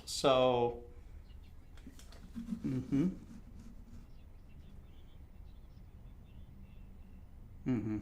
So, mm-hmm, mm-hmm.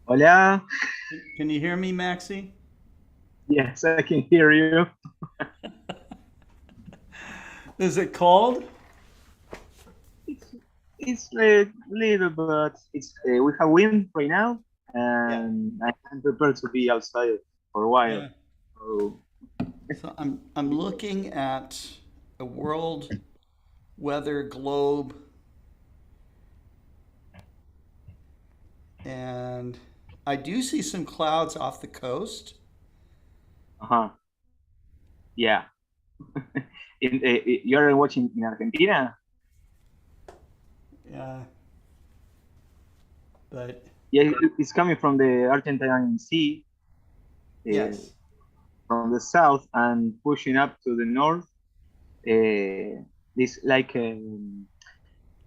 Hola. Can you hear me, Maxie? Yes, I can hear you. Is it cold? It's it's a little, but it's we have wind right now, Yeah. and I'm prepared to be outside for a while. Yeah. So, So I'm looking at a world weather globe, and I do see some clouds off the coast. uh-huh, yeah. You're watching in Argentina? Yeah, but Yeah, it's coming from the Argentine Sea, uh, yes, from the south and pushing up to the north. This like um,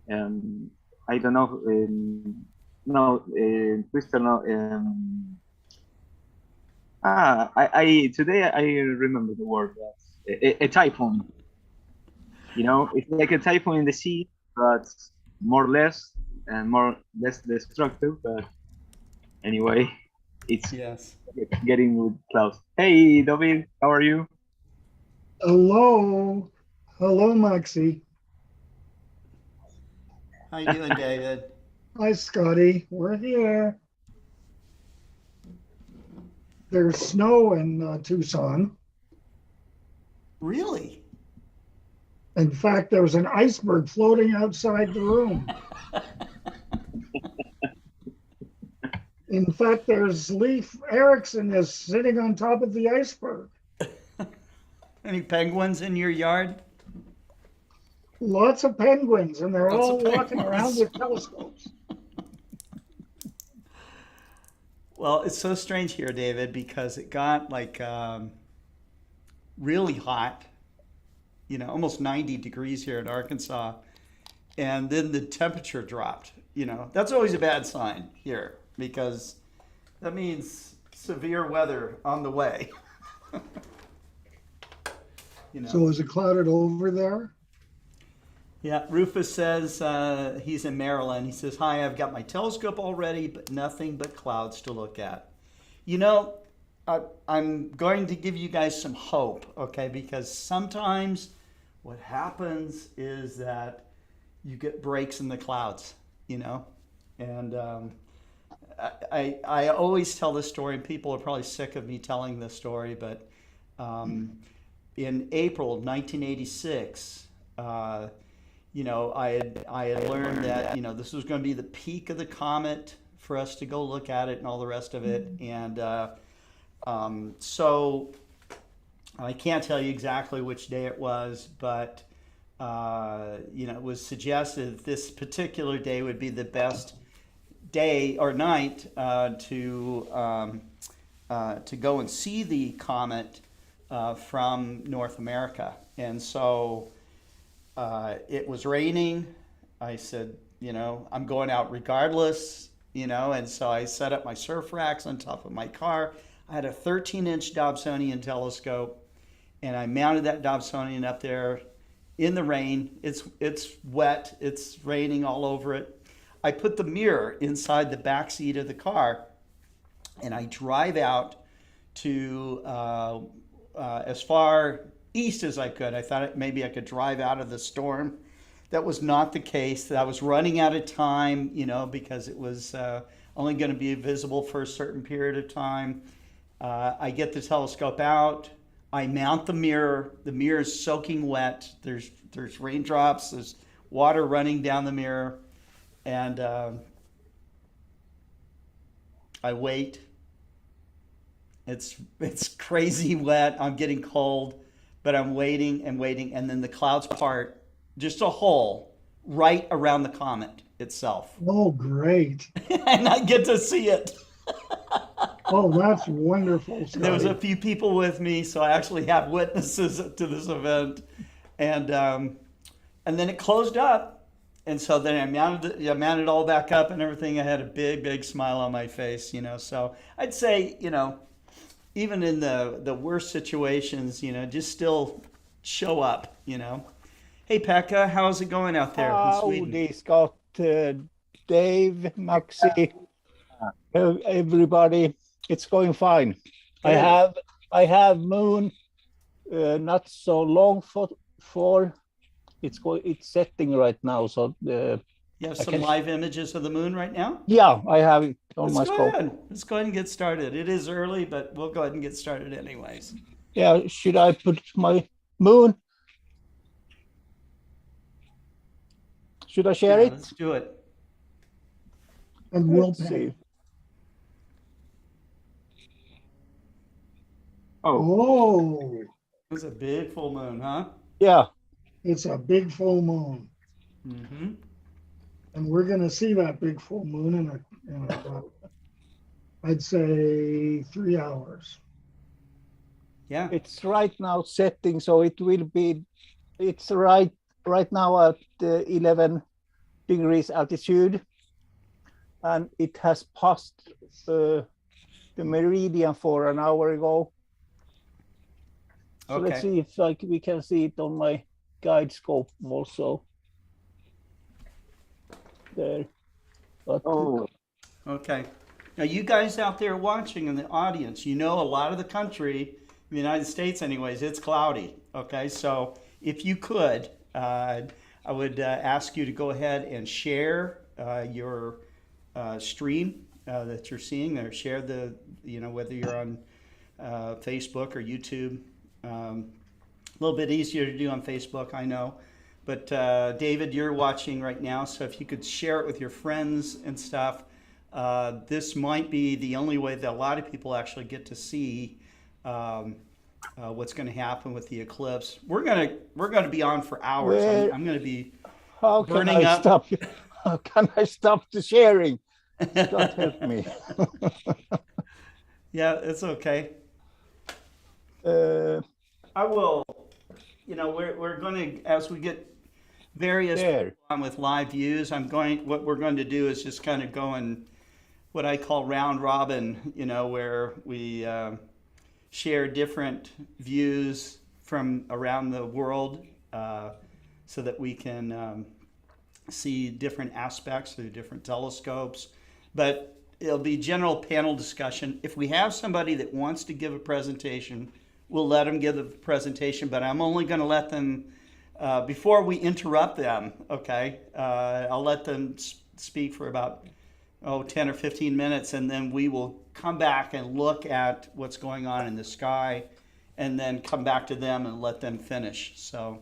I don't know. No, Twister. No. I today I remember the word. A typhoon. You know, it's like a typhoon in the sea, but more or less and more less destructive. But anyway, it's yes. getting with clouds. Hey, David, how are you? Hello. Hello, Maxie. How you doing, David? Hi, Scotty. We're here. There's snow in Tucson. Really? In fact, there was an iceberg floating outside the room. In fact, there's Leif Erikson is sitting on top of the iceberg. Any penguins in your yard? Lots of penguins, and they're Lots of all walking around penguins. with telescopes. Well, it's so strange here, David, because it got really hot, almost 90 degrees here in Arkansas. And then the temperature dropped. That's always a bad sign here because that means severe weather on the way. you know. So is it clouded over there? Yeah, Rufus says he's in Maryland. He says, "Hi, I've got my telescope all ready, but nothing but clouds to look at." You know, I'm going to give you guys some hope, okay? Because sometimes what happens is that you get breaks in the clouds, and I always tell this story, and people are probably sick of me telling this story, but um, in April of 1986, I had learned that this was going to be the peak of the comet for us to go look at it and all the rest of it, and so I can't tell you exactly which day it was, but it was suggested that this particular day would be the best day or night to go and see the comet from North America. And so it was raining. I said, I'm going out regardless, and so I set up my surf racks on top of my car. I had a 13-inch Dobsonian telescope, and I mounted that Dobsonian up there in the rain. It's wet. It's raining all over it. I put the mirror inside the back seat of the car, and I drive out to as far east as I could. I thought maybe I could drive out of the storm. That was not the case. That I was running out of time, because it was only going to be visible for a certain period of time. I get the telescope out. I mount the mirror. The mirror is soaking wet. There's raindrops. There's water running down the mirror, and I wait. It's crazy wet. I'm getting cold, but I'm waiting and waiting, and then the clouds part, just a hole right around the comet itself, Oh, great. and I get to see it. Oh, that's wonderful, And there was a Scotty. few people with me, so I actually have witnesses to this event, and and then it closed up, and so then I mounted it all back up and everything. I had a big smile on my face, So I'd say, even in the worst situations, just still show up. Hey, Pekka, how's it going out there in Sweden? Howdy, Scott, Dave, Maxi. Everybody, it's going fine. Good. I have moon not so long for it's setting right now. So You have some live images of the moon right now? yeah, I have it on Let's my go scope. ahead. Let's go ahead and get started. It is early, but we'll go ahead and get started anyways. Yeah, should I put my moon? Should I share it? Let's do it. And we'll Let's see. Oh, It's a big full moon, huh? Yeah. it's a big full moon. Mm-hmm. And we're going to see that big full moon in about, I'd say, 3 hours. Yeah. It's right now setting, so it will be. It's right now at 11 degrees altitude, and it has passed the meridian for an hour ago. So Okay. let's see if we can see it on my guide scope also. There. But Oh, Okay. Now, you guys out there watching in the audience, you know a lot of the country, in the United States anyways, it's cloudy. Okay, so if you could, I would ask you to go ahead and share your stream that you're seeing, or share whether you're on Facebook or YouTube. A little bit easier to do on Facebook, I know. But David, you're watching right now, so if you could share it with your friends and stuff, this might be the only way that a lot of people actually get to see what's going to happen with the eclipse. We're gonna be on for hours. I'm going to be how can burning I up. stop? How can I stop the sharing? God help me. Yeah, it's okay. Uh, I will. We're going to, as we get various there. on with live views, what we're going to do is just kind of go in what I call round robin, where we share different views from around the world, so that we can see different aspects through different telescopes. But it'll be general panel discussion. If we have somebody that wants to give a presentation, we'll let them give the presentation, but I'm only going to let them, before we interrupt them, okay, I'll let them speak for about 10 or 15 minutes, and then we will come back and look at what's going on in the sky, and then come back to them and let them finish. So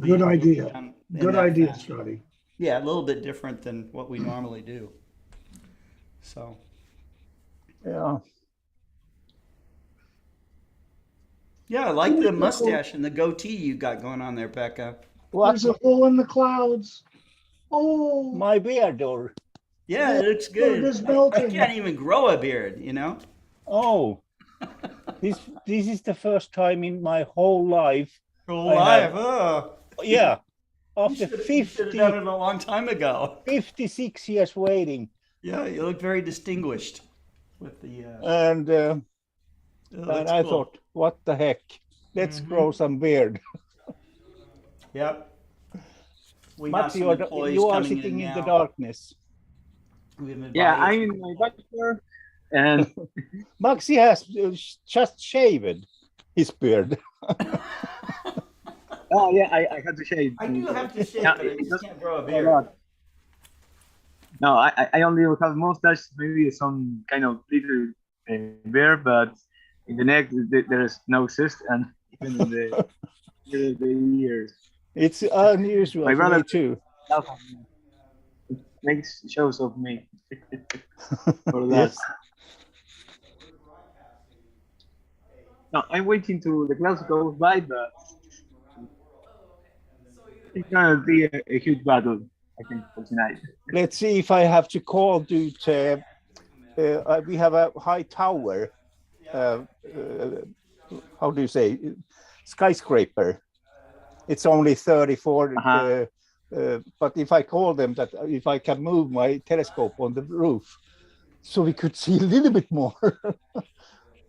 Good idea. in Good that idea, fashion. Scotty. Yeah, a little bit different than what we normally do. So Yeah. yeah, I like the mustache and the goatee you got going on there, Pekka. What? There's a hole in the clouds. Oh, My beard or? Yeah, it looks Look, good. it's I melting. can't even grow a beard, Oh, this is the first time in my whole life. Pro I live. have- Oh, Yeah, you after should have done it a long time ago. 56 years waiting, Yeah, you look very distinguished with the. and It and looks I cool. thought, what the heck? Let's grow some beard. Yep. We But have some you employees are coming sitting in the now. darkness. We have yeah, invited I'm in my bachelor, and Maxi has just shaved his beard. oh yeah, I had to shave. I do have to shave, Yeah, but I it just doesn't can't grow a a beard. lot. No, I only have mustache, maybe some kind of little beard, but in the neck there is no cyst, and even in the ears. It's unusual My for brother me too. makes shows of me for that. Yes. No, I'm waiting to the clouds go by, but it's gonna be a huge battle, I think, for tonight. Let's see if I have to call to. We have a high tower. How do you say? Skyscraper. It's only 34. But if I call them that, if I can move my telescope on the roof, so we could see a little bit more.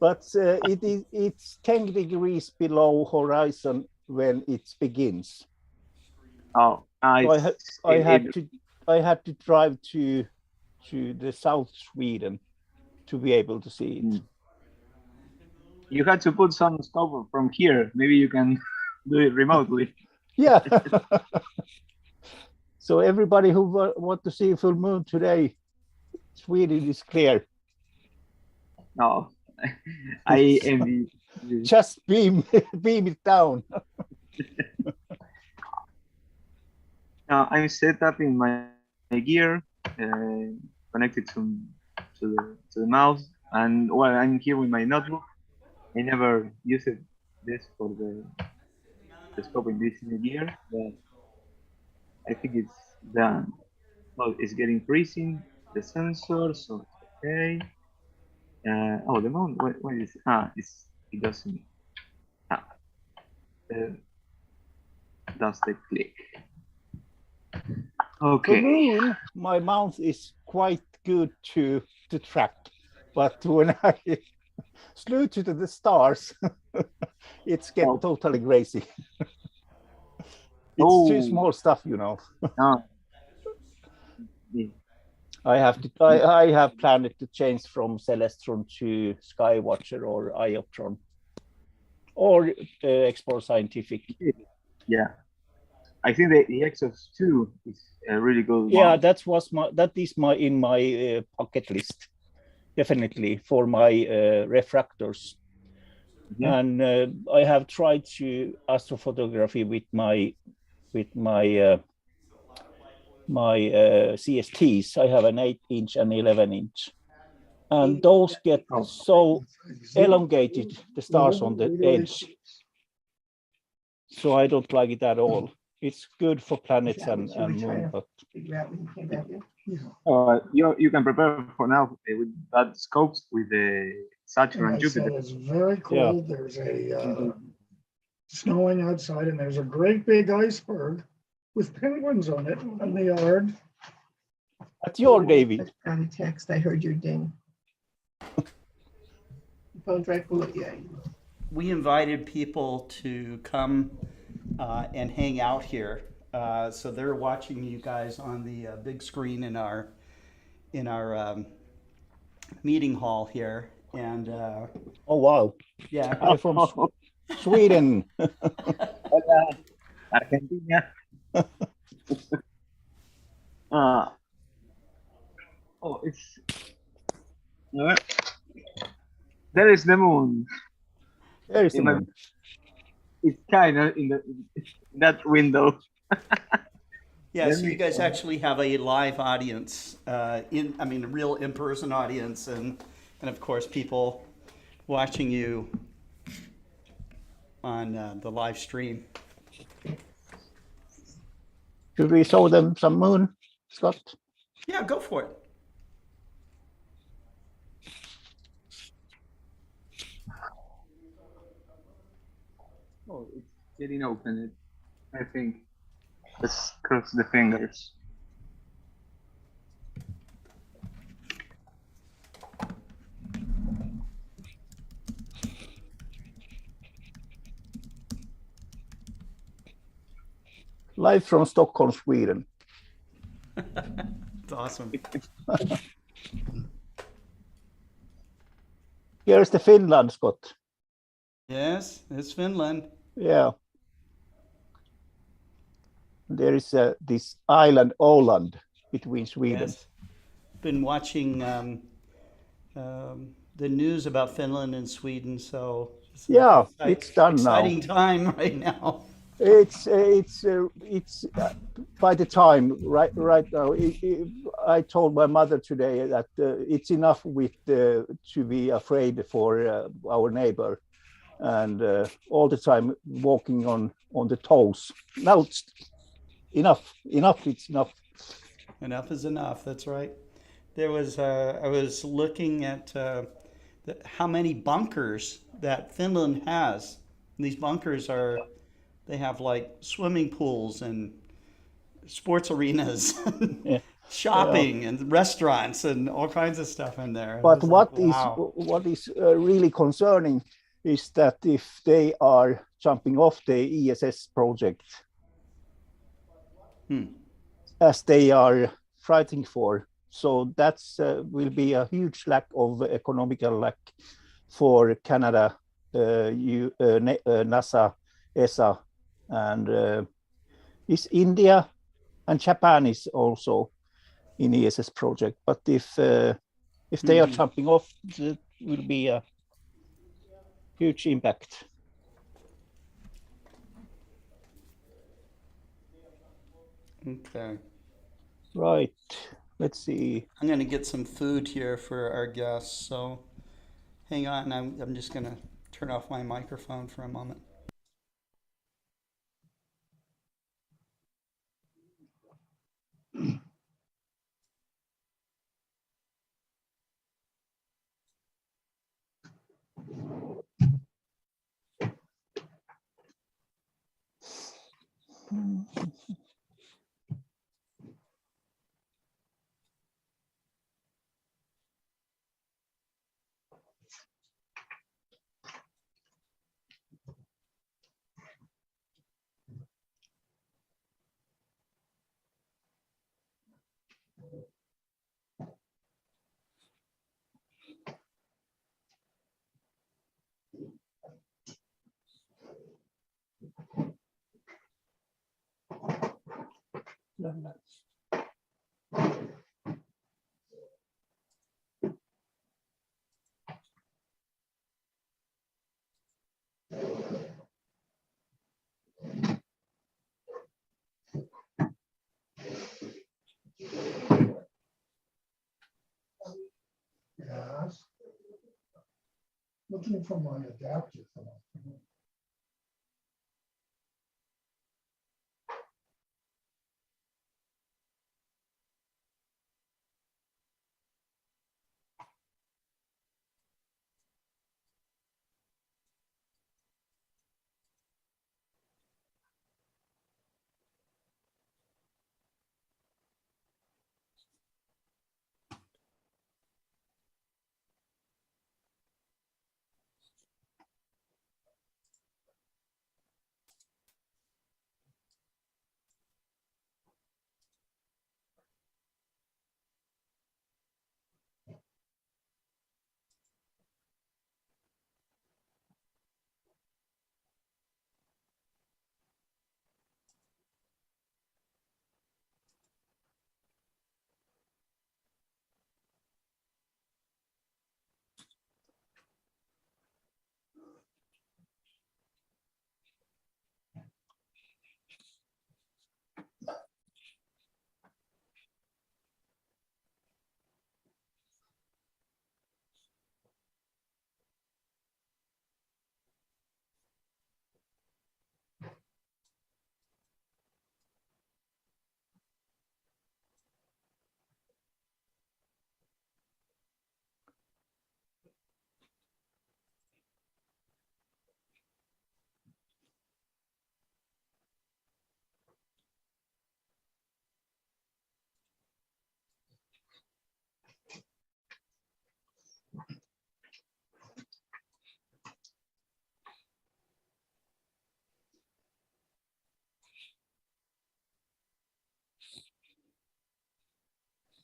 But it's 10 degrees below horizon when it begins. Oh, So I had to drive to to the South Sweden to be able to see it. You had to put some scope from here. Maybe you can do it remotely. Yeah. So everybody who want to see full moon today, Sweden is clear. No, I envy you. Just beam it down. I'm set up in my gear, connected to the mouse, and while I'm here with my notebook, I never used this for the scope in this new gear, but I think it's done. Well, it's getting freezing, the sensor, so it's okay. Oh, the mount, what is it? It doesn't, does the click. Okay. The moon, my mouth is quite good to track, but when I slew to the stars, it's get totally crazy. It's too small stuff, you know. I have planned to change from Celestron to Skywatcher or Iotron or Explore Scientific. Yeah, I think the Exos 2 is a really good Yeah, one. that is in my bucket list, definitely for my refractors. And I have tried to astrophotography with my CSTs. I have an 8-inch and 11-inch, and those get so elongated, the stars on the edge. So I don't like it at all. It's good for planets and moon, but you can prepare for now with that scopes with the Saturn and Jupiter. It's very cold. Yeah. There's a snowing outside, and there's a great big iceberg with penguins on it in the yard. That's your David. Got a text. I heard your ding. Phone's right below you. We invited people to come and hang out here. So they're watching you guys on the big screen in our meeting hall here. And oh wow! Yeah, I'm from Sweden. Hola, Argentina. It's there is the moon. There is the moon. It's kind of in that window. Yeah, so you guys actually have a live audience, a real in-person audience, and of course people watching you on the live stream. Should we show them some moon, Scott? Yeah, go for it. Oh, it's getting open. I think. Let's cross the fingers. Live from Stockholm, Sweden. It's awesome. Here's the Finland, Scott. Yes, it's Finland. Yeah. There is this island, Åland, between Sweden. Yes. Been watching the news about Finland and Sweden, so it's done now. Exciting time right now. It's by the time right now. I told my mother today that it's enough with to be afraid for our neighbor, and all the time walking on the toes. Now it's enough. It's enough. Enough is enough. That's right. There was I was looking at how many bunkers that Finland has. And these bunkers they have like swimming pools and sports arenas, and shopping and restaurants and all kinds of stuff in there. But what is really concerning is that if they are jumping off the ESS project, as they are fighting for, So that's will be a huge lack of economical lack for Canada, NASA, ESA, and is India and Japan is also in ESS project. But if they are jumping off, it will be a huge impact. Okay. Right. Let's see. I'm going to get some food here for our guests. So hang on. I'm just going to turn off my microphone for a moment. Yes. Looking for my adapter.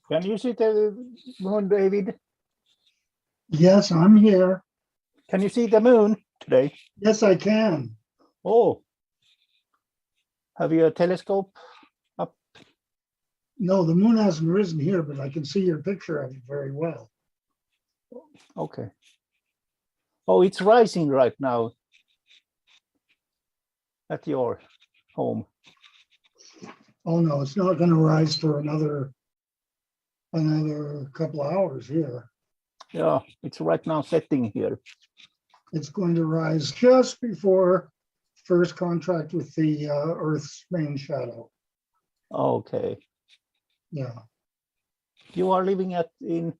Can you see the moon, David? Yes, I'm here. Can you see the moon today? Yes, I can. Oh, have you a telescope up? No, the moon hasn't risen here, but I can see your picture of it very well. Okay. Oh, it's rising right now at your home. Oh, no, it's not going to rise for another couple of hours here. Yeah, it's right now setting here. It's going to rise just before first contact with the Earth's main shadow. Okay. Yeah. You are living in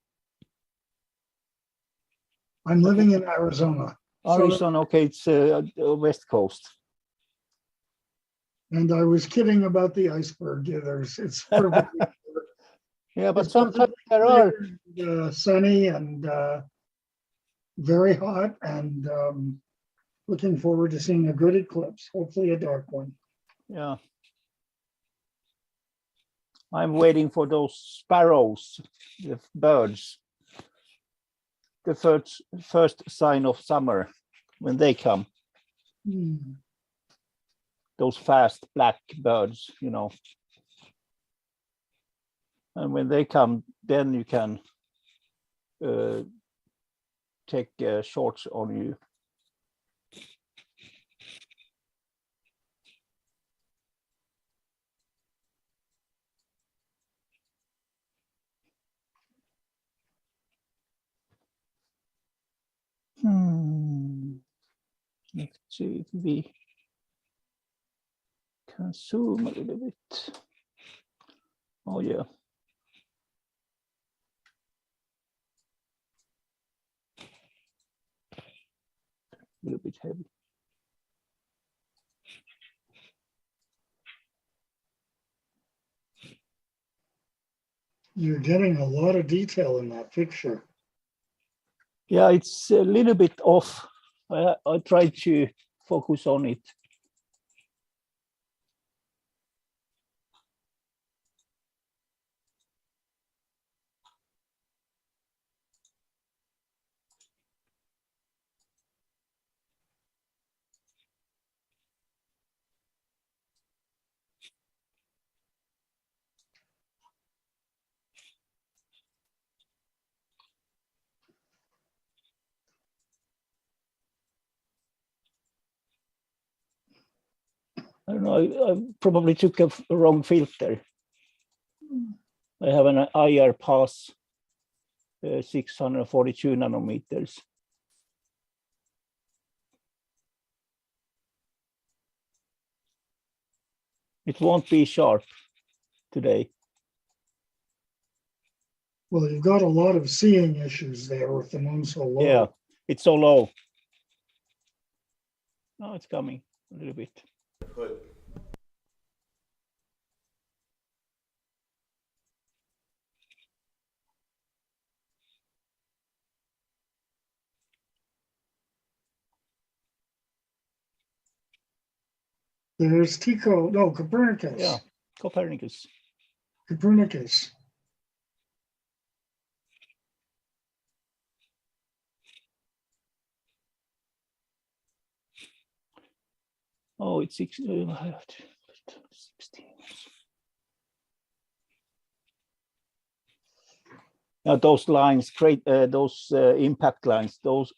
I'm living in Arizona. Arizona. Okay, it's West Coast. And I was kidding about the iceberg. Yeah, it's perfectly, Yeah, but it's sometimes perfectly there are. clear and, sunny and very hot, and looking forward to seeing a good eclipse, hopefully a dark one. Yeah. I'm waiting for those sparrows, the birds, the first sign of summer when they come. Those fast black birds, you know. And when they come, then you can take shorts on you. Let's see if we can zoom a little bit. Oh yeah. A little bit heavy. You're getting a lot of detail in that picture. Yeah, it's a little bit off. I tried to focus on it. I don't know, I probably took a wrong filter. I have an IR pass 642 nanometers. It won't be sharp today. Well, you've got a lot of seeing issues there with the moon so low. Yeah, it's so low. No, it's coming a little bit. There's Copernicus. Yeah, Copernicus. Copernicus. Oh, it's 16. Now those lines, those impact lines, those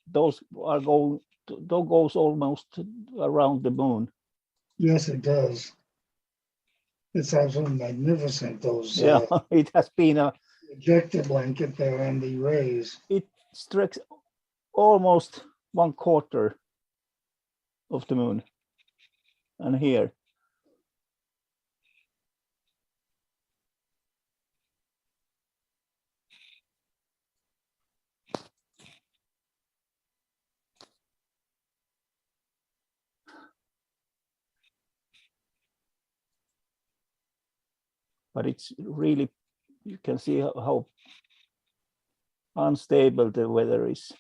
are going. Those goes almost around the moon. Yes, it does. It's absolutely magnificent. Those Yeah, it has been a. ejector blanket there and the rays. It strikes almost 1/4 of the moon, and here. But it's really, you can see how unstable the weather is.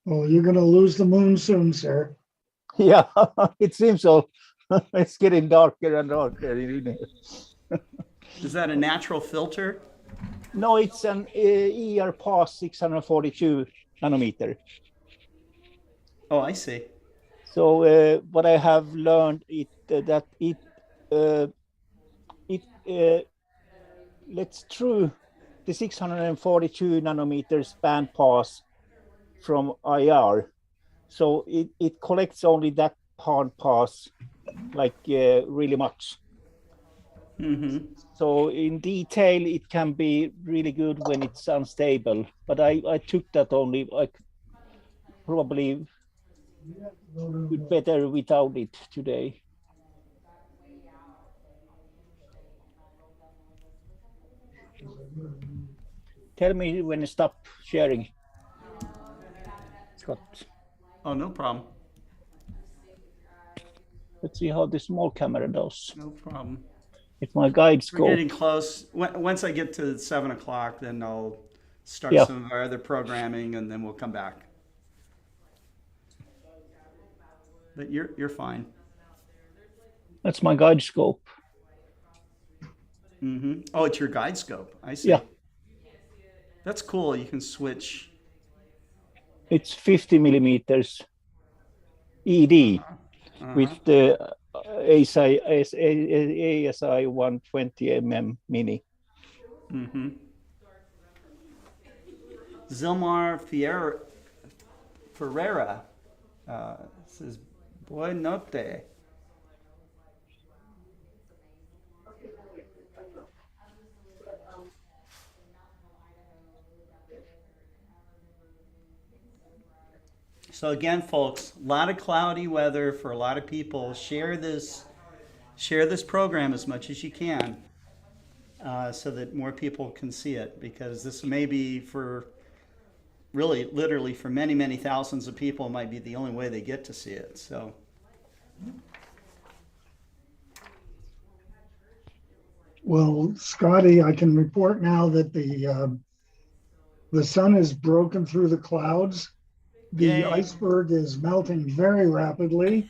Oh, you're going to lose the moon soon, sir. Yeah, it seems so. It's getting darker and darker in here. Is that a natural filter? No, it's an ER pass 642 nanometer. Oh, I see. So what I have learned is that it lets through the 642 nanometers band pass from IR. So it collects only that band pass, like really much. Mm-hmm. So in detail, it can be really good when it's unstable. But I took that only, I probably better without it today. Tell me when to stop sharing, Scott. Oh, no problem. Let's see how the small camera does. No problem. If my guides We're go. getting close. Once I get to 7 o'clock, then I'll start Yeah. some of our other programming, and then we'll come back. But you're fine. That's my guide scope. Oh, it's your guide scope. I see. Yeah. That's cool. You can switch. It's 50 millimeters ED with the ASI 120 mini. Zilmar Ferreira says, "Boy note." So again, folks, a lot of cloudy weather for a lot of people. Share this program as much as you can, so that more people can see it, because this may be for really, literally for many, many thousands of people, might be the only way they get to see it. So. Well, Scotty, I can report now that the sun is broken through the clouds. The Yay. iceberg is melting very rapidly.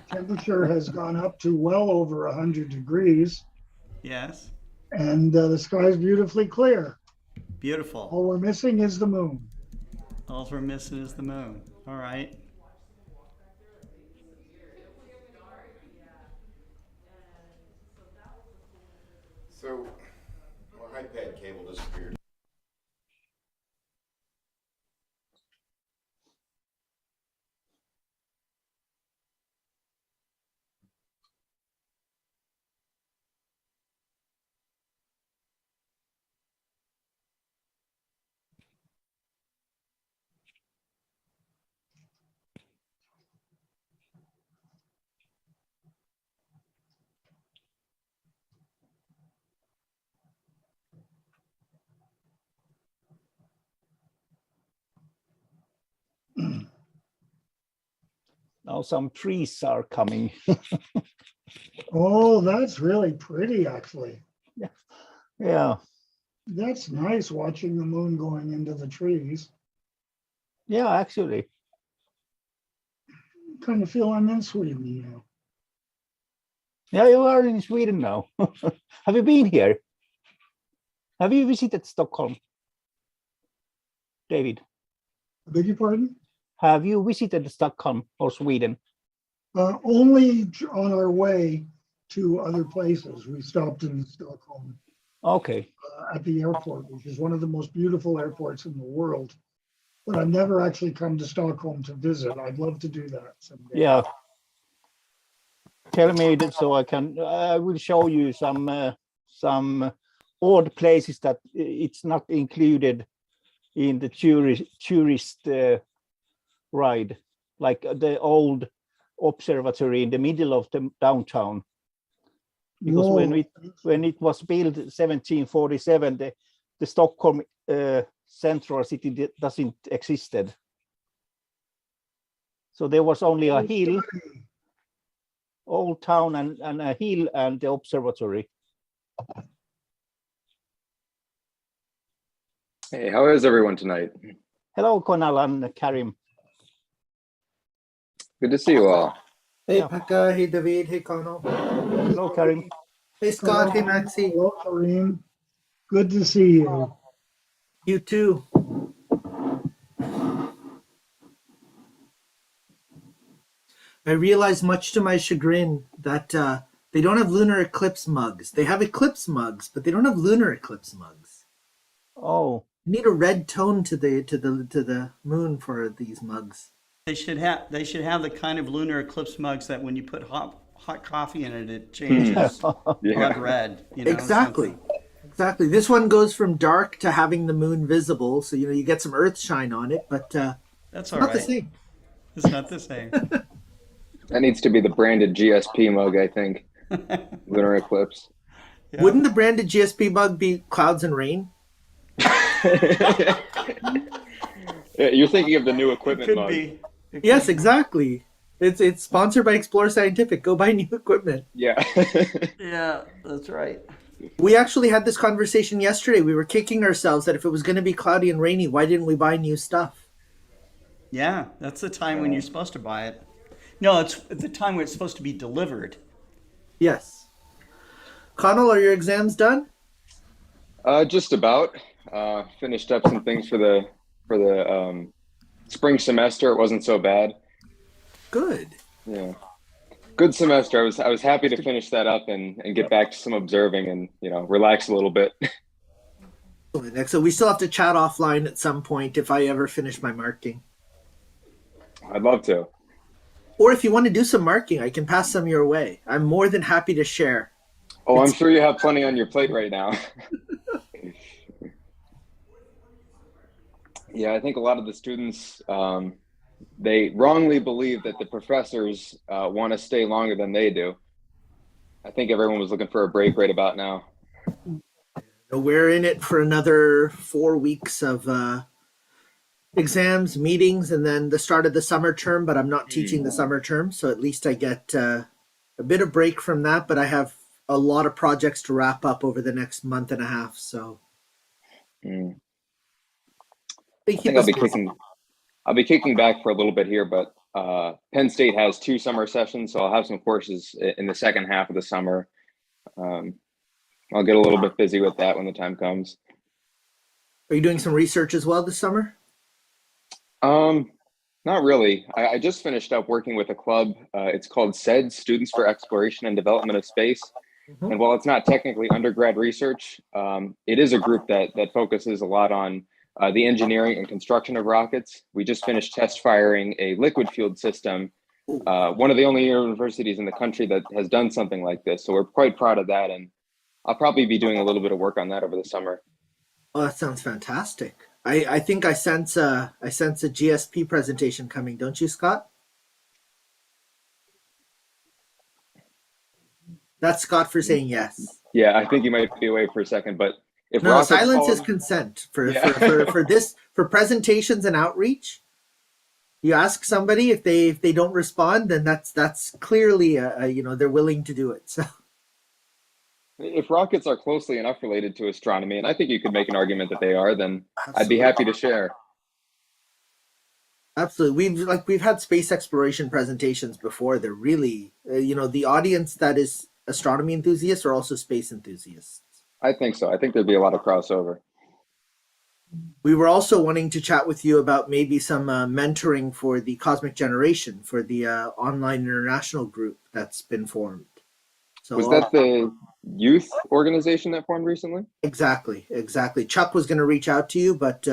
Temperature has gone up to well over 100 degrees, Yes. and the sky is beautifully clear. Beautiful. All we're missing is the moon. All we're missing is the moon. All right. So my iPad cable disappeared. Now some trees are coming. Oh, that's really pretty, actually. Yeah. That's nice watching the moon going into the trees. Yeah, actually. Kind of feel I'm in Sweden now. Yeah, you are in Sweden now. Have you been here? Have you visited Stockholm, David? I beg your pardon? Have you visited Stockholm or Sweden? Only on our way to other places. We stopped in Stockholm Okay. at the airport, which is one of the most beautiful airports in the world. But I've never actually come to Stockholm to visit. I'd love to do that someday. Yeah. Tell me that so I will show you some odd places that it's not included in the tourist ride, like the old observatory in the middle of the downtown. Because Whoa. when it was built 1747, the Stockholm central city doesn't existed. So there was only a hill, old town and a hill and the observatory. Hey, how is everyone tonight? Hello, Conal and Karim. Good to see you all. Hey, Yeah. Pekka. Hey, David. Hey, Connell. Hello, Karim. Hey, Scott. Hey, Maxie. Hello, Kareem. Good to see you. You too. I realized, much to my chagrin, that they don't have lunar eclipse mugs. They have eclipse mugs, but they don't have lunar eclipse mugs. Oh, You need a red tone to the moon for these mugs. They should have the kind of lunar eclipse mugs that when you put hot coffee in it, it changes blood red. You know, Exactly. something. Exactly. This one goes from dark to having the moon visible, so you get some earth shine on it, but That's all not right. the same. It's not the same. That needs to be the branded GSP mug, I think. Lunar Eclipse. Yeah. Wouldn't the branded GSP mug be clouds and rain? Yeah, you're thinking of the new It equipment could mug. be. Yes, exactly. It's sponsored by Explore Scientific. Go buy new equipment. Yeah. Yeah, that's right. We actually had this conversation yesterday. We were kicking ourselves that if it was going to be cloudy and rainy, why didn't we buy new stuff? Yeah, that's the time when you're supposed to buy it. No, it's the time when it's supposed to be delivered. Yes. Connell, are your exams done? Just about. Finished up some things for the spring semester. It wasn't so bad. Good. Yeah, good semester. I was happy to finish that up and get back to some observing and relax a little bit. So we still have to chat offline at some point if I ever finish my marking. I'd love to. Or if you want to do some marking, I can pass some your way. I'm more than happy to share. Oh, I'm sure you have plenty on your plate right now. Yeah, I think a lot of the students, they wrongly believe that the professors want to stay longer than they do. I think everyone was looking for a break right about now. We're in it for another 4 weeks of exams, meetings, and then the start of the summer term, but I'm not teaching the summer term, so at least I get a bit of break from that, but I have a lot of projects to wrap up over the next month and a half, so Mm. they I keep think I'll us be busy. kicking back for a little bit here, but Penn State has 2 summer sessions, so I'll have some courses in the second half of the summer. Um, I'll get a little bit busy with that when the time comes. Are you doing some research as well this summer? Um, Not really. I just finished up working with a club. It's called SED, Students for Exploration and Development of Space. Mhm. And while it's not technically undergrad research, it is a group that focuses a lot on the engineering and construction of rockets. We just finished test firing a liquid fueled system, one of the only universities in the country that has done something like this. So we're quite proud of that. And I'll probably be doing a little bit of work on that over the summer. Oh, that sounds fantastic. I think I sense a GSP presentation coming, don't you, Scott? That's Scott for saying yes. Yeah, I think you might be away for a second, but if No, rockets silence is fall, consent yeah. for presentations and outreach. You ask somebody if they don't respond, then that's clearly they're willing to do it. So If rockets are closely enough related to astronomy, and I think you could make an argument that they are, then I'd be absolutely, happy to share. absolutely. We've had space exploration presentations before. They're really the audience that is astronomy enthusiasts are also space enthusiasts. I think so. I think there'd be a lot of crossover. We were also wanting to chat with you about maybe some mentoring for the Cosmic Generation for the online international group that's been formed. So Was that the youth organization that formed recently? exactly. Chuck was going to reach out to you, but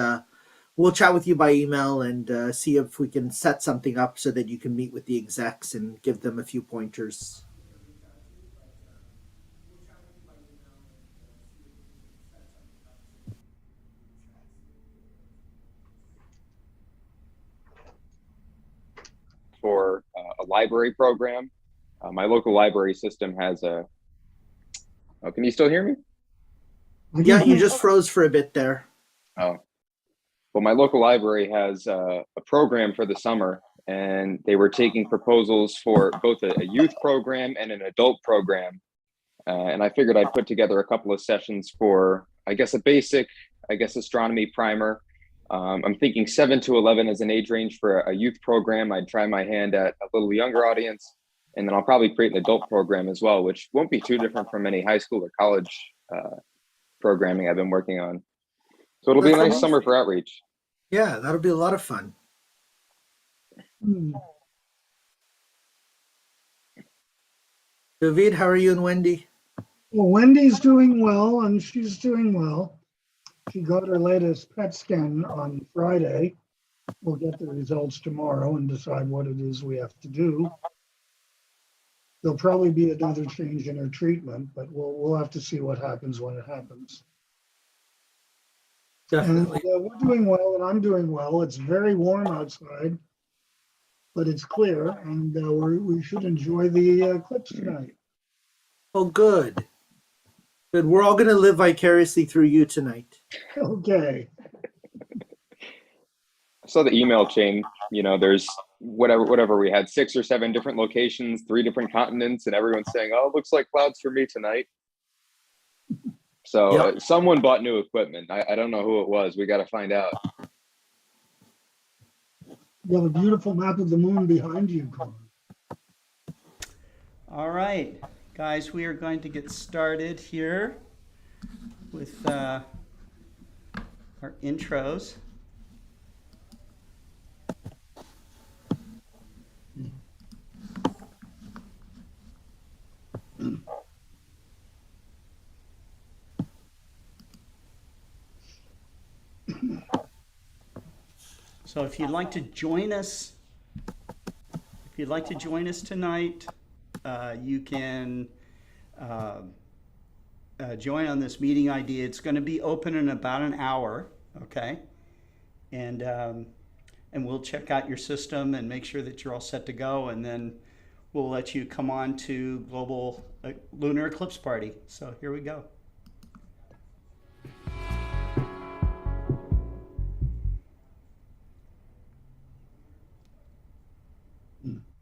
we'll chat with you by email and see if we can set something up so that you can meet with the execs and give them a few pointers. For a library program. My local library system has a. Oh, can you still hear me? Yeah, you just froze for a bit there. Oh, well, my local library has a program for the summer, and they were taking proposals for both a youth program and an adult program. And I figured I'd put together a couple of sessions for, I guess, a basic, astronomy primer. I'm thinking 7 to 11 as an age range for a youth program. I'd try my hand at a little younger audience, and then I'll probably create an adult program as well, which won't be too different from any high school or college programming I've been working on. So it'll be a That's nice summer amazing. for outreach. Yeah, that'll be a lot of fun. David, how are you and Wendy? Well, Wendy's doing well, and she's doing well. She got her latest PET scan on Friday. We'll get the results tomorrow and decide what it is we have to do. There'll probably be another change in her treatment, but we'll have to see what happens when it happens. Definitely. And we're doing well, and I'm doing well. It's very warm outside, but it's clear, and we should enjoy the eclipse tonight. Oh, good. Good. We're all going to live vicariously through you tonight. Okay. I saw the email chain. There's whatever we had, 6 or 7 different locations, 3 different continents, and everyone's saying, "Oh, it looks like clouds for me tonight." So Yep. someone bought new equipment. I don't know who it was. We got to find out. You have a beautiful map of the moon behind you, Colin. All right. Guys, we are going to get started here with our intros. So if you'd like to join us, tonight, you can join on this meeting ID. It's going to be open in about an hour, okay? And we'll check out your system and make sure that you're all set to go, and then we'll let you come on to Global Lunar Eclipse Party. So here we go.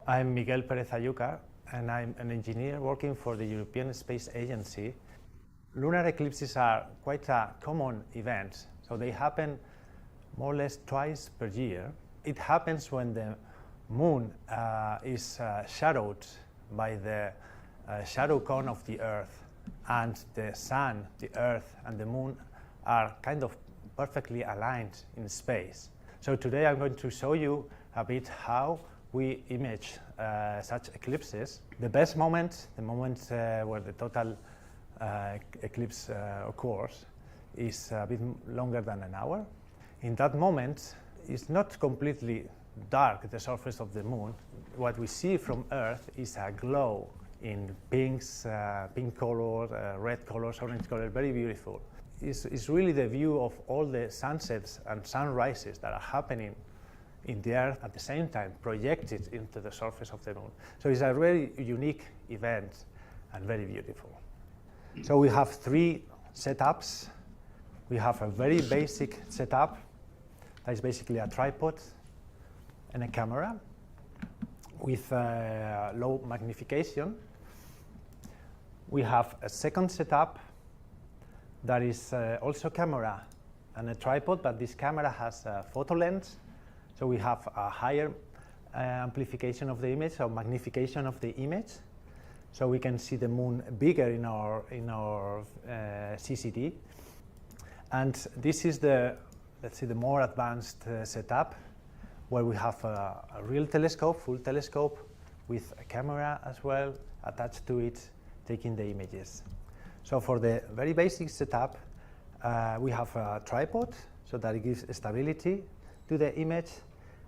I'm Miguel Pérez Ayuca, and I'm an engineer working for the European Space Agency. Lunar eclipses are quite a common event, so they happen more or less twice per year. It happens when the moon is shadowed by the shadow cone of the Earth, and the sun, the Earth, and the moon are kind of perfectly aligned in space. So today I'm going to show you a bit how we image such eclipses. The best moment, the moment where the total eclipse occurs, is a bit longer than an hour. In that moment, it's not completely dark, the surface of the moon. What we see from Earth is a glow in pinks, pink color, red colors, orange color, very beautiful. It's really the view of all the sunsets and sunrises that are happening in the Earth at the same time, projected into the surface of the moon. So it's a very unique event and very beautiful. So we have three setups. We have a very basic setup that is basically a tripod and a camera with low magnification. We have a second setup that is also camera and a tripod, but this camera has a photo lens. So we have a higher amplification of the image, or magnification of the image. So we can see the moon bigger in our CCD. And this is the, let's say, the more advanced setup, where we have a real telescope, full telescope, with a camera as well attached to it, taking the images. So for the very basic setup, we have a tripod, so that it gives stability to the image,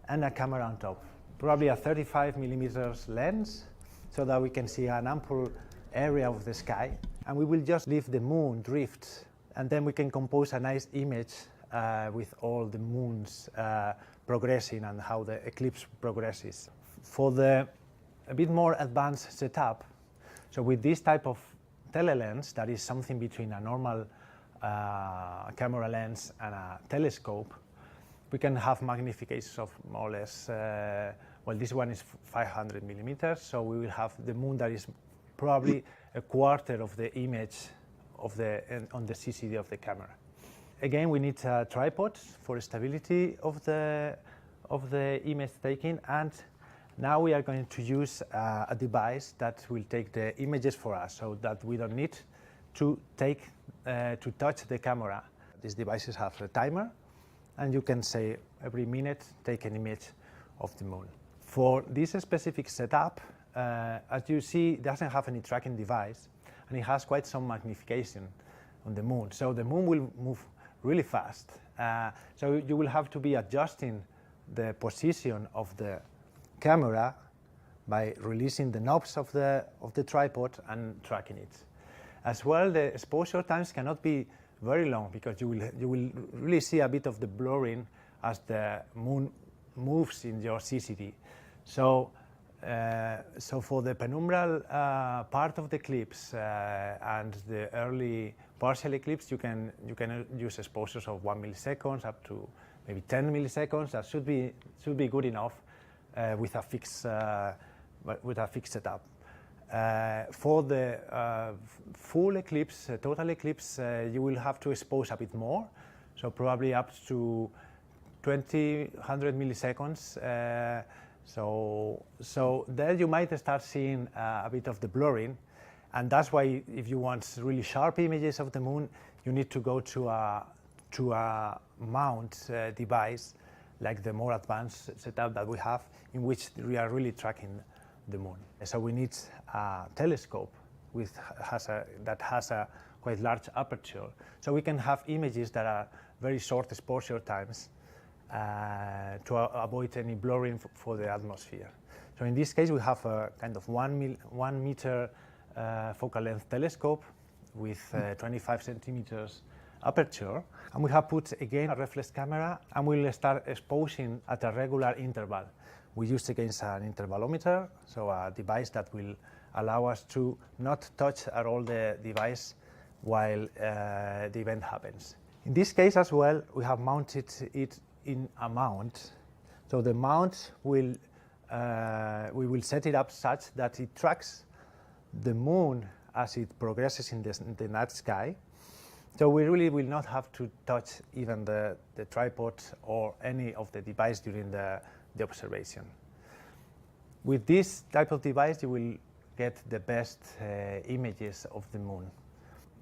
and a camera on top. Probably a 35 millimeters lens, so that we can see an ample area of the sky. And we will just leave the moon drift, and then we can compose a nice image with all the moons progressing and how the eclipse progresses. For the a bit more advanced setup, so with this type of telelens, that is something between a normal camera lens and a telescope, we can have magnifications of more or less, well, this one is 500 millimeters, so we will have the moon that is probably a quarter of the image of on the CCD of the camera. Again, we need a tripod for stability of the image taking, and now we are going to use a device that will take the images for us, so that we don't need to touch the camera. These devices have a timer, and you can say every minute take an image of the moon. For this specific setup, as you see, it doesn't have any tracking device, and it has quite some magnification on the moon. So the moon will move really fast. So you will have to be adjusting the position of the camera by releasing the knobs of the tripod and tracking it. As well, the exposure times cannot be very long, because you will really see a bit of the blurring as the moon moves in your CCD. So for the penumbral part of the eclipse and the early partial eclipse, you can use exposures of 1 millisecond up to maybe 10 milliseconds. That should be good enough with a fixed setup. For the full eclipse, total eclipse, you will have to expose a bit more, so probably up to 100 milliseconds. So there you might start seeing a bit of the blurring, And that's why if you want really sharp images of the moon, you need to go to a mount device like the more advanced setup that we have, in which we are really tracking the moon. So we need a telescope that has a quite large aperture, so we can have images that are very short exposure times to avoid any blurring for the atmosphere. So in this case, we have a kind of 1 meter focal length telescope with 25 centimeters aperture, and we have put again a reflex camera, and we'll start exposing at a regular interval. We use against an intervalometer, so a device that will allow us to not touch at all the device while the event happens. In this case as well, we have mounted it in a mount. So the mount will, we will set it up such that it tracks the moon as it progresses in the night sky. So we really will not have to touch even the tripod or any of the device during the observation. With this type of device, you will get the best images of the moon.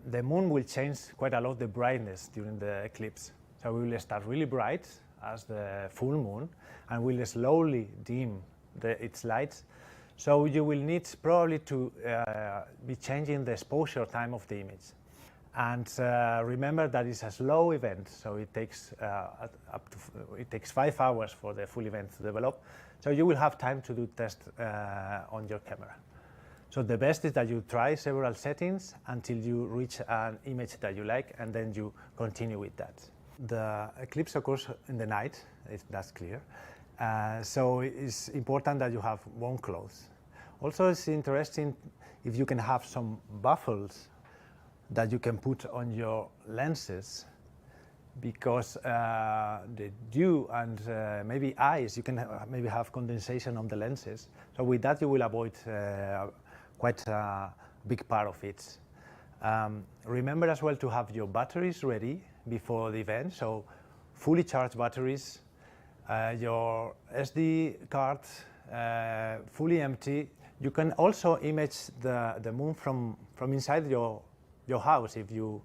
The moon will change quite a lot the brightness during the eclipse. So we will start really bright as the full moon, and will slowly dim its lights. So you will need probably to be changing the exposure time of the image. And remember that it's a slow event, so it takes it takes 5 hours for the full event to develop. So you will have time to do tests on your camera. So the best is that you try several settings until you reach an image that you like, and then you continue with that. The eclipse occurs in the night, if that's clear. So it's important that you have warm clothes. Also, it's interesting if you can have some buffers that you can put on your lenses, because the dew and maybe ice, you can maybe have condensation on the lenses. So with that, you will avoid quite a big part of it. Remember as well to have your batteries ready before the event, so fully charged batteries, your SD card fully empty. You can also image the moon from inside your house if you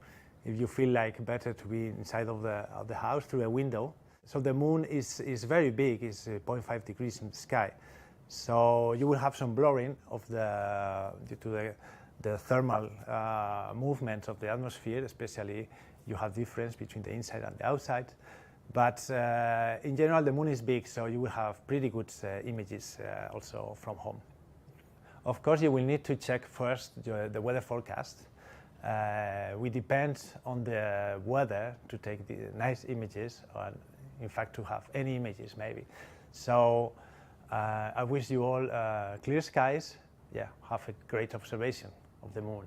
feel like better to be inside of the house through a window. So the moon is very big, it's 0.5 degrees in the sky. So you will have some blurring of due to the thermal movement of the atmosphere, especially you have difference between the inside and the outside. But in general, the moon is big, so you will have pretty good images also from home. Of course, you will need to check first the weather forecast. We depend on the weather to take the nice images, or in fact to have any images maybe. So I wish you all clear skies. Yeah, have a great observation of the moon.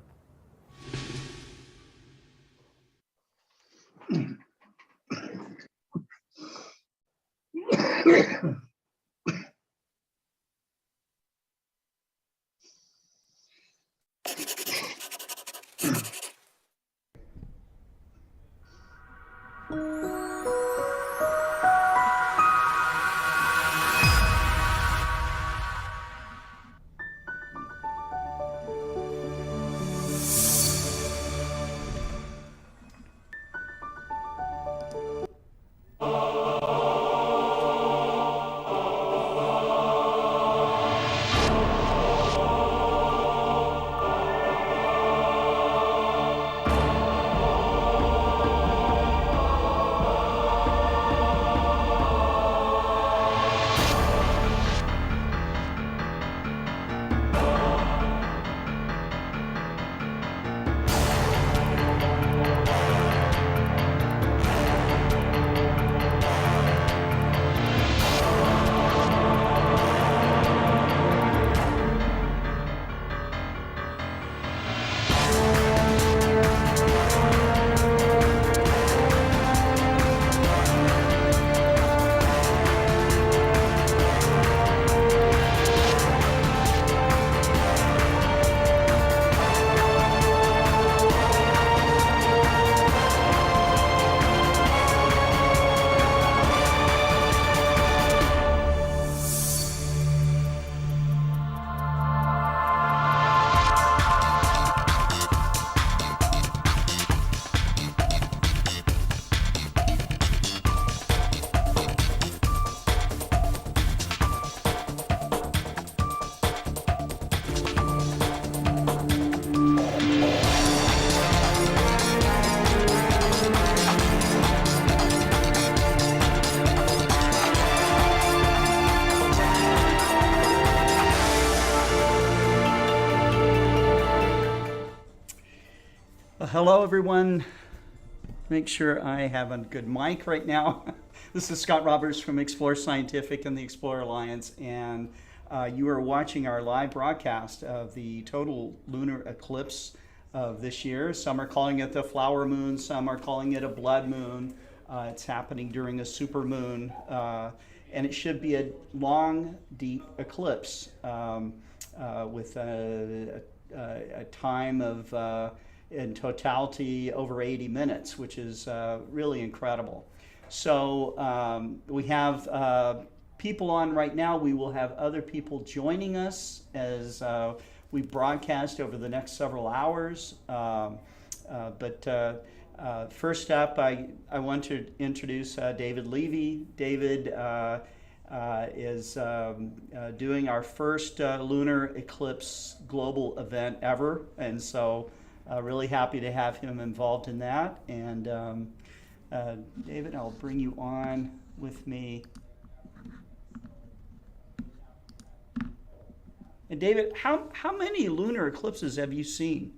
Hello, everyone. Make sure I have a good mic right now. This is Scott Roberts from Explore Scientific and the Explorer Alliance, and you are watching our live broadcast of the total lunar eclipse of this year. Some are calling it the flower moon, some are calling it a blood moon. It's happening during a supermoon, and it should be a long, deep eclipse with a time of in totality over 80 minutes, which is really incredible. So we have people on right now. We will have other people joining us as we broadcast over the next several hours. But first up, I want to introduce David Levy. David is doing our first lunar eclipse global event ever, and so really happy to have him involved in that. And David, I'll bring you on with me. And David, how many lunar eclipses have you seen?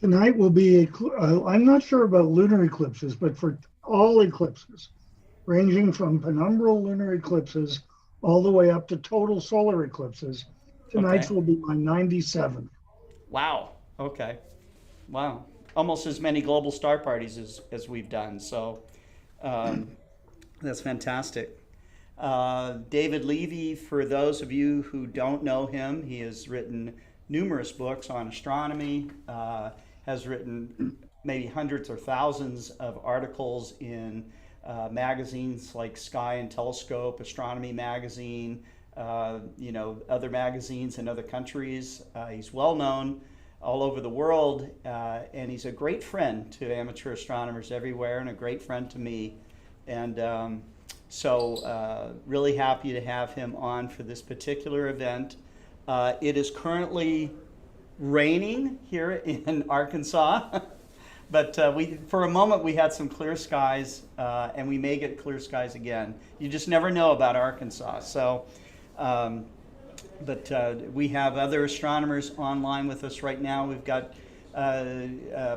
Tonight will be, I'm not sure about lunar eclipses, but for all eclipses, ranging from penumbral lunar eclipses all the way up to total solar eclipses, tonight's will be my 97th. Wow. Okay. Wow. Almost as many global star parties as we've done. So that's fantastic. David Levy, for those of you who don't know him, he has written numerous books on astronomy, has written maybe hundreds or thousands of articles in magazines like Sky and Telescope, Astronomy Magazine, other magazines in other countries. He's well known all over the world, and he's a great friend to amateur astronomers everywhere and a great friend to me. And so really happy to have him on for this particular event. It is currently raining here in Arkansas, but for a moment we had some clear skies, and we may get clear skies again. You just never know about Arkansas. So, but we have other astronomers online with us right now. We've got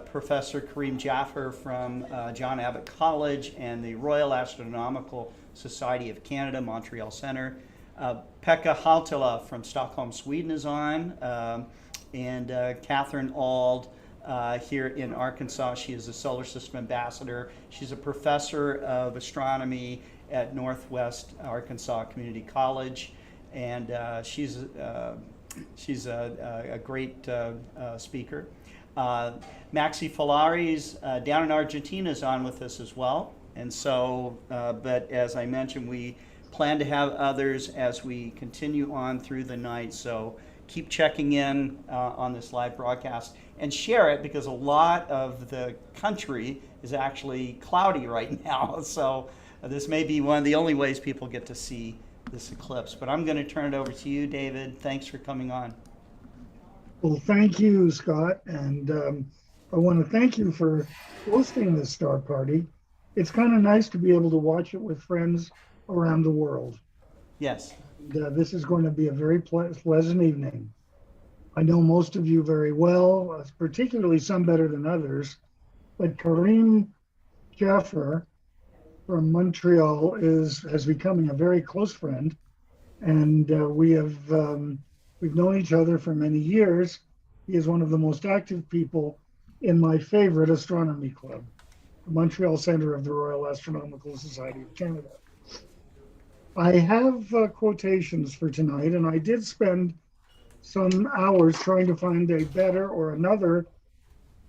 Professor Kareem Jaffer from John Abbott College and the Royal Astronomical Society of Canada, Montreal Centre. Pekka Haltila from Stockholm, Sweden is on, and Catherine Auld here in Arkansas. She is a solar system ambassador. She's a professor of astronomy at Northwest Arkansas Community College, and she's a great speaker. Maxi Falaris down in Argentina is on with us as well. And so, but as I mentioned, we plan to have others as we continue on through the night. So keep checking in on this live broadcast and share it, because a lot of the country is actually cloudy right now. So this may be one of the only ways people get to see this eclipse. But I'm going to turn it over to you, David. Thanks for coming on. Well, thank you, Scott. And I want to thank you for hosting this star party. It's kind of nice to be able to watch it with friends around the world. Yes. This is going to be a very pleasant evening. I know most of you very well, particularly some better than others, but Kareem Jaffer from Montreal has becoming a very close friend, and we've known each other for many years. He is one of the most active people in my favorite astronomy club, the Montreal Centre of the Royal Astronomical Society of Canada. I have quotations for tonight, and I did spend some hours trying to find a better or another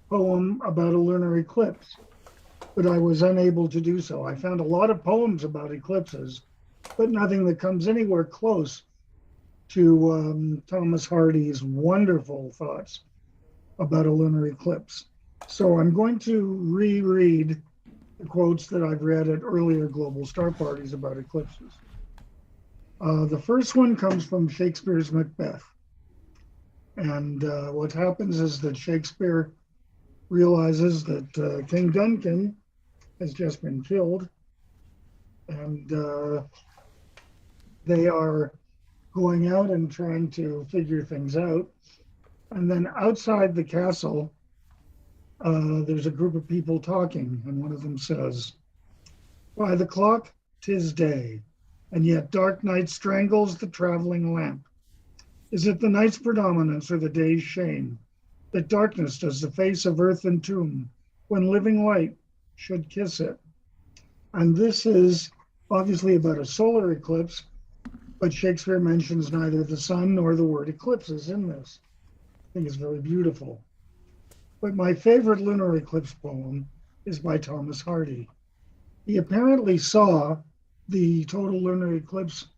poem about a lunar eclipse, but I was unable to do so. I found a lot of poems about eclipses, but nothing that comes anywhere close to Thomas Hardy's wonderful thoughts about a lunar eclipse. So I'm going to reread the quotes that I've read at earlier global star parties about eclipses. The first one comes from Shakespeare's Macbeth. And what happens is that Shakespeare realizes that King Duncan has just been killed, and they are going out and trying to figure things out. And then outside the castle, there's a group of people talking, and one of them says, "By the clock, 'tis day, and yet dark night strangles the traveling lamp. Is it the night's predominance or the day's shame, that darkness does the face of earth entomb, when living light should kiss it?" And this is obviously about a solar eclipse, but Shakespeare mentions neither the sun nor the word eclipses in this. I think it's very beautiful. But my favorite lunar eclipse poem is by Thomas Hardy. He apparently saw the total lunar eclipse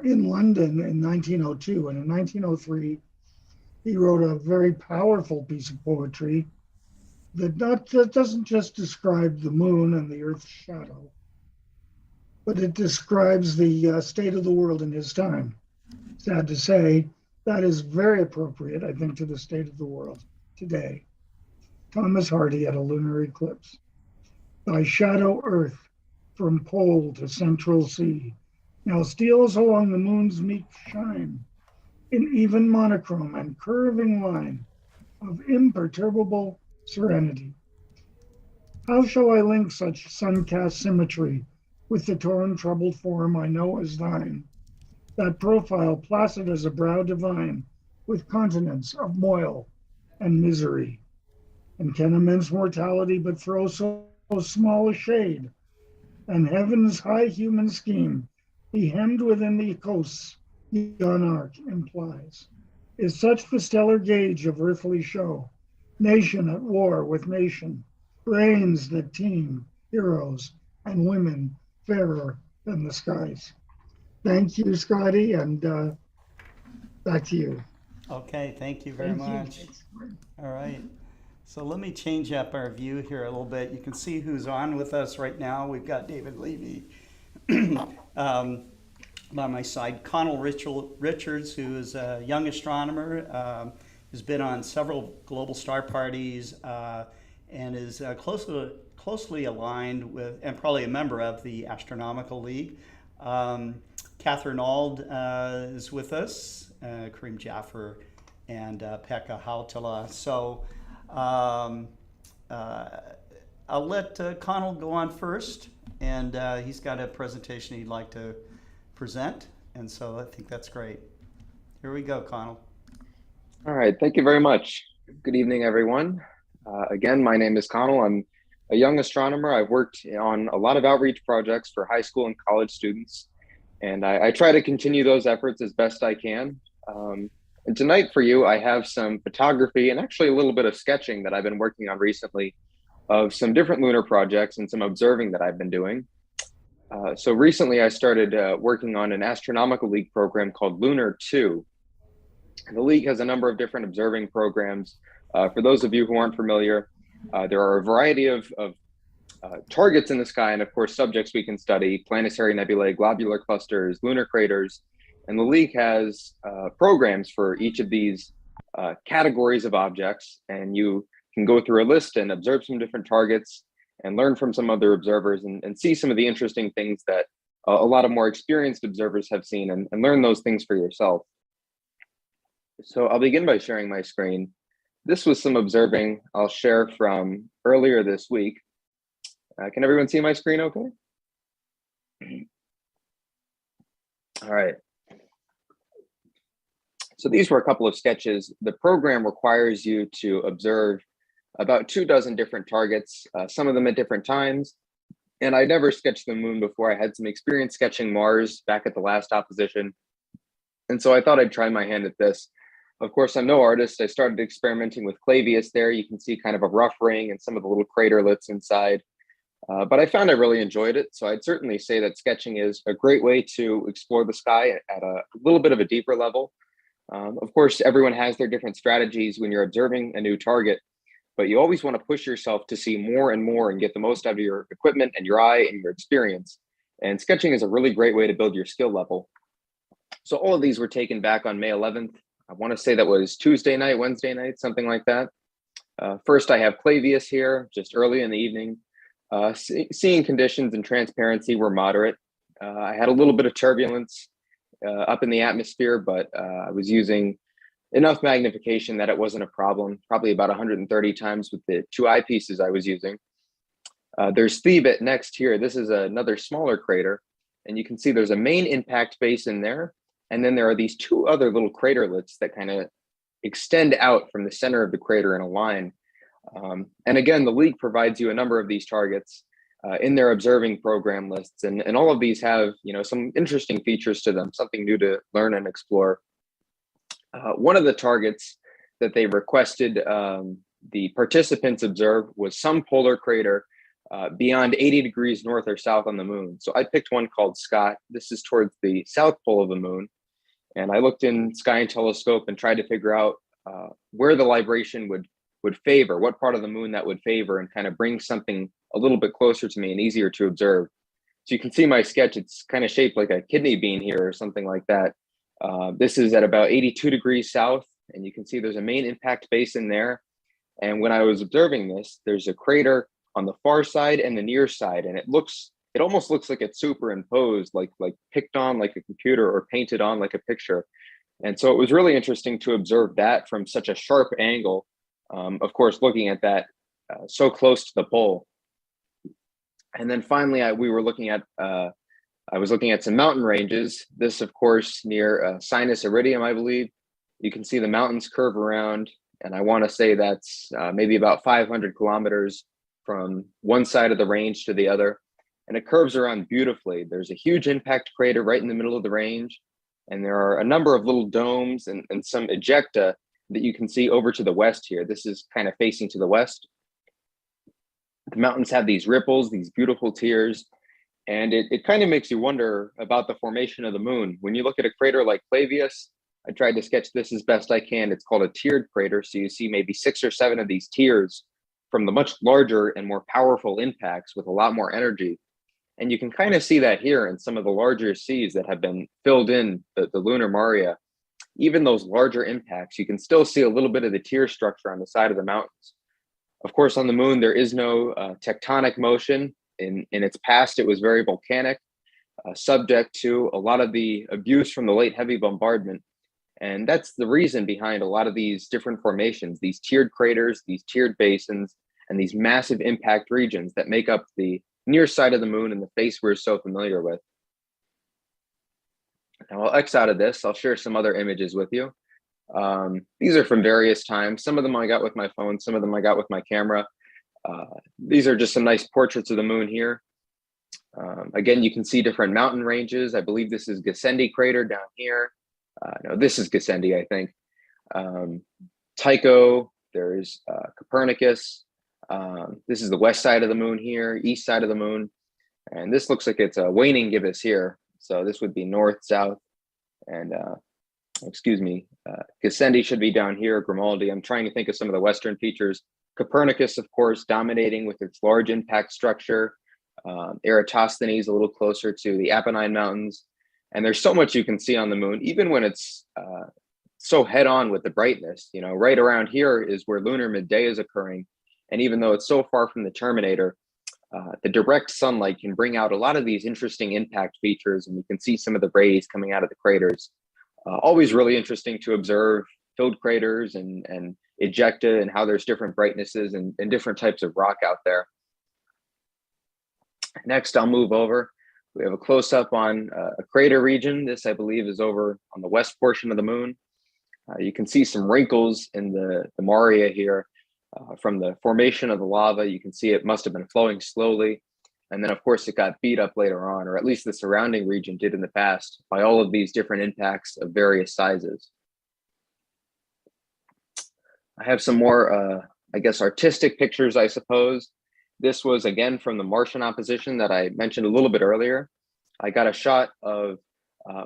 in London in 1902, and in 1903, he wrote a very powerful piece of poetry that doesn't just describe the moon and the Earth's shadow, but it describes the state of the world in his time. Sad to say, that is very appropriate, I think, to the state of the world today. Thomas Hardy had a lunar eclipse. Thy shadow, Earth, from pole to central sea, now steals along the moon's meek shine, in even monochrome and curving line of imperturbable serenity. How shall I link such sun-cast symmetry with the torn, troubled form I know as thine, that profile placid as a brow divine, with continents of moil and misery? And can immense mortality but throw so small a shade, and heaven's high human scheme be hemmed within the coasts yon arc implies? Is such the stellar gauge of earthly show, nation at war with nation, brains that teem, heroes and women fairer than the skies? Thank you, Scotty, and back to you. Okay, thank you very much. All right. So let me change up our view here a little bit. You can see who's on with us right now. We've got David Levy by my side, Connell Richards, who is a young astronomer, who's been on several global star parties, and is closely aligned with, and probably a member of, the Astronomical League. Catherine Auld is with us, Kareem Jaffer, and Pekka Hautala. So I'll let Connell go on first, and he's got a presentation he'd like to present, and so I think that's great. Here we go, Connell. All right, thank you very much. Good evening, everyone. Again, my name is Connell. I'm a young astronomer. I've worked on a lot of outreach projects for high school and college students, and I try to continue those efforts as best I can. And tonight for you, I have some photography and actually a little bit of sketching that I've been working on recently of some different lunar projects and some observing that I've been doing. So recently I started working on an Astronomical League program called Lunar 2. The League has a number of different observing programs. For those of you who aren't familiar, there are a variety of targets in the sky, and of course subjects we can study: planetary nebulae, globular clusters, lunar craters. And the League has programs for each of these categories of objects, and you can go through a list and observe some different targets and learn from some other observers and see some of the interesting things that a lot of more experienced observers have seen, and learn those things for yourself. So I'll begin by sharing my screen. This was some observing I'll share from earlier this week. Can everyone see my screen okay? All right. So these were a couple of sketches. The program requires you to observe about 24 different targets, some of them at different times. And I never sketched the moon before. I had some experience sketching Mars back at the last opposition. And so I thought I'd try my hand at this. Of course, I'm no artist. I started experimenting with clavius there. You can see kind of a rough ring and some of the little craterlets inside. But I found I really enjoyed it. So I'd certainly say that sketching is a great way to explore the sky at a little bit of a deeper level. Of course, everyone has their different strategies when you're observing a new target, but you always want to push yourself to see more and more and get the most out of your equipment and your eye and your experience. And sketching is a really great way to build your skill level. So all of these were taken back on May 11th. I want to say that was Tuesday night, Wednesday night, something like that. First, I have clavius here, just early in the evening. Seeing conditions and transparency were moderate. I had a little bit of turbulence up in the atmosphere, but I was using enough magnification that it wasn't a problem, probably about 130 times with the 2 eyepieces I was using. There's Thebit next here. This is another smaller crater, and you can see there's a main impact basin there, and then there are these 2 other little craterlets that kind of extend out from the center of the crater in a line. And again, the league provides you a number of these targets in their observing program lists, and all of these have, you know, some interesting features to them, something new to learn and explore. One of the targets that they requested the participants observe was some polar crater beyond 80 degrees north or south on the moon. So I picked one called Scott. This is towards the south pole of the moon. And I looked in sky and telescope and tried to figure out where the libration would favor, what part of the moon that would favor, and kind of bring something a little bit closer to me and easier to observe. So you can see my sketch, it's kind of shaped like a kidney bean here or something like that. This is at about 82 degrees south, and you can see there's a main impact basin there. And when I was observing this, there's a crater on the far side and the near side, and it almost looks like it's superimposed, like picked on like a computer or painted on like a picture. And so it was really interesting to observe that from such a sharp angle. Of course, looking at that so close to the pole. And then finally, I was looking at some mountain ranges. This, of course, near Sinus Iridium, I believe. You can see the mountains curve around, and I want to say that's maybe about 500 kilometers from one side of the range to the other. And it curves around beautifully. There's a huge impact crater right in the middle of the range, and there are a number of little domes and some ejecta that you can see over to the west here. This is kind of facing to the west. The mountains have these ripples, these beautiful tiers, and it kind of makes you wonder about the formation of the moon. When you look at a crater like Clavius, I tried to sketch this as best I can. It's called a tiered crater, so you see maybe 6 or 7 of these tiers from the much larger and more powerful impacts with a lot more energy. And you can kind of see that here in some of the larger seas that have been filled in the lunar maria. Even those larger impacts, you can still see a little bit of the tier structure on the side of the mountains. Of course, on the moon, there is no tectonic motion. In its past, it was very volcanic, subject to a lot of the abuse from the late heavy bombardment. And that's the reason behind a lot of these different formations, these tiered craters, these tiered basins, and these massive impact regions that make up the near side of the moon and the face we're so familiar with. Now I'll X out of this. I'll share some other images with you. These are from various times. Some of them I got with my phone, some of them I got with my camera. These are just some nice portraits of the moon here. Again, you can see different mountain ranges. I believe this is Gassendi crater down here. No, this is Gassendi, I think. Tycho, there's Copernicus. This is the west side of the moon here, east side of the moon. And this looks like it's a waning gibbous here. So this would be north, south, and Gassendi should be down here, Grimaldi. I'm trying to think of some of the western features. Copernicus, of course, dominating with its large impact structure. Eratosthenes a little closer to the Apennine Mountains. And there's so much you can see on the moon, even when it's so head on with the brightness. You know, right around here is where lunar midday is occurring. And even though it's so far from the terminator, the direct sunlight can bring out a lot of these interesting impact features, and you can see some of the rays coming out of the craters. Always really interesting to observe filled craters and ejecta and how there's different brightnesses and different types of rock out there. Next, I'll move over. We have a close-up on a crater region. This, I believe, is over on the west portion of the moon. You can see some wrinkles in the maria here. From the formation of the lava, you can see it must have been flowing slowly. And then, of course, it got beat up later on, or at least the surrounding region did in the past, by all of these different impacts of various sizes. I have some more, I guess, artistic pictures, I suppose. This was, again, from the Martian opposition that I mentioned a little bit earlier. I got a shot of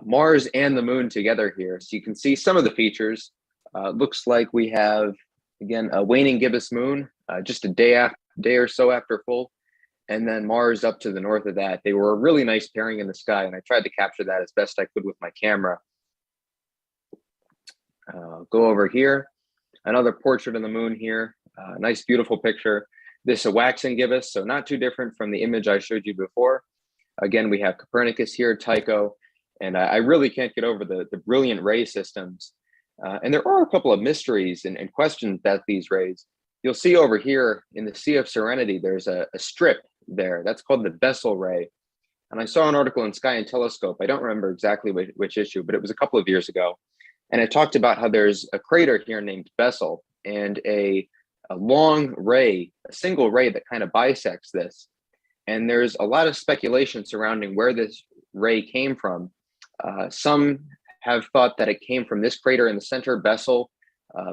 Mars and the moon together here. So you can see some of the features. Looks like we have, again, a waning gibbous moon, just a day or so after full, and then Mars up to the north of that. They were a really nice pairing in the sky, and I tried to capture that as best I could with my camera. Go over here, another portrait of the moon here, nice, beautiful picture. This is a waxing gibbous, so not too different from the image I showed you before. Again, we have Copernicus here, Tycho, and I really can't get over the brilliant ray systems. And there are a couple of mysteries and questions that these raise. You'll see over here in the Sea of Serenity, there's a strip there. That's called the Bessel ray. And I saw an article in Sky and Telescope. I don't remember exactly which issue, but it was a couple of years ago. And it talked about how there's a crater here named Bessel and a long ray, a single ray that kind of bisects this. And there's a lot of speculation surrounding where this ray came from. Some have thought that it came from this crater in the center, Bessel,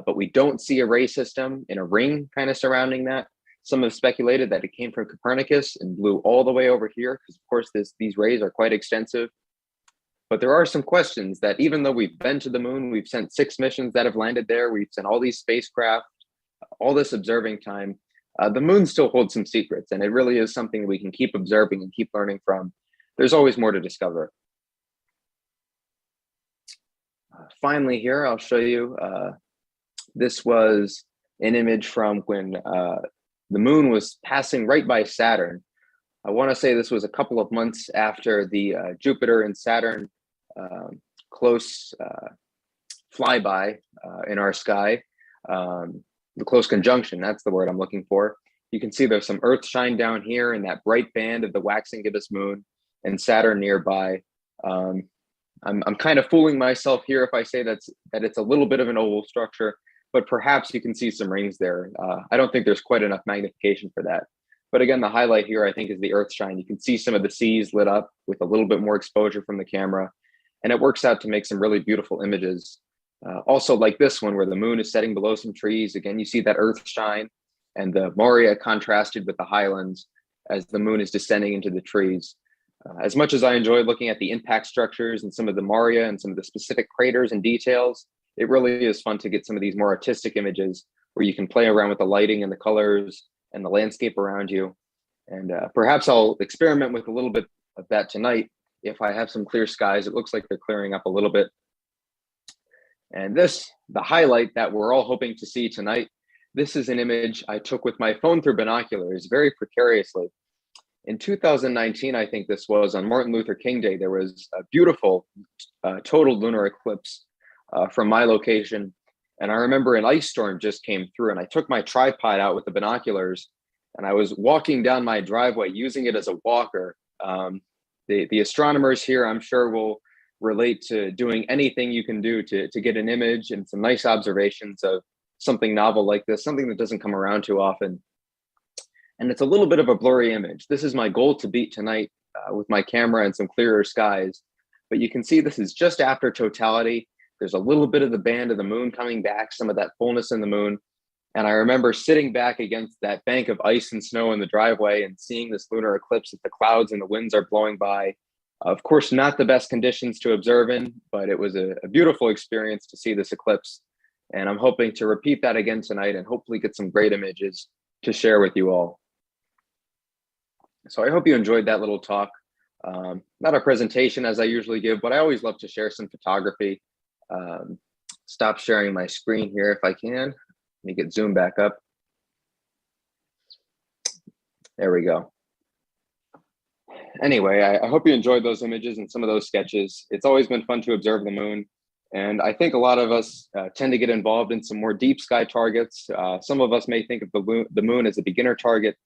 but we don't see a ray system in a ring kind of surrounding that. Some have speculated that it came from Copernicus and blew all the way over here, because of course these rays are quite extensive. But there are some questions that even though we've been to the moon, we've sent 6 missions that have landed there, we've sent all these spacecraft, all this observing time, the moon still holds some secrets, and it really is something we can keep observing and keep learning from. There's always more to discover. Finally here, I'll show you, this was an image from when the moon was passing right by Saturn. I want to say this was a couple of months after the Jupiter and Saturn close flyby in our sky. The close conjunction, that's the word I'm looking for. You can see there's some Earth shine down here in that bright band of the waxing gibbous moon and Saturn nearby. I'm kind of fooling myself here if I say that it's a little bit of an oval structure, but perhaps you can see some rings there. I don't think there's quite enough magnification for that. But again, the highlight here, I think, is the Earth shine. You can see some of the seas lit up with a little bit more exposure from the camera, and it works out to make some really beautiful images. Also like this one where the moon is setting below some trees. Again, you see that Earth shine and the Moria contrasted with the highlands as the moon is descending into the trees. As much as I enjoy looking at the impact structures and some of the Moria and some of the specific craters and details, it really is fun to get some of these more artistic images where you can play around with the lighting and the colors and the landscape around you. And perhaps I'll experiment with a little bit of that tonight if I have some clear skies. It looks like they're clearing up a little bit. And this, the highlight that we're all hoping to see tonight, this is an image I took with my phone through binoculars very precariously. In 2019, I think this was, on Martin Luther King Day, there was a beautiful total lunar eclipse from my location. And I remember an ice storm just came through, and I took my tripod out with the binoculars and I was walking down my driveway using it as a walker. The astronomers here, I'm sure, will relate to doing anything you can do to get an image and some nice observations of something novel like this, something that doesn't come around too often. And it's a little bit of a blurry image. This is my goal to beat tonight with my camera and some clearer skies. But you can see this is just after totality. There's a little bit of the band of the moon coming back, some of that fullness in the moon. And I remember sitting back against that bank of ice and snow in the driveway and seeing this lunar eclipse as the clouds and the winds are blowing by. Of course, not the best conditions to observe in, but it was a beautiful experience to see this eclipse. And I'm hoping to repeat that again tonight and hopefully get some great images to share with you all. So I hope you enjoyed that little talk. Not a presentation as I usually give, but I always love to share some photography. Stop sharing my screen here if I can. Let me get Zoom back up. There we go. Anyway, I hope you enjoyed those images and some of those sketches. It's always been fun to observe the moon. And I think a lot of us tend to get involved in some more deep sky targets. Some of us may think of the moon as a beginner target,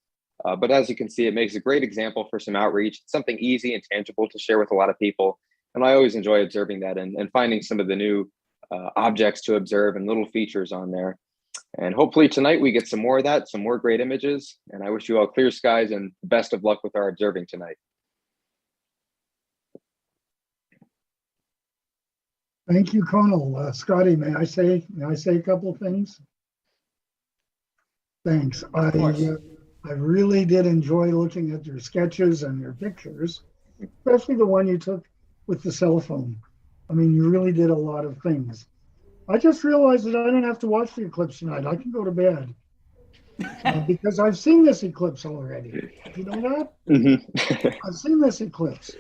but as you can see, it makes a great example for some outreach. It's something easy and tangible to share with a lot of people. And I always enjoy observing that and finding some of the new objects to observe and little features on there. And hopefully tonight we get some more of that, some more great images. And I wish you all clear skies and best of luck with our observing tonight. Thank you, Conal. Scotty, may I say a couple of things? Thanks. I really did enjoy looking at your sketches and your pictures, especially the one you took with the cell phone. I mean, you really did a lot of things. I just realized that I don't have to watch the eclipse tonight. I can go to bed because I've seen this eclipse already. You know that? Mm-hmm. I've seen this eclipse.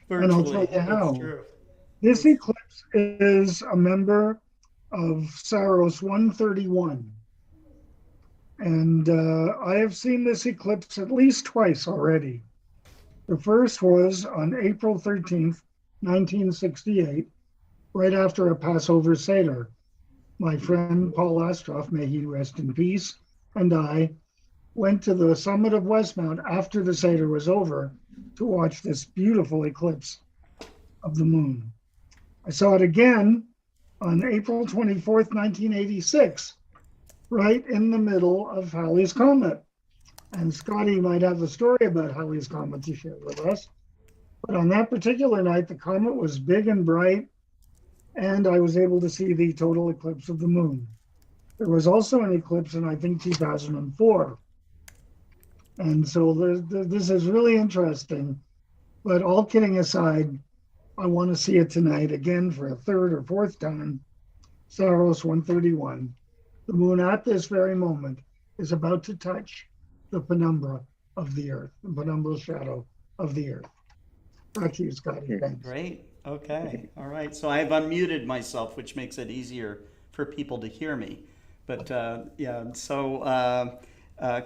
Virtually, and I'll tell you how. True. This eclipse is a member of Saros 131. And I have seen this eclipse at least twice already. The first was on April 13th, 1968, right after a Passover Seder. my friend Paul Astroff, may he rest in peace, and I went to the summit of Westmount after the Seder was over to watch this beautiful eclipse of the moon. I saw it again on April 24th, 1986, right in the middle of Halley's Comet. And Scotty might have a story about Halley's Comet to share with us. But on that particular night, the comet was big and bright, and I was able to see the total eclipse of the moon. There was also an eclipse in, I think, 2004. And so this is really interesting. But all kidding aside, I want to see it tonight again for a third or fourth time. Saros 131. The moon at this very moment is about to touch the penumbra of the Earth, the penumbral shadow of the Earth. Back to you, Scotty. Thanks. Great. Okay. All right. So I have unmuted myself, which makes it easier for people to hear me. But yeah, so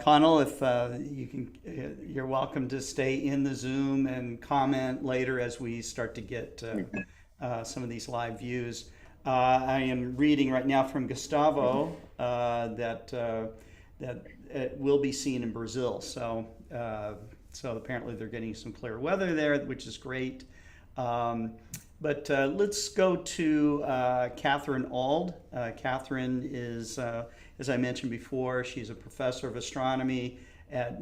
Connell, if you can, you're welcome to stay in the Zoom and comment later as we start to get some of these live views. I am reading right now from Gustavo that it will be seen in Brazil. So so apparently they're getting some clear weather there, which is great. But let's go to Catherine Auld. Catherine is, as I mentioned before, she's a professor of astronomy at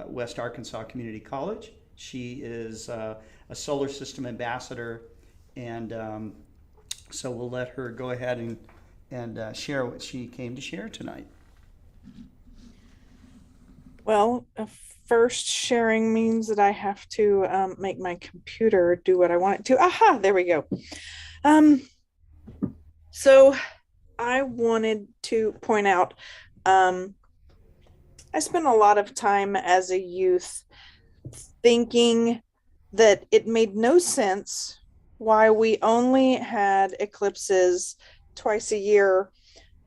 West Arkansas Community College. She is a solar system ambassador, and so we'll let her go ahead and share what she came to share tonight. Well, first sharing means that I have to make my computer do what I want it to. Aha, there we go. So I wanted to point out, I spent a lot of time as a youth thinking that it made no sense why we only had eclipses twice a year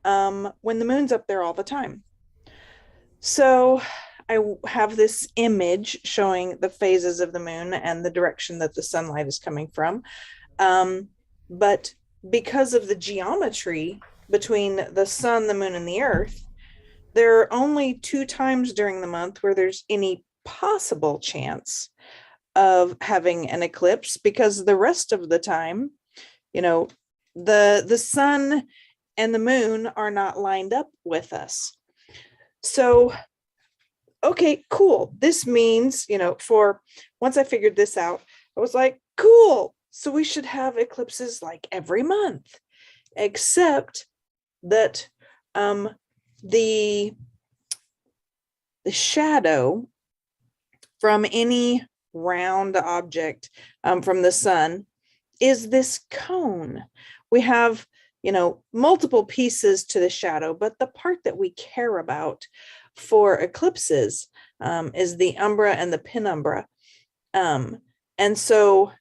when the moon's up there all the time. So I have this image showing the phases of the moon and the direction that the sunlight is coming from. But because of the geometry between the sun, the moon, and the earth, there are only 2 times during the month where there's any possible chance of having an eclipse, because the rest of the time, you know, the sun and the moon are not lined up with us. So okay, cool. This means, you know, for once I figured this out, I was like, cool. So we should have eclipses like every month, except that the shadow from any round object from the sun is this cone. We have, you know, multiple pieces to the shadow, but the part that we care about for eclipses is the umbra and the penumbra. And so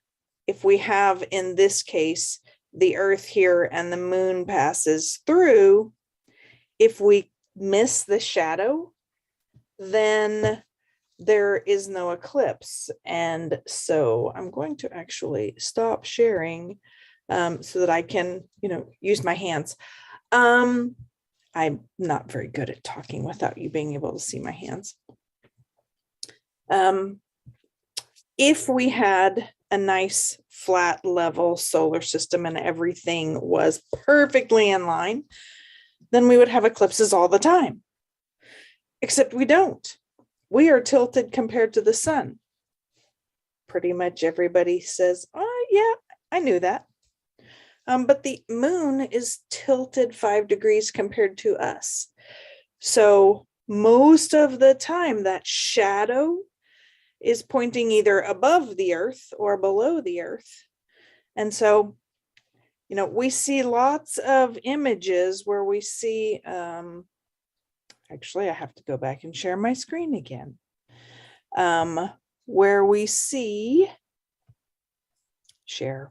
if we have, in this case, the Earth here and the moon passes through, if we miss the shadow, then there is no eclipse. And so I'm going to actually stop sharing so that I can, you know, use my hands. I'm not very good at talking without you being able to see my hands. If we had a nice flat level solar system and everything was perfectly in line, then we would have eclipses all the time. Except we don't. We are tilted compared to the sun. Pretty much everybody says, oh yeah, I knew that. But the moon is tilted 5 degrees compared to us. So most of the time that shadow is pointing either above the Earth or below the Earth. And so, you know, we see lots of images where we see, actually, I have to go back and share my screen again, where we see, share,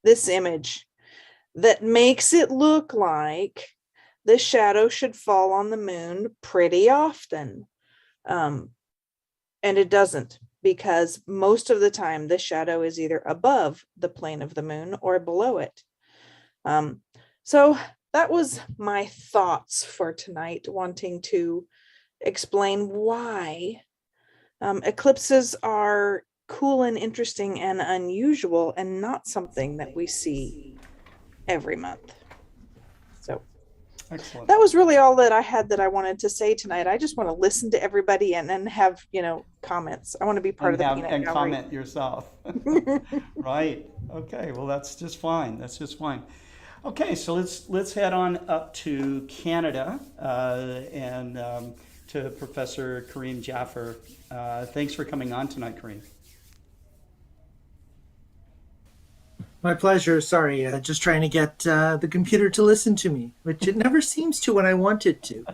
this image that makes it look like the shadow should fall on the moon pretty often. And it doesn't. because most of the time the shadow is either above the plane of the moon or below it. So that was my thoughts for tonight, wanting to explain why eclipses are cool and interesting and unusual and not something that we see every month. So Excellent. that was really all that I had that I wanted to say tonight. I just want to listen to everybody and then have, comments. I want to be part of the peanut and gallery. comment yourself. Right. Okay. Well, that's just fine. That's just fine. Okay, so let's head on up to Canada and to Professor Kareem Jaffer. Thanks for coming on tonight, Kareem. My pleasure. Sorry, just trying to get the computer to listen to me, which it never seems to when I want it to.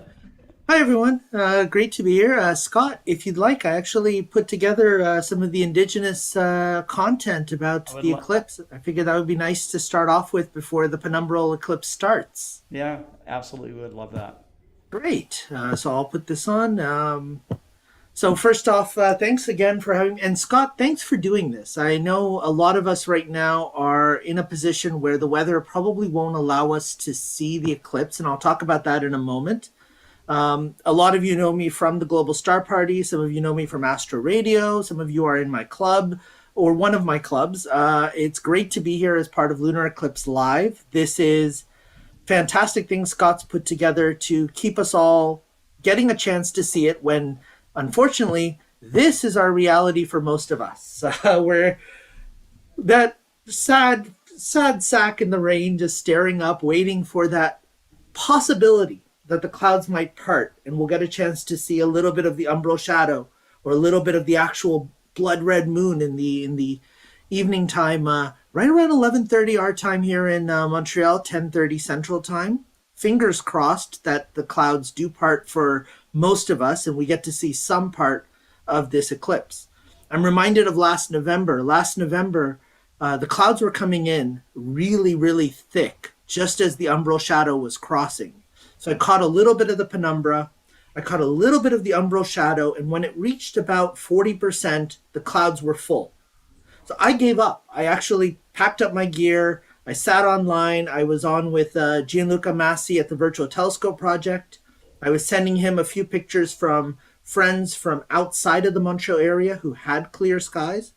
Hi, everyone. Great to be here. Scott, if you'd like, I actually put together some of the Indigenous content about the eclipse. I figured that would be nice to start off with before the penumbral eclipse starts. Yeah, absolutely would love that. Great. So I'll put this on. So first off, thanks again for having me. And Scott, thanks for doing this. I know a lot of us right now are in a position where the weather probably won't allow us to see the eclipse, and I'll talk about that in a moment. A lot of you know me from the Global Star Party. Some of you know me from Astro Radio. Some of you are in my club or one of my clubs. It's great to be here as part of Lunar Eclipse Live. This is fantastic thing Scott's put together to keep us all getting a chance to see it when, unfortunately, this is our reality for most of us. We're that sad sack in the rain, just staring up, waiting for that possibility that the clouds might part and we'll get a chance to see a little bit of the umbral shadow or a little bit of the actual blood red moon in the evening time, right around 11:30 our time here in Montreal, 10:30 Central Time. Fingers crossed that the clouds do part for most of us and we get to see some part of this eclipse. I'm reminded of last November. Last November, the clouds were coming in really, really thick just as the umbral shadow was crossing. So I caught a little bit of the penumbra, I caught a little bit of the umbral shadow, and when it reached about 40%, the clouds were full. So I gave up. I actually packed up my gear, I sat online, I was on with Gianluca Massi at the Virtual Telescope Project. I was sending him a few pictures from friends from outside of the Montreal area who had clear skies.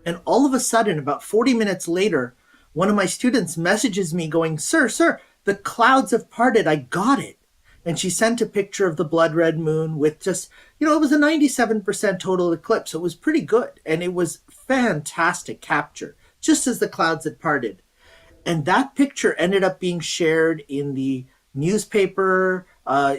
And all of a sudden, about 40 minutes later, one of my students messages me going, Sir, the clouds have parted. I got it. And she sent a picture of the blood red moon with just, it was a 97% total eclipse. So it was pretty good. And it was fantastic capture, just as the clouds had parted. And that picture ended up being shared in the newspaper,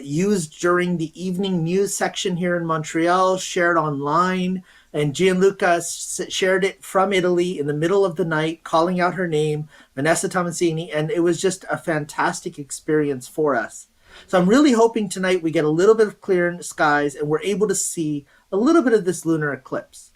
used during the evening news section here in Montreal, shared online. And Gianluca shared it from Italy in the middle of the night, calling out her name, Vanessa Tomasini, and it was just a fantastic experience for us. So I'm really hoping tonight we get a little bit of clear skies and we're able to see a little bit of this lunar eclipse.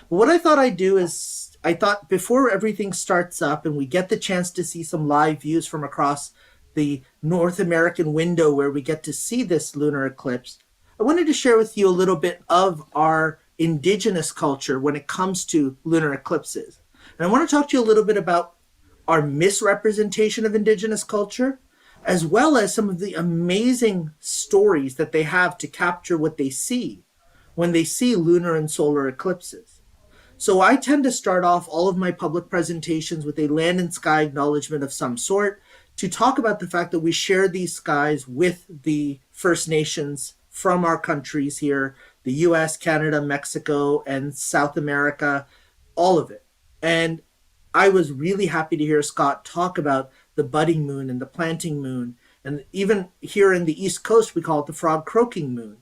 But what I thought I'd do is, I thought before everything starts up and we get the chance to see some live views from across the North American window where we get to see this lunar eclipse, I wanted to share with you a little bit of our Indigenous culture when it comes to lunar eclipses. And I want to talk to you a little bit about our misrepresentation of Indigenous culture, as well as some of the amazing stories that they have to capture what they see when they see lunar and solar eclipses. So I tend to start off all of my public presentations with a land and sky acknowledgement of some sort to talk about the fact that we share these skies with the First Nations from our countries here, the US, Canada, Mexico, and South America, all of it. And I was really happy to hear Scott talk about the budding moon and the planting moon. And even here in the East Coast, we call it the frog croaking moon.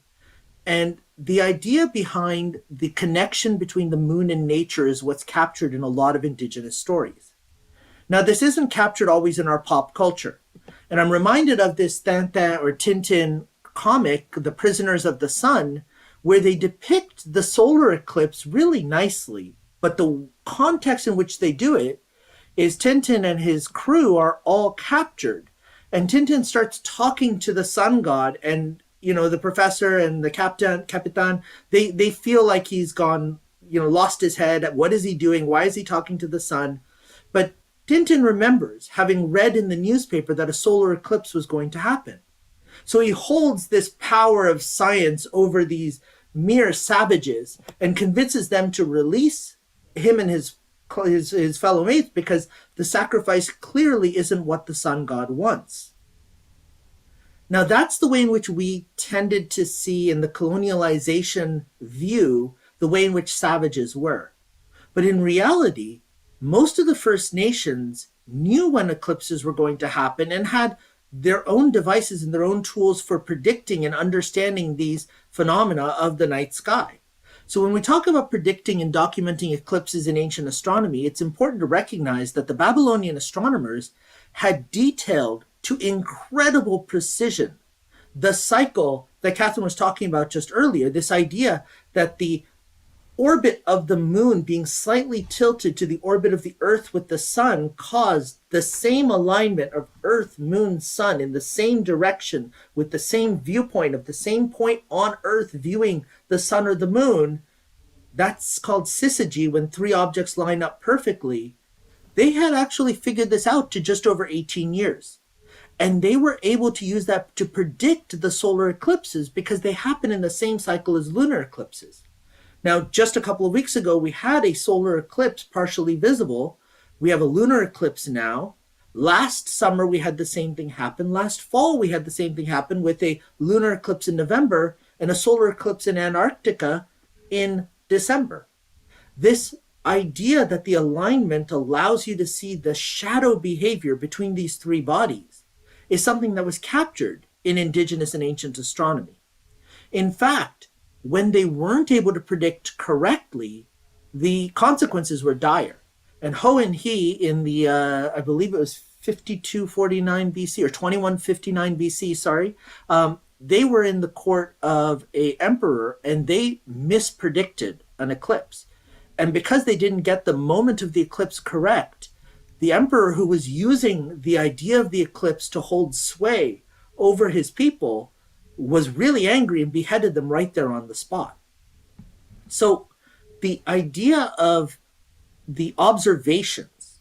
And the idea behind the connection between the moon and nature is what's captured in a lot of Indigenous stories. Now, this isn't captured always in our pop culture. And I'm reminded of this Tintin or Tintin comic, The Prisoners of the Sun, where they depict the solar eclipse really nicely. But the context in which they do it is Tintin and his crew are all captured. And Tintin starts talking to the sun god and the professor and the Capitan, they feel like he's gone, lost his head. What is he doing? Why is he talking to the sun? But Tintin remembers having read in the newspaper that a solar eclipse was going to happen. So he holds this power of science over these mere savages and convinces them to release him and his fellow mates, because the sacrifice clearly isn't what the sun god wants. Now, that's the way in which we tended to see in the colonialization view the way in which savages were. But in reality, most of the First Nations knew when eclipses were going to happen and had their own devices and their own tools for predicting and understanding these phenomena of the night sky. So when we talk about predicting and documenting eclipses in ancient astronomy, it's important to recognize that the Babylonian astronomers had detailed to incredible precision the cycle that Catherine was talking about just earlier, this idea that the orbit of the moon being slightly tilted to the orbit of the Earth with the sun caused the same alignment of Earth, moon, sun in the same direction with the same viewpoint of the same point on Earth viewing the sun or the moon. That's called syzygy, when three objects line up perfectly. They had actually figured this out to just over 18 years. And they were able to use that to predict the solar eclipses because they happen in the same cycle as lunar eclipses. Now, just a couple of weeks ago, we had a solar eclipse partially visible. We have a lunar eclipse now. Last summer, we had the same thing happen. Last fall, we had the same thing happen with a lunar eclipse in November and a solar eclipse in Antarctica in December. This idea that the alignment allows you to see the shadow behavior between these three bodies is something that was captured in Indigenous and ancient astronomy. In fact, when they weren't able to predict correctly, the consequences were dire. And Ho and He in the, I believe it was 5249 BC or 2159 BC, sorry, they were in the court of an emperor and they mispredicted an eclipse. And because they didn't get the moment of the eclipse correct, the emperor, who was using the idea of the eclipse to hold sway over his people, was really angry and beheaded them right there on the spot. So the idea of the observations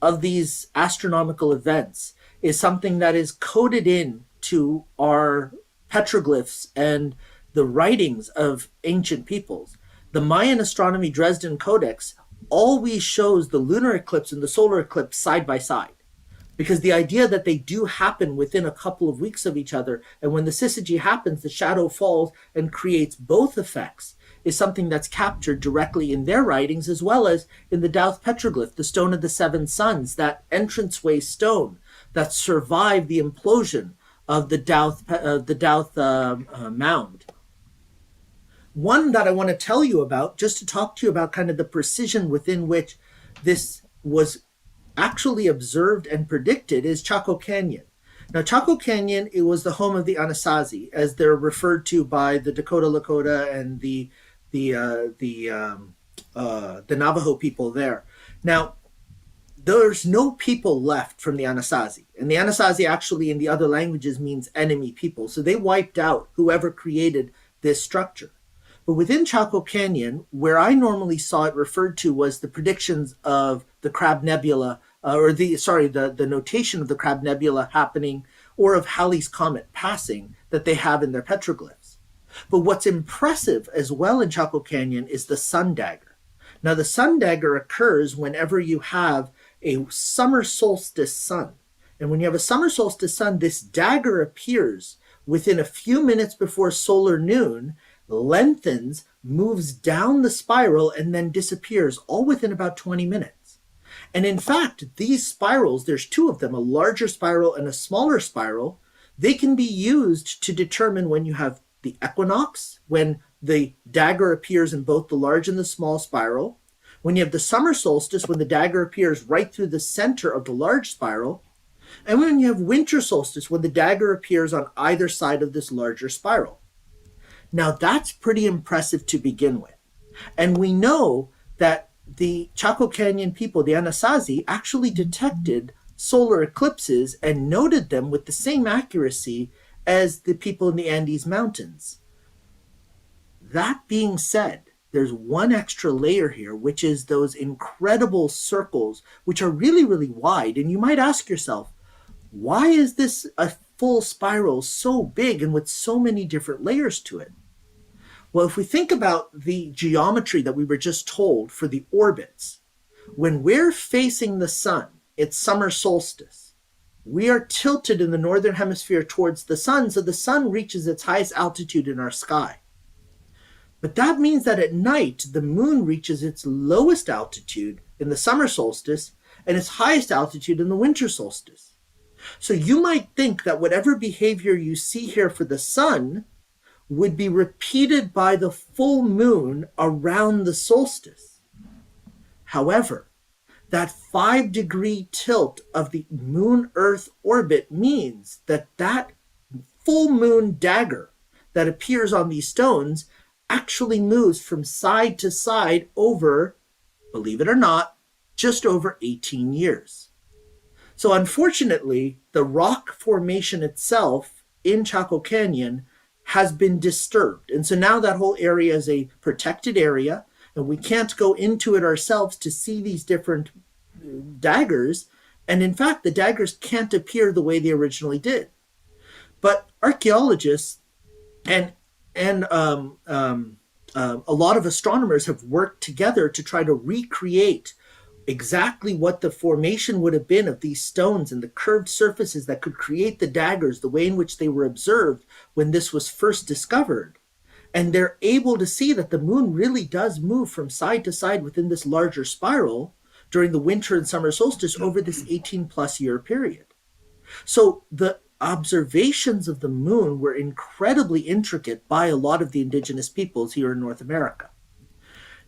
of these astronomical events is something that is coded in to our petroglyphs and the writings of ancient peoples. The Mayan Astronomy Dresden Codex always shows the lunar eclipse and the solar eclipse side by side, because the idea that they do happen within a couple of weeks of each other, and when the syzygy happens, the shadow falls and creates both effects, is something that's captured directly in their writings, as well as in the Dowth petroglyph, the stone of the seven suns, that entranceway stone that survived the implosion of the Dowth mound. One that I want to tell you about, just to talk to you about kind of the precision within which this was actually observed and predicted, is Chaco Canyon. Now, Chaco Canyon, it was the home of the Anasazi, as they're referred to by the Dakota Lakota and the Navajo people there. Now, there's no people left from the Anasazi, and the Anasazi actually in the other languages means enemy people. So they wiped out whoever created this structure. But within Chaco Canyon, where I normally saw it referred to was the predictions of the Crab Nebula, the notation of the Crab Nebula happening, or of Halley's Comet passing that they have in their petroglyphs. But what's impressive as well in Chaco Canyon is the sun dagger. Now, the sun dagger occurs whenever you have a summer solstice sun. And when you have a summer solstice sun, this dagger appears within a few minutes before solar noon, lengthens, moves down the spiral, and then disappears, all within about 20 minutes. And in fact, these spirals, there's two of them, a larger spiral and a smaller spiral, they can be used to determine when you have the equinox, when the dagger appears in both the large and the small spiral, when you have the summer solstice, when the dagger appears right through the center of the large spiral, and when you have winter solstice, when the dagger appears on either side of this larger spiral. Now, that's pretty impressive to begin with. And we know that the Chaco Canyon people, the Anasazi, actually detected solar eclipses and noted them with the same accuracy as the people in the Andes Mountains. That being said, there's one extra layer here, which is those incredible circles, which are really, really wide. And you might ask yourself, why is this a full spiral so big and with so many different layers to it? Well, if we think about the geometry that we were just told for the orbits, when we're facing the sun, it's summer solstice. We are tilted in the northern hemisphere towards the sun, so the sun reaches its highest altitude in our sky. But that means that at night, the moon reaches its lowest altitude in the summer solstice and its highest altitude in the winter solstice. So you might think that whatever behavior you see here for the sun would be repeated by the full moon around the solstice. However, that 5-degree tilt of the moon-Earth orbit means that that full moon dagger that appears on these stones actually moves from side to side over, believe it or not, just over 18 years. So unfortunately, the rock formation itself in Chaco Canyon has been disturbed. And so now that whole area is a protected area, and we can't go into it ourselves to see these different daggers. And in fact, the daggers can't appear the way they originally did. But archaeologists and a lot of astronomers have worked together to try to recreate exactly what the formation would have been of these stones and the curved surfaces that could create the daggers, the way in which they were observed when this was first discovered. And they're able to see that the moon really does move from side to side within this larger spiral during the winter and summer solstice over this 18+ year period. So the observations of the moon were incredibly intricate by a lot of the indigenous peoples here in North America.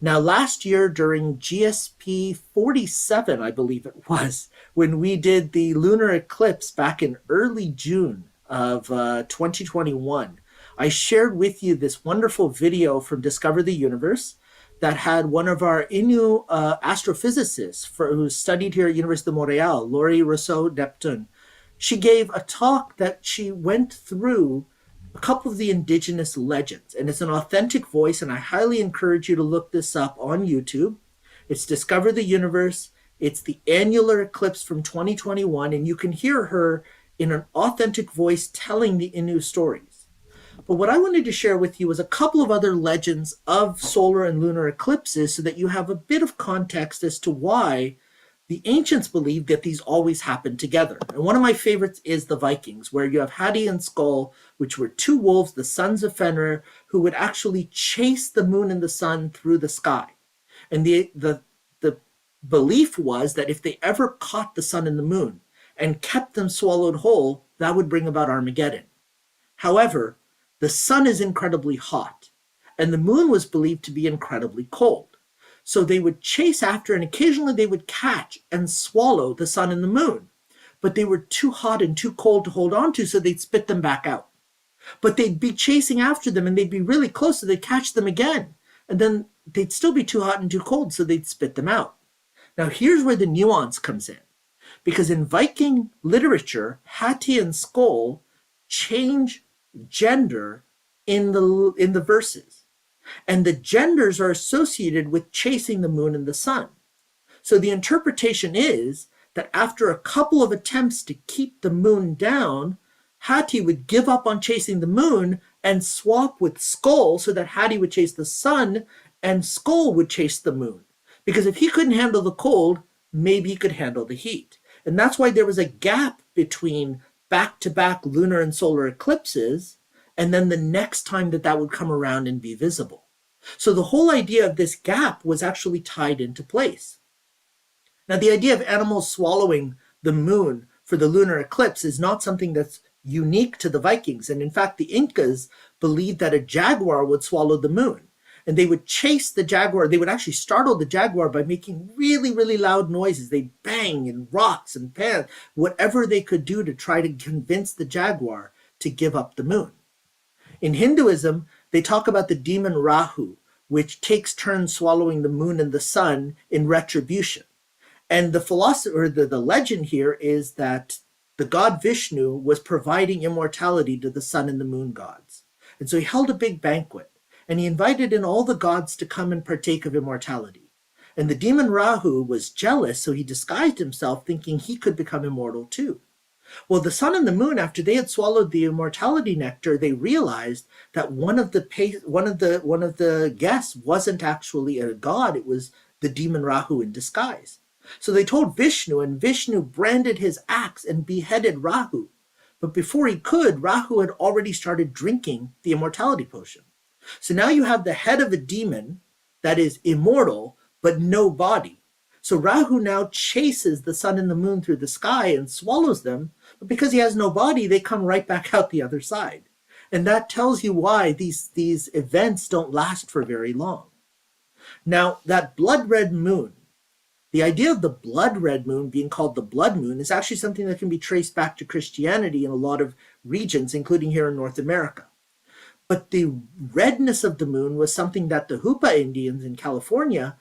Now, last year during GSP 47, I believe it was, when we did the lunar eclipse back in early June of 2021, I shared with you this wonderful video from Discover the Universe that had one of our Innu astrophysicists who studied here at University of Montreal, Laurie Rousseau-Neptune. She gave a talk that she went through a couple of the indigenous legends, and it's an authentic voice, and I highly encourage you to look this up on YouTube. It's Discover the Universe. It's the annular eclipse from 2021, and you can hear her in an authentic voice telling the Innu stories. But what I wanted to share with you is a couple of other legends of solar and lunar eclipses so that you have a bit of context as to why the ancients believed that these always happened together. And one of my favorites is the Vikings, where you have Hati and Skoll, which were two wolves, the sons of Fenrir, who would actually chase the moon and the sun through the sky. And the belief was that if they ever caught the sun and the moon and kept them swallowed whole, that would bring about Armageddon. However, the sun is incredibly hot, and the moon was believed to be incredibly cold. So they would chase after, and occasionally they would catch and swallow the sun and the moon. But they were too hot and too cold to hold on to, so they'd spit them back out. But they'd be chasing after them, and they'd be really close, so they'd catch them again. And then they'd still be too hot and too cold, so they'd spit them out. Now here's where the nuance comes in. Because in Viking literature, Hati and Skoll change gender in the verses. And the genders are associated with chasing the moon and the sun. So the interpretation is that after a couple of attempts to keep the moon down, Hati would give up on chasing the moon and swap with Skoll so that Hati would chase the sun and Skoll would chase the moon. Because if he couldn't handle the cold, maybe he could handle the heat. And that's why there was a gap between back-to-back lunar and solar eclipses, and then the next time that would come around and be visible. So the whole idea of this gap was actually tied into place. Now, the idea of animals swallowing the moon for the lunar eclipse is not something that's unique to the Vikings. And in fact, the Incas believed that a jaguar would swallow the moon. And they would chase the jaguar. They would actually startle the jaguar by making really, really loud noises. They'd bang and rocks and pans, whatever they could do to try to convince the jaguar to give up the moon. In Hinduism, they talk about the demon Rahu, which takes turns swallowing the moon and the sun in retribution. And the philosophy, or the legend here is that the god Vishnu was providing immortality to the sun and the moon gods. And so he held a big banquet, and he invited in all the gods to come and partake of immortality. And the demon Rahu was jealous, so he disguised himself, thinking he could become immortal too. Well, the sun and the moon, after they had swallowed the immortality nectar, they realized that one of the guests wasn't actually a god; it was the demon Rahu in disguise. So they told Vishnu, and Vishnu branded his axe and beheaded Rahu. But before he could, Rahu had already started drinking the immortality potion. So now you have the head of a demon that is immortal, but no body. So Rahu now chases the sun and the moon through the sky and swallows them, but because he has no body, they come right back out the other side. And that tells you why these events don't last for very long. Now, that blood red moon, the idea of the blood red moon being called the blood moon is actually something that can be traced back to Christianity in a lot of regions, including here in North America. But the redness of the moon was something that the Hoopa Indians in California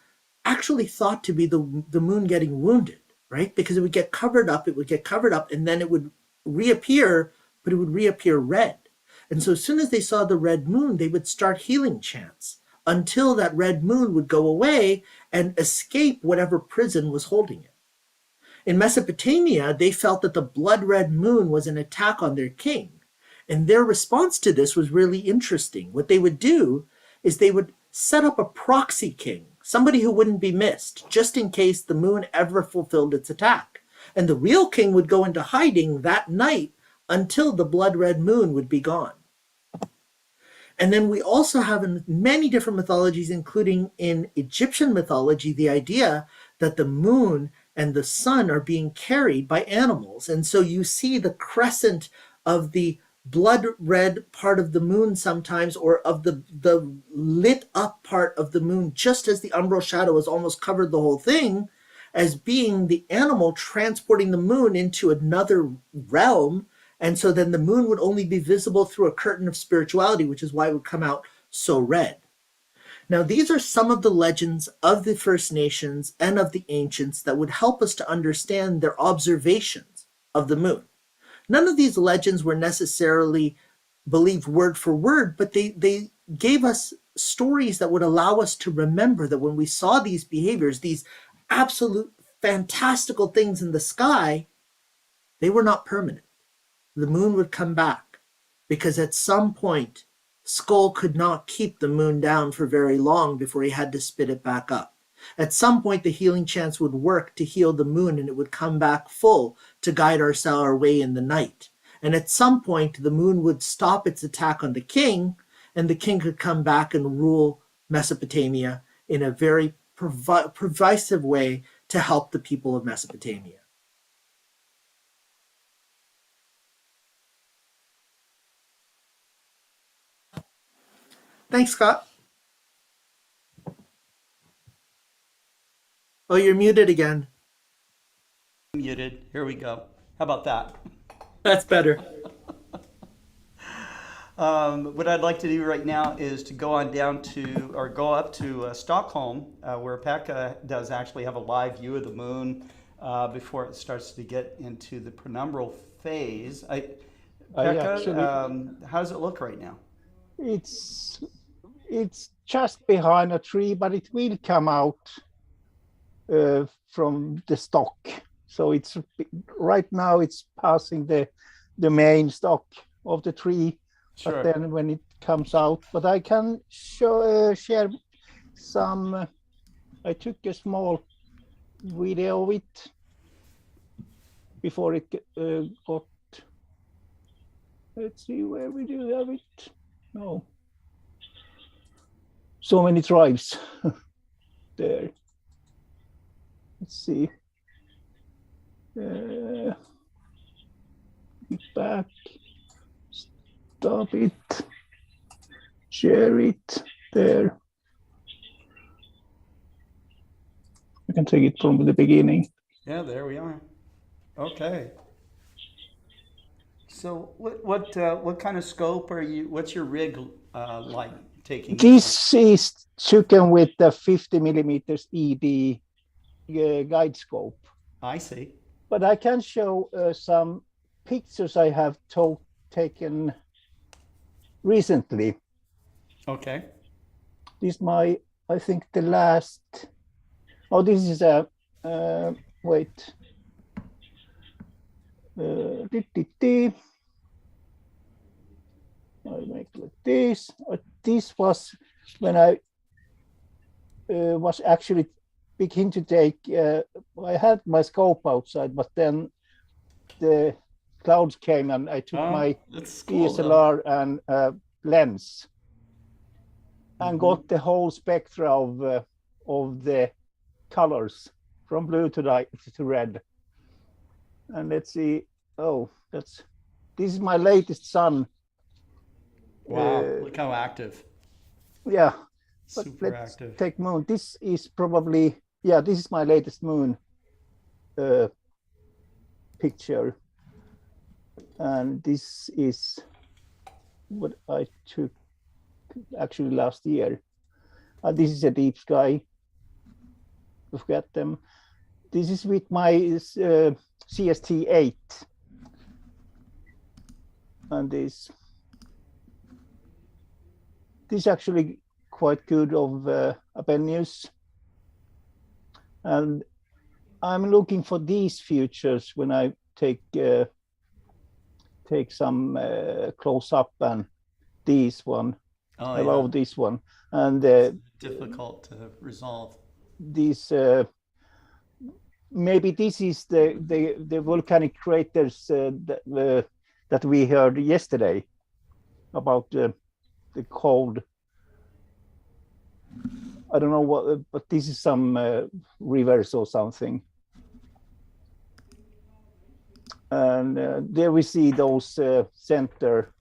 actually thought to be the moon getting wounded, right? Because it would get covered up, and then it would reappear, but it would reappear red. And so as soon as they saw the red moon, they would start healing chants until that red moon would go away and escape whatever prison was holding it. In Mesopotamia, they felt that the blood red moon was an attack on their king. And their response to this was really interesting. What they would do is they would set up a proxy king, somebody who wouldn't be missed, just in case the moon ever fulfilled its attack. And the real king would go into hiding that night until the blood red moon would be gone. And then we also have in many different mythologies, including in Egyptian mythology, the idea that the moon and the sun are being carried by animals. And so you see the crescent of the blood red part of the moon sometimes, or of the lit up part of the moon, just as the umbral shadow has almost covered the whole thing, as being the animal transporting the moon into another realm. And so then the moon would only be visible through a curtain of spirituality, which is why it would come out so red. Now, these are some of the legends of the First Nations and of the ancients that would help us to understand their observations of the moon. None of these legends were necessarily believed word for word, but they gave us stories that would allow us to remember that when we saw these behaviors, these absolute fantastical things in the sky, they were not permanent. The moon would come back because at some point, Skull could not keep the moon down for very long before he had to spit it back up. At some point, the healing chants would work to heal the moon, and it would come back full to guide our way in the night. And at some point, the moon would stop its attack on the king, and the king could come back and rule Mesopotamia in a very pervasive way to help the people of Mesopotamia. Thanks, Scott. Oh, you're muted again. Muted. Here we go. How about that? That's better. What I'd like to do right now is to go on down to, or go up to Stockholm, where Pekka does actually have a live view of the moon before it starts to get into the penumbral phase. Pekka, how does it look right now? It's just behind a tree, but it will come out from the stalk. So it's right now it's passing the main stalk of the tree. Sure. But then when it comes out, but I can share some. I took a small video of it before it got. Let's see where we do have it. No. So many tribes there. Let's see. Back. Stop it. Share it there. I can take it from the beginning. Yeah, there we are. Okay. So what kind of scope are you? What's your rig like taking? This is taken with the 50 millimeters ED guide scope. I see. But I can show some pictures I have taken recently. Okay. This is my, I think the last, oh, this is a, wait. I make like this. This was when I was actually begin to take, I had my scope outside, but then the clouds came and I took my DSLR and lens and got the whole spectra of the colors from blue to red. And let's see, oh, this is my latest sun. Wow, look how active. Yeah, but Super let's active. take moon. This is probably, yeah, this is my latest moon picture. And this is what I took actually last year. This is a deep sky. Look at them. This is with my CST-8. And this is actually quite good of Artemis. And I'm looking for these features when I take some close up, and this one. I love this one. And difficult to resolve. This maybe this is the volcanic craters that we heard yesterday about the cold. I don't know what, but this is some rivers or something. And there we see those center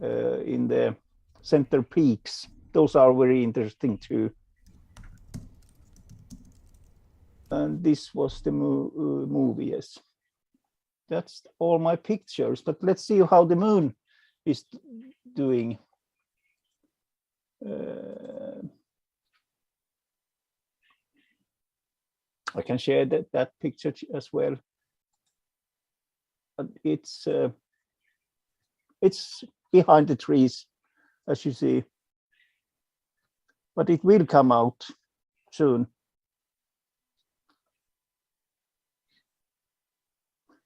in the center peaks. Those are very interesting too. And this was the movie, yes. That's all my pictures, but let's see how the moon is doing. I can share that picture as well. But it's behind the trees, as you see. But it will come out soon.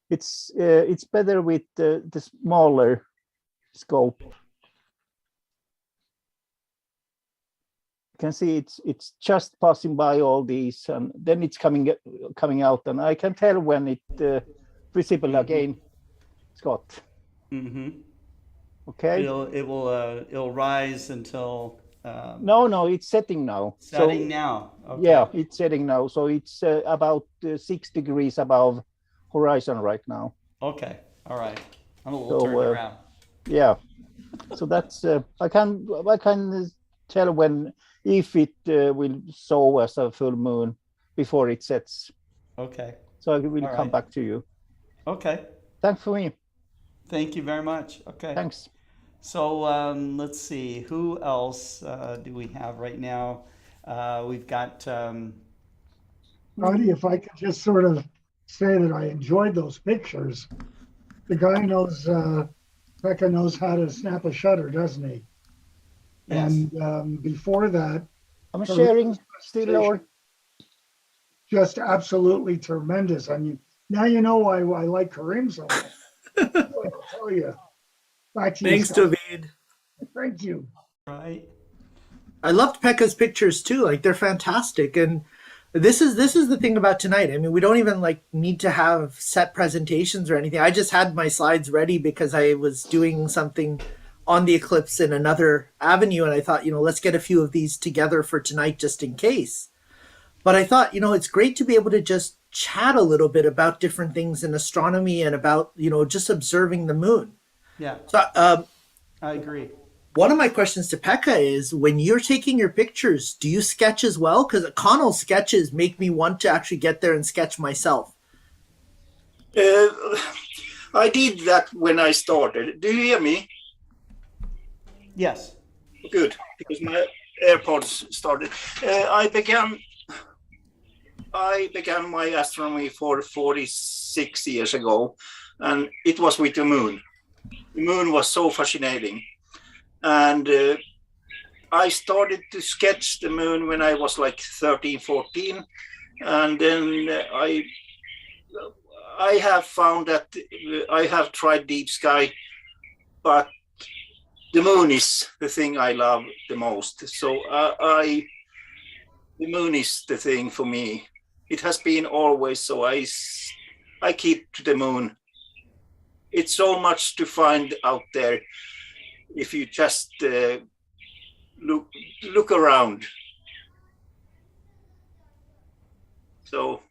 It's better with the smaller scope. You can see it's just passing by all these, and then it's coming out, and I can tell when it visible again, Scott. Okay. It'll rise until. No, it's setting now. Setting now. Okay. Yeah, it's setting now. So it's about 6 degrees above horizon right now. Okay. All right. I'm a little turned around. Yeah. So that's I can tell when if it will show us a full moon before it sets. Okay. So I will come back to you. Okay. Thanks for me. Thank you very much. Okay. Thanks. So let's see, who else do we have right now? We've got. Roddy, if I could just sort of say that I enjoyed those pictures. The guy knows, Pekka knows how to snap a shutter, doesn't he? Yes. And before that, I'm sharing still, or just absolutely tremendous. I mean, now you know why I like Karim so much. I'll tell you. Thanks, David. Thank you. Right. I loved Pekka's pictures too. Like, they're fantastic. And this is the thing about tonight. I mean, we don't even need to have set presentations or anything. I just had my slides ready because I was doing something on the eclipse in another avenue, and I thought, let's get a few of these together for tonight just in case. But I thought, it's great to be able to just chat a little bit about different things in astronomy and about, just observing the moon. Yeah. So I agree. One of my questions to Pekka is, when you're taking your pictures, do you sketch as well? Because Connell's sketches make me want to actually get there and sketch myself. I did that when I started. Do you hear me? Yes. Good, because my AirPods started. I began my astronomy for 46 years ago, and it was with the moon. The moon was so fascinating. And I started to sketch the moon when I was like 13, 14. And then I have found that I have tried deep sky, but the moon is the thing I love the most. So the moon is the thing for me. It has been always, so I keep to the moon. It's so much to find out there if you just look around. So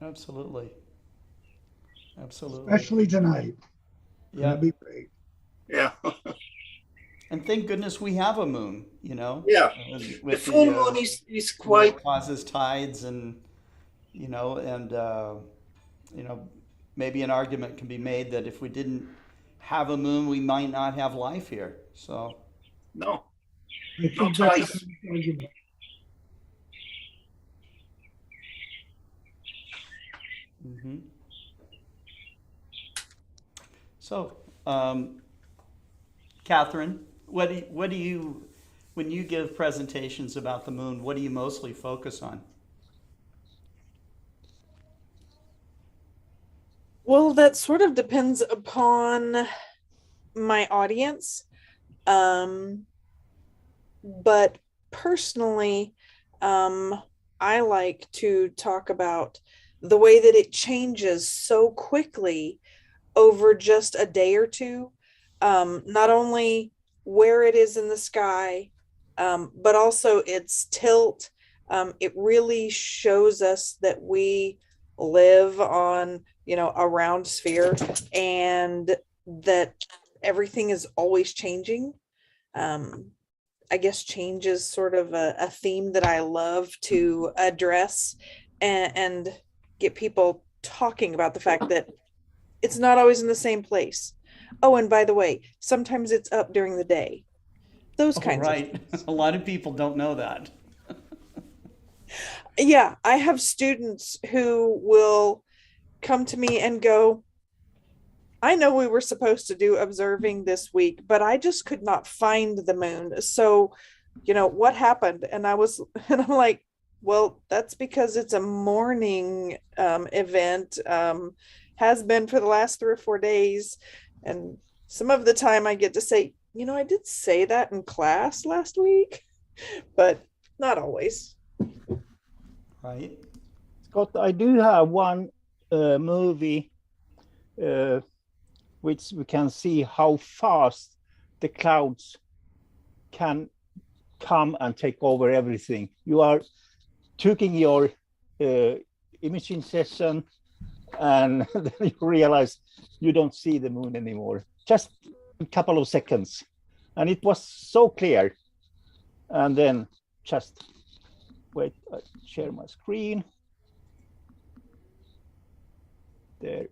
Absolutely. Especially tonight. Yeah. That'd be great. Yeah. And thank goodness we have a moon, you know? Yeah. With the full moon is quite... causes tides and, maybe an argument can be made that if we didn't have a moon, we might not have life here. So. No. I think that's an argument. Mm-hmm. So, Catherine, what do you, when you give presentations about the moon, what do you mostly focus on? Well, that sort of depends upon my audience. But personally, I like to talk about the way that it changes so quickly over just a day or two. Not only where it is in the sky, but also its tilt. It really shows us that we live on, a round sphere, and that everything is always changing. I guess change is sort of a theme that I love to address and get people talking about the fact that it's not always in the same place. Oh, and by the way, sometimes it's up during the day. Those kinds of things. A lot of people don't know that. Yeah, I have students who will come to me and go, I know we were supposed to do observing this week, but I just could not find the moon. So, what happened? And I'm like, well, that's because it's a morning event, has been for the last 3 or 4 days. And some of the time I get to say, I did say that in class last week, but not always. Right. Scott, I do have one movie which we can see how fast the clouds can come and take over everything. You are taking your imaging session and then you realize you don't see the moon anymore. Just a couple of seconds. And it was so clear. And then just wait, I share my screen. There.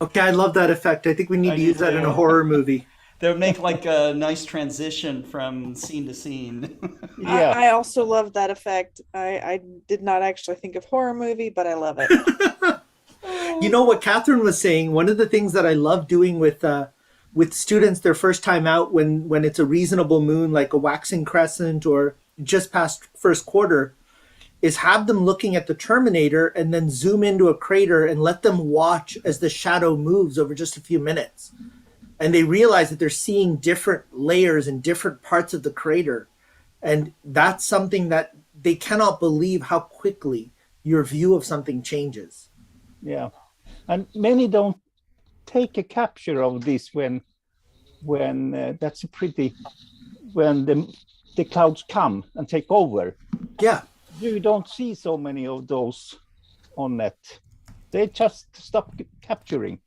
Okay, I love that effect. I think we need to use that in a horror movie. They would make like a nice transition from scene to scene. Yeah. I also love that effect. I did not actually think of horror movie, but I love it. You know what Catherine was saying? One of the things that I love doing with students their first time out when it's a reasonable moon, like a waxing crescent or just past first quarter, is have them looking at the terminator and then zoom into a crater and let them watch as the shadow moves over just a few minutes. And they realize that they're seeing different layers in different parts of the crater. And that's something that they cannot believe how quickly your view of something changes. Yeah. And many don't take a capture of this when that's pretty, when the clouds come and take over. Yeah. You don't see so many of those on net. They just stop capturing.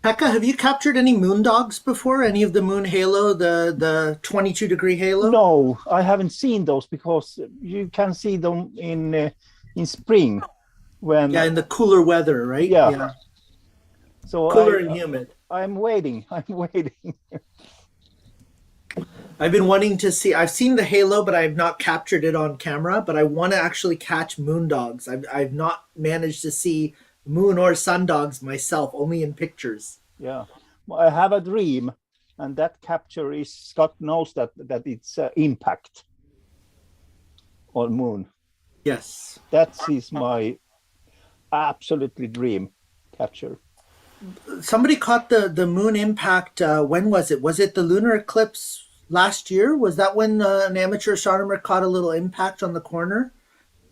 Pekka, have you captured any moon dogs before? Any of the moon halo, the 22-degree halo? No, I haven't seen those because you can see them in spring when in the cooler weather, right? Yeah. So Cooler and humid. I'm waiting. I'm waiting. I've been wanting to see. I've seen the halo, but I've not captured it on camera. But I want to actually catch moon dogs. I've not managed to see moon or sun dogs myself, only in pictures. Yeah, well, I have a dream, and that capture is Scott knows that it's impact on moon. Yes, That is my absolutely dream capture. somebody caught the moon impact. When was it? Was it the lunar eclipse last year? Was that when an amateur astronomer caught a little impact on the corner?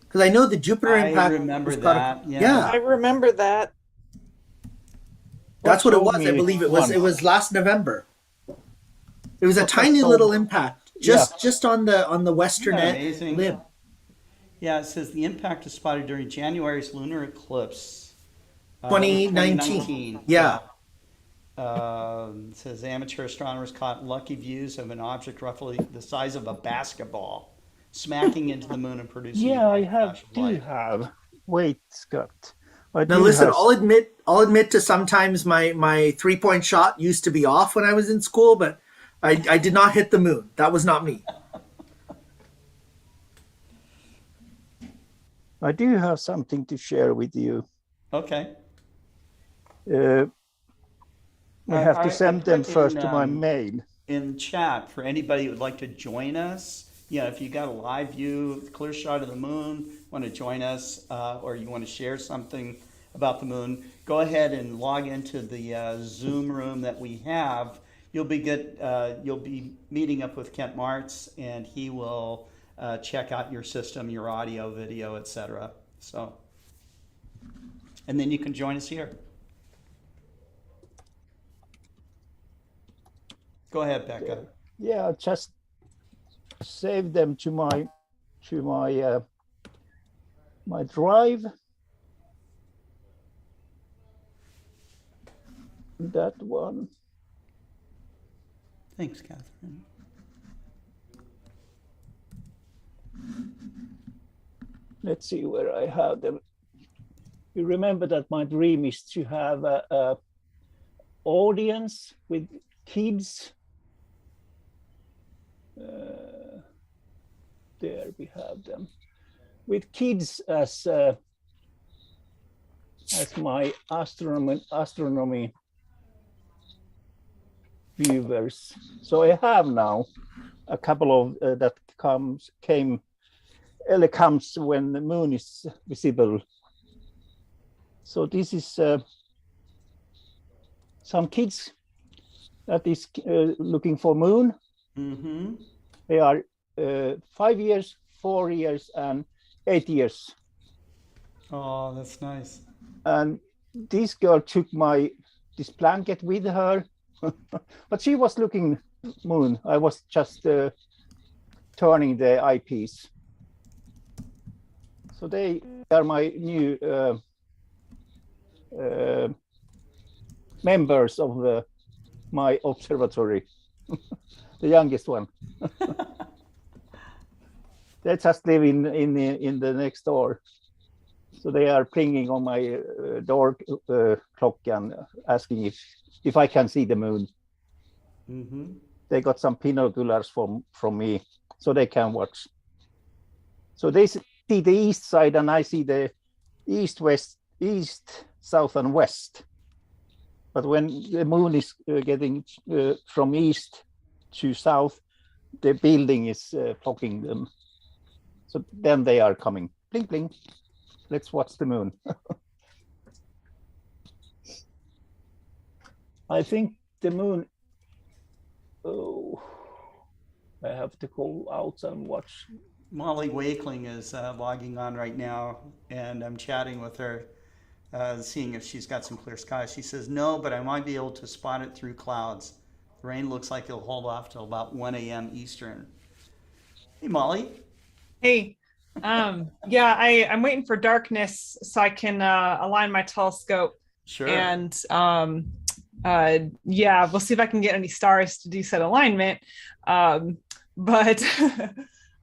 Because I know the Jupiter impact. I remember was caught that. yeah, I remember that. that's what it was. I Showed me believe it was. once. It was last November. It was a What tiny showed- little impact, Yeah. just on the western Isn't that edge amazing? limb. Yeah, it says the impact is spotted during January's lunar eclipse. 2019. Yeah. It says amateur astronomers caught lucky views of an object roughly the size of a basketball smacking into the moon and producing Yeah, a I flash of do light. have. Wait, Scott. I Now do listen, have- I'll admit to sometimes my 3-point shot used to be off when I was in school, but I did not hit the moon. That was not me. I do have something to share with you. Okay. I have to send them put first in, to my mail. in chat for anybody who would like to join us. Yeah, if you got a live view, clear shot of the moon, want to join us, or you want to share something about the moon, go ahead and log into the Zoom room that we have. You'll be meeting up with Kent Martz, and he will check out your system, your audio, video, etc. So, and then you can join us here. Go ahead, Becca. Yeah, just save them to my my drive. That one. Thanks, Catherine. Let's see where I have them. You remember that my dream is to have a audience with kids. There we have them, with kids as my astronomy viewers. So I have now a couple of that comes when the moon is visible. So this is some kids that is looking for moon. Mm-hmm. They are 5 years, 4 years, and 8 years. Oh, that's nice. And this girl took this blanket with her, but she was looking moon. I was just turning the eyepiece. So they are my new members of my observatory. The youngest one. They just live in the next door. So they are pinging on my door clock and asking if I can see the moon. Mm-hmm. They got some binoculars from me, so they can watch. So they see the east side, and I see the east, south, and west. But when the moon is getting from east to south, the building is blocking them. So then they are coming. Blink, blink. Let's watch the moon. I think the moon. Oh, I have to go out and watch. Molly Wakeling is logging on right now, and I'm chatting with her, seeing if she's got some clear skies. She says, no, but I might be able to spot it through clouds. The rain looks like it'll hold off till about 1 a.m. Eastern. Hey, Molly. Hey, yeah, I'm waiting for darkness so I can align my telescope. Sure. And yeah, we'll see if I can get any stars to do said alignment. But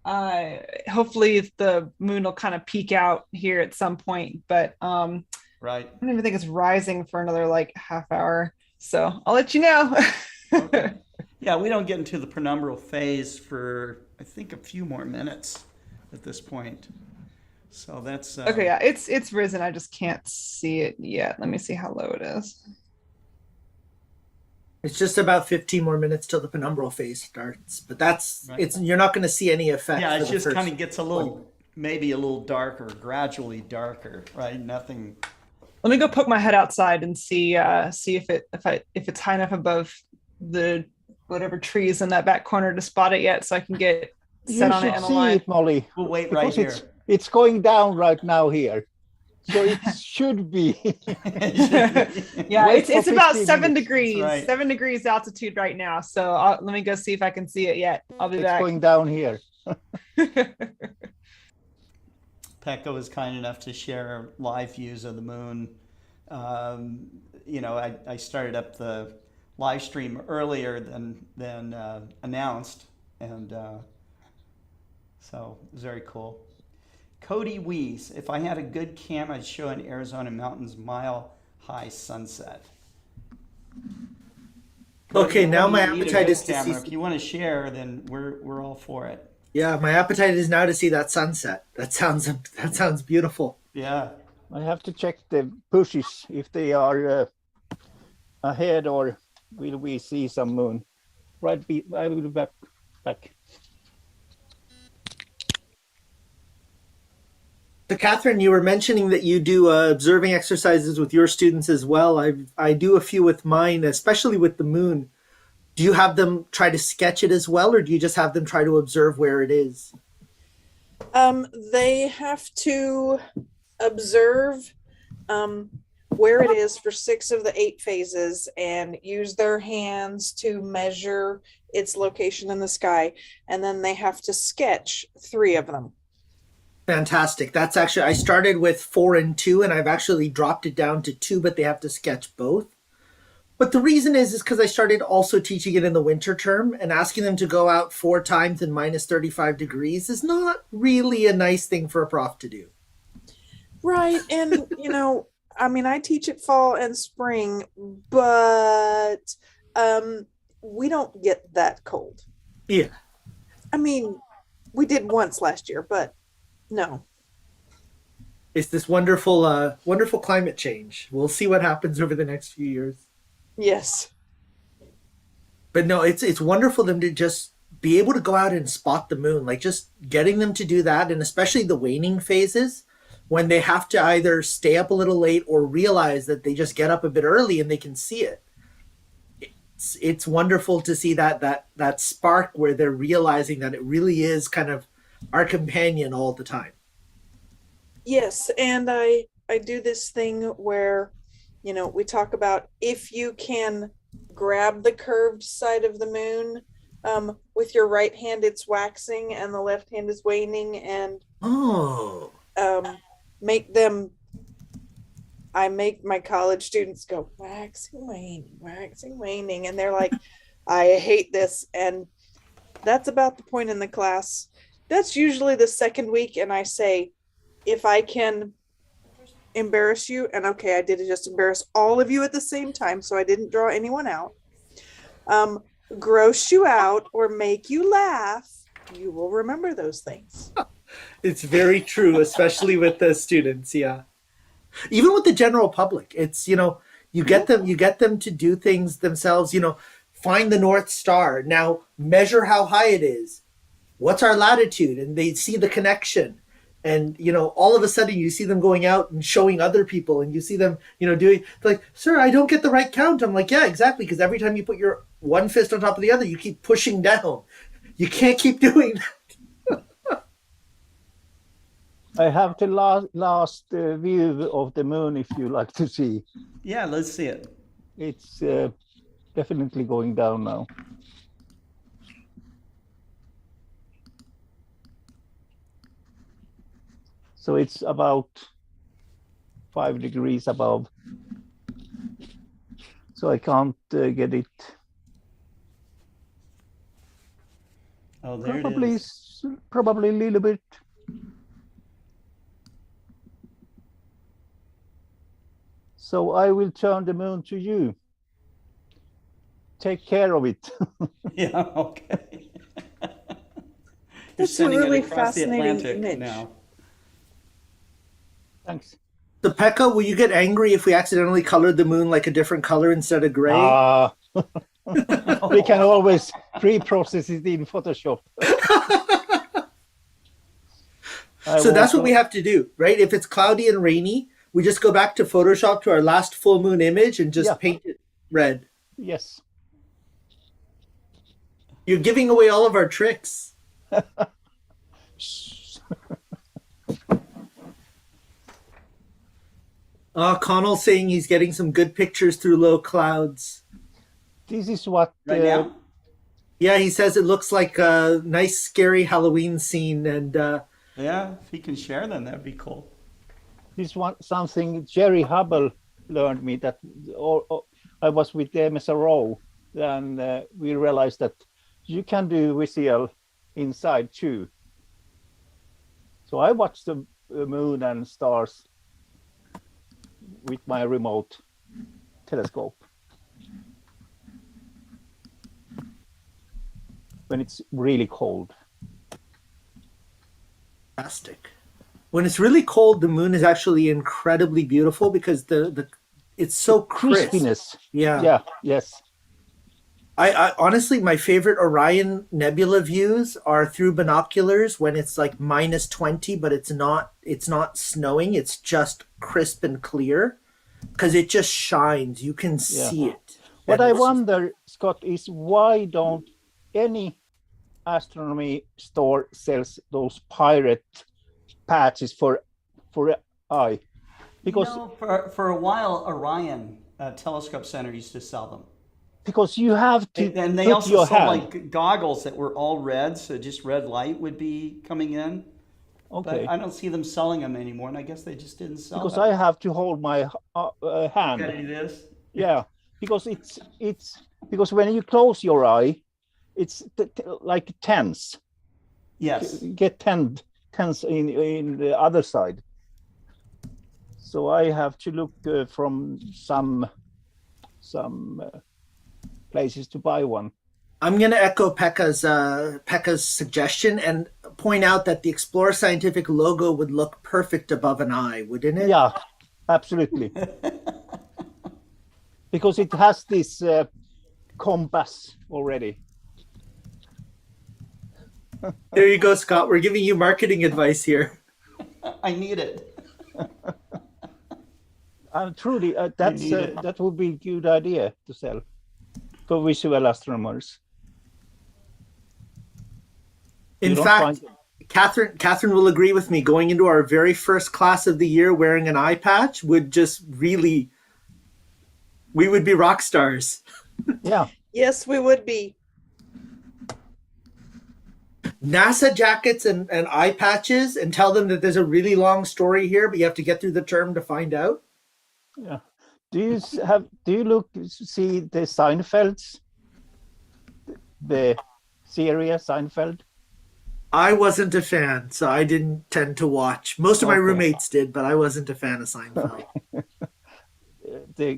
hopefully the moon will kind of peek out here at some point. But Right. I don't even think it's rising for another like half hour. So I'll let you know. Okay. Yeah, we don't get into the penumbral phase for, I think, a few more minutes at this point. So that's Okay, yeah, it's risen. I just can't see it yet. Let me see how low it is. It's just about 15 more minutes till the penumbral phase starts, but that's Right. it's you're not going to see any effect. Yeah, for it the just first kind of gets a little, 20. maybe a little darker, gradually darker, right? Nothing. Let me go poke my head outside and see if it's high enough above the whatever trees in that back corner to spot it yet, so I can get set You on it should and see align. it, Molly, We'll wait right because here. it's going down right now here. So it should be. Yeah, Wait it's for about 15 7 minutes. degrees, right. 7 degrees altitude right now. So let me go see if I can see it yet. I'll be It's back. going down here. Pecco was kind enough to share live views of the moon. You know, I started up the live stream earlier than announced, and so it was very cool. Cody Weiss, if I had a good cam, I'd show an Arizona mountains mile-high sunset. Cody, Okay, now my you need a appetite good is to camera. see. If you want to share, then we're all for it. Yeah, my appetite is now to see that sunset. That sounds beautiful. Yeah. I have to check the pushes if they are ahead, or will we see some moon? Right, I will be back. So, Catherine, you were mentioning that you do observing exercises with your students as well. I do a few with mine, especially with the moon. Do you have them try to sketch it as well, or do you just have them try to observe where it is? They have to observe where it is for 6 of the 8 phases and use their hands to measure its location in the sky. And then they have to sketch 3 of them. Fantastic. That's actually, I started with 4 and 2, and I've actually dropped it down to 2, but they have to sketch both. But the reason is because I started also teaching it in the winter term, and asking them to go out 4 times in minus 35 degrees is not really a nice thing for a prof to do. Right. And, you know, I mean, I teach it fall and spring, but we don't get that cold. Yeah. I mean, we did once last year, but no. It's this wonderful, wonderful climate change. We'll see what happens over the next few years. Yes. But no, it's wonderful them to just be able to go out and spot the moon, like just getting them to do that, and especially the waning phases when they have to either stay up a little late or realize that they just get up a bit early and they can see it. It's wonderful to see that spark where they're realizing that it really is kind of our companion all the time. Yes, and I do this thing where, you know, we talk about if you can grab the curved side of the moon with your right hand, it's waxing and the left hand is waning, and I make my college students go waxing, waning, and they're like, I hate this. And that's about the point in the class. That's usually the second week, and I say, if I can embarrass you, and okay, I did just embarrass all of you at the same time, so I didn't draw anyone out, gross you out or make you laugh, you will remember those things. It's very true, especially with the students. Yeah, even with the general public, it's, you know, you get them to do things themselves. You know, find the North Star, now measure how high it is, what's our latitude, and they see the connection. And, you know, all of a sudden you see them going out and showing other people, and you see them, you know, doing like, sir, I don't get the right count. I'm like, yeah, exactly. Because every time you put your one fist on top of the other, you keep pushing down. You can't keep doing that. I have the last view of the moon if you like to see. Yeah, let's see it. It's definitely going down now. So it's about 5 degrees above. So I can't get it. Oh, there it is. Probably a little bit. So I will turn the moon to you. Take care of it. Yeah, okay. You're That's a sending really it across the fascinating Atlantic image. now. Thanks. So Pekka, will you get angry if we accidentally colored the moon like a different color instead of gray? We can always pre-process it in Photoshop. So that's what we have to do, right? If it's cloudy and rainy, we just go back to Photoshop to our last full moon image and just paint it red. Yes. You're giving away all of our tricks. Connell saying he's getting some good pictures through low clouds. This is what... Right now? Yeah, he says it looks like a nice, scary Halloween scene. And yeah, if he can share them, that'd be cool. This one something Jerry Hubble learned me that I was with the MSRO, and we realized that you can do visual inside too. So I watched the moon and stars with my remote telescope when it's really cold. Fantastic. When it's really cold, the moon is actually incredibly beautiful because it's so crisp. Crispiness. Yeah. Yes. I honestly, my favorite Orion Nebula views are through binoculars when it's like -20, but it's not snowing. It's just crisp and clear because it just shines. You can see it. What I wonder, Scott, is why don't any astronomy store sells those pirate patches for eye? Because for a while, Orion Telescope Center used to sell them. Because you have to, and they also sold like goggles that were all red, so just red light would be coming in. Okay. But I don't see them selling them anymore, and I guess they just didn't sell. Because them. I have to hold my hand. You gotta do this. Yeah, because it's because when you close your eye, it's like tense. Yes. You get tense in the other side. So I have to look from some places to buy one. I'm going to echo Pekka's suggestion and point out that the Explorer Scientific logo would look perfect above an eye, wouldn't it? Yeah, absolutely. Because it has this compass already. There you go, Scott. We're giving you marketing advice here. I need it. Truly, that would be a good idea to sell for visual astronomers. In fact, Catherine will agree with me. Going into our very first class of the year wearing an eye patch would just really, we would be rock stars. Yeah. Yes, we would be. NASA jackets and eye patches, and tell them that there's a really long story here, but you have to get through the term to find out. Yeah. Do you see the Seinfelds? The series Seinfeld? I wasn't a fan, so I didn't tend to watch. Most of my roommates did, but I wasn't a fan of Seinfeld.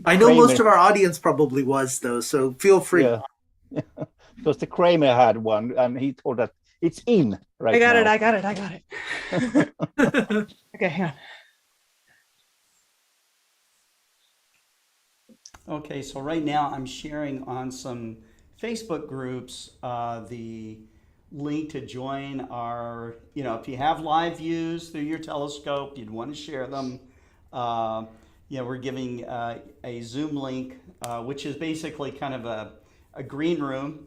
I know most of our audience probably was, though, so feel free. Yeah. Because the Kramer had one, and he told that it's in right now. I got it. Okay, hang on. Okay, so right now I'm sharing on some Facebook groups the link to join our, if you have live views through your telescope, you'd want to share them. We're giving a Zoom link, which is basically kind of a green room.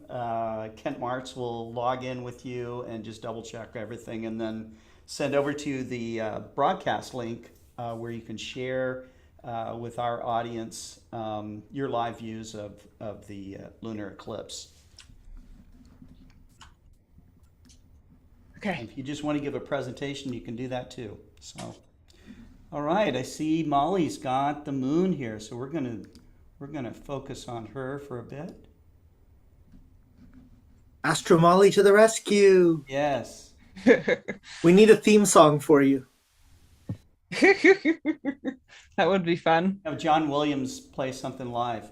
Kent Martz will log in with you and just double check everything and then send over to the broadcast link where you can share with our audience your live views of the lunar eclipse. Okay. And if you just want to give a presentation, you can do that too. So, all right, I see Molly's got the moon here, so we're gonna focus on her for a bit. Astro Molly to the rescue. Yes. We need a theme song for you. That would be fun. Have John Williams play something live.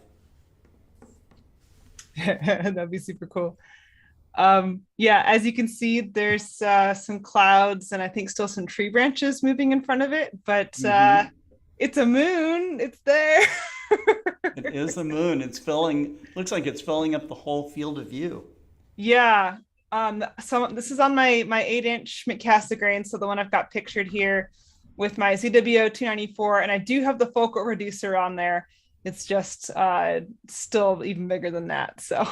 That'd be super cool. Yeah, as you can see, there's some clouds and I think still some tree branches moving in front of it, but it's a moon. It's there. It is the moon. It's filling, looks like it's filling up the whole field of view. Yeah. So this is on my 8-inch McCastigrain, so the one I've got pictured here with my ZWO 294, and I do have the focal reducer on there. It's just still even bigger than that. So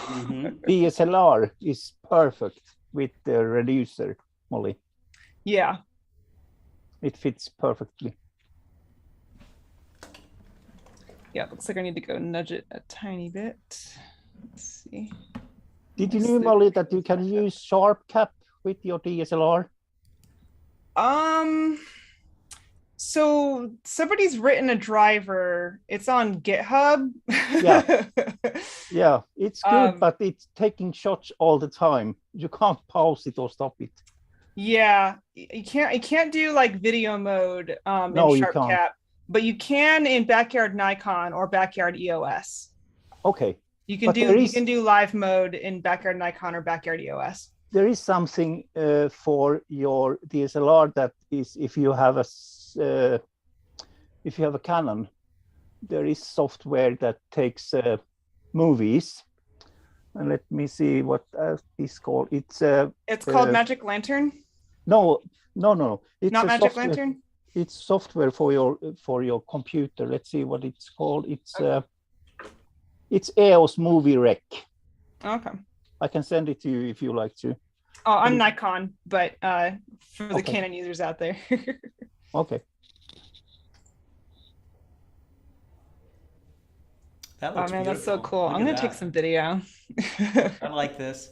DSLR is perfect with the reducer, Molly. Yeah. It fits perfectly. Yeah, looks like I need to go nudge it a tiny bit. Let's see. Did you know, Molly, that you can use sharp cap with your DSLR? So somebody's written a driver. It's on GitHub. Yeah. Yeah, it's good, but it's taking shots all the time. You can't pause it or stop it. Yeah, you can't do like video mode No, in you can't. SharpCap, but you can in Backyard Nikon or Backyard EOS. Okay. You can But you can do live mode in Backyard Nikon or Backyard EOS. There is something for your DSLR that is, if you have a Canon, there is software that takes movies. And let me see what it's called. It's called Magic Lantern. No. It's not Magic software. Lantern. It's software for your computer. Let's see what it's called. It's EOS Movie Rec. Okay. I can send it to you if you like to. Oh, I'm Nikon, but for the Okay. Canon users out there. Okay. That Oh looks man, that's so beautiful. cool. Look I'm at gonna take that. some video. I like this.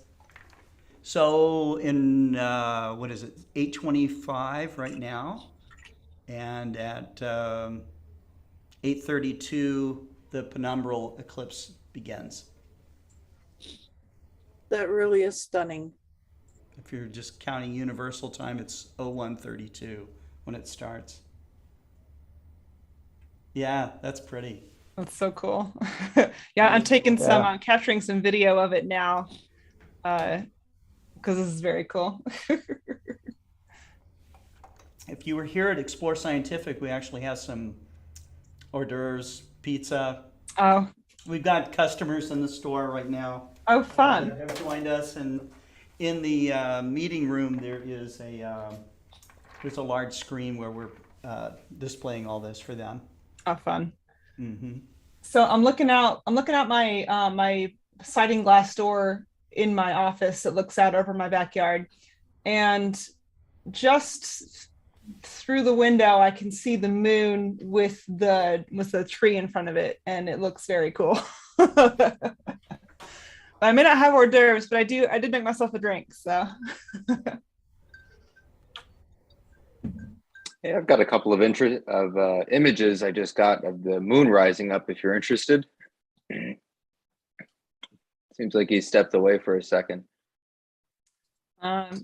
So in what is it, 8:25 right now, and at 8:32 the penumbral eclipse begins. That really is stunning. If you're just counting universal time, it's 01:32 when it starts. Yeah, that's pretty. That's so cool. Yeah, I'm taking I'm capturing some video of it now, because this is very cool. If you were here at Explore Scientific, we actually have some hors d'oeuvres, pizza. Oh. We've got customers in the store right now. Oh, fun. That have joined us, and in the meeting room there is there's a large screen where we're displaying all this for them. Oh, fun. Mm-hmm. So I'm looking out my my sliding glass door in my office that looks out over my backyard, and just through the window I can see the moon with the tree in front of it, and it looks very cool. I may not have hors d'oeuvres, but I did make myself a drink, so. Yeah, I've got a couple of images I just got of the moon rising up, if you're interested. Seems like he stepped away for a second.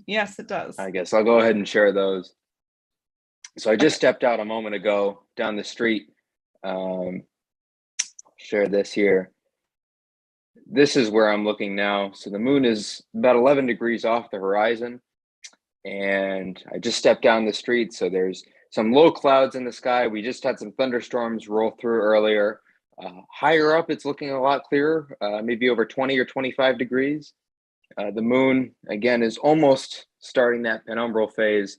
Yes, it does. I guess I'll go ahead and share those. So I just stepped out a moment ago down the street. Share this here. This is where I'm looking now. So the moon is about 11 degrees off the horizon. And I just stepped down the street. So there's some low clouds in the sky. We just had some thunderstorms roll through earlier. Higher up, it's looking a lot clearer, maybe over 20 or 25 degrees. The moon, again, is almost starting that penumbral phase.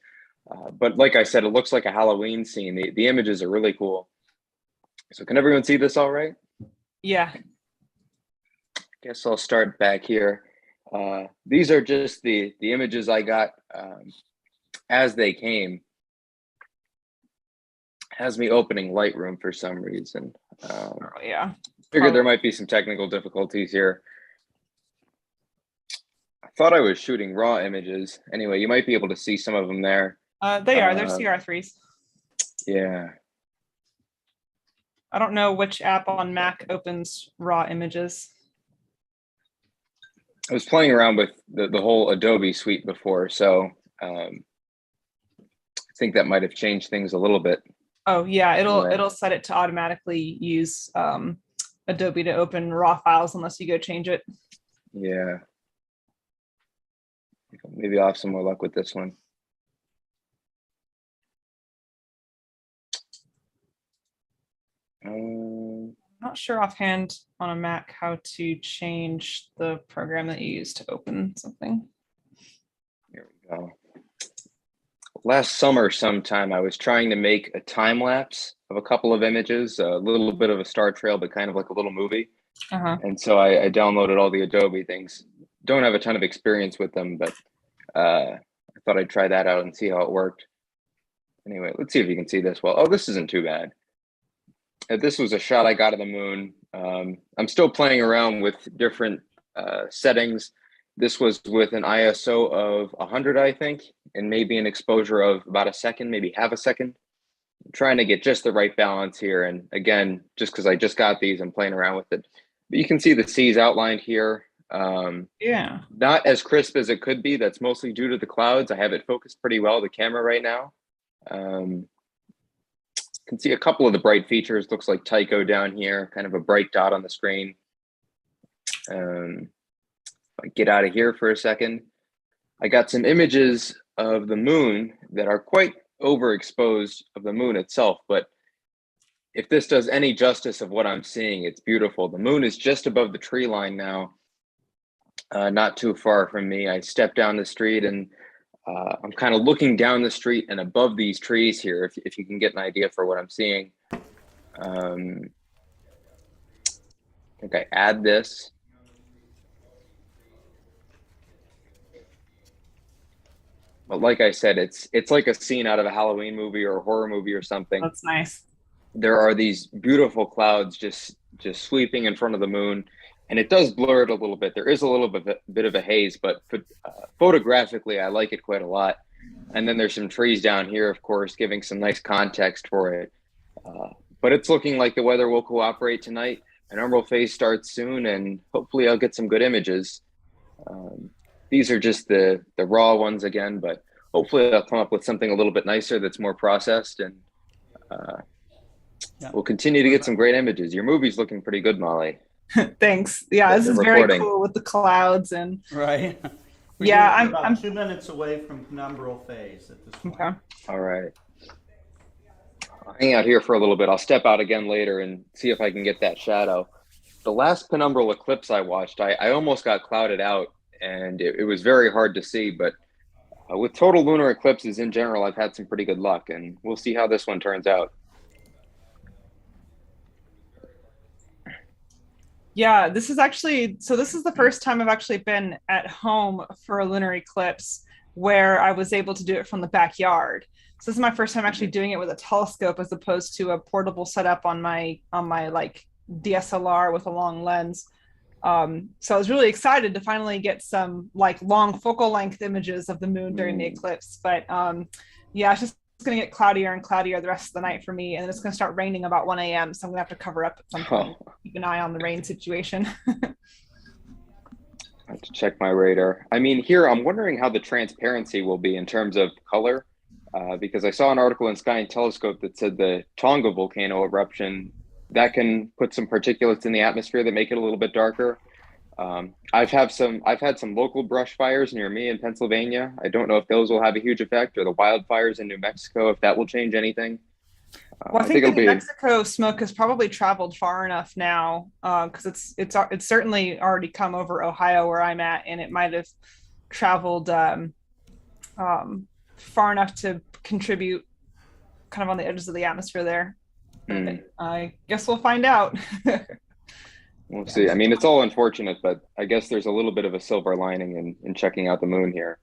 But like I said, it looks like a Halloween scene. The images are really cool. So can everyone see this all right? Yeah. Guess I'll start back here. These are just the images I got as they came. Has me opening Lightroom for some reason. Yeah. Figured there might be some technical difficulties here. I thought I was shooting raw images. Anyway, you might be able to see some of them there. They're CR3s. Yeah. I don't know which app on Mac opens raw images. I was playing around with the whole Adobe suite before, so I think that might have changed things a little bit. Oh yeah, Right. it'll set it to automatically use Adobe to open raw files unless you go change it. Yeah. Maybe I'll have some more luck with this one. Not sure offhand on a Mac how to change the program that you use to open something. Here we go. Last summer sometime, I was trying to make a time lapse of a couple of images, a little bit of a star trail, but kind of like a little movie. And so I downloaded all the Adobe things. Don't have a ton of experience with them, but I thought I'd try that out and see how it worked. Anyway, let's see if you can see this well. Oh, this isn't too bad. This was a shot I got of the moon. I'm still playing around with different settings. This was with an ISO of 100, I think, and maybe an exposure of about a second, maybe half a second. I'm trying to get just the right balance here. And again, just because I just got these, I'm playing around with it. But you can see the seas outlined here. Yeah. Not as crisp as it could be. That's mostly due to the clouds. I have it focused pretty well, the camera right now. Can see a couple of the bright features. Looks like Tycho down here, kind of a bright dot on the screen. If I get out of here for a second, I got some images of the moon that are quite overexposed of the moon itself, but if this does any justice of what I'm seeing, it's beautiful. The moon is just above the tree line now, not too far from me. I stepped down the street and I'm kind of looking down the street and above these trees here, if you can get an idea for what I'm seeing. I think I add this. But like I said, it's like a scene out of a Halloween movie or a horror movie or something. That's nice. There are these beautiful clouds just sweeping in front of the moon, and it does blur it a little bit. There is a little bit of a haze, but photographically, I like it quite a lot. And then there's some trees down here, of course, giving some nice context for it. But it's looking like the weather will cooperate tonight. An emerald phase starts soon, and hopefully I'll get some good images. These are just the raw ones again, but hopefully I'll come up with something a little bit nicer that's more processed, and we'll continue to get some great images. Your movie's looking pretty good, Molly. Thanks. Yeah, this is very cool with the clouds and right. Yeah, I'm 2 minutes away from penumbral phase at this point. Okay. All right. I'll hang out here for a little bit. I'll step out again later and see if I can get that shadow. The last penumbral eclipse I watched, I almost got clouded out, and it was very hard to see. But with total lunar eclipses in general, I've had some pretty good luck, and we'll see how this one turns out. Yeah, this is the first time I've actually been at home for a lunar eclipse where I was able to do it from the backyard. So this is my first time actually doing it with a telescope as opposed to a portable setup on my like DSLR with a long lens. So I was really excited to finally get some like long focal length images of the moon during the eclipse. But yeah, it's just going to get cloudier and cloudier the rest of the night for me, and then it's going to start raining about 1 a.m. So I'm going to have to cover up at some point. Keep an eye on the rain situation. I have to check my radar. I mean, here I'm wondering how the transparency will be in terms of color, because I saw an article in Sky and Telescope that said the Tonga volcano eruption that can put some particulates in the atmosphere that make it a little bit darker. I've had some local brush fires near me in Pennsylvania. I don't know if those will have a huge effect, or the wildfires in New Mexico, if that will change anything. Well, I think the New Mexico smoke has probably traveled far enough now, because it's certainly already come over Ohio where I'm at, and it might have traveled far enough to contribute kind of on the edges of the atmosphere there. I guess we'll find out. We'll see. I mean, it's all unfortunate, but I guess there's a little bit of a silver lining in checking out the moon here.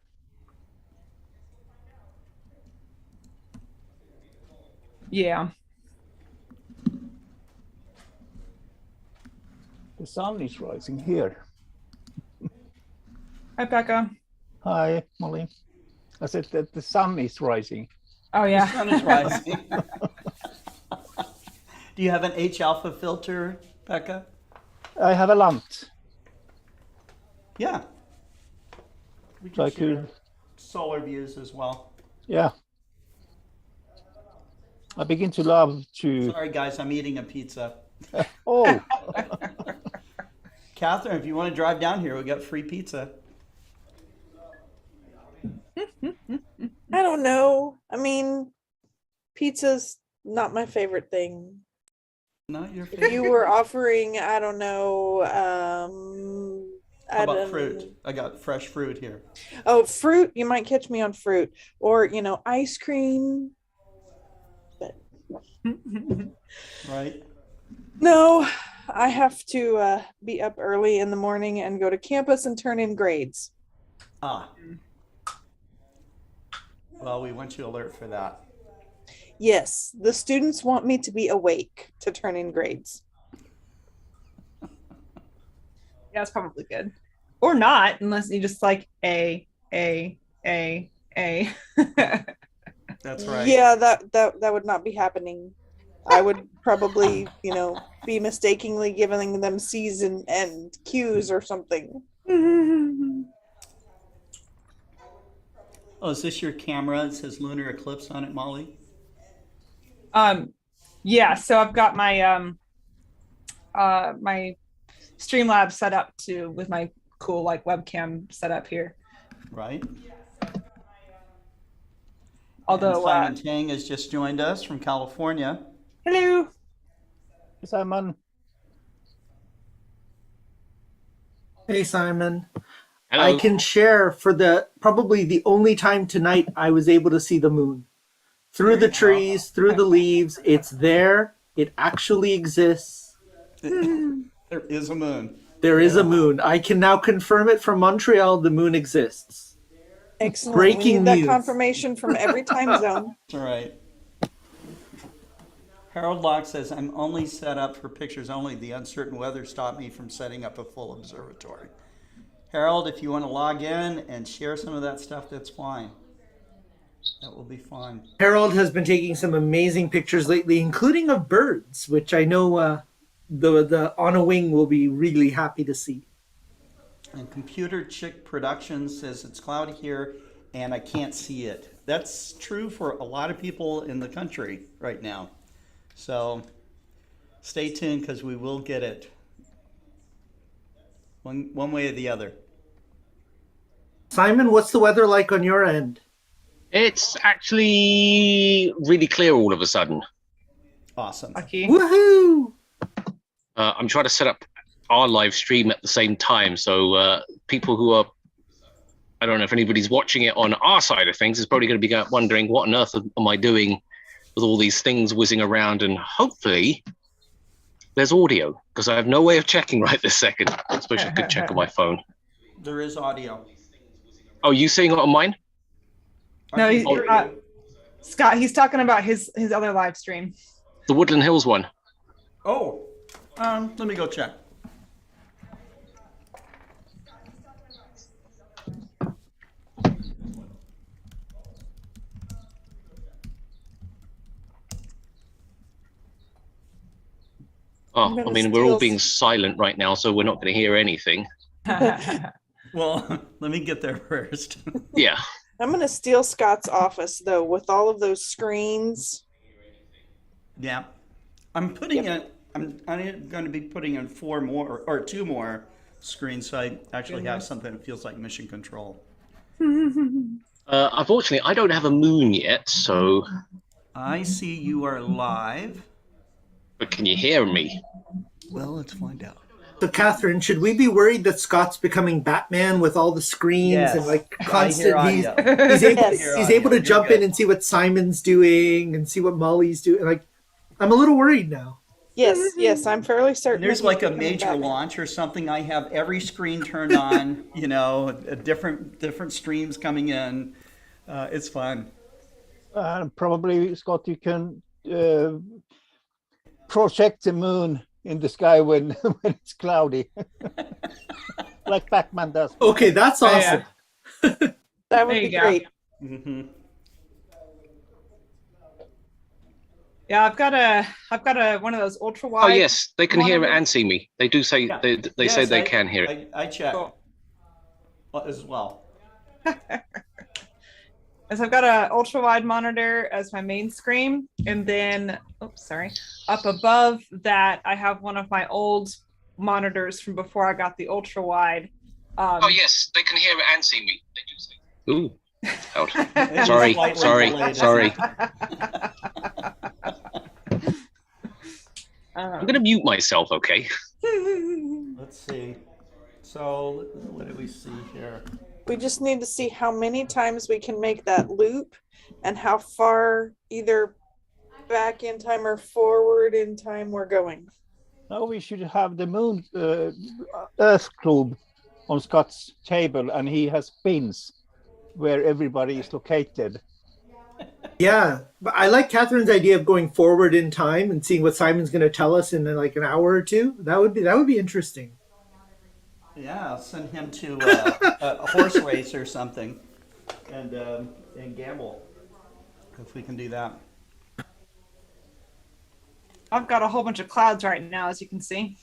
Yeah. The sun is rising here. Hi, Becca. Hi, Molly. I said that the sun is rising. Oh, yeah. The sun is rising. Do you have an H alpha filter, Becca? I have a lamp. Yeah. We can share solar views as well. Yeah. I begin to love to. Sorry, guys, I'm eating a pizza. Oh, Catherine, if you want to drive down here, we got free pizza. I don't know. I mean, pizza's not my favorite thing. Not your If you favorite. were offering, I don't know, How about fruit? I got fresh fruit here. Oh, fruit. You might catch me on fruit, or ice cream. But Right? no, I have to be up early in the morning and go to campus and turn in grades. Ah. Well, we want you alert for that. Yes, the students want me to be awake to turn in grades. Yeah, that's probably good. Or not, unless you just like A. That's right. Yeah, that would not be happening. I would probably, be mistakenly giving them C's and Q's or something. Oh, is this your camera? It says Lunar Eclipse on it, Molly. Yeah, so I've got my my Streamlabs set up with my cool webcam set up here. Right. Although and Simon Tang has just joined us from California. Hello. Simon. Hey, Simon. Hello. I can share for probably the only time tonight I was able to see the moon. Through the trees, through the leaves. It's there. It actually exists. There is a moon. There is a moon. I can now confirm it from Montreal. The moon exists. Excellent. Breaking we need that news. confirmation from every time zone. All right. Harold Locke says, I'm only set up for pictures only. The uncertain weather stopped me from setting up a full observatory. Harold, if you want to log in and share some of that stuff, that's fine. That will be fine. Harold has been taking some amazing pictures lately, including of birds, which I know the On a Wing will be really happy to see. And Computer Chick Productions says it's cloudy here and I can't see it. That's true for a lot of people in the country right now. So stay tuned because we will get it one way or the other. Simon, what's the weather like on your end? It's actually really clear all of a sudden. Awesome. Lucky. Woohoo! I'm trying to set up our live stream at the same time. So people who are, I don't know if anybody's watching it on our side of things, is probably going to be wondering what on earth am I doing with all these things whizzing around, and hopefully there's audio because I have no way of checking right this second. I suppose I could check on my phone. There is audio. Oh, you seeing it on mine? No, Scott, he's talking about his other live stream. The Woodland Hills one. Oh, let me go check. Oh, I mean, we're all being silent right now, so we're not going to hear anything. Well, let me get there first. Yeah. I'm going to steal Scott's office, though, with all of those screens. Yeah. I'm putting it, I'm going to be putting in 4 more or 2 more screens, so I actually have something that feels like mission control. Unfortunately, I don't have a moon yet, so... I see you are live. But can you hear me? Well, let's find out. So, Catherine, should we be worried that Scott's becoming Batman with all the screens and constant? He's able to jump in and see what Simon's doing and see what Molly's doing. I'm a little worried now. Yes, I'm fairly certain. There's like a major launch or something. I have every screen turned on. Different streams coming in. It's fun. Probably, Scott, you can project the moon in the sky when it's cloudy, like Pac-Man does. Okay, that's awesome. That would be great. Mm-hmm. Yeah, I've got a one of those ultra wide. Oh yes, they can hear it and see me. They do say they say they can hear it. I check as well. is I've got an ultra wide monitor as my main screen, and then up above that I have one of my old monitors from before I got the ultra wide. Oh yes, they can hear it and see me. Ooh. Out. Sorry. I'm gonna mute myself, okay? Let's see. So what do we see here? We just need to see how many times we can make that loop and how far either back in time or forward in time we're going. Now we should have the moon Earth globe on Scott's table, and he has pins where everybody is located. Yeah, but I like Catherine's idea of going forward in time and seeing what Simon's going to tell us in like an hour or two. That would be interesting. Yeah, I'll send him to a horse race or something, and gamble if we can do that. I've got a whole bunch of clouds right now, as you can see.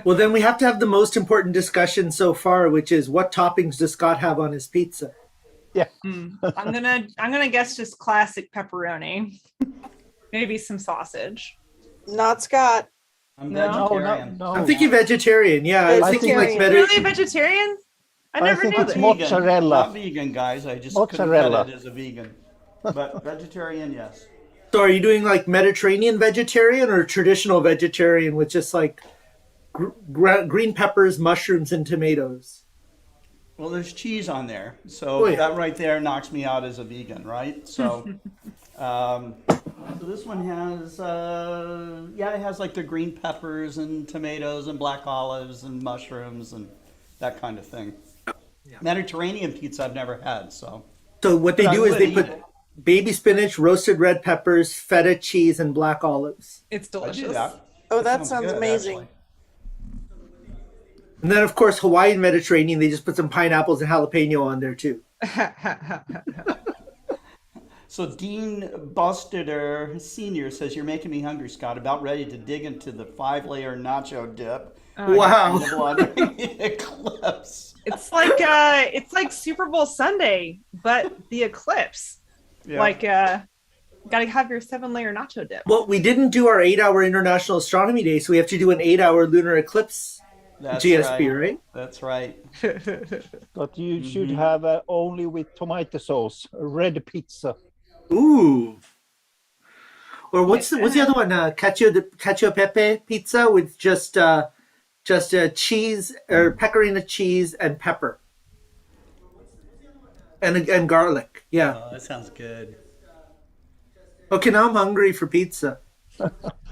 Well, then we have to have the most important discussion so far, which is what toppings does Scott have on his pizza? Yeah. I'm gonna guess just classic pepperoni. Maybe some sausage. Not Scott. I'm vegetarian. No. I'm thinking vegetarian. Yeah, I was thinking like Really vegetarian? I never think knew it's that. mozzarella. Not vegan, guys. I just Mozzarella. couldn't cut it as a vegan. But vegetarian, yes. So are you doing like Mediterranean vegetarian or traditional vegetarian with just like green peppers, mushrooms, and tomatoes? Well, there's cheese on there, so that right there knocks me out as a vegan, right? So, so this one has, it has like the green peppers and tomatoes and black olives and mushrooms and that kind of thing. Yeah. Mediterranean pizza I've never had, so. So what they do is they put baby spinach, roasted red peppers, feta cheese, and black olives. It's delicious. Oh, that sounds amazing. Actually. And then, of course, Hawaiian Mediterranean, they just put some pineapples and jalapeno on there, too. So Dean Bosteter Sr. says, you're making me hungry, Scott. About ready to dig into the 5-layer nacho dip. Wow. Eclipse. It's like Super Bowl Sunday, but the eclipse. Yeah. Like, gotta have your 7-layer nacho dip. Well, we didn't do our 8-hour International Astronomy Day, so we have to do an 8-hour Lunar Eclipse. That's GSP, right? That's right. But you should have only with tomato sauce, red pizza. Ooh. Or what's the other one? Cacio pepe pizza with just cheese or pecorino cheese and pepper. And garlic. Yeah. Oh, that sounds good. Okay, now I'm hungry for pizza.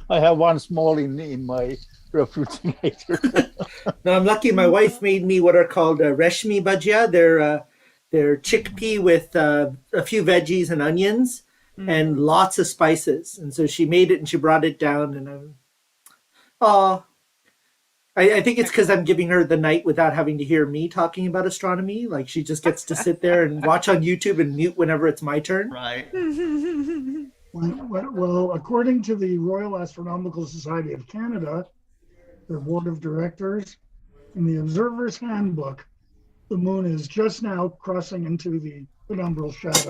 I have one small in my refrigerator. No, I'm lucky. My wife made me what are called reshmi bhajia. They're chickpea with a few veggies and onions and lots of spices. And so she made it and she brought it down. And I think it's because I'm giving her the night without having to hear me talking about astronomy. Like she just gets to sit there and watch on YouTube and mute whenever it's my turn. Right. Well, according to the Royal Astronomical Society of Canada, their board of directors, in the Observer's Handbook, the moon is just now crossing into the penumbral shadow.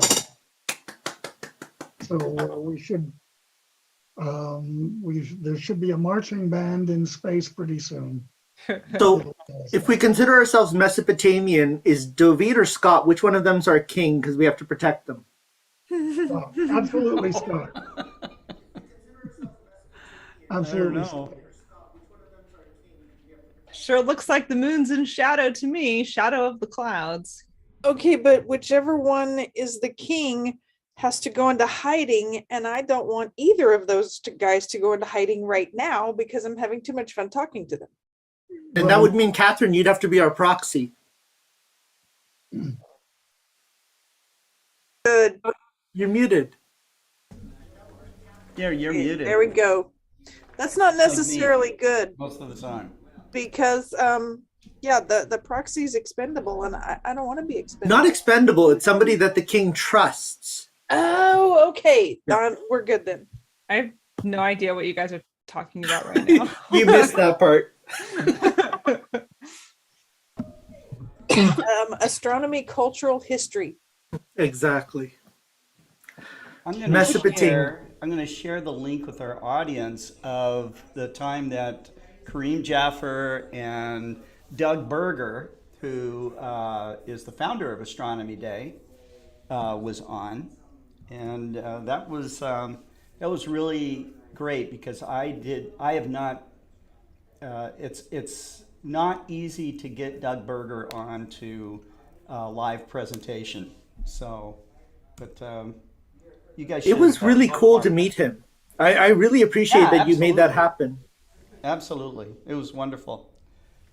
So we should, there should be a marching band in space pretty soon. So if we consider ourselves Mesopotamian, is David or Scott, which one of them's our king? Because we have to protect them. Absolutely, Scott. Absolutely. Scott. Sure looks like the moon's in shadow to me, shadow of the clouds. Okay, but whichever one is the king has to go into hiding, and I don't want either of those guys to go into hiding right now because I'm having too much fun talking to them. And that would mean, Catherine, you'd have to be our proxy. Good. You're muted. Yeah, you're muted. There we go. That's not necessarily good. Most of the time. Because the proxy is expendable, and I don't want to be expendable. Not expendable. It's somebody that the king trusts. Oh, okay. Yeah. We're good then. I have no idea what you guys are talking about right now. You missed that part. Astronomy cultural history. Exactly. I'm going to Mesopotamia. share the link with our audience of the time that Kareem Jaffer and Doug Berger, who is the founder of Astronomy Day, was on, and that was really great because I have not. It's not easy to get Doug Berger on to live presentation, so, but. You guys It was really cool to meet him. I really appreciate that you made that happen. Absolutely. It was wonderful.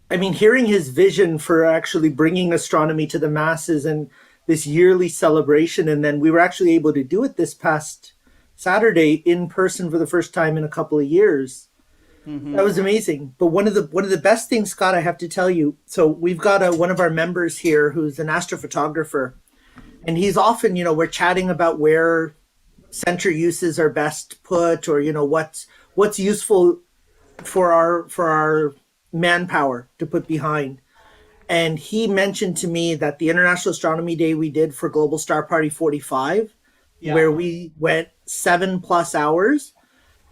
I mean, hearing his vision for actually bringing astronomy to the masses and this yearly celebration, and then we were actually able to do it this past Saturday in person for the first time in a couple of years. Mm-hmm. That was amazing. But one of the best things, Scott, I have to tell you. So we've got one of our members here who's an astrophotographer, and he's often, we're chatting about where center uses are best put, or what's useful for our manpower to put behind. And he mentioned to me that the International Astronomy Day we did for Global Star Party 45, where we went 7+ hours,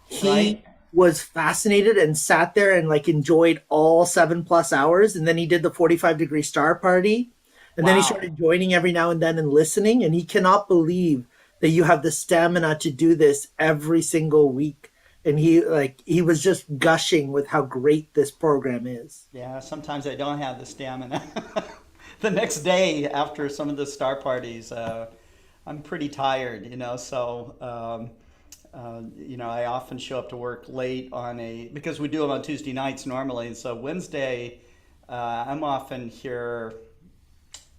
he was fascinated and sat there and enjoyed all 7+ hours. And then he did the 45-degree star party, and then he started joining every now and then and listening, and he cannot believe that you have the stamina to do this every single week. And he was just gushing with how great this program is. Yeah, sometimes I don't have the stamina. The next day after some of the star parties, I'm pretty tired, so, I often show up to work late because we do them on Tuesday nights normally. And so Wednesday, I'm often here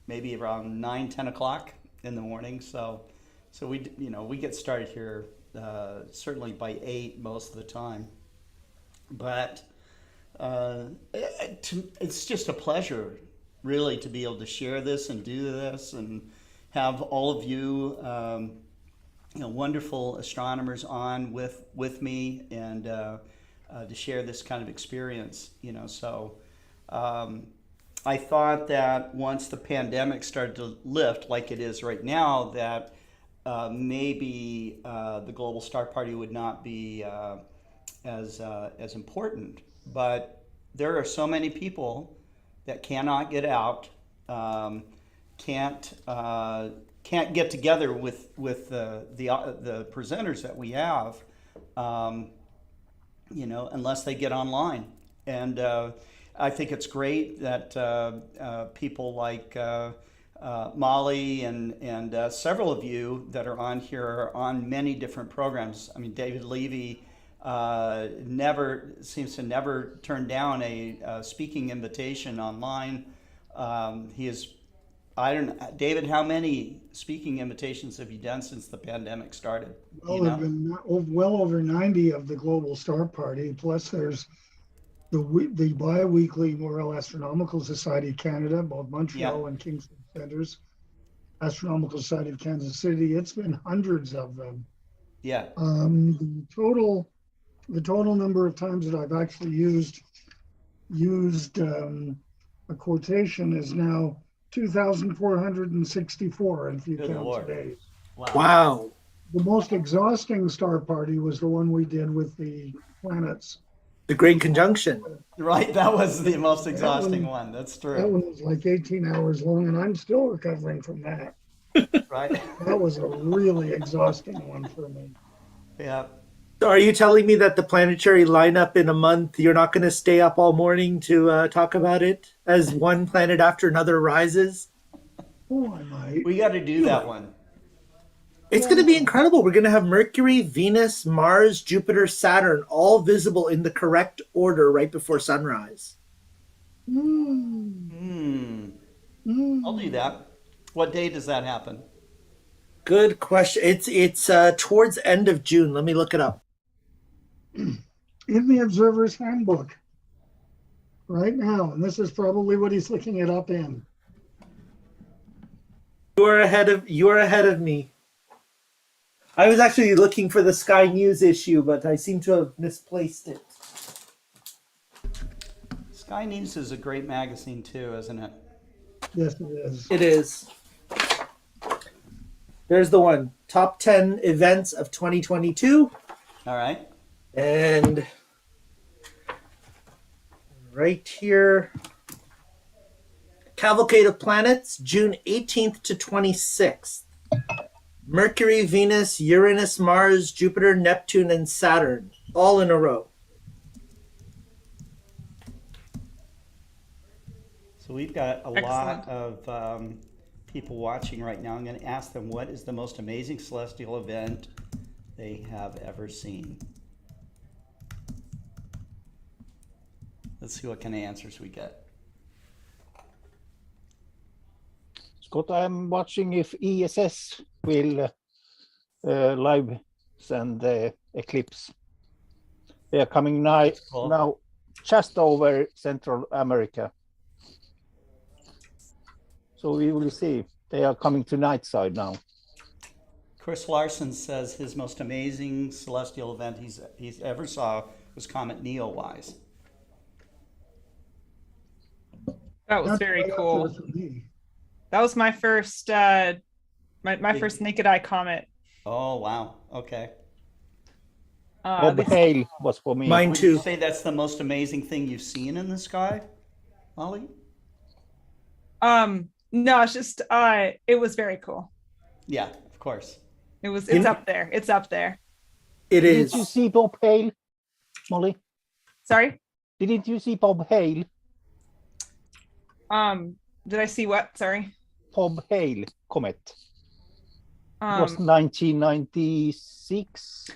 maybe around 9, 10 o'clock in the morning. So we get started here certainly by 8 most of the time. But it's just a pleasure, really, to be able to share this and do this and have all of you, wonderful astronomers on with me and to share this kind of experience. So I thought that once the pandemic started to lift, like it is right now, that maybe the Global Star Party would not be as important. But there are so many people that cannot get out, can't get together with the presenters that we have, unless they get online. And I think it's great that people like Molly and several of you that are on here are on many different programs. I mean, David Levy seems to never turn down a speaking invitation online. He is, I don't know, David, how many speaking invitations have you done since the pandemic started? Well, there have been well over 90 of the Global Star Party, plus there's the bi-weekly Royal Astronomical Society of Canada, both Montreal and Kingston centers, Astronomical Society of Kansas City. It's been hundreds of them. Yeah. The total number of times that I've actually used a quotation is now 2,464 if you count today. Wow. The most exhausting star party was the one we did with the planets. The Great Conjunction. Right, that was the most exhausting one. That's true. That one was like 18 hours long, and I'm still recovering from that. Right. That was a really exhausting one for me. Yeah. So are you telling me that the planetary lineup in a month, you're not going to stay up all morning to talk about it as one planet after another rises? Oh, I might. We got to do that one. It's going to be incredible. We're going to have Mercury, Venus, Mars, Jupiter, Saturn, all visible in the correct order right before sunrise. I'll do that. What day does that happen? Good question. It's towards end of June. Let me look it up. In the Observer's Handbook right now, and this is probably what he's looking it up in. You are ahead of me. I was actually looking for the Sky News issue, but I seem to have misplaced it. Sky News is a great magazine too, isn't it? Yes, it is. It is. There's the one. Top 10 events of 2022. All right. And right here, Cavalcade of Planets, June 18th to 26th. Mercury, Venus, Uranus, Mars, Jupiter, Neptune, and Saturn, all in a row. So we've got a Excellent. lot of people watching right now. I'm going to ask them what is the most amazing celestial event they have ever seen. Let's see what kind of answers we get. Scott, I'm watching if ESS will live send the eclipse. They are coming Cool. now just over Central America. So we will see. They are coming to night side now. Chris Larson says his most amazing celestial event he's ever saw was Comet Neowise. That was That's very right up cool. there for me. That was my first my first naked eye comet. Oh, wow. Okay. Bob This- Hale was for me. Mine Would you too. say that's the most amazing thing you've seen in the sky, Molly? no, it's just it was very cool. Yeah, of course. It's up there. It's up there. It Didn't you is. see Bob Hale, Molly? Sorry? Didn't you see Bob Hale? Did I see what? Sorry. Bob Hale comet. It was Um 1996.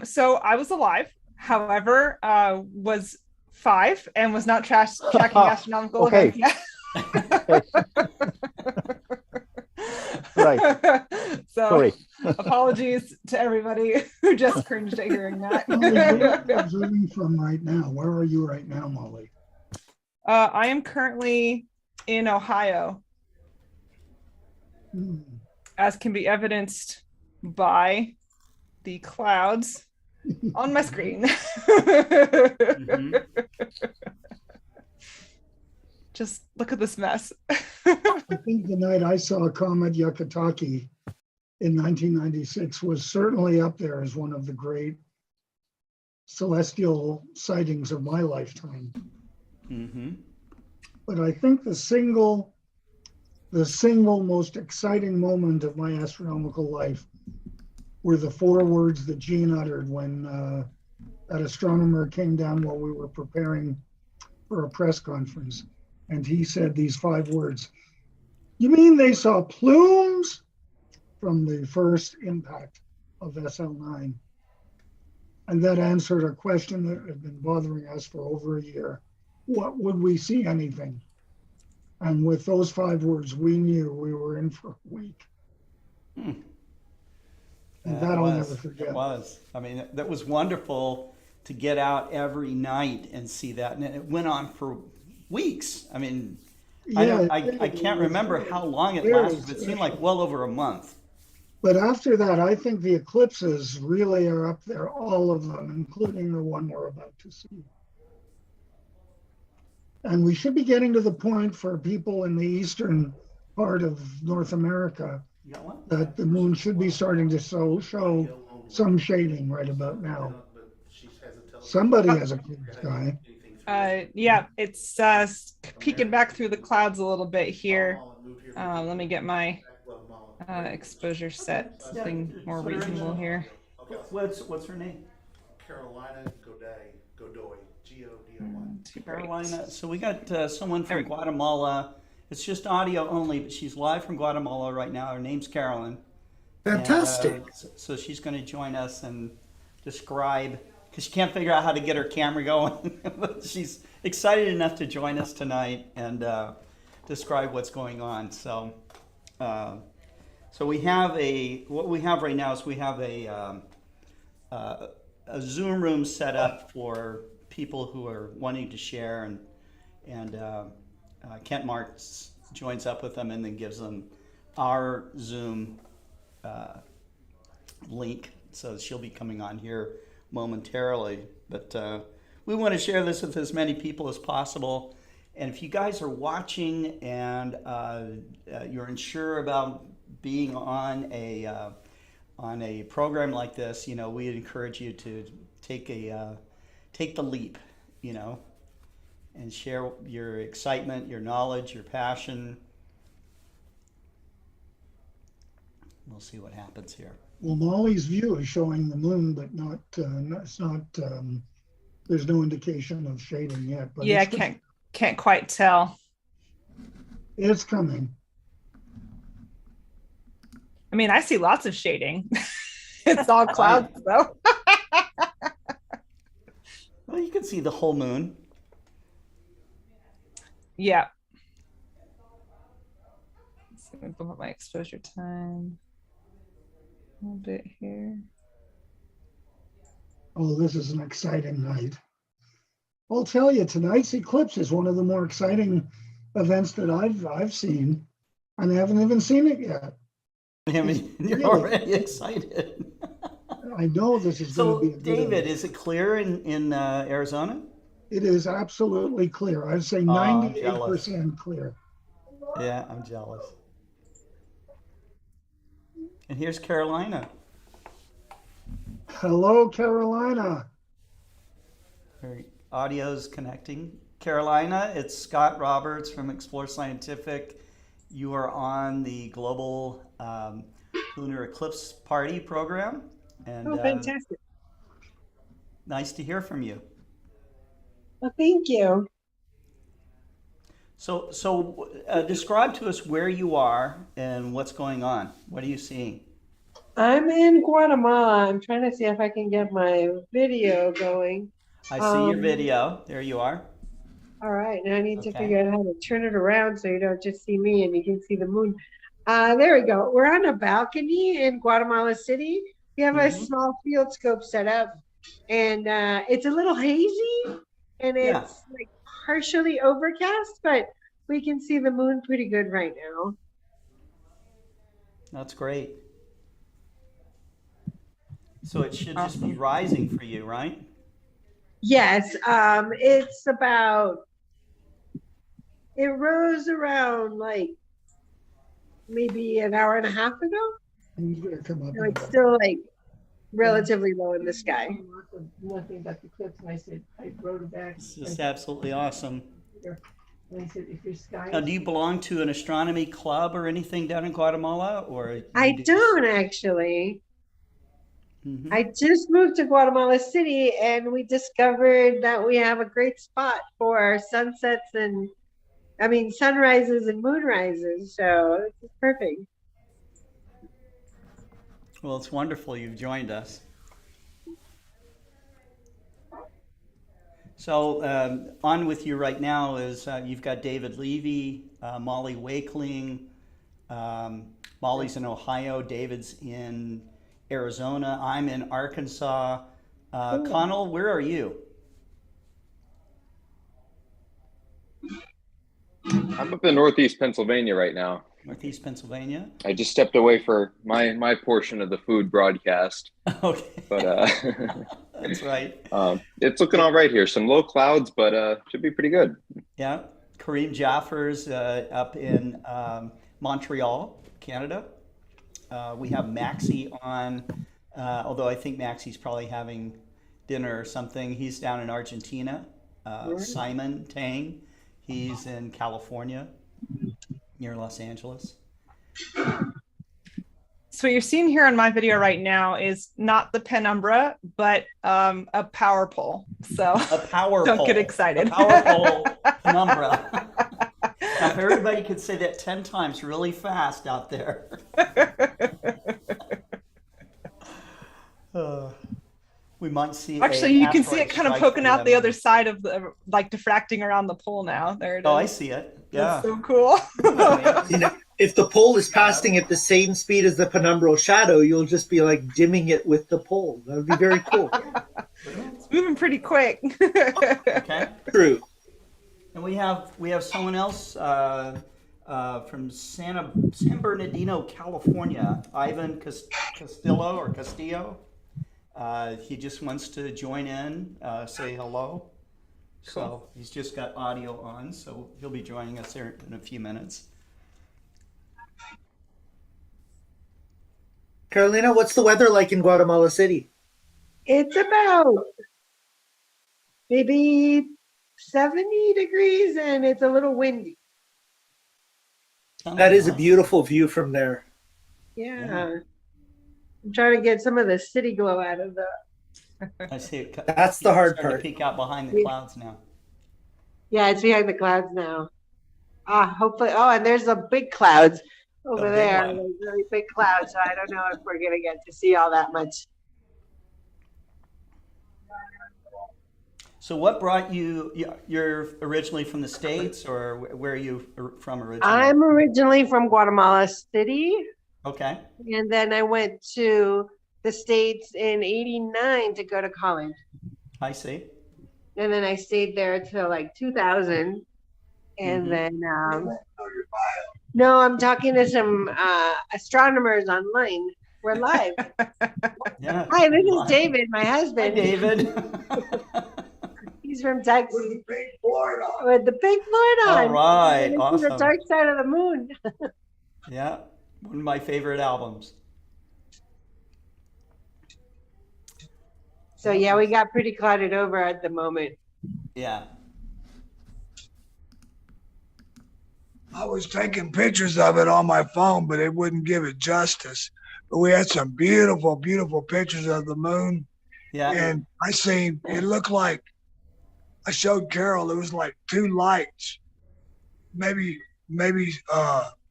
so I was alive, however, was 5 and was not tracking astronomical Okay. events yet. Right. So Sorry. apologies to everybody who just cringed at hearing that. Molly, where are you observing from right now? Where are you right now, Molly? I am currently in Ohio, Hmm. as can be evidenced by the clouds on my screen. Mhm. Just look at this mess. I think the night I saw Comet Yakutaki in 1996 was certainly up there as one of the great celestial sightings of my lifetime. Mm-hmm. But I think the single most exciting moment of my astronomical life were the 4 words that Gene uttered when that astronomer came down while we were preparing for a press conference. And he said these 5 words. You mean they saw plumes from the first impact of SL9? And that answered a question that had been bothering us for over a year. What would we see anything? And with those 5 words, we knew we were in for a week. And that I'll never forget. It was. I mean, that was wonderful to get out every night and see that. And it went on for weeks. I mean, I can't remember how long it lasted, but it seemed like well over a month. But after that, I think the eclipses really are up there, all of them, including the one we're about to see. And we should be getting to the point for people in the eastern part of North America You got one? that the moon should be starting to show some shading right about now. Somebody has a clear sky. Yeah, it's peeking back through the clouds a little bit here. Let me get my exposure set, something more reasonable here. What's her name? Carolina Godoy, Godoy. Carolina. So we got someone from Guatemala. It's just audio only, but she's live from Guatemala right now. Her name's Carolyn. Fantastic. And, so she's going to join us and describe, because she can't figure out how to get her camera going. But she's excited enough to join us tonight and describe what's going on. So, so we have what we have right now is we have a Zoom room set up for people who are wanting to share, and Kent Marks joins up with them and then gives them our Zoom link. So she'll be coming on here momentarily, but we want to share this with as many people as possible. And if you guys are watching and you're unsure about being on a program like this, we encourage you to take the leap, and share your excitement, your knowledge, your passion. We'll see what happens here. Well, Molly's view is showing the moon, but it's not. There's no indication of shading yet. But Yeah, I can't quite tell. It's coming. I mean, I see lots of shading. It's all clouds, though. Well, you can see the whole moon. Yeah. Let's see, I'm gonna put my exposure time a little bit here. Oh, this is an exciting night. I'll tell you, tonight's eclipse is one of the more exciting events that I've seen, and I haven't even seen it yet. I mean, you're already excited. I know this is going to be a good David, event. is it clear in Arizona? It is absolutely clear. I'd say 98% clear. Yeah, I'm jealous. And here's Carolina. Hello, Carolina. Her audio's connecting. Carolina, it's Scott Roberts from Explore Scientific. You are on the global Lunar Eclipse Party program. And, fantastic. Nice to hear from you. Well, thank you. So describe to us where you are and what's going on. What are you seeing? I'm in Guatemala. I'm trying to see if I can get my video going. I see your video. There you are. All right. Now I need to figure out how to turn it around so you don't just see me and you can see the moon. There we go. We're on a balcony in Guatemala City. We have a small field scope set up, and it's a little hazy, and it's like partially overcast, but we can see the moon pretty good right now. That's great. So it should just be rising for you, right? Yes, it's about, it rose around like maybe an hour and a half ago. So it's still like relatively low in the sky. Nothing but the clips, and I said, I wrote it back. This is absolutely awesome. And I said, if your sky Now, do you belong to an astronomy club or anything down in Guatemala, or I don't actually. I just moved to Guatemala City, and we discovered that we have a great spot for sunsets and, sunrises and moonrises. So it's perfect. Well, it's wonderful you've joined us. So on with you right now is you've got David Levy, Molly Wakeling. Molly's in Ohio. David's in Arizona. I'm in Arkansas. Connell, where are you? I'm up in Northeast Pennsylvania right now. Northeast Pennsylvania. I just stepped away for my portion of the food broadcast. Okay. But that's right. It's looking all right here. Some low clouds, but should be pretty good. Yeah. Kareem Jaffer's up in Montreal, Canada. We have Maxie on, although I think Maxie's probably having dinner or something. He's down in Argentina. Simon Tang, he's in California, near Los Angeles. So what you're seeing here on my video right now is not the penumbra, but a power pole. So a power don't pole. get excited. A power pole penumbra. Now, if everybody could say that 10 times really fast out there. We might see. Actually, you can see it kind of poking out the other side of the, like diffracting around the pole now. There it is. Oh, I see it. Yeah. That's so cool. If the pole is passing at the same speed as the penumbral shadow, you'll just be like dimming it with the pole. That would be very cool. It's moving pretty quick. Okay. True. And we have someone else from San Bernardino, California, Ivan Castillo. He just wants to join in, say hello. Cool. So he's just got audio on, so he'll be joining us here in a few minutes. Carolina, what's the weather like in Guatemala City? It's about maybe 70 degrees and it's a little windy. That is a beautiful view from there. Yeah. I'm trying to get some of the city glow out of the. I see it. That's the hard starting part. to peek out behind the clouds now. Yeah, it's behind the clouds now. Hopefully. Oh, and there's the big clouds over big there. one. There's really big clouds. So I don't know if we're going to get to see all that much. So what brought you, you're originally from the States, or where are you from originally? I'm originally from Guatemala City. Okay. And then I went to the States in '89 to go to college. I see. And then I stayed there till like 2000. And then, no, I'm talking to some astronomers online. We're live. Yeah. Hi, this is David, my husband. Hi, David. He's from Texas. With the pink Floyd on. All right, And awesome. The Dark Side of the Moon. Yeah, one of my favorite albums. So yeah, we got pretty clouded over at the moment. Yeah. I was taking pictures of it on my phone, but it wouldn't give it justice. But we had some beautiful, beautiful pictures of the moon. Yeah. And I seen, it looked like, I showed Carol, it was like two lights. Maybe,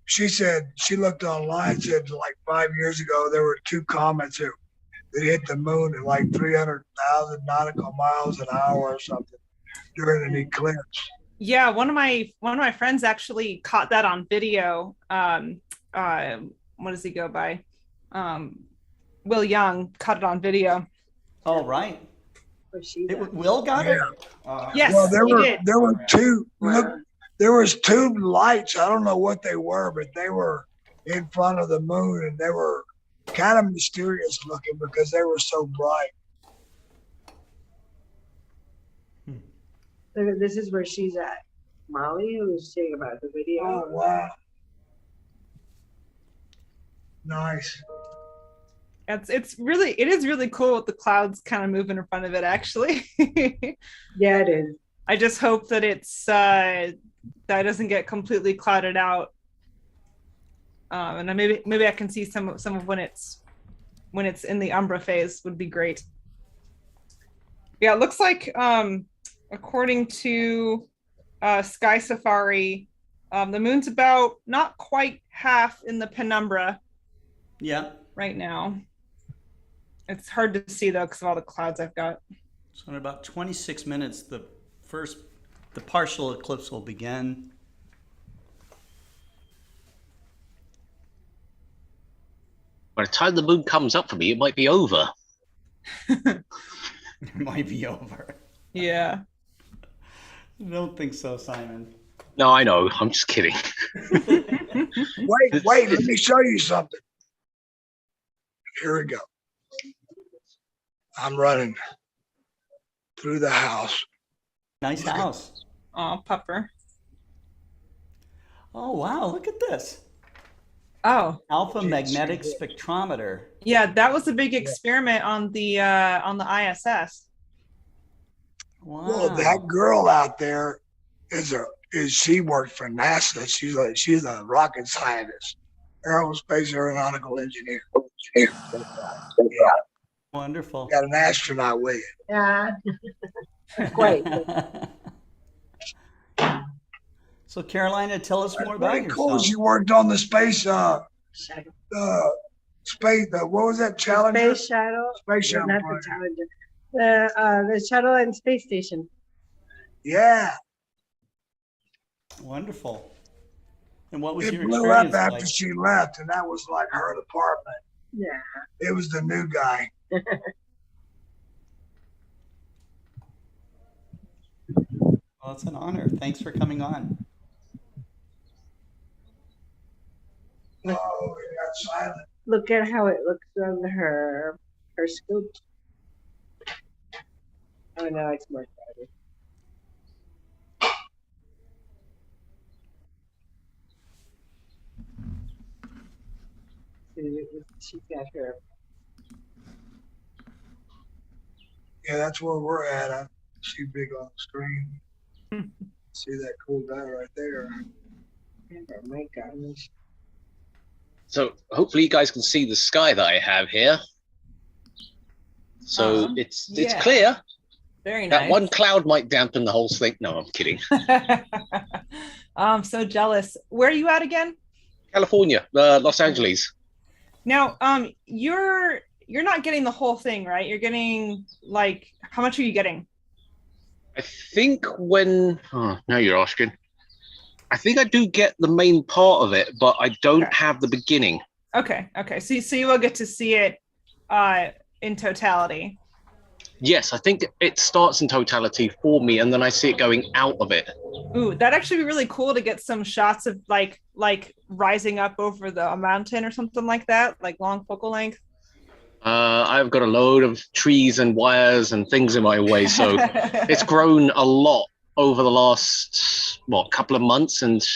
she said, she looked online, said like 5 years ago, there were two comets that hit the moon at like 300,000 nautical miles an hour or something during an eclipse. Yeah, one of my friends actually caught that on video. What does he go by? Will Young caught it on video. Oh, right. Will got it? Yes, well, he did. there were two. Look, there was two lights. I don't know what they were, but they were in front of the moon, and they were kind of mysterious looking because they were so bright. This is where she's at. Molly, who was saying about the video. Oh, wow. Nice. It is really cool with the clouds kind of moving in front of it, actually. Yeah, it is. I just hope that it's that doesn't get completely clouded out. And then maybe I can see some of when it's in the umbra phase would be great. Yeah, it looks like according to Sky Safari, the moon's about not quite half in the penumbra. Yeah. Right now. It's hard to see though because of all the clouds I've got. So in about 26 minutes, the partial eclipse will begin. By the time the moon comes up for me, it might be over. It might be over. Yeah. I don't think so, Simon. No, I know. I'm just kidding. Wait, let me show you something. Here we go. I'm running through the house. Nice house. Oh, pupper. Oh, wow. Look at this. Oh. Alpha magnetic spectrometer. Yeah, that was a big experiment on the ISS. Wow. Well, that girl out there she worked for NASA. She's a rocket scientist, aerospace aeronautical engineer. Yeah. Wonderful. Got an astronaut with you. Yeah. Great. So Carolina, tell us more about yourself. Cool. She worked on the space what was that, Challenger? Space shuttle. Space shuttle. Not the Challenger. The shuttle and space station. Yeah. Wonderful. And what was It your blew experience up after like? she left, and that was like her department. Yeah. It was the new guy. Well, it's an honor. Thanks for coming on. Oh, it got silent. Look at how it looks on her scoop. Oh no, it's more crowded. she's got her. Yeah, that's where we're at. I see big on the screen. See that cool guy right there. Oh my gosh. So hopefully you guys can see the sky that I have here. So it's yeah. clear. Very nice. That one cloud might dampen the whole thing. No, I'm kidding. I'm so jealous. Where are you at again? California, Los Angeles. Now, you're not getting the whole thing, right? You're getting like, how much are you getting? I think now you're asking. I think I do get the main part of it, but I don't have the beginning. Okay. So you will get to see it in totality. Yes, I think it starts in totality for me, and then I see it going out of it. Ooh, that'd actually be really cool to get some shots of like rising up over a mountain or something like that, like long focal length. I've got a load of trees and wires and things in my way, so it's grown a lot over the last couple of months, and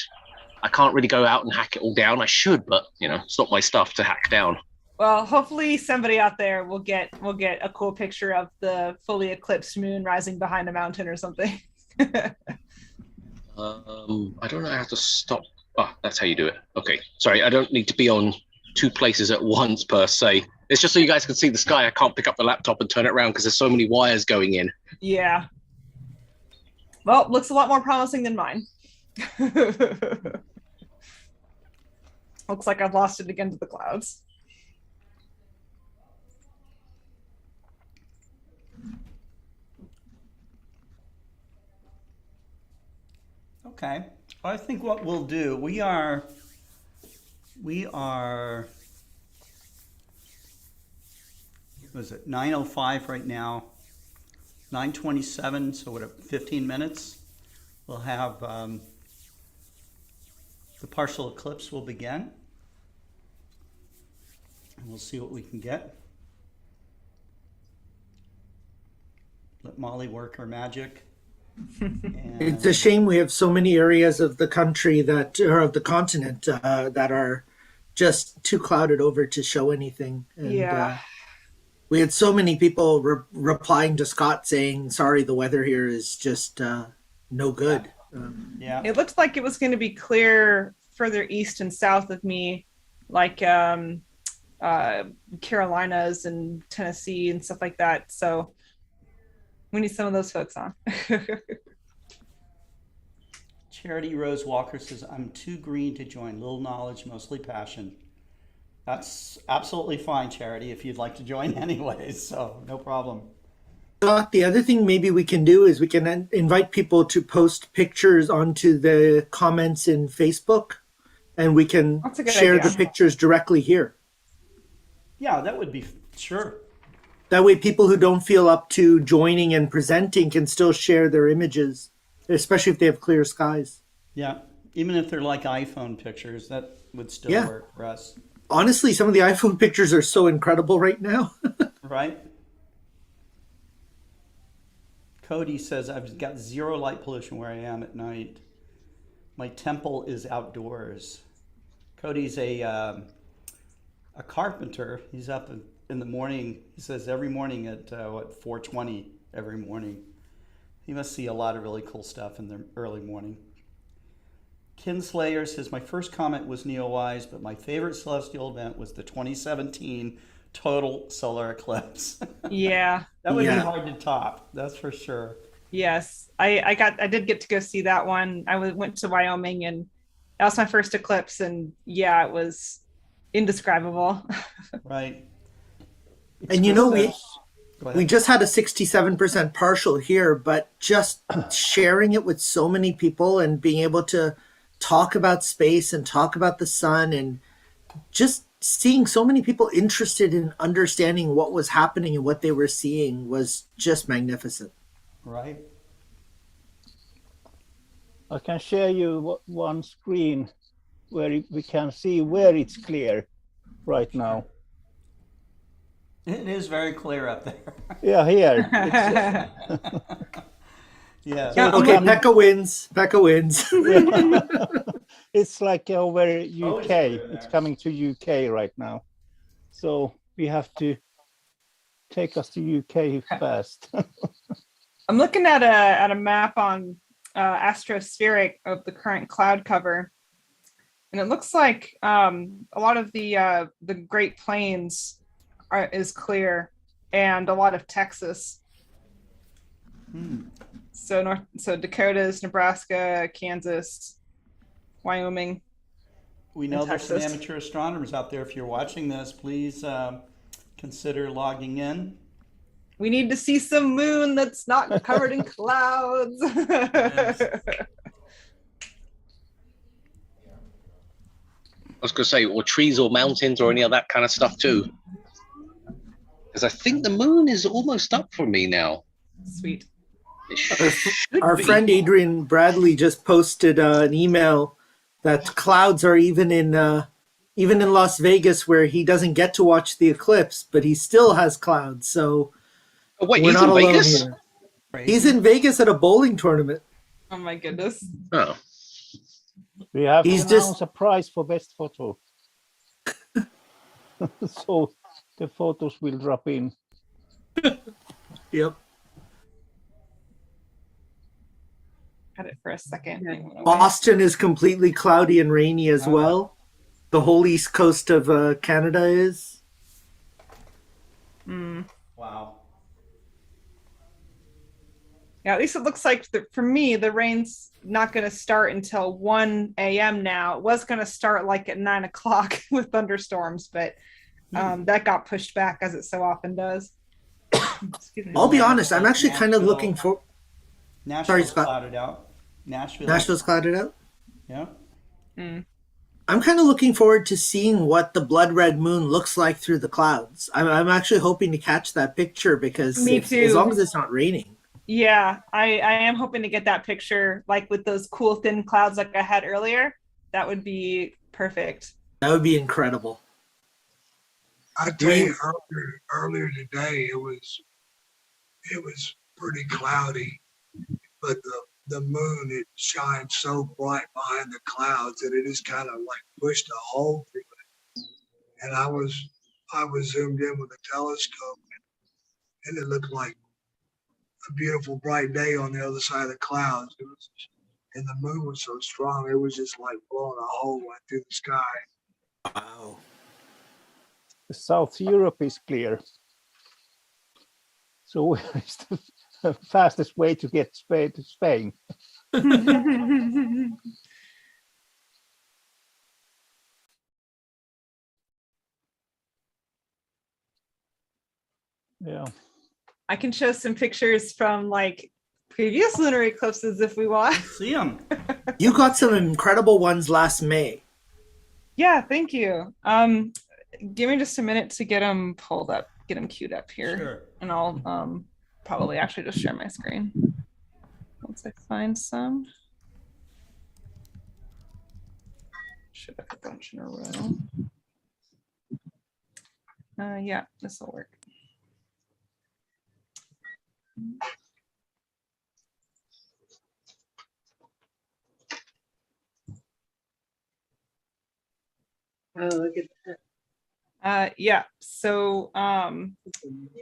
I can't really go out and hack it all down. I should, but it's not my stuff to hack down. Well, hopefully somebody out there will get a cool picture of the fully eclipsed moon rising behind a mountain or something. I don't know how to stop. That's how you do it. Okay, sorry, I don't need to be on two places at once per se. It's just so you guys can see the sky. I can't pick up the laptop and turn it around because there's so many wires going in. Yeah. Well, looks a lot more promising than mine. Looks like I've lost it again to the clouds. Okay. Well, I think what we'll do, we are was it 9:05 right now, 9:27, so what, 15 minutes we'll have the partial eclipse will begin, and we'll see what we can get. Let Molly work her magic. It's a shame we have so many areas of the country or of the continent that are just too clouded over to show anything. And, we had so many people replying to Scott saying, sorry, the weather here is just no good. Yeah. It looks like it was going to be clear further east and south of me, like Carolinas and Tennessee and stuff like that. So we need some of those folks on. Charity Rose Walker says, I'm too green to join. Little knowledge, mostly passion. That's absolutely fine, Charity, if you'd like to join anyways, so no problem. The other thing maybe we can do is we can invite people to post pictures onto the comments in Facebook, and we can share the pictures directly here. Yeah, that would be, sure. That way people who don't feel up to joining and presenting can still share their images, especially if they have clear skies. Yeah, even if they're like iPhone pictures, that would still work for us. Honestly, some of the iPhone pictures are so incredible right now. Right? Cody says, I've got zero light pollution where I am at night. My temple is outdoors. Cody's a carpenter. He's up in the morning. He says every morning at 4:20 every morning. He must see a lot of really cool stuff in the early morning. Kinslayer says, my first comment was Neowise, but my favorite celestial event was the 2017 total solar eclipse. Yeah. That would be hard to top, that's for sure. Yes. I did get to go see that one. I went to Wyoming, and that was my first eclipse, and it was indescribable. Right. And we just had a 67% partial here, but just sharing it with so many people and being able to talk about space and talk about the sun, and just seeing so many people interested in understanding what was happening and what they were seeing was just magnificent. Right. I can share you one screen where we can see where it's clear right now. It is very clear up there. Yeah, here. Yeah. Okay, Becca wins. Becca wins. It's like over UK. It's coming to UK right now. So we have to take us to UK fast. I'm looking at a map on Astrospheric of the current cloud cover, and it looks like a lot of the Great Plains is clear, and a lot of Texas. So Dakotas, Nebraska, Kansas, Wyoming. We know there's some Texas. amateur astronomers out there. If you're watching this, please consider logging in. We need to see some moon that's not covered in clouds. I was going to say, or trees or mountains or any of that kind of stuff too. Because I think the moon is almost up for me now. Sweet. Our friend Adrian Bradley just posted an email that clouds are even in Las Vegas, where he doesn't get to watch the eclipse, but he still has clouds. So wait, we're he's not in alone Vegas? here. He's in Vegas at a bowling tournament. Oh my goodness. Oh. We have He's to announce just a prize for best photo. So the photos will drop in. Yep. Had it for a second. Boston is completely cloudy and rainy as well. The whole east coast of Canada is. Wow. Yeah, at least it looks like for me, the rain's not going to start until 1 a.m. now. It was going to start like at 9 o'clock with thunderstorms, but that got pushed back, as it so often does. Excuse me. I'll be honest, I'm actually kind of looking for. Nashville's Scott. clouded out. Nashville's clouded out? Yeah. I'm kind of looking forward to seeing what the blood red moon looks like through the clouds. I'm actually hoping to catch that picture because Me too. as long as it's not raining. Yeah, I am hoping to get that picture, like with those cool thin clouds like I had earlier. That would be perfect. That would be incredible. I tell you, earlier today it was pretty cloudy, but the moon, it shines so bright behind the clouds that it just kind of like pushed a hole through it. And I was zoomed in with a telescope, and it looked like a beautiful bright day on the other side of the clouds. It was, and the moon was so strong, it was just like blowing a hole right through the sky. Wow. South Europe is clear. So where is the fastest way to get to Spain? Yeah. I can show some pictures from like previous lunar eclipses if we want. See them. You got some incredible ones last May. Yeah, thank you. Give me just a minute to get them pulled up, get them queued up here. Sure. And I'll probably actually just share my screen once I find some. Should have a bunch in a row. Yeah, this will work. Oh, look at that. Yeah, so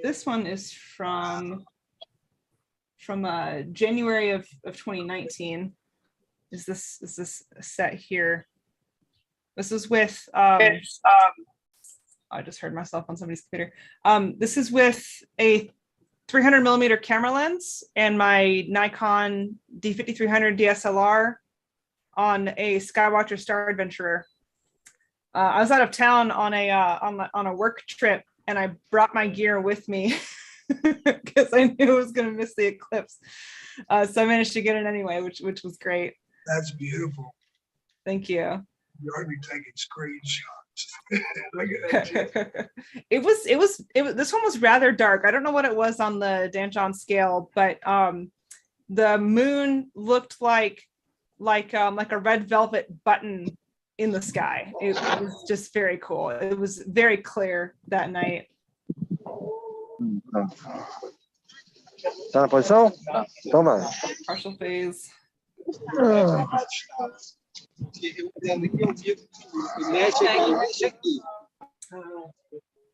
this one is from January of 2019. Is this set here? This is with I just heard myself on somebody's computer. This is with a 300 millimeter camera lens and my Nikon D5300 DSLR on a Skywatcher Star Adventurer. I was out of town on a work trip, and I brought my gear with me because I knew I was going to miss the eclipse. So I managed to get it anyway, which was great. That's beautiful. Thank you. You ought to be taking screenshots. Look at that. It was this one was rather dark. I don't know what it was on the Danjon scale, but the moon looked like a red velvet button in the sky. It was just very cool. It was very clear that night. Tá na posição? Toma. Partial phase.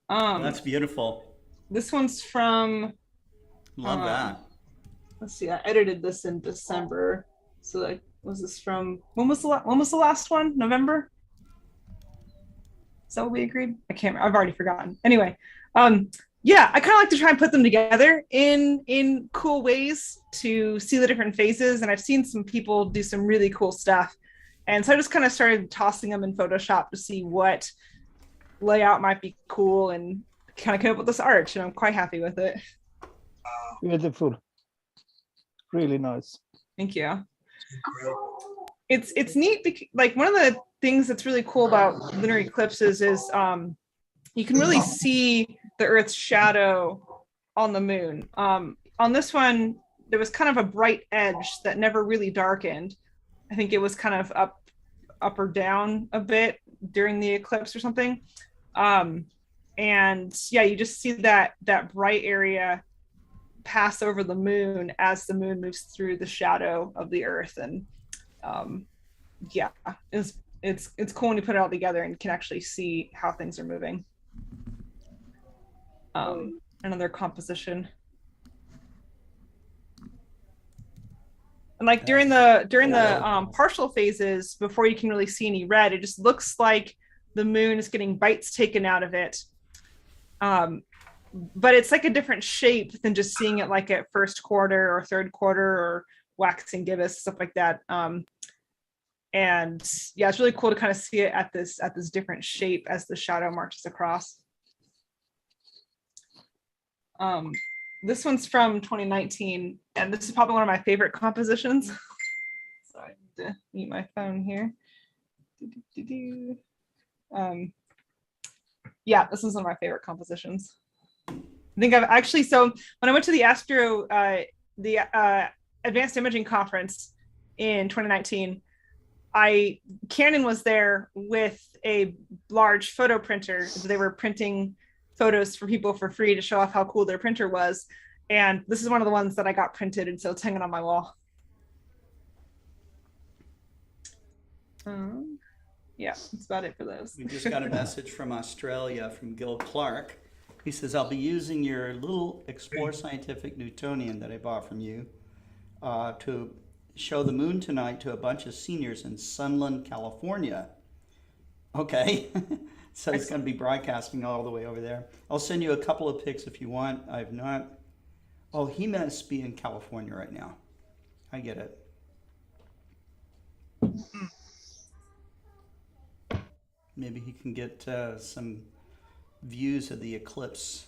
That's beautiful. This one's from. Love that. Let's see. I edited this in December. So like, was this from when was the last one? November? Is that what we agreed? I can't remember. I've already forgotten. Anyway, yeah, I kind of like to try and put them together in cool ways to see the different phases. And I've seen some people do some really cool stuff. And so I just kind of started tossing them in Photoshop to see what layout might be cool and kind of came up with this arch. And I'm quite happy with it. Beautiful. Really nice. Thank you. It's neat because, like, one of the things that's really cool about lunar eclipses is you can really see the Earth's shadow on the moon. On this one, there was kind of a bright edge that never really darkened. I think it was kind of up or down a bit during the eclipse or something. And yeah, you just see that bright area pass over the moon as the moon moves through the shadow of the Earth. And yeah, it's cool when you put it all together and can actually see how things are moving. Another composition. And like during the partial phases, before you can really see any red, it just looks like the moon is getting bites taken out of it. But it's like a different shape than just seeing it like at first quarter or third quarter or waxing gibbous, stuff like that. And yeah, it's really cool to kind of see it at this different shape as the shadow marches across. This one's from 2019, and this is probably one of my favorite compositions. So I need to mute my phone here. Yeah, this is one of my favorite compositions. I think I've actually, so when I went to the Advanced Imaging Conference in 2019, Canon was there with a large photo printer. They were printing photos for people for free to show off how cool their printer was. And this is one of the ones that I got printed, and so it's hanging on my wall. Yeah, that's about it for those. We just got a message from Australia from Gil Clark. He says, I'll be using your little Explore Scientific Newtonian that I bought from you to show the moon tonight to a bunch of seniors in Sunland, California. Okay. So he's going to be broadcasting all the way over there. I'll send you a couple of pics if you want. I've not. Oh, he must be in California right now. I get it. Maybe he can get some views of the eclipse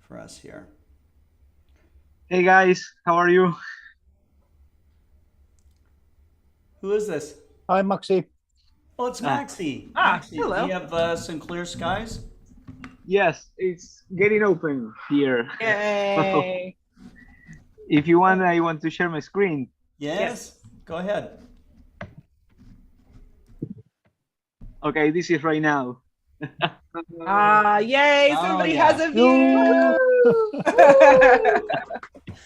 for us here. Hey guys, how are you? Who is this? Hi, Maxi. Oh, it's Maxi. Maxi, hello. Do you have some clear skies? Yes, it's getting open here. Yay. If you want, I want to share my screen. Yes. Go ahead. Okay, this is right now. Yay, somebody has a view.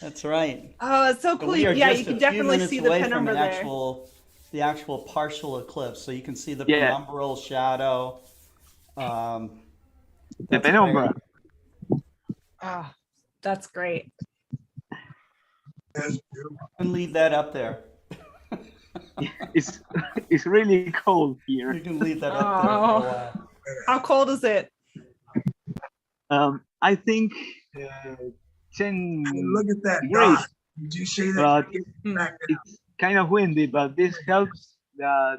That's right. Oh, it's so cool. Yeah, you can definitely see the penumbra there. The actual partial eclipse, so you can see the penumbral shadow. The penumbra. Ah, that's great. And leave that up there. It's really cold here. You can leave that up there for a while. How cold is it? I think 10 Look at that degrees. dot. Did you see that? But it's kind of windy, but this helps to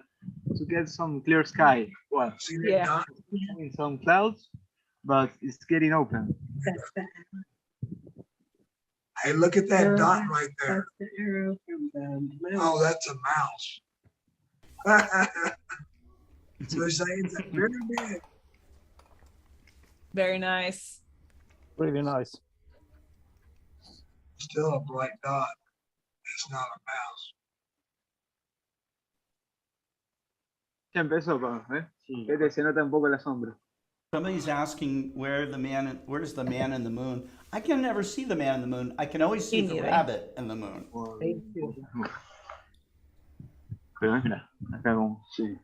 get some clear sky. Well, Yeah. some clouds, but it's getting open. Hey, look at that dot right there. That's the arrow from the Oh, that's a mouse. So they're saying it's a pyramid. Very nice. Really nice. Still a bright dot. It's not a mouse. Ya empezó, ¿eh? Fíjate, se nota un poco la sombra. Somebody's asking where's the man in the moon? I can never see the man in the moon. I can always see the rabbit in the moon. Pero mira, acá como, sí.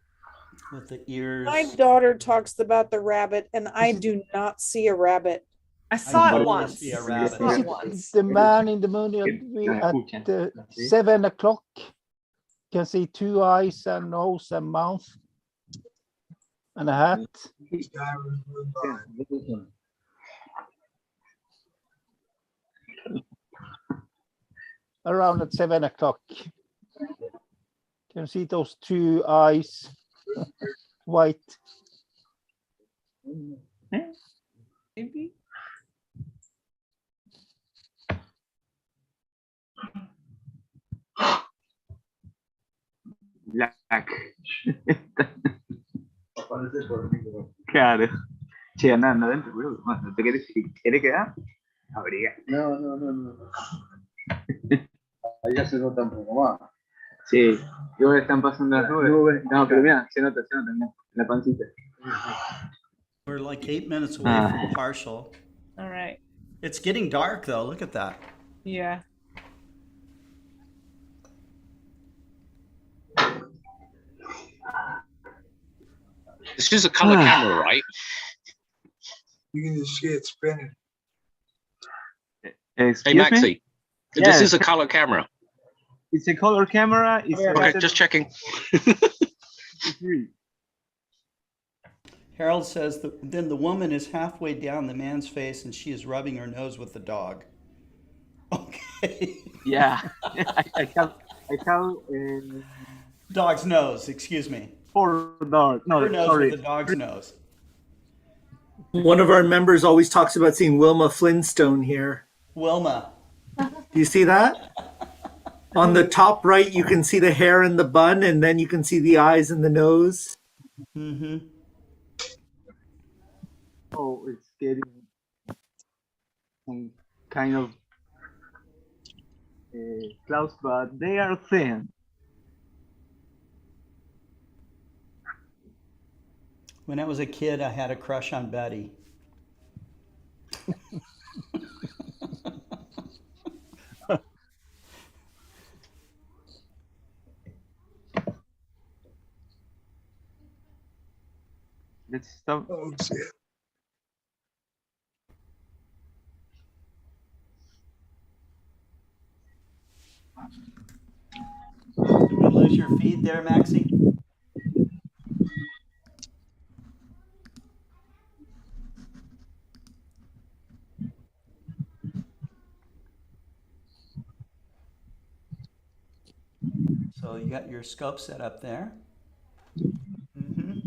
with the ears. My daughter talks about the rabbit, and I do not see a rabbit. I saw know it it once. must be a I rabbit. saw it Is once. the man in the moon at 7 o'clock? Can see 2 eyes and nose and mouth and a hat. Around at 7 o'clock. Can see those 2 eyes, white. Maybe. Black. Claro. Che, anda adentro, boludo. ¿No te querés quedar? Abriga. No. Ahí ya se nota un poco más. Sí, luego están pasando las nubes. No, pero mira, se nota en la pancita. We're like 8 minutes away from partial. All right. It's getting dark though. Look at that. Yeah. This is a color camera, right? You can just see it spinning. Hey, Excuse Maxi. me? This Yes. is a color camera. It's a color camera. It's Okay, just checking. Harold says that then the woman is halfway down the man's face and she is rubbing her nose with the dog. Okay. Yeah, I have dog's nose. Excuse me. 4 dogs. No, Her nose sorry. with the dog's nose. One of our members always talks about seeing Wilma Flintstone here. Wilma. Do you see that? On the top right, you can see the hair and the bun, and then you can see the eyes and the nose. Mm-hmm. Oh, it's getting some kind of clouds, but they are thin. When I was a kid, I had a crush on Betty. Let's stop. Oh, shit. Did we lose your feed there, Maxie? So you got your scope set up there. Mm-hmm.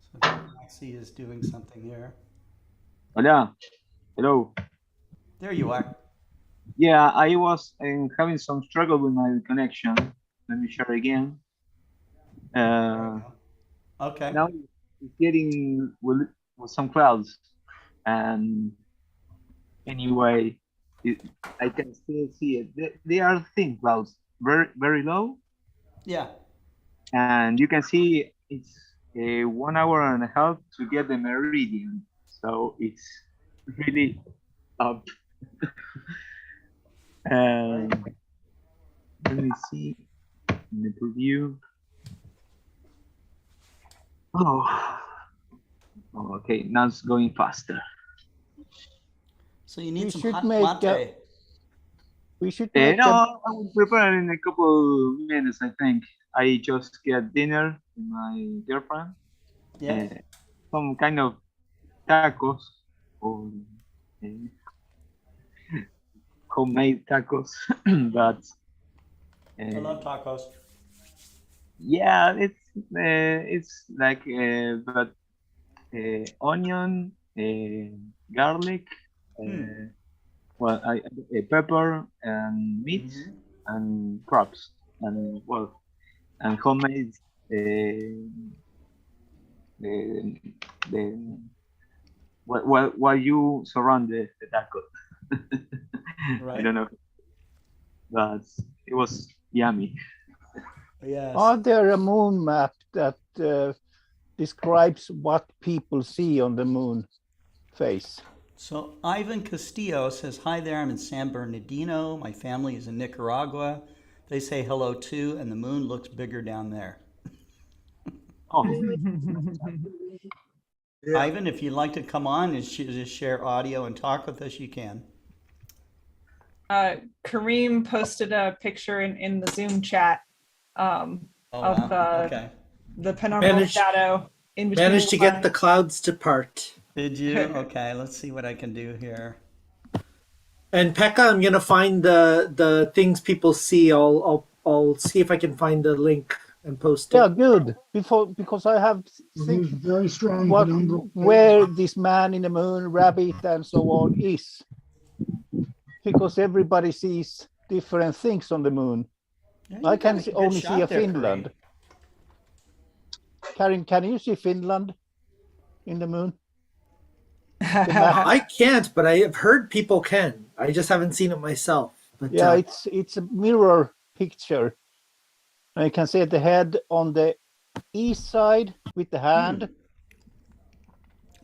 So Maxie is doing something here. Hola. Hello. There you are. Yeah, I was having some struggle with my connection. Let me share again. Okay. Now it's getting with some clouds, and anyway, I can still see it. They are thin clouds, very low, Yeah. and you can see it's a 1 hour and a half to get the meridian, so it's really up. And let me see in the preview. Oh, okay, now it's going faster. So you need We some should hot make mate. We should make No, I will prepare in a couple minutes, I think. I just get dinner with my girlfriend. Yeah. Some kind of tacos or homemade tacos, but I love tacos. yeah, it's like but onion, garlic, well, pepper and meat and crops and well and homemade the while you surround the taco. Right. I don't know, but it was yummy. Yes. Are there a moon map that describes what people see on the moon face? So Ivan Castillo says, hi there, I'm in San Bernardino. My family is in Nicaragua. They say hello too, and the moon looks bigger down there. Oh. Yeah. Ivan, if you'd like to come on and just share audio and talk with us, you can. Kareem posted a picture in the Zoom chat of Okay. the penumbral shadow in between. Managed to get the clouds to part. Did you? Okay, let's see what I can do here. And Pekka, I'm gonna find the things people see. I'll see if I can find the link and post it. Yeah, good. Because I have think very strong where this man in the moon, rabbit, and so on is. Because everybody sees different things on the moon. Yeah, I can got a good only shot see a there, Finland. Karin, can you see Finland in the moon? I can't, but I have heard people can. I just haven't seen it myself. But, yeah, it's a mirror picture. I can see the head on the east side with the hand.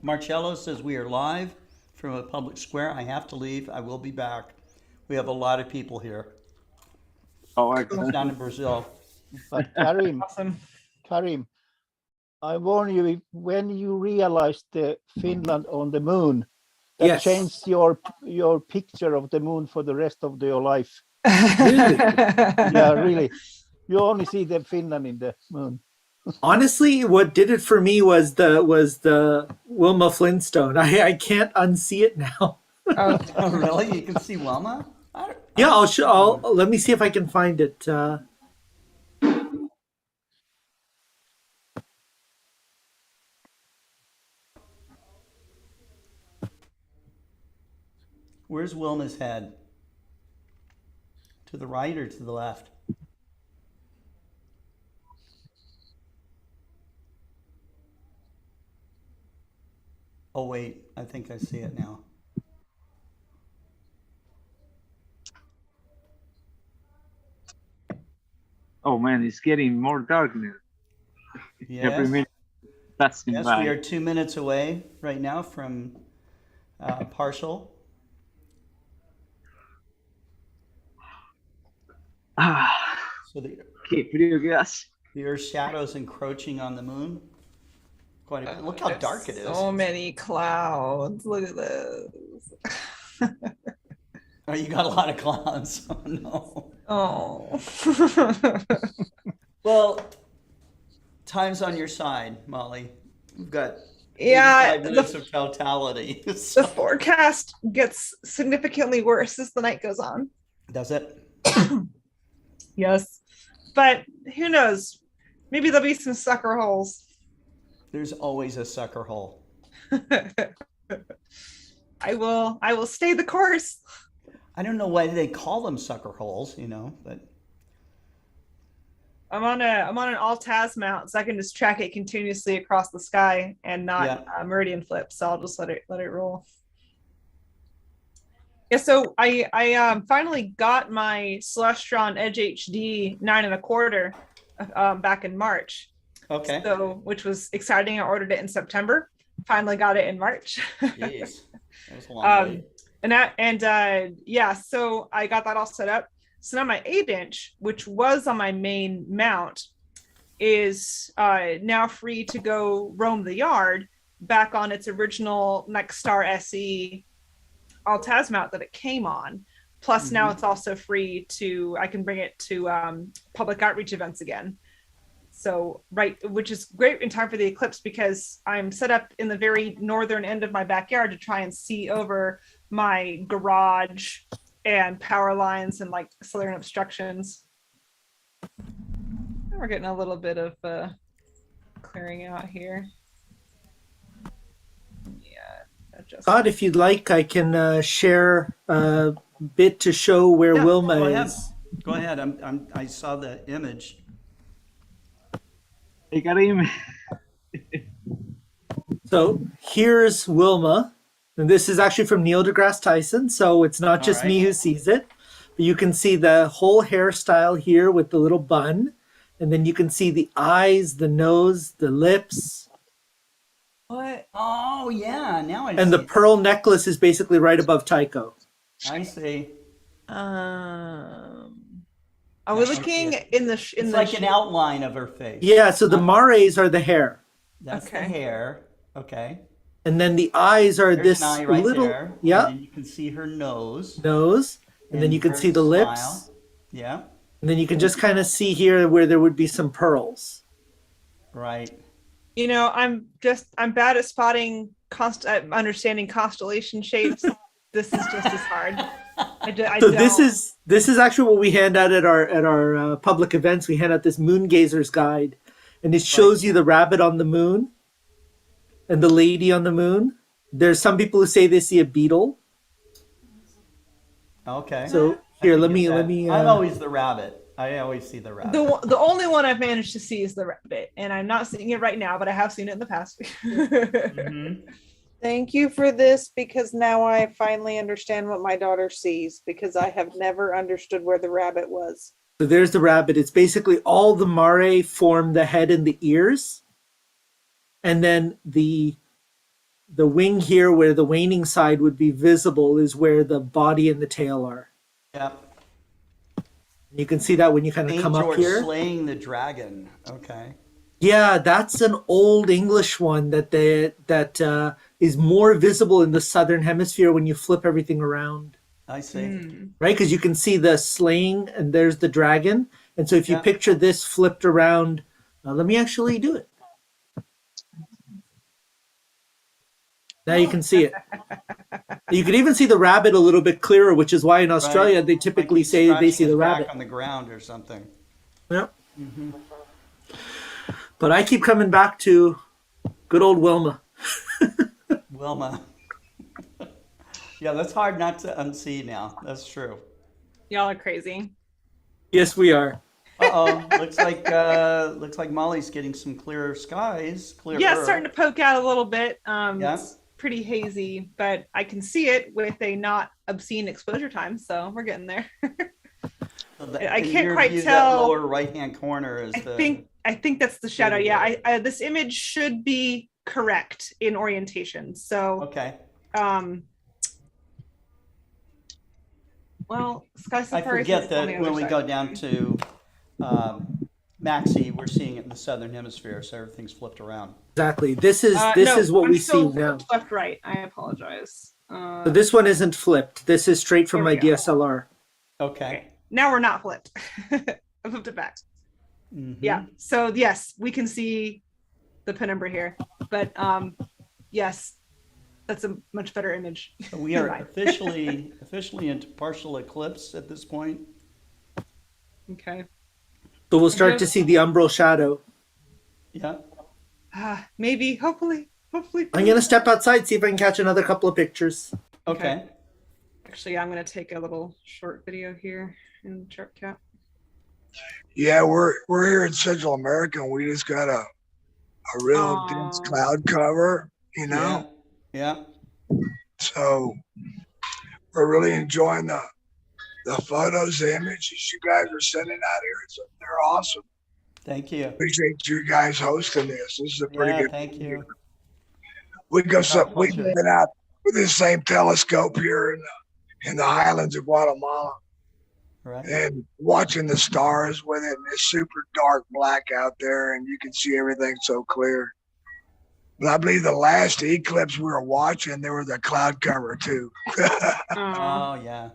Marcello says we are live from a public square. I have to leave. I will be back. We have a lot of people here. Oh, excellent. Down in Brazil. But Karim, awesome. Karim, I warn you, when you realize the Finland on the moon, that Yes. changed your picture of the moon for the rest of your life. Really? Yeah, really. You only see the Finland in the moon. Honestly, what did it for me was the Wilma Flintstone. I can't unsee it now. Oh, really? You can see Wilma? Yeah, I'll let me see if I can find it. Where's Wilma's head? To the right or to the left? Oh, wait. I think I see it now. Oh man, it's getting more dark now. Every Yes. minute passing Yes, by. we are 2 minutes away right now from partial. So keep you guys. The Earth's shadow is encroaching on the moon. Quite a bit. Look how dark it is. So many clouds. Look at this. Oh, you got a lot of clouds. Oh no. Oh. Well, time's on your side, Molly. We've got 5 minutes of totality. The forecast gets significantly worse as the night goes on. Does it? Yes. But who knows? Maybe there'll be some sucker holes. There's always a sucker hole. I will stay the course. I don't know why they call them sucker holes, but I'm on an all-TAS mount, so I can just track it continuously across the sky and not meridian flip. So I'll just let it roll. Yeah, so I finally got my Celestron Edge HD 9 1/4 back in March. Okay. So which was exciting. I ordered it in September. Finally got it in March. Jeez, that was a long wait. So I got that all set up. So now my 8-inch, which was on my main mount, is now free to go roam the yard back on its original Nexstar SE all-TAS mount that it came on. Plus now it's also free I can bring it to public outreach events again. So, which is great in time for the eclipse because I'm set up in the very northern end of my backyard to try and see over my garage and power lines and like southern obstructions. We're getting a little bit of clearing out here. Yeah. God, if you'd like, I can share a bit to show where Wilma is. Go ahead. I saw the image. Hey, Karim. So here's Wilma. And this is actually from Neil deGrasse Tyson. So it's not just me who sees it. But you can see the whole hairstyle here with the little bun. And then you can see the eyes, the nose, the lips. What? Oh yeah, now I And see. the pearl necklace is basically right above Tycho. I see. Are we looking in the in It's the like an outline of her face. Yeah, so the mares are the hair. That's the hair. Okay. And then the eyes are There's this an eye right little, there. yeah, And then you can see her nose. nose. And then you can her see the lips. smile. Yeah. And then you can just kind of see here where there would be some pearls. Right. You know, I'm bad at spotting understanding constellation shapes. This is just as hard. So this is actually what we hand out at our public events. We hand out this moon gazer's guide, and it shows you the rabbit on the moon and the lady on the moon. There's some people who say they see a beetle. Okay. So here, let me. I'm always the rabbit. I always see the rabbit. The only one I've managed to see is the rabbit, and I'm not seeing it right now, but I have seen it in the past. Thank you for this, because now I finally understand what my daughter sees, because I have never understood where the rabbit was. So there's the rabbit. It's basically all the mare form the head and the ears, and then the wing here, where the waning side would be visible, is where the body and the tail are. Yep. You can see that when you kind of St. come up George here. Slaying the dragon. Okay. Yeah, that's an old English one that is more visible in the southern hemisphere when you flip everything around. I see. Right, because you can see the slaying, and there's the dragon. And so if you picture this flipped around, let me actually do it. Now you can see it. You can even see the rabbit a little bit clearer, which is why in Australia Right. they typically say they see the rabbit. Back on the ground or something. Yep. But I keep coming back to good old Wilma. Wilma. Yeah, that's hard not to unsee now. That's true. Y'all are crazy. Yes, we are. Uh-oh. looks like Molly's getting some clearer skies. Yeah, it's starting to poke out a little bit. Yeah. It's pretty hazy, but I can see it with a not obscene exposure time, so we're getting there. So I in can't your quite view, tell. That lower right-hand corner is I think that's the shadow. Yeah, this image should be correct in orientation. So okay. Well, Sky I Safari forget says on the that other when we side. go down to Maxi, we're seeing it in the southern hemisphere, so everything's flipped around. Exactly. This is No, what I'm we see still now. left right. I apologize. So this one isn't flipped. This is straight from my DSLR. Okay. Now we're not flipped. I flipped it back. Yeah. So yes, we can see the penumbra here, but yes, that's a much better image. So we are officially into partial eclipse at this point. Okay. So we'll start to see the umbral shadow. Yeah. Maybe, hopefully. I'm gonna step outside, see if I can catch another couple of pictures. Okay. Actually, I'm gonna take a little short video here in SharpCat. Yeah, we're here in Central America, and we just got a real dense cloud cover, you know. Yeah. So we're really enjoying the photos, the images you guys are sending out here. They're awesome. Thank you. Appreciate you guys hosting this. This is a pretty good. Thank you. We've been out with the same telescope here in the highlands of Guatemala. Right. And watching the stars with it, and it's super dark black out there, and you can see everything so clear. But I believe the last eclipse we were watching, there was a cloud cover too. Oh yeah.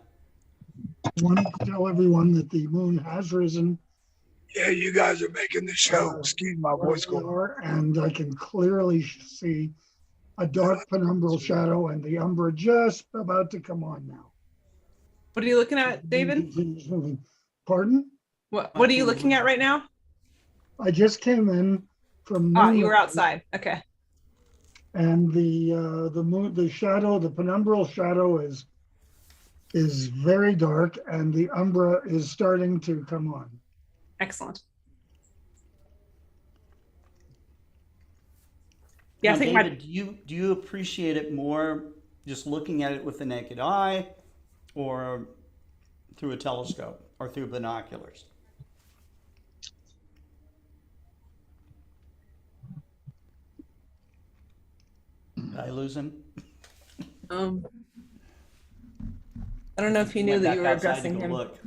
I want to tell everyone that the moon has risen. Yeah, you guys are making the show. Excuse my voice going. And I can clearly see a dark penumbral shadow and the umbra just about to come on now. What are you looking at, David? Pardon? What are you looking at right now? I just came in from. You were outside. Okay. And the moon, the shadow, the penumbral shadow is very dark, and the umbra is starting to come on. Excellent. Yeah, now, I think David, do you appreciate it more just looking at it with the naked eye, or through a telescope, or through binoculars? Did I lose him? I don't know if he knew Went that back you were outside to addressing go him. Look.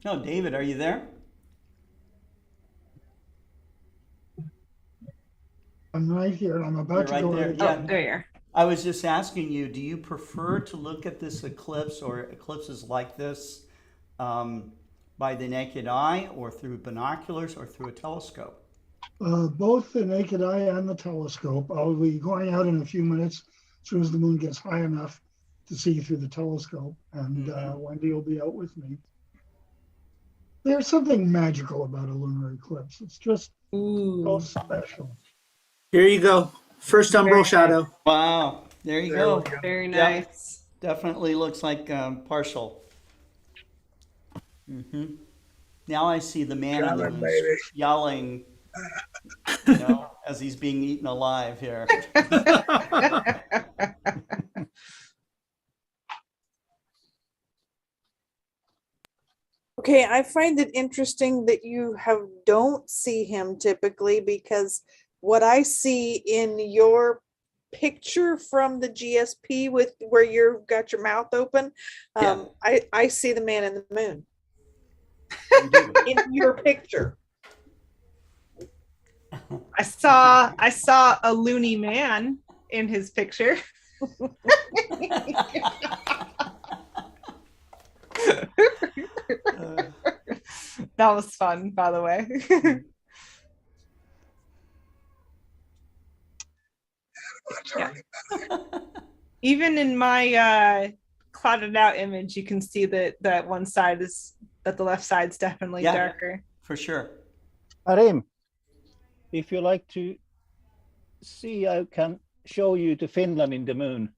No, David, are you there? I'm right here. I'm about You're to right go. there. Right Yeah. There you are. I was just asking you, do you prefer to look at this eclipse or eclipses like this by the naked eye or through binoculars or through a telescope? Both the naked eye and the telescope. I'll be going out in a few minutes as soon as the moon gets high enough to see through the telescope, and Wendy will be out with me. There's something magical about a lunar eclipse. It's just so special. Here you go. First umbral shadow. Wow. There you go. Very Yep. nice. Definitely looks like partial. Now I see the man on the moon yelling, you know, as he's being eaten alive here. Okay, I find it interesting that you don't see him typically, because what I see in your picture from the GSP with where you've got your mouth open, I see the man in the moon in your picture. I saw a loony man in his picture. That was fun, by the way. Yeah. Even in my clouded out image, you can see that the left side's definitely darker. For sure. Arim, if you like to see, I can show you to Finland in the moon.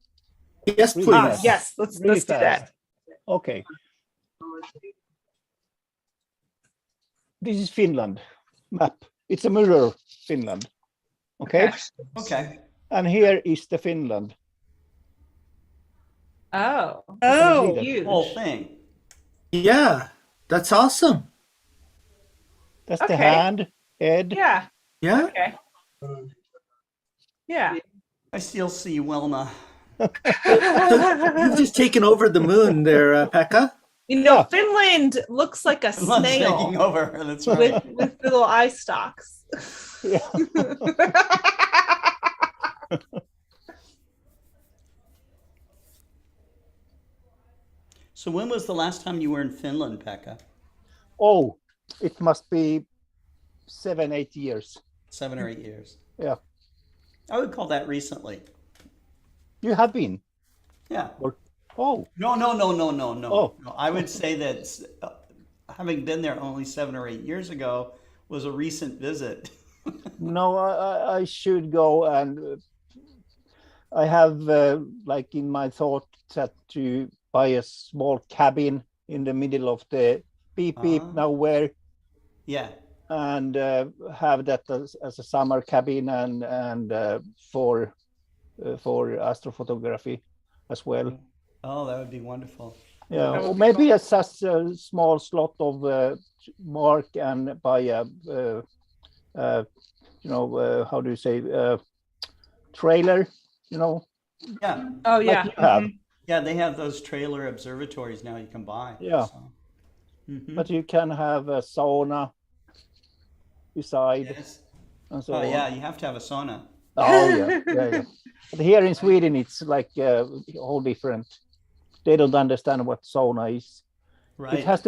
Yes, please. Yes, let's do that. Okay. This is Finland map. It's a mirror Finland. Okay. Okay. And here is the Finland. Oh, huge. Whole thing. Yeah, that's awesome. That's the hand, head. Yeah. Yeah. Okay. Yeah. I still see Wilma. You've just taken over the moon there, Pekka. You know, Finland looks like a snail taking over. That's right. with little eye stalks. Yeah. So when was the last time you were in Finland, Pekka? Oh, it must be 7-8 years. 7 or 8 years. Yeah. I would call that recently. You have been? Yeah. Oh. No. Oh. No, I would say that having been there only 7 or 8 years ago was a recent visit. No, I should go, and I have like in my thought that to buy a small cabin in the middle of the beep nowhere. Yeah. And have that as a summer cabin and for astrophotography as well. Oh, that would be wonderful. Yeah, or maybe a small slot of mark and buy a how do you say trailer? Yeah. Oh yeah. Like Yeah, they have those trailer observatories now you can buy. Yeah. So. But you can have a sauna beside. Yes. And so Oh yeah, you have to have a sauna. Oh yeah. But here in Sweden, it's like all different. They don't understand what sauna is. Right. It has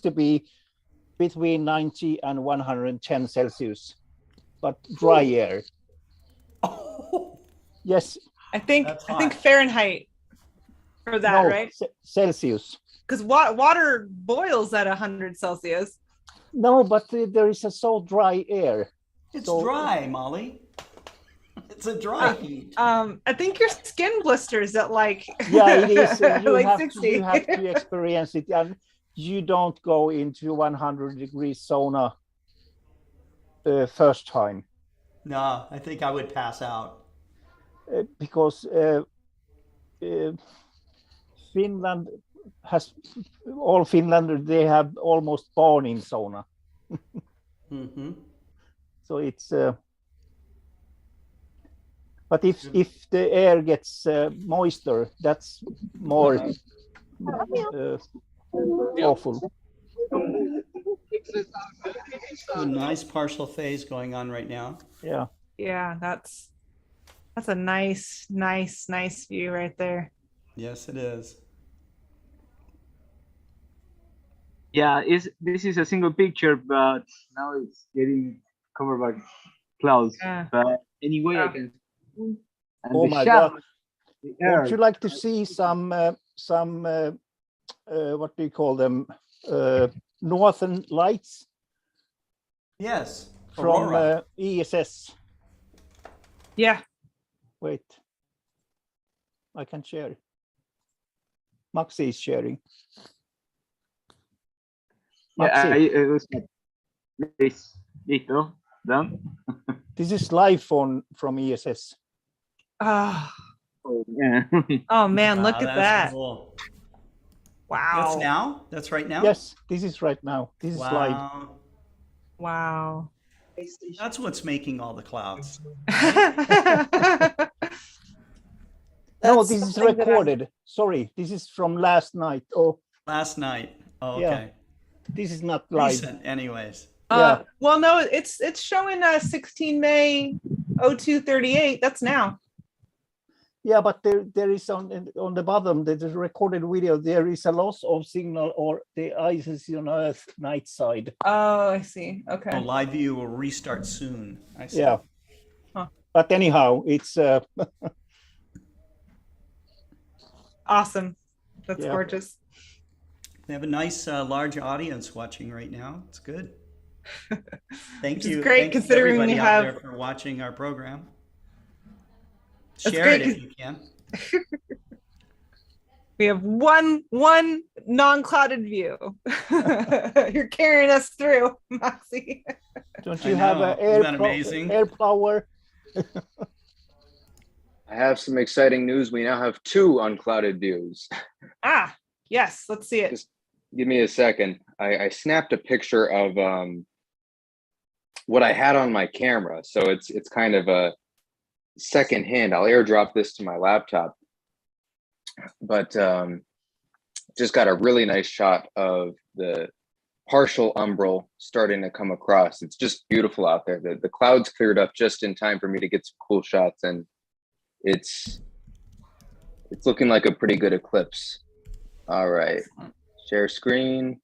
to be between 90 and 110 Celsius, but dry air. Oh. Yes. I think Fahrenheit for that, right? Celsius. Because water boils at 100 Celsius. No, but there is a so dry air. It's dry, Molly. It's a dry heat. I think your skin blisters at like it is. like 60. You have to experience it, and you don't go into 100-degree sauna first time. No, I think I would pass out. Because Finland has all Finlanders, they have almost born in sauna. So it's but if the air gets moister, that's more awful. A nice partial phase going on right now. Yeah. Yeah, that's a nice view right there. Yes, it is. Yeah, this is a single picture, but now it's getting covered by clouds. But anyway, I can. And Oh the my shadows, God! the Would air. you like to see some what do you call them? Northern lights Yes. from Aurora. ESS. Yeah. Wait, I can share. Maxi is sharing. Yeah, Maxi. it was this little done. This is live from ESS. Oh, Yeah. oh man, Wow, look at that's that. cool. Wow. That's now? That's right now? Yes, this is right now. This is live. Wow. Wow. That's what's making all the clouds. No, this is recorded. Sorry, this is from last night. Oh, Last night. Oh, yeah. okay. This is not live. Recent, anyways. Yeah. Well, no, it's showing 16 May 0238. That's now. Yeah, but there is on the bottom, there's a recorded video. There is a loss of signal, or the ice is on Earth night side. Oh, I see. Okay. Oh, live view will restart soon. I see. Yeah. Huh. But anyhow, it's Awesome. That's Yeah. gorgeous. We have a nice large audience watching right now. It's good. Thank Which you. is great Thanks to considering we everybody out have. there for watching our program. That's Share great it if you can. We have one non-clouded view. You're carrying us through, Moxie. don't I you have know. an Isn't that amazing? air power? I have some exciting news. We now have 2 unclouded views. Ah, yes. Let's see it. Just give me a second. I snapped a picture of what I had on my camera. So it's kind of a second hand. I'll airdrop this to my laptop. But just got a really nice shot of the partial umbral starting to come across. It's just beautiful out there. The clouds cleared up just in time for me to get some cool shots, and it's looking like a pretty good eclipse. All right, share screen.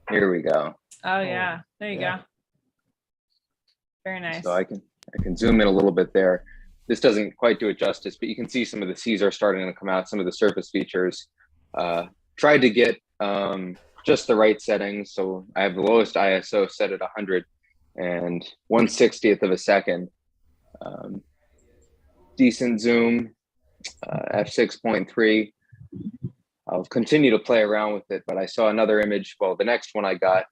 Here we go. Oh yeah, there you yeah. go. Very nice. So I can zoom in a little bit there. This doesn't quite do it justice, but you can see some of the seas are starting to come out, some of the surface features. Tried to get just the right settings. So I have the lowest ISO set at 100 and 1/60th of a second. Decent zoom, f6.3. I'll continue to play around with it, but I saw another image. Well, the next one I got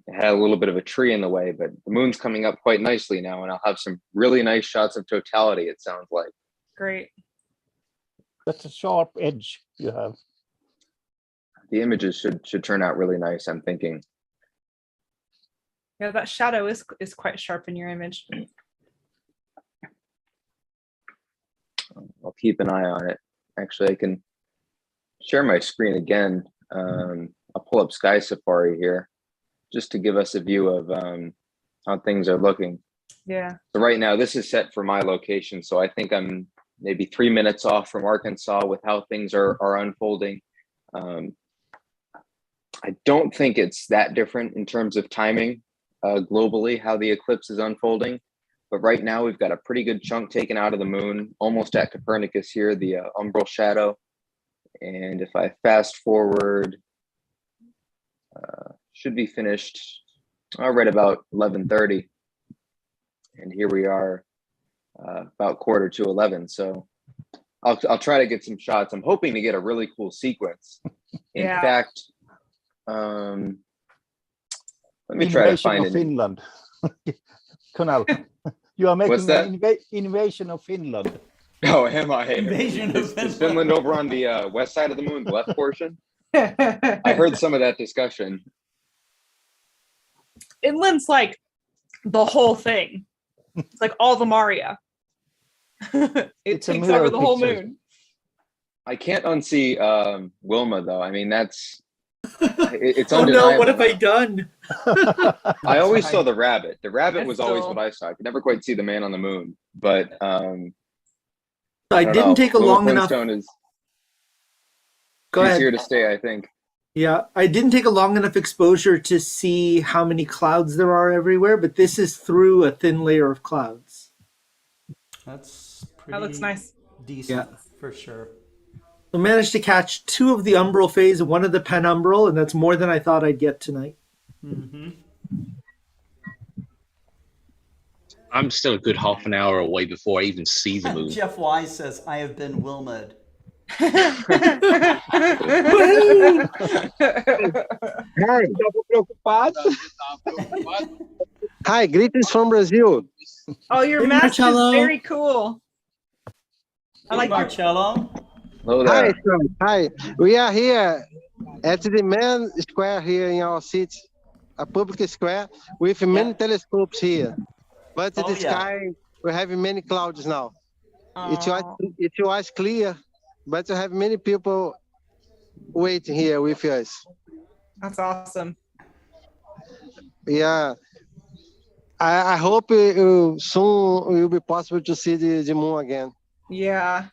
it had a little bit of a tree in the way, but the moon's coming up quite nicely now, and I'll have some really nice shots of totality, it sounds like. Great. That's a sharp edge you have. The images should turn out really nice, I'm thinking. Yeah, that shadow is quite sharp in your image. I'll keep an eye on it. Actually, I can share my screen again. I'll pull up Sky Safari here just to give us a view of how things are looking. Yeah. So right now, this is set for my location. So I think I'm maybe 3 minutes off from Arkansas with how things are unfolding. I don't think it's that different in terms of timing globally, how the eclipse is unfolding. But right now, we've got a pretty good chunk taken out of the moon, almost at Copernicus here, the umbral shadow. And if I fast forward, should be finished right about 11:30. And here we are about 10:45. So I'll try to get some shots. I'm hoping to get a really cool sequence. In Yeah. fact, let me try to find of it. Finland. Kunal, you are What's making that? an invasion of Finland. Oh, am I? Invasion of Is Finland over on the west side of the moon, the left portion? I heard some of that discussion. inland's like the whole thing. It's like all the Maria. It takes over the whole moon. I can't unsee Wilma though. I mean, it's Oh undeniable. no, what have I done? I always saw the rabbit. The rabbit was always still- what I saw. I could never quite see the man on the moon, but I don't didn't know. take a Wilma long enough. Flintstone is Go she's ahead. here to stay, I think. Yeah, I didn't take a long enough exposure to see how many clouds there are everywhere, but this is through a thin layer of clouds. That's pretty That looks nice. decent for sure. I managed to catch 2 of the umbral phase, 1 of the penumbral, and that's more than I thought I'd get tonight. Mm-hmm. I'm still a good half an hour away before I even see the moon. Jeff Wise says, I have been Wilma'd. Hi, greetings from Brazil. Oh, your Hey, mask Marcello. is very cool. I like your Marcello. Hello Hi, there. sir. Hi. We are here at the main square here in our city, a public square with many telescopes here. But Oh, the yeah. sky, we have many clouds now. Aw. It was clear, but we have many people waiting here with us. That's awesome. Yeah. I hope soon it will be possible to see the moon again. Yeah.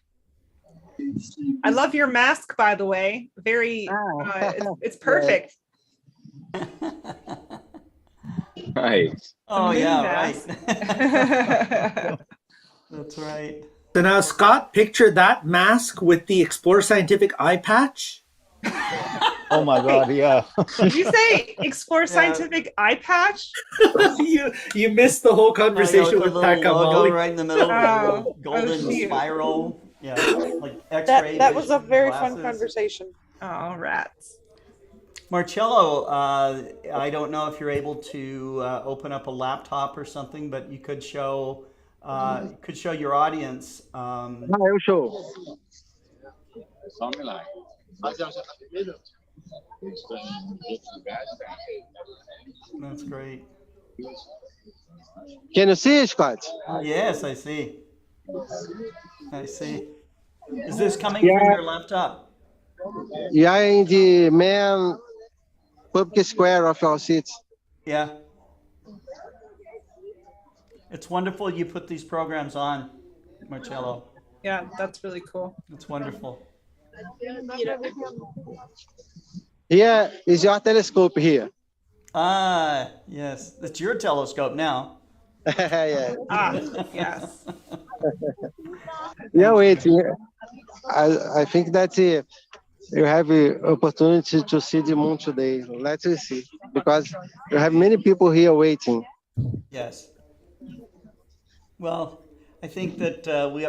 I love your mask, by the way. Very, it's perfect. Nice. Oh, moon yeah, mask. right. That's right. So now, Scott, picture that mask with the Explore Scientific eye patch. Oh my God, yeah. Did you say Explore Scientific eye patch? you missed the whole conversation with with the little Pat logo Molly. right in the middle, Oh, golden cute. spiral. Yeah, like X-ray. That was a vision very fun glasses. conversation. Oh, rats. Marcello, I don't know if you're able to open up a laptop or something, but you could show your audience. Ah, eu show. That's great. Can you see, Scott? Yes, I see. I see. Is this coming Yeah. from your laptop? You are in the main public square of our city. Yeah. It's wonderful you put these programs on, Marcello. Yeah, that's really cool. It's wonderful. Here is your telescope here. Ah, yes. It's your telescope now. Yeah. Ah, yes. Yeah, wait. I think that you have the opportunity to see the moon today. Let's see, because you have many people here waiting. Yes. Well, I think that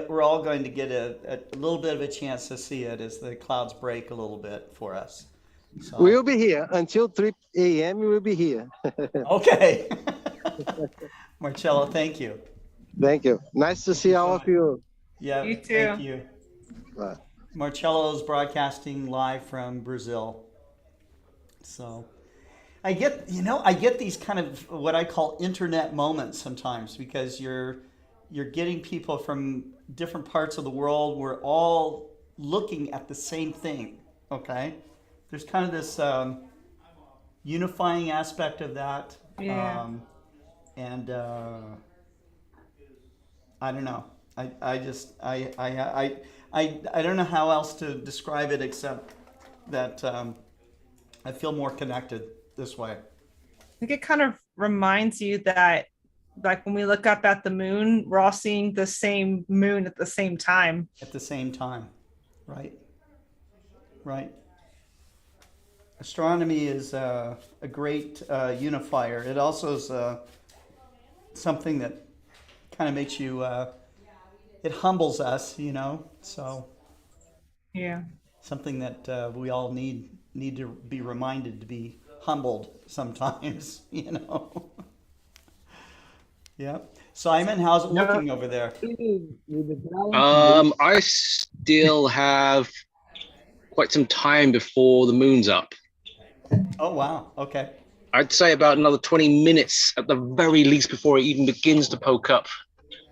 we're all going to get a little bit of a chance to see it as the clouds break a little bit for us. So, We will be here until 3 a.m. We will be here. okay. Marcello, thank you. Thank you. Nice to see all of you. Yeah, You too. thank you. Bye. Marcello's broadcasting live from Brazil. So I get these kind of what I call internet moments sometimes, because you're getting people from different parts of the world. We're all looking at the same thing. Okay. There's kind of this unifying aspect of that. Yeah. And I don't know. I don't know how else to describe it except that I feel more connected this way. I think it kind of reminds you that, like, when we look up at the moon, we're all seeing the same moon at the same time. At the same time, right? Right. Astronomy is a great unifier. It also is something that kind of makes you, it humbles us, so Yeah. something that we all need to be reminded to be humbled sometimes, Yeah. Simon, how's it looking over there? I still have quite some time before the moon's up. Oh, wow. Okay. I'd say about another 20 minutes at the very least before it even begins to poke up.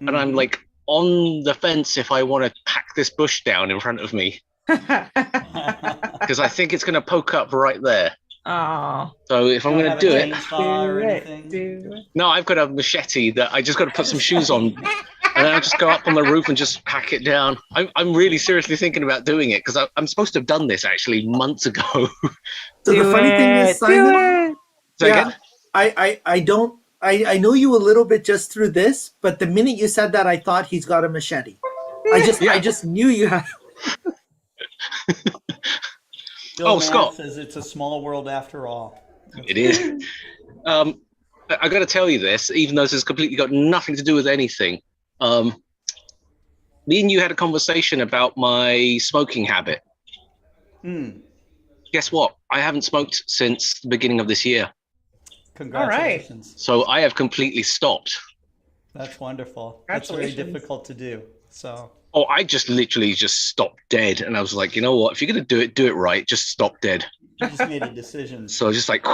And I'm like on the fence if I want to hack this bush down in front of me. Because I think it's going to poke up right there. Oh. So if I'm going to do it, Do it. no, I've got a machete that I just got to put some shoes on, and then I'll just go up on the roof and just hack it down. I'm really seriously thinking about doing it because I'm supposed to have done this actually months ago. So the funny thing is, Simon, Again? I know you a little bit just through this, but the minute you said that, I thought he's got a machete. I just knew you had. Bill Scott says it's a small world after all. It is. I got to tell you this, even though this has completely got nothing to do with anything. Me and you had a conversation about my smoking habit. Guess what? I haven't smoked since the beginning of this year. Congratulations. So I have completely stopped. That's wonderful. That's very difficult to do. So. Oh, I just literally just stopped dead. And I was like, you know what? If you're going to do it right. Just stop dead. You just made a decision. So just like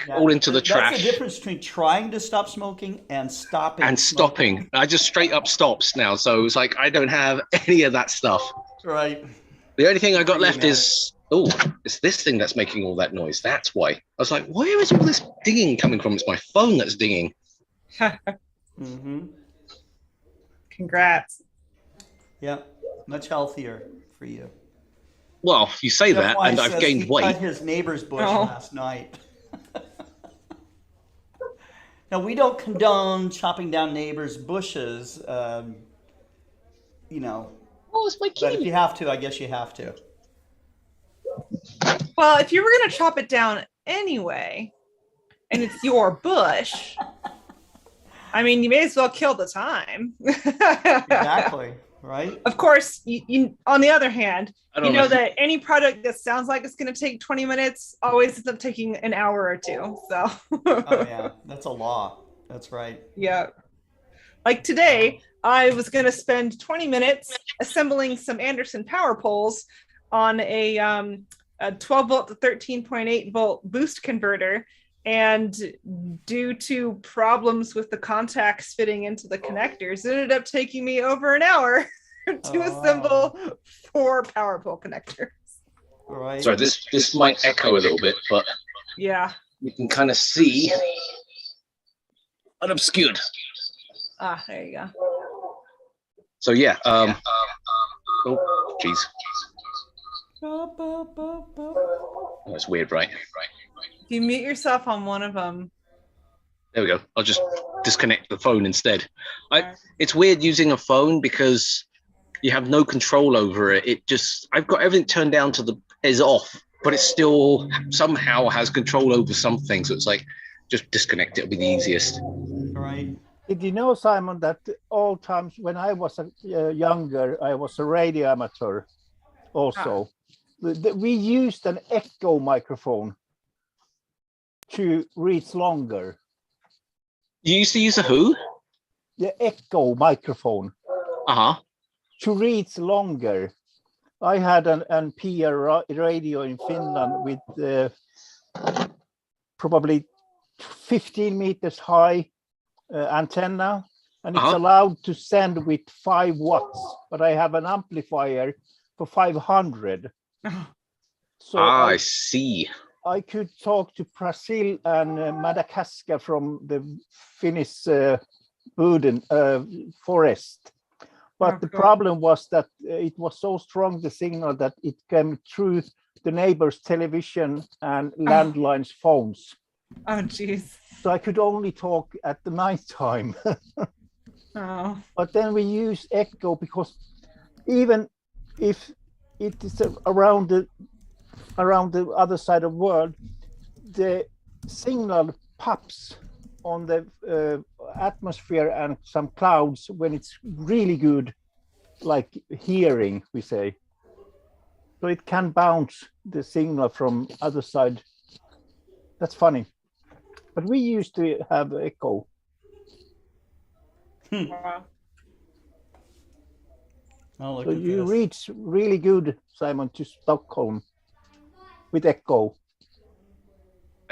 all into the trash. That's the difference between trying to stop smoking and stopping. And stopping. I just straight up stops now. So it's like I don't have any of that stuff. Right. The only thing I got left is, oh, it's this thing that's making all that noise. That's why. I was like, where is all this dinging coming from? It's my phone that's dinging. Congrats. Yeah, much healthier for you. Well, you say that, and I've gained weight. He cut his neighbor's bush last night. Now, we don't condone chopping down neighbors' bushes, you know. Oh, it's my key. But if you have to, I guess you have to. Well, if you were going to chop it down anyway, and it's your bush, I mean, you may as well kill the time. Exactly. Right. Of course, you on the other hand, you know that any product that sounds like it's going to take 20 minutes always ends up taking an hour or two. So. Oh yeah, that's a law. That's right. Yeah. Like today, I was going to spend 20 minutes assembling some Anderson power poles on a 12 volt to 13.8 volt boost converter. And due to problems with the contacts fitting into the connectors, it ended up taking me over an hour to assemble 4 power pole connectors. Right. Sorry, this might echo a little bit, but yeah, you can kind of see unobscured. Ah, there you go. So yeah, oh, jeez. Oh, it's weird, right? If you mute yourself on one of them. There we go. I'll just disconnect the phone instead. It's weird using a phone because you have no control over it. I've got everything turned down to is off, but it still somehow has control over something. So it's like, just disconnect it. It'll be the easiest. Right. Did you know, Simon, that all times when I was younger, I was a radio amateur also. We used an echo microphone to reach longer. You used to use a who? The echo microphone. To reach longer. I had an PR radio in Finland with probably 15 meters high antenna, and it's allowed to send with 5 watts, but I have an amplifier for 500. So I see. I could talk to Brazil and Madagascar from the Finnish Boden forest. But the problem was that it was so strong, the signal, that it came through the neighbor's television and landlines phones. Oh, geez. So I could only talk at the night time. Oh. But then we use echo because even if it is around the other side of the world, the signal pops on the atmosphere and some clouds when it's really good, like hearing, we say. So it can bounce the signal from other side. That's funny. But we used to have echo. Wow. So you reach really good, Simon, to Stockholm with echo.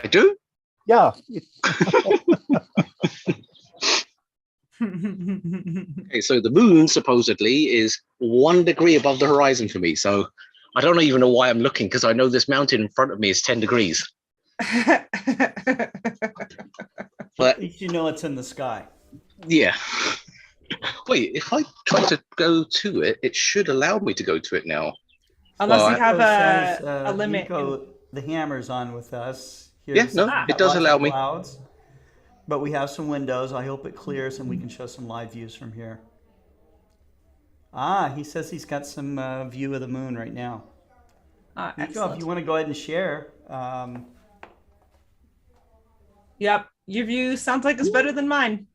I do? Yeah. Okay, so the moon supposedly is 1 degree above the horizon for me. So I don't even know why I'm looking, because I know this mountain in front of me is 10 degrees. But at least you know it's in the sky. yeah. Wait, if I try to go to it, it should allow me to go to it now. Unless Well, you have Says, a limit. Nico, the hammer's on with us. Yeah, Here's, no, we've it got does lots allow of me. clouds, but we have some windows. I hope it clears and we can show some live views from here. Ah, he says he's got some view of the moon right now. Nico, Excellent. if you want to go ahead and share. Yep, your view sounds like it's better than mine.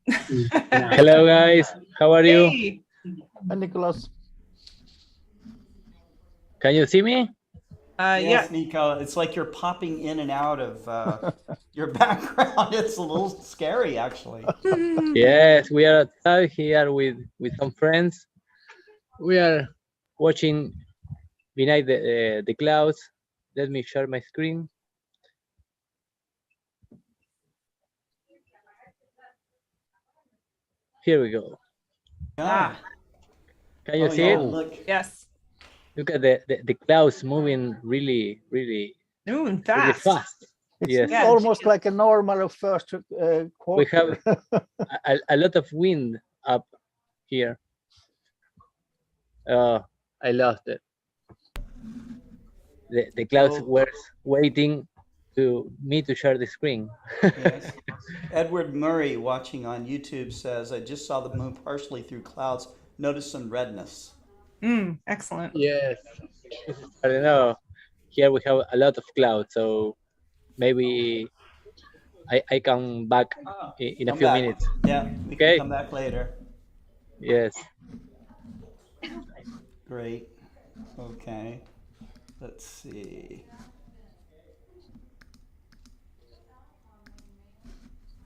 Hello guys, how are you? Hey. Hi, Nicholas. Can you see me? Yes, Nico, it's like you're popping in and out of your background. It's a little scary, actually. Yes, we are outside here with some friends. We are watching beneath the clouds. Let me share my screen. Here we go. Ah. Can you see yeah, it? look. Yes. Look at the clouds moving really Moving really fast. fast. Yes. It's almost like a normal first We quarter. have a lot of wind up here. I lost it. The clouds were waiting to me to share the screen. Yes. Edward Murray, watching on YouTube, says, I just saw the moon partially through clouds. Noticed some redness. Excellent. Yes. I don't know. Here we have a lot of clouds, so maybe I come back in a Come few back. minutes. Yeah, we can come back later. Yes. Great. Okay. Let's see.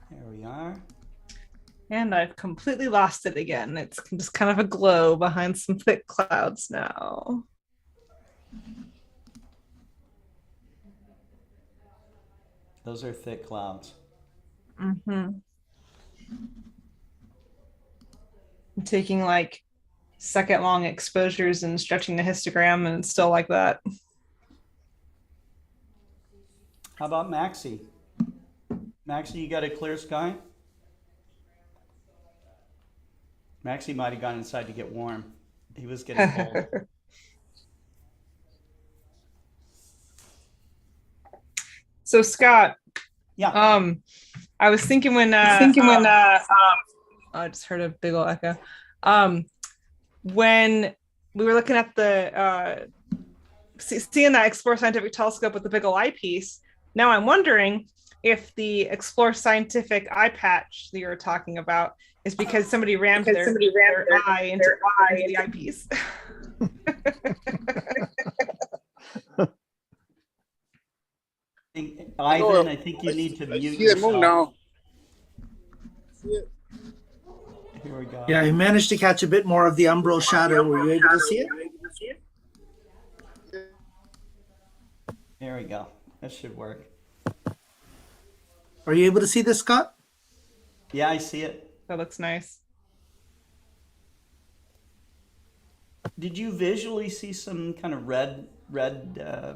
There we are. And I've completely lost it again. It's just kind of a glow behind some thick clouds now. Those are thick clouds. I'm taking like second long exposures and stretching the histogram, and it's still like that. How about Maxie? Maxie, you got a clear sky? Maxie might have gone inside to get warm. He was getting cold. So Scott, yeah. I was thinking when I just heard a big old echo. When we were looking at the seeing that Explore Scientific telescope with the big old eyepiece, now I'm wondering if the Explore Scientific eye patch that you're talking about is because somebody rammed their eye into the eyepiece. Ivan, I think you need to mute see the moon yourself. now. See it? Here we go. Yeah, I managed to catch a bit more of the umbral shadow. Were you able to see it? There we go. That should work. Are you able to see this, Scott? Yeah, I see it. That looks nice. Did you visually see some kind of red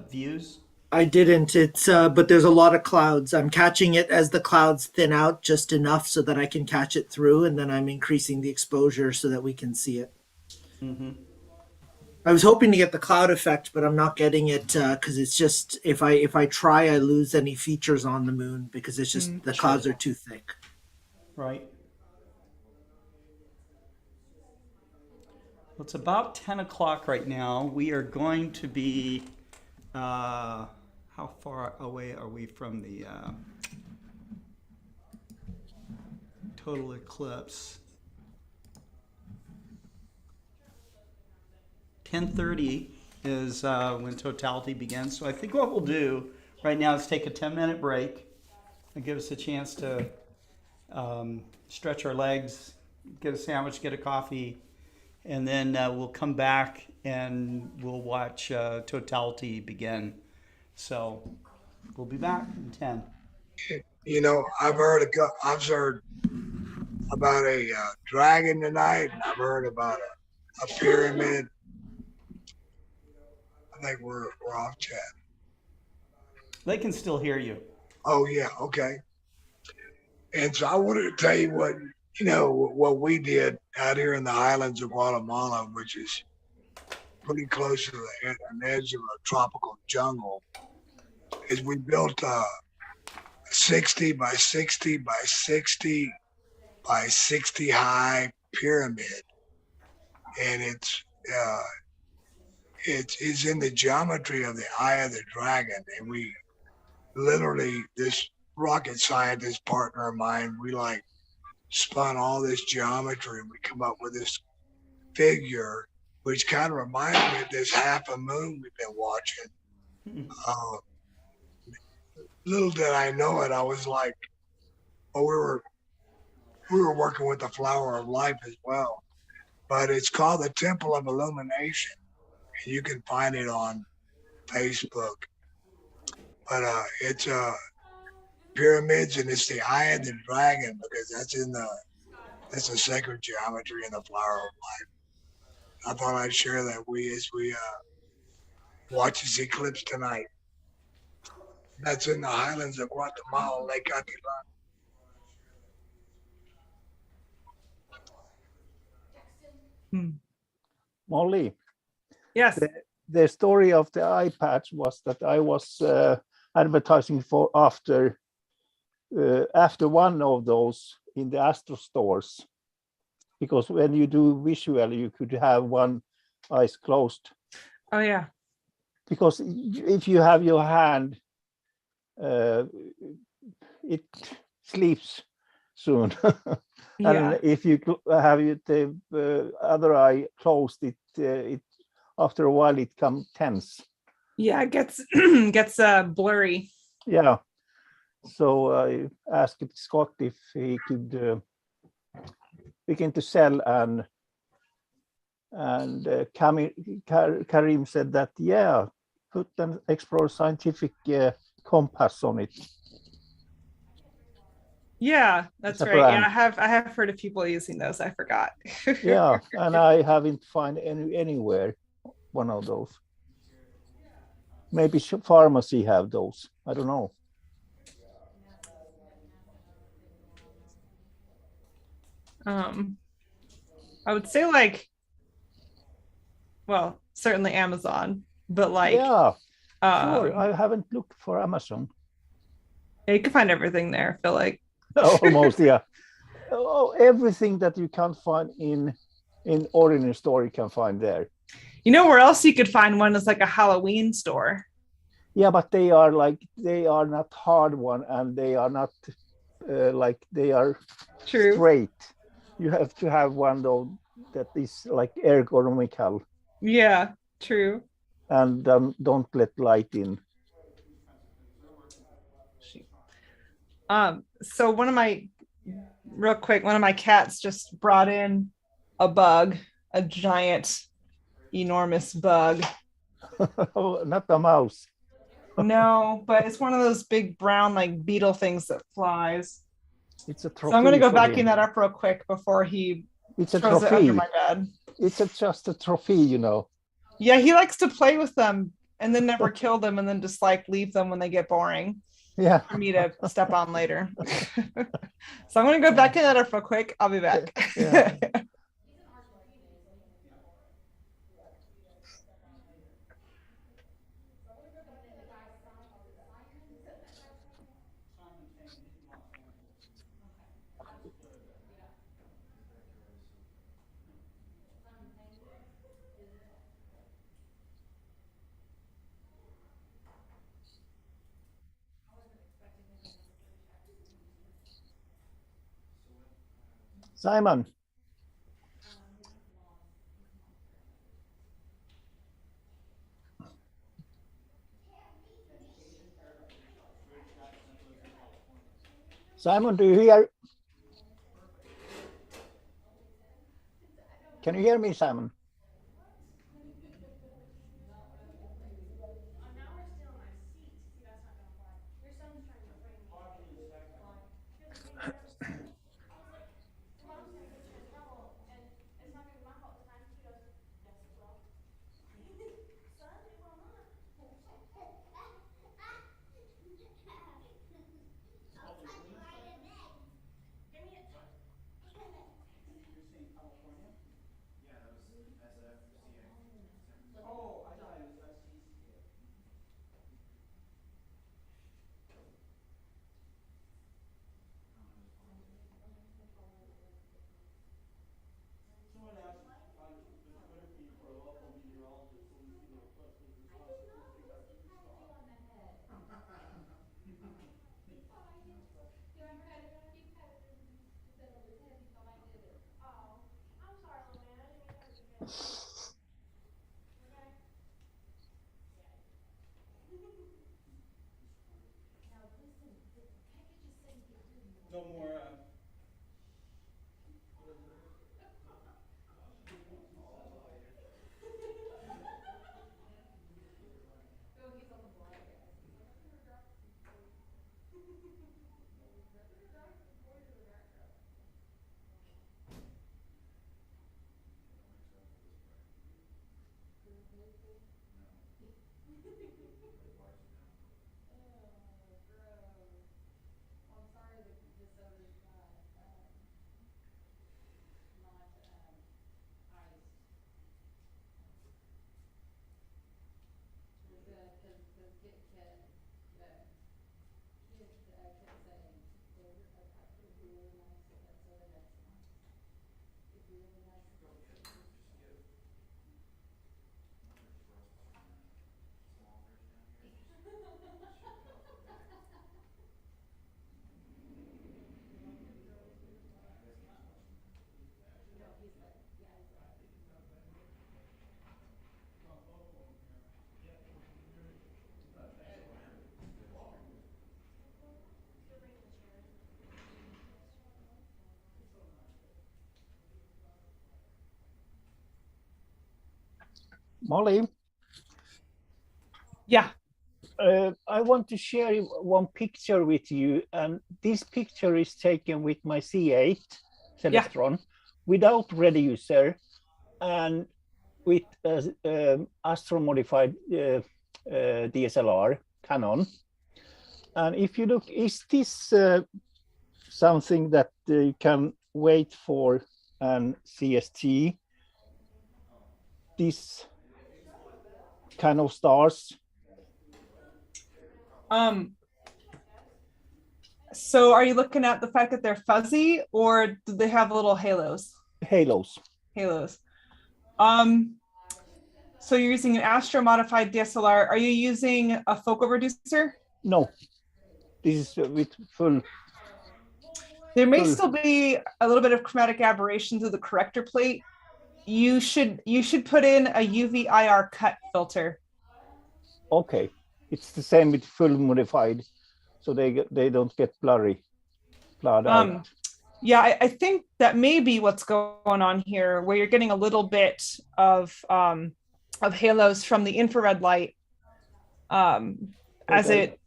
views? I didn't. It's but there's a lot of clouds. I'm catching it as the clouds thin out just enough so that I can catch it through, and then I'm increasing the exposure so that we can see it. I was hoping to get the cloud effect, but I'm not getting it because it's just if I try, I lose any features on the moon because it's just the clouds are too thick. Right. Well, it's about 10 o'clock right now. We are going to be, how far away are we from the total eclipse? 10:30 is when totality begins. So I think what we'll do right now is take a 10-minute break and give us a chance to stretch our legs, get a sandwich, get a coffee, and then we'll come back and we'll watch totality begin. So we'll be back in 10. You know, I've heard about a dragon tonight, and I've heard about a pyramid. I think we're off chat. They can still hear you. Oh yeah, okay. And so I wanted to tell you what we did out here in the highlands of Guatemala, which is pretty close to an edge of a tropical jungle, is we built a 60 by 60 by 60 by 60 high pyramid, and it's in the geometry of the eye of the dragon, and we literally, this rocket scientist partner of mine, we like spun all this geometry, and we come up with this figure, which kind of reminds me of this half a moon we've been watching. Little did I know it, I was like, oh, we were working with the flower of life as well. But it's called the Temple of Illumination, and you can find it on Facebook. But it's pyramids, and it's the eye of the dragon, because that's the sacred geometry in the flower of life. I thought I'd share that as we watch this eclipse tonight. That's in the highlands of Guatemala, Lake Atitlán. Molly. Yes. The story of the eye patch was that I was advertising for after one of those in the Astro stores, because when you do visual, you could have one eyes closed. Oh yeah. Because if you have your hand, it sleeps soon. And if you have the other eye closed, it after a while it comes tense. Yeah, it gets blurry. Yeah. So I asked Scott if he could begin to sell, and Karim said that, yeah, put an Explorer Scientific compass on it. Yeah, that's right. brand. Yeah, I have heard of people using those. I forgot. Yeah, and I haven't found anywhere one of those. Maybe pharmacy have those. I don't know. I would say well, certainly Amazon, but yeah, sure. I haven't looked for Amazon. Yeah, you can find everything there, I feel like. Almost, yeah. Oh, everything that you can't find in ordinary store, you can find there. You know where else you could find one is like a Halloween store. Yeah, but they are not hard one, and they are not they are straight. You have to have one though that is like ergonomical. Yeah, true. And don't let light in. So one of my cats just brought in a bug, a giant, enormous bug. Not a mouse. No, but it's one of those big brown beetle things that flies. It's a trophy. So I'm gonna go vacuum that up real quick before he throws it under my bed. It's just a trophy, you know. Yeah, he likes to play with them and then never kill them and then just leave them when they get boring. Yeah. For me to step on later. So I'm gonna go vacuum that up real quick. I'll be back. Yeah. Simon. Simon, do you hear? Can you hear me, Simon? No more. Molly? Yeah. I want to share one picture with you, and this picture is taken with my C8 Celestron without reducer and with Astro modified DSLR Canon. And if you look, is this something that you can wait for an CST? This kind of stars. So are you looking at the fact that they're fuzzy, or do they have little halos? Halos. Halos. So you're using an Astro modified DSLR. Are you using a focal reducer? No, this is with full. There may still be a little bit of chromatic aberration through the corrector plate. You should put in a UV IR cut filter. Okay, it's the same with full modified, so they don't get blurred out. Yeah, I think that may be what's going on here, where you're getting a little bit of halos from the infrared light as it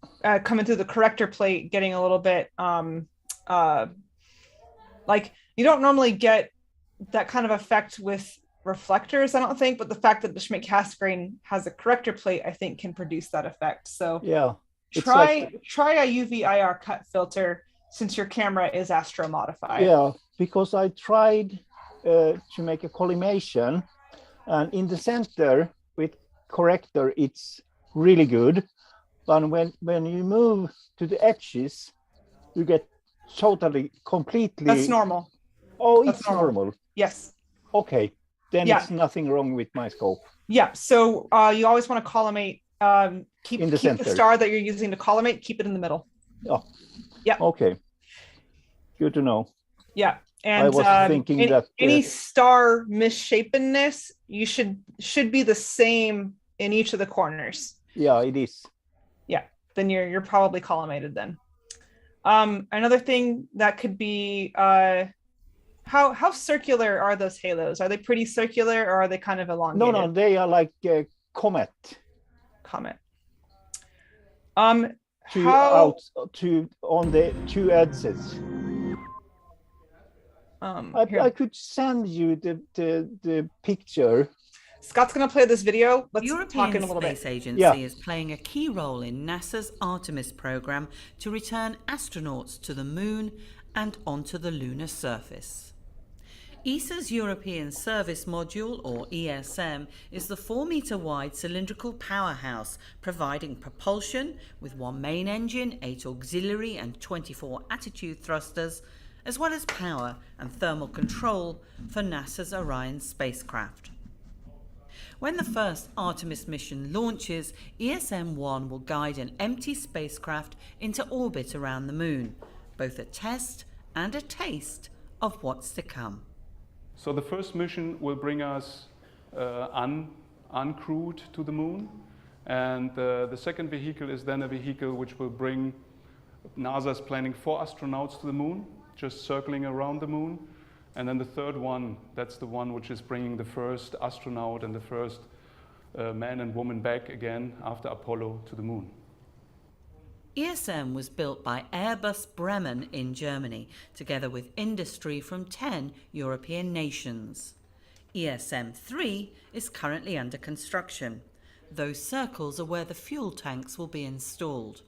coming through the corrector plate, getting a little bit like you don't normally get that kind of effect with reflectors, I don't think, but the fact that the Schmidt-Cassegrain grain has a corrector plate, I think, can produce that effect. So yeah, try a UV IR cut filter since your camera is Astro modified. Yeah, because I tried to make a collimation, and in the center with corrector, it's really good. But when you move to the edges, you get totally, completely. That's normal. Oh, it's normal. Yes. Okay, then it's nothing wrong with my scope. Yeah. So you always want to collimate. Keep the star that you're using to collimate. Keep it in the middle. Oh. Yeah. Okay. Good to know. Yeah. And I was thinking that any star misshapenness, you should be the same in each of the corners. Yeah, it is. Yeah. Then you're probably collimated then. Another thing that could be how circular are those halos? Are they pretty circular, or are they kind of elongated? No, they are like comet. Comet. On the two edges. I could send you the picture. Scott's going to play this video. Let's talk in a little Space bit. Agency is playing a key role in NASA's Artemis program to return astronauts to the moon and onto the lunar surface. ESA's European Service Module, or ESM, is the 4-meter wide cylindrical powerhouse providing propulsion with 1 main engine, 8 auxiliary and 24 attitude thrusters, as well as power and thermal control for NASA's Orion spacecraft. When the first Artemis mission launches, ESM-1 will guide an empty spacecraft into orbit around the moon, both a test and a taste of what's to come. So the first mission will bring us uncrewed to the moon. And the second vehicle is then a vehicle which will bring, NASA's planning 4 astronauts to the moon, just circling around the moon. And then the third one, that's the one which is bringing the first astronaut and the first man and woman back again after Apollo to the moon. ESM was built by Airbus Bremen in Germany, together with industry from 10 European nations. ESM-3 is currently under construction. Those circles are where the fuel tanks will be installed.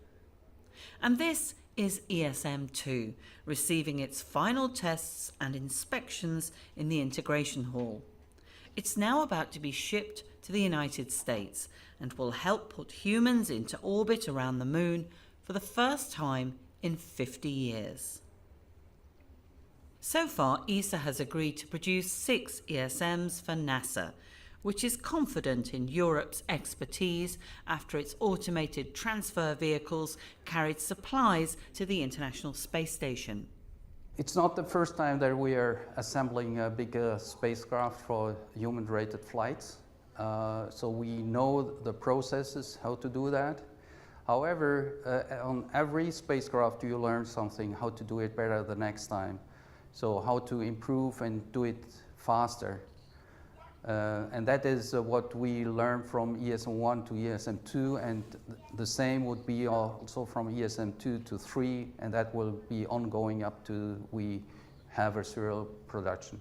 And this is ESM-2, receiving its final tests and inspections in the integration hall. It's now about to be shipped to the United States and will help put humans into orbit around the moon for the first time in 50 years. So far, ESA has agreed to produce 6 ESMs for NASA, which is confident in Europe's expertise after its automated transfer vehicles carried supplies to the International Space Station. It's not the first time that we are assembling a big spacecraft for human-rated flights. So we know the processes, how to do that. However, on every spacecraft you learn something, how to do it better the next time. So how to improve and do it faster. And that is what we learned from ESM-1 to ESM-2, and the same would be also from ESM-2 to 3, and that will be ongoing up to we have a serial production.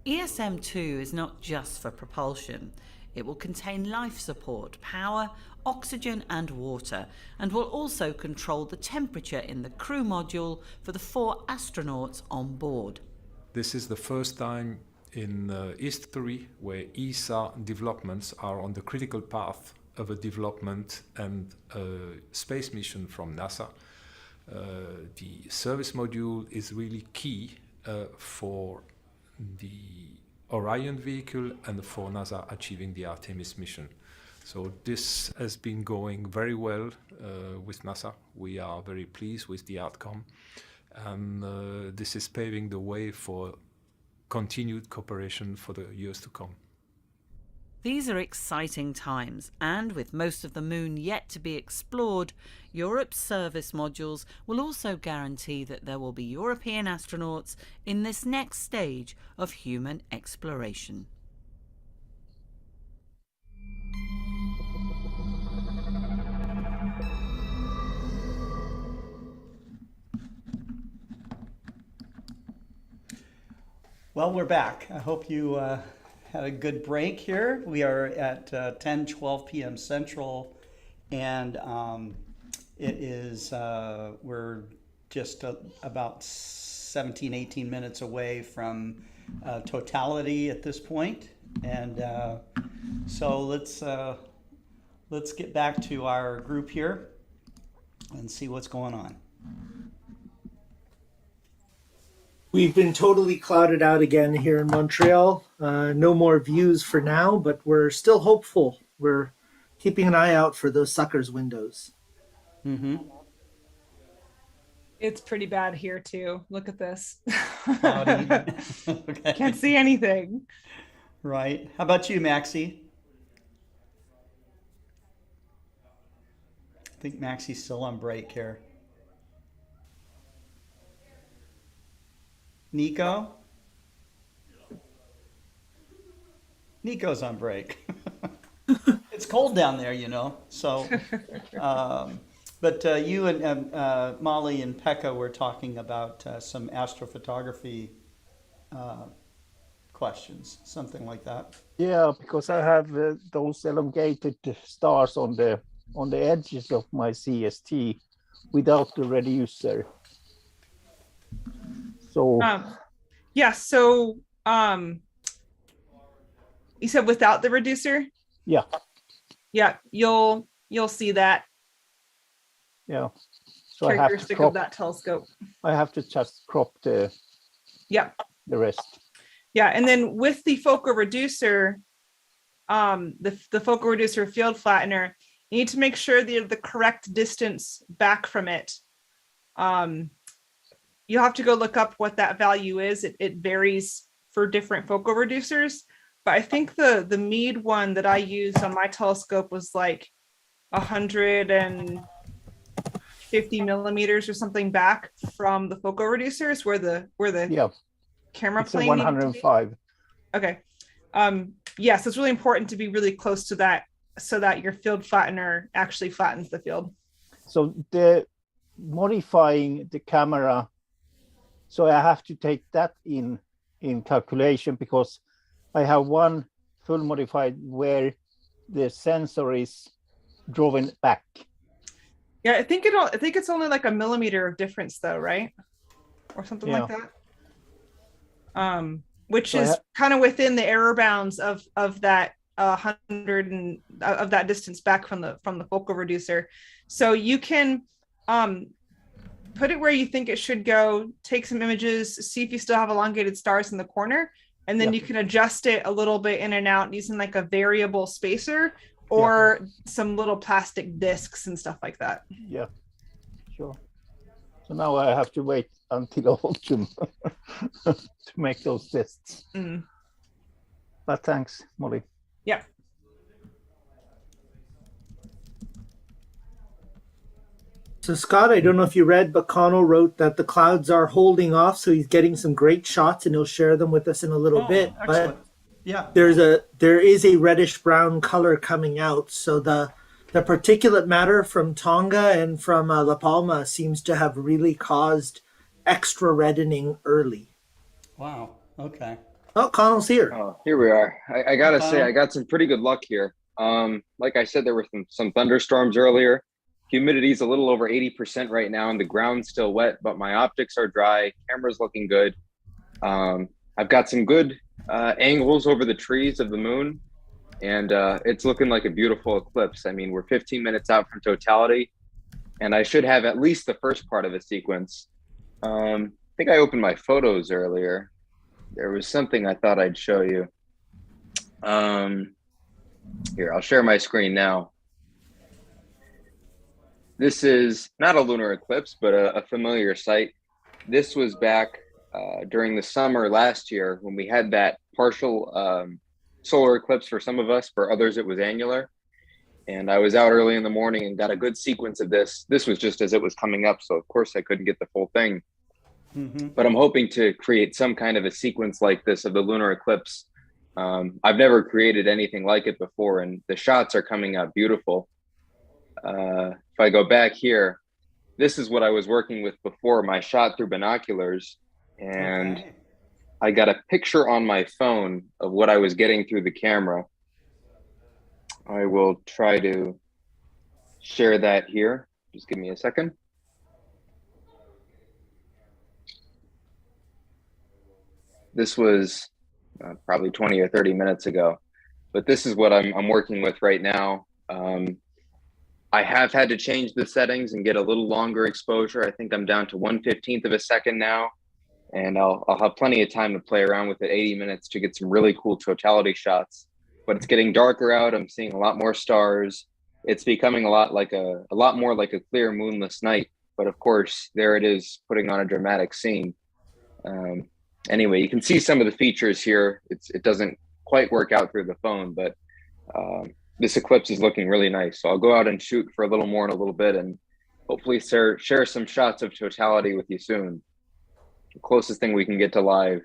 ESM-2 is not just for propulsion. It will contain life support, power, oxygen and water, and will also control the temperature in the crew module for the 4 astronauts on board. This is the first time in history where ESA developments are on the critical path of a development and a space mission from NASA. The service module is really key for the Orion vehicle and for NASA achieving the Artemis mission. So this has been going very well with NASA. We are very pleased with the outcome, and this is paving the way for continued cooperation for the years to come. These are exciting times, and with most of the moon yet to be explored, Europe's service modules will also guarantee that there will be European astronauts in this next stage of human exploration. Well, we're back. I hope you had a good break here. We are at 10:12 p.m. Central, and it is, we're just about 17, 18 minutes away from totality at this point. And so let's get back to our group here and see what's going on. We've been totally clouded out again here in Montreal. No more views for now, but we're still hopeful. We're keeping an eye out for those suckers' windows. Mm-hmm. It's pretty bad here too. Look at this. Okay. Can't see anything. Right. How about you, Maxie? I think Maxie's still on break here. Nico? Nico's on break. It's cold down there, you know. So, but you and Molly and Pekka were talking about some astrophotography questions, something like that. Yeah, because I have those elongated stars on the edges of my CST without the reducer. So yeah, so you said without the reducer? Yeah. Yeah, you'll see that. Yeah. So I have to characteristic crop of that telescope. I have to just crop the rest. Yeah, and then with the focal reducer, the focal reducer field flattener, you need to make sure that you have the correct distance back from it You'll have to go look up what that value is. It varies for different focal reducers, but I think the Meade one that I used on my telescope was like 150 millimeters or something back from the focal reducers where the camera it's plane a needed to be. 105. Okay. Yes, it's really important to be really close to that so that your field flattener actually flattens the field. So the modifying the camera, so I have to take that in calculation, because I have one full modified where the sensor is driven back. Yeah, I think it's only like a millimeter of difference though, right? Or something like that. Which So is kind of within the error bounds of that 100 and of that distance back from the focal reducer. So you can put it where you think it should go, take some images, see if you still have elongated stars in the corner, and then you can adjust it a little bit in and out using like a variable spacer or some little plastic discs and stuff like that. Yeah, sure. So now I have to wait until autumn to make those tests. But thanks, Molly. Yeah. So Scott, I don't know if you read, but Connell wrote that the clouds are holding off, so he's getting some great shots, and he'll share them with us in a little bit. Excellent. But yeah, there is a reddish brown color coming out. So the particulate matter from Tonga and from La Palma seems to have really caused extra reddening early. Wow. Okay. Oh, Connell's here. Oh, here we are. I gotta say, I got some pretty good luck here. Like I said, there were some thunderstorms earlier. Humidity's a little over 80% right now, and the ground's still wet, but my optics are dry. Camera's looking good. I've got some good angles over the trees of the moon, and it's looking like a beautiful eclipse. I mean, we're 15 minutes out from totality, and I should have at least the first part of a sequence. I think I opened my photos earlier. There was something I thought I'd show you. Here, I'll share my screen now. This is not a lunar eclipse, but a familiar sight. This was back during the summer last year when we had that partial solar eclipse for some of us. For others, it was annular. And I was out early in the morning and got a good sequence of this. This was just as it was coming up, so of course I couldn't get the full thing. But I'm hoping to create some kind of a sequence like this of the lunar eclipse. I've never created anything like it before, and the shots are coming out beautiful. If I go back here, this is what I was working with before, my shot through binoculars, and I got a picture on my phone of what I was getting through the camera. I will try to share that here. Just give me a second. This was probably 20 or 30 minutes ago, but this is what I'm working with right now. I have had to change the settings and get a little longer exposure. I think I'm down to 1/15 of a second now, and I'll have plenty of time to play around with it, 80 minutes to get some really cool totality shots. But it's getting darker out. I'm seeing a lot more stars. It's becoming a lot more like a clear moonless night. But of course, there it is, putting on a dramatic scene. Anyway, you can see some of the features here. It doesn't quite work out through the phone, but this eclipse is looking really nice. So I'll go out and shoot for a little more in a little bit, and hopefully share some shots of totality with you soon. The closest thing we can get to live.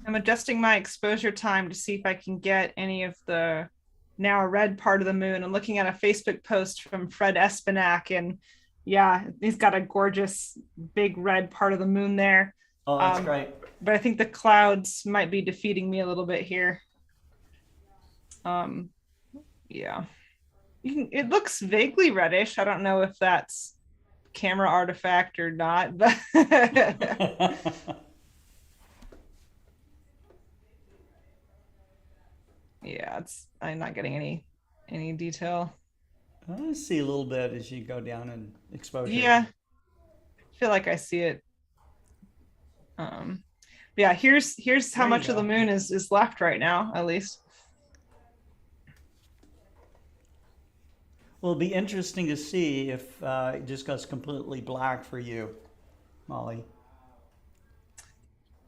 I'm adjusting my exposure time to see if I can get any of the now red part of the moon. I'm looking at a Facebook post from Fred Espinac, and yeah, he's got a gorgeous big red part of the moon there. Oh, that's great. But I think the clouds might be defeating me a little bit here. Yeah, it looks vaguely reddish. I don't know if that's camera artifact or not, but yeah, I'm not getting any detail. I see a little bit as you go down in exposure. Yeah, I feel like I see it. Yeah, here's how much of the moon is left right now, at least. Well, it'll be interesting to see if it just goes completely black for you, Molly.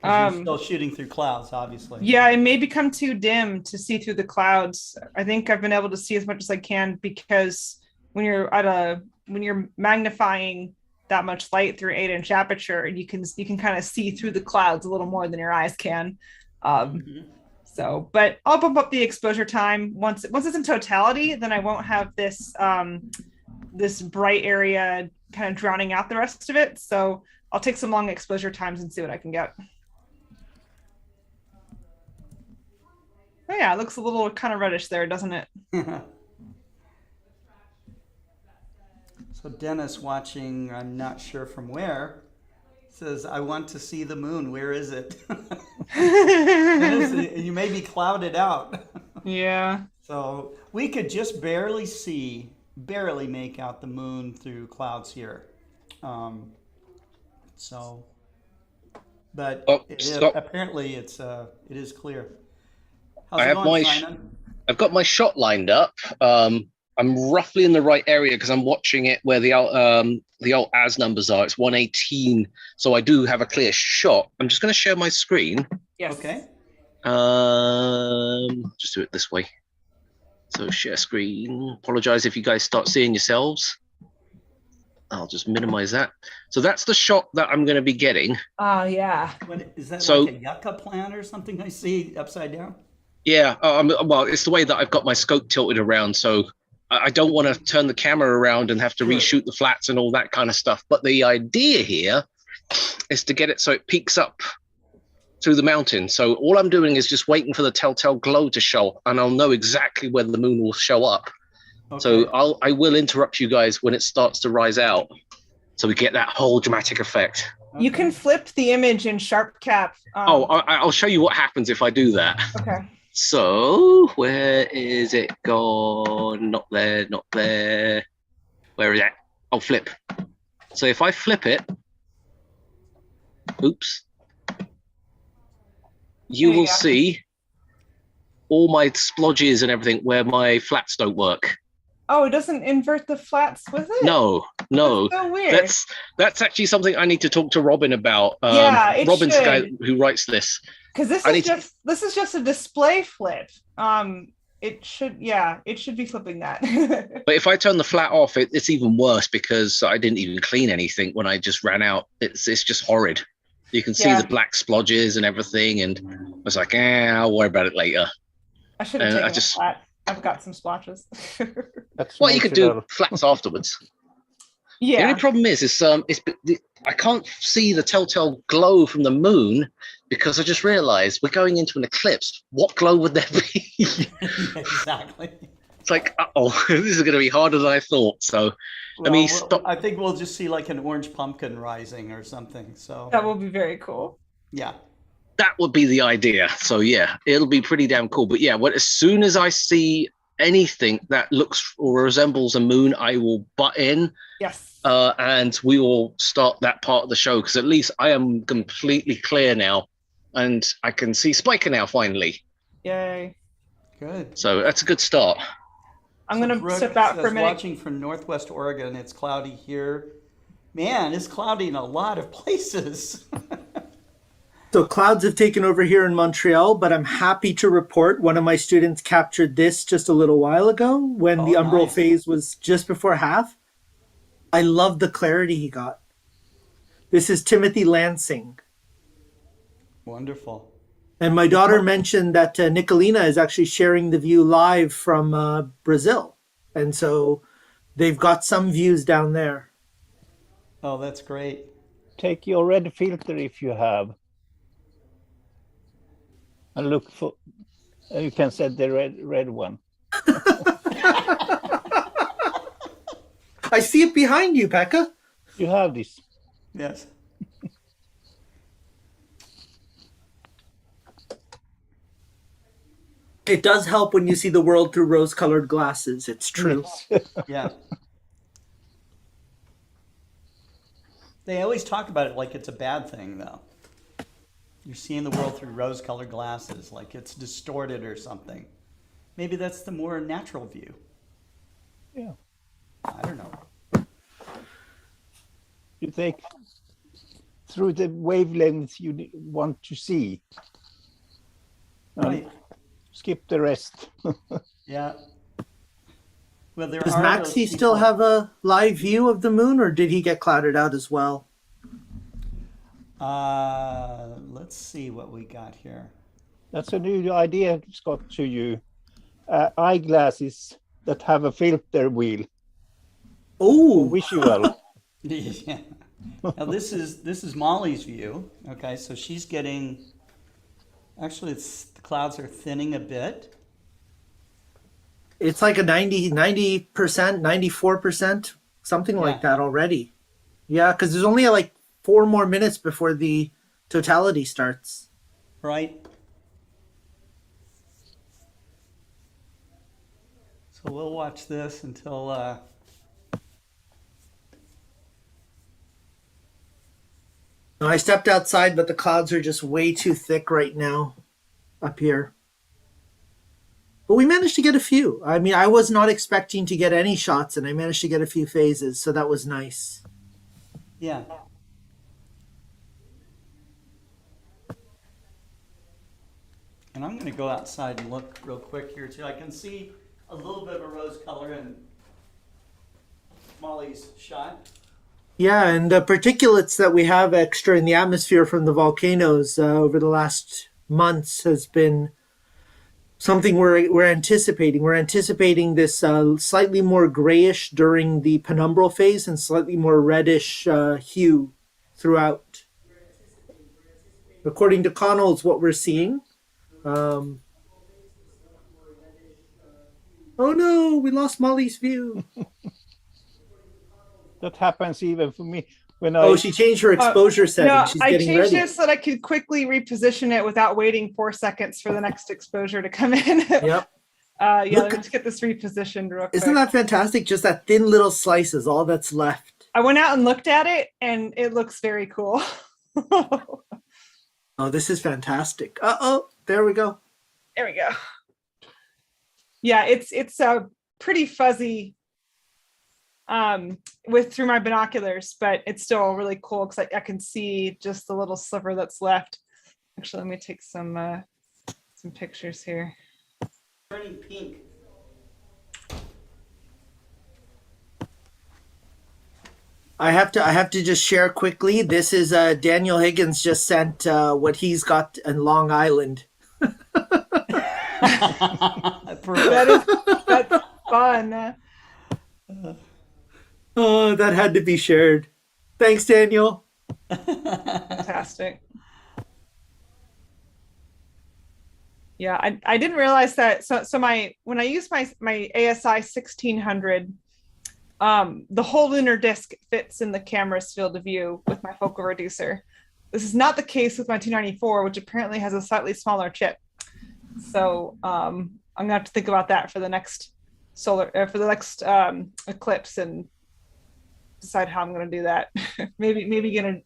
'Cause you're still shooting through clouds, obviously. Yeah, it may become too dim to see through the clouds. I think I've been able to see as much as I can because when you're magnifying that much light through 8-inch aperture, you can kind of see through the clouds a little more than your eyes can. So, but I'll bump up the exposure time once it's in totality. Then I won't have this this bright area kind of drowning out the rest of it. So I'll take some long exposure times and see what I can get. Oh yeah, it looks a little kind of reddish there, doesn't it? So Dennis watching, I'm not sure from where, says, I want to see the moon. Where is it? Dennis, you may be clouded out. Yeah. So we could just barely make out the moon through clouds here. But apparently it is clear. How's it going, Simon? I've got my shot lined up. I'm roughly in the right area because I'm watching it where the old AS numbers are. It's 118, so I do have a clear shot. I'm just going to share my screen. Yes. Okay. Just do it this way. So share screen. Apologize if you guys start seeing yourselves. I'll just minimize that. So that's the shot that I'm going to be getting. Oh, yeah. Is that like a yucca plant or something I see upside down? Yeah, well, it's the way that I've got my scope tilted around, so I don't want to turn the camera around and have to reshoot the flats and all that kind of stuff. But the idea here is to get it so it peaks up through the mountain. So all I'm doing is just waiting for the telltale glow to show, and I'll know exactly where the moon will show up. Okay. So I will interrupt you guys when it starts to rise out, so we get that whole dramatic effect. You can flip the image in SharpCap. I'll show you what happens if I do that. Okay. So where is it gone? Not there, not there. Where is it? Oh, flip. So if I flip it, oops, you will see all my splodges and everything where my flats don't work. Oh, it doesn't invert the flats with it? No. That's so weird. That's actually something I need to talk to Robin about. Robin's the guy who writes this. Because this is just a display flip. It should be flipping that. But if I turn the flat off, it's even worse because I didn't even clean anything when I just ran out. It's just horrid. You can see the black splodges and everything, and I was like, I'll worry about it later. I should have taken a flat. I've got some splotches. Well, you could do flats afterwards. Yeah. The only problem is I can't see the telltale glow from the moon because I just realized we're going into an eclipse. What glow would there be? Exactly. It's like, this is going to be harder than I thought. So let me stop. I think we'll just see like an orange pumpkin rising or something. So that will be very cool. Yeah. That would be the idea. So yeah, it'll be pretty damn cool. But yeah, as soon as I see anything that looks or resembles a moon, I will butt in. Yes. And we will start that part of the show because at least I am completely clear now, and I can see Spiker now finally. Yay! Good. So that's a good start. I'm gonna step out for a minute. Watching from Northwest Oregon, it's cloudy here. Man, it's cloudy in a lot of places. So clouds have taken over here in Montreal, but I'm happy to report one of my students captured this just a little while ago when the umbral phase was just before half. I love the clarity he got. This is Timothy Lansing. Wonderful. And my daughter mentioned that Nicolina is actually sharing the view live from Brazil. And so they've got some views down there. Oh, that's great. Take your red filter if you have. And look for, you can set the red one. I see it behind you, Pekka. You have this. Yes. It does help when you see the world through rose-colored glasses. It's true. Yeah. They always talk about it like it's a bad thing, though. You're seeing the world through rose-colored glasses, like it's distorted or something. Maybe that's the more natural view. Yeah. I don't know. You take through the wavelengths you want to see. Right. Skip the rest. Yeah. Well, there Does are Maxie those still people- have a live view of the moon, or did he get clouded out as well? Let's see what we got here. That's a new idea, Scott, to you. Eyeglasses that have a filter wheel. Oh, visual. Yeah. Now this is Molly's view. Okay, so she's getting. Actually, the clouds are thinning a bit. It's like a 90%, 94%, something like that already. Yeah, because there's only like 4 more minutes before the totality starts. Right. So we'll watch this until. No, I stepped outside, but the clouds are just way too thick right now up here. But we managed to get a few. I mean, I was not expecting to get any shots, and I managed to get a few phases, so that was nice. Yeah. And I'm going to go outside and look real quick here too. I can see a little bit of a rose color in Molly's shot. Yeah, and the particulates that we have extra in the atmosphere from the volcanoes over the last months has been something we're anticipating. We're anticipating this slightly more grayish during the penumbral phase and slightly more reddish hue throughout. According to Connell's, what we're seeing. Oh no, we lost Molly's view. That happens even for me when she changed her exposure setting. No, She's I getting changed ready. it so that I could quickly reposition it without waiting 4 seconds for the next exposure to come in. Yep. Let me just get this repositioned real quick. Isn't that fantastic? Just that thin little slice is all that's left. I went out and looked at it, and it looks very cool. Oh, this is fantastic. Uh-oh, there we go. There we go. Yeah, it's pretty fuzzy through my binoculars, but it's still really cool because I can see just the little sliver that's left. Actually, let me take some pictures here. Turning pink. I have to just share quickly. This is Daniel Higgins just sent what he's got in Long Island. That's fun. Oh, that had to be shared. Thanks, Daniel. Fantastic. Yeah, I didn't realize that. So when I use my ASI 1600, the whole lunar disk fits in the camera's field of view with my focal reducer. This is not the case with my 294, which apparently has a slightly smaller chip. So I'm gonna have to think about that for the next eclipse and decide how I'm gonna do that. maybe get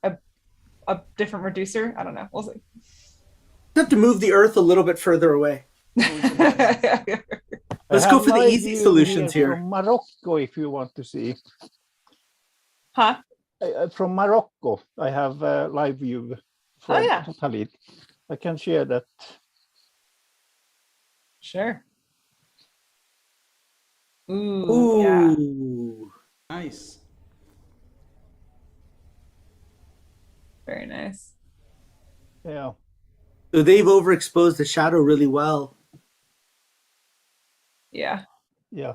a different reducer. I don't know. We'll see. You have to move the Earth a little bit further away. Let's go for the easy solutions here. From Morocco, if you want to see. Huh? From Morocco, I have a live view from Totality. I can share that. Sure. Ooh. Yeah. Nice. Very nice. Yeah. So they've overexposed the shadow really well. Yeah. Yeah.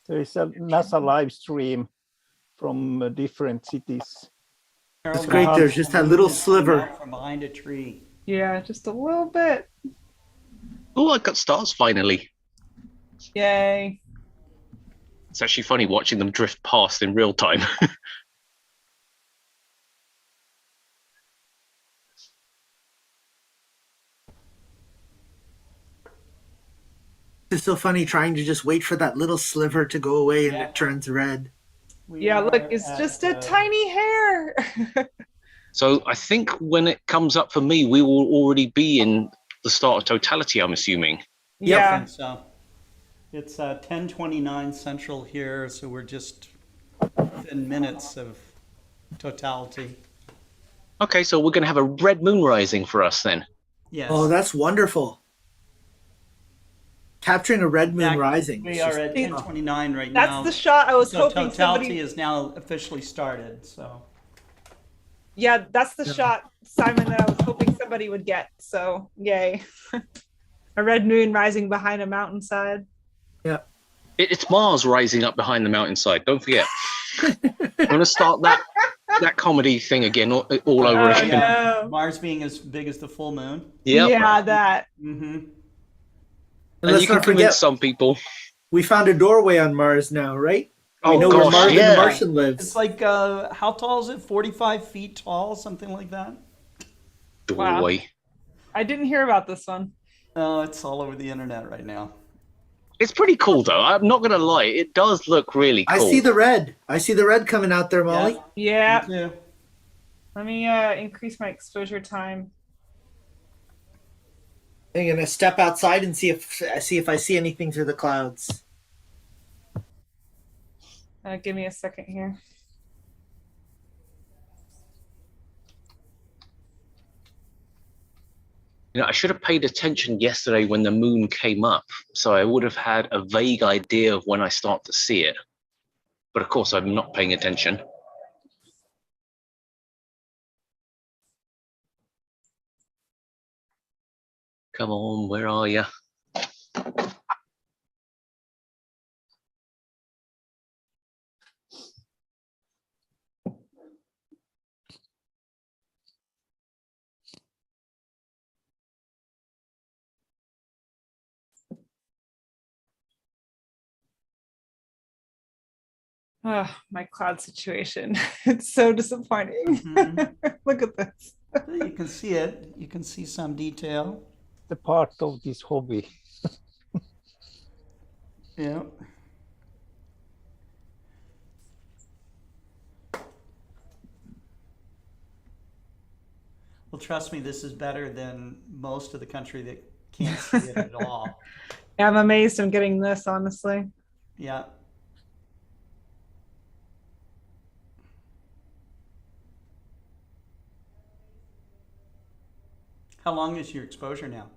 There is a NASA live stream from different cities. It's great. There's just that little sliver from behind a tree. Yeah, just a little bit. Oh, I got stars finally. Yay. It's actually funny watching them drift past in real time. It's so funny trying to just wait for that little sliver to go away and it turns red. Yeah, look, it's just a tiny hair. So I think when it comes up for me, we will already be in the start of totality, I'm assuming. Yeah. So. It's 10:29 Central here, so we're just within minutes of totality. Okay, so we're going to have a red moon rising for us then. Yes. Oh, that's wonderful. Capturing a red moon rising. We It's are just- at 10:29 right That's now. the shot I was so hoping totality somebody- is now officially started. So Yeah, that's the shot, Simon, that I was hoping somebody would get. So yay. A red moon rising behind a mountainside. Yeah. It's Mars rising up behind the mountainside. Don't forget. I'm going to start that comedy thing again all over again. yeah, Mars being as big as the full moon. Yep. Yeah, that. Mm-hmm. And you can convince some people. We found a doorway on Mars now, right? Oh, we know gosh, where yeah. the Martian lives. It's like how tall is it? 45 feet tall, something like that. Doorway. I didn't hear about this one. Oh, it's all over the internet right now. It's pretty cool though. I'm not gonna lie. It does look really cool. I see the red. I see the red coming out there, Molly. Yeah. Me too. Let me increase my exposure time. I'm gonna step outside and see if I see anything through the clouds. Give me a second here. You know, I should have paid attention yesterday when the moon came up, so I would have had a vague idea of when I start to see it. But of course, I'm not paying attention. Come on, where are you? Oh, my cloud situation. It's so disappointing. Look at this. You can see it. You can see some detail. The part of this hobby. Yeah. Well, trust me, this is better than most of the country that can't see it at all. Yeah, I'm amazed I'm getting this, honestly. Yeah. How long is your exposure now?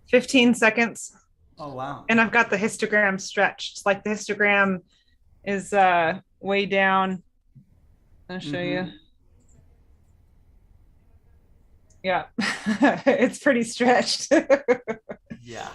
15 seconds. Oh, wow. And I've got the histogram stretched. Like the histogram is way down. I'll show you. Yeah, it's pretty stretched. Yeah.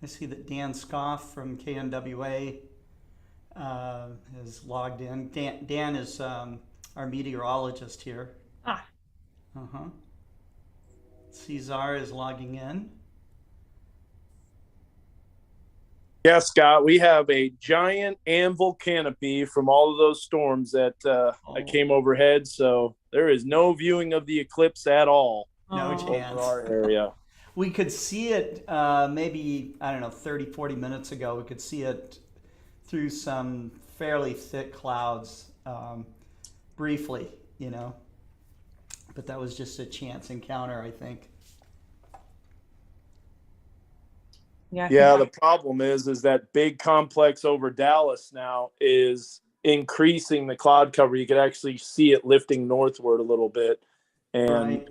I see that Dan Scoff from KNWA is logged in. Dan is our meteorologist here. Ah. Uh-huh. Cesar is logging in. Yeah, Scott, we have a giant anvil canopy from all of those storms that came overhead, so there is no viewing of the eclipse at all. No chance. Over our area. We could see it maybe, I don't know, 30, 40 minutes ago. We could see it through some fairly thick clouds briefly, you know. But that was just a chance encounter, I think. Yeah, the problem is that big complex over Dallas now is increasing the cloud cover. You could actually see it lifting northward a little bit. And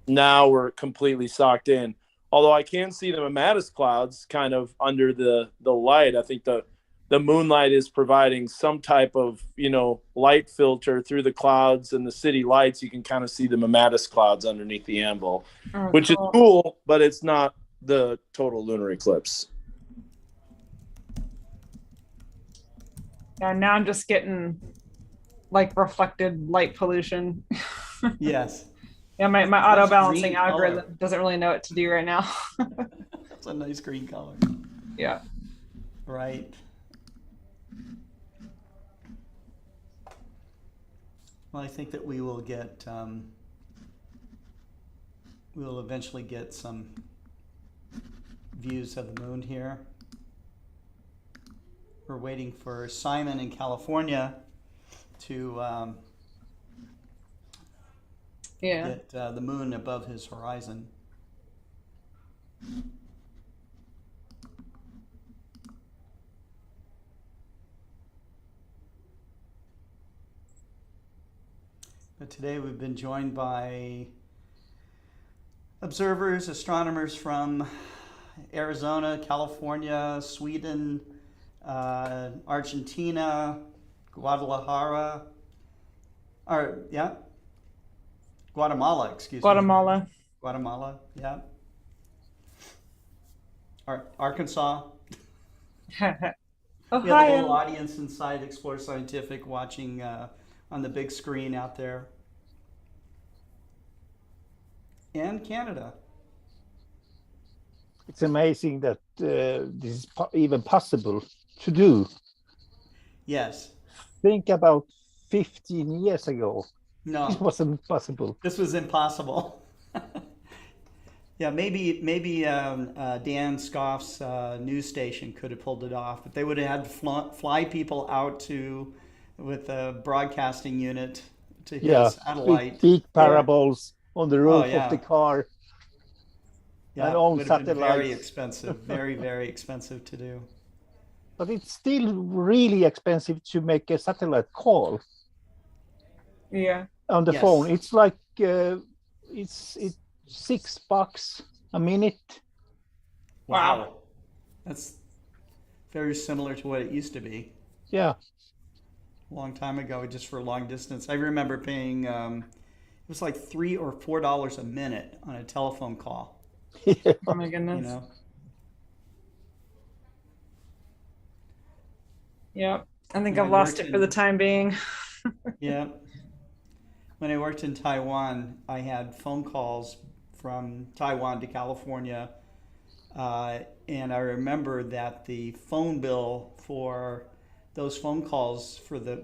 now we're completely socked in. Although I can see the mammatus clouds kind of under the light. I think the moonlight is providing some type of, you know, light filter through the clouds and the city lights. You can kind of see the mammatus clouds underneath the anvil, which is cool, but it's not the total lunar eclipse. Yeah, now I'm just getting like reflected light pollution. Yes. Yeah, my Nice auto balancing green algorithm color. doesn't really know what to do right now. It's a nice green color. Yeah. Right. Well, I think that we will get, we will eventually get some views of the moon here. We're waiting for Simon in California to get the moon above his horizon. But today we've been joined by observers, astronomers from Arizona, California, Sweden, Argentina, Guadalajara, Guatemala, excuse me. Guatemala, yeah. Arkansas. We have a whole Ohio. audience inside Explore Scientific watching on the big screen out there. And Canada. It's amazing that this is even possible to do. Yes. Think about 15 years ago. No. It wasn't possible. This was impossible. Yeah, maybe Dan Scoff's news station could have pulled it off, but they would have had to fly people out with a broadcasting unit to his satellite. Big parables on the roof of the car. Yeah, and it on would have been satellites. very expensive, very, very expensive to do. But it's still really expensive to make a satellite call. Yeah. On the phone, it's like it's $6 a minute. Wow. That's very similar to what it used to be. Yeah. A long time ago, just for long distance. I remember paying, it was like $3 or $4 a minute on a telephone call. Oh my goodness. You know? Yeah. I think I've lost it for the time being. Yeah. When I worked in Taiwan, I had phone calls from Taiwan to California. And I remember that the phone bill for those phone calls for the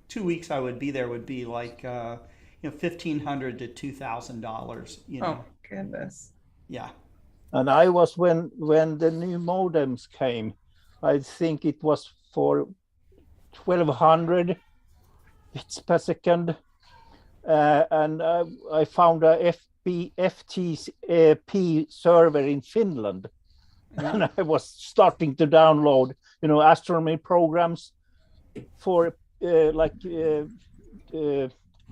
2 weeks I would be there would be like, $1,500 to $2,000. Oh goodness. Yeah. And I was when the new modems came, I think it was for 1,200 bits per second. And I found a FTP server in Finland. And I was starting to download, astronomy programs for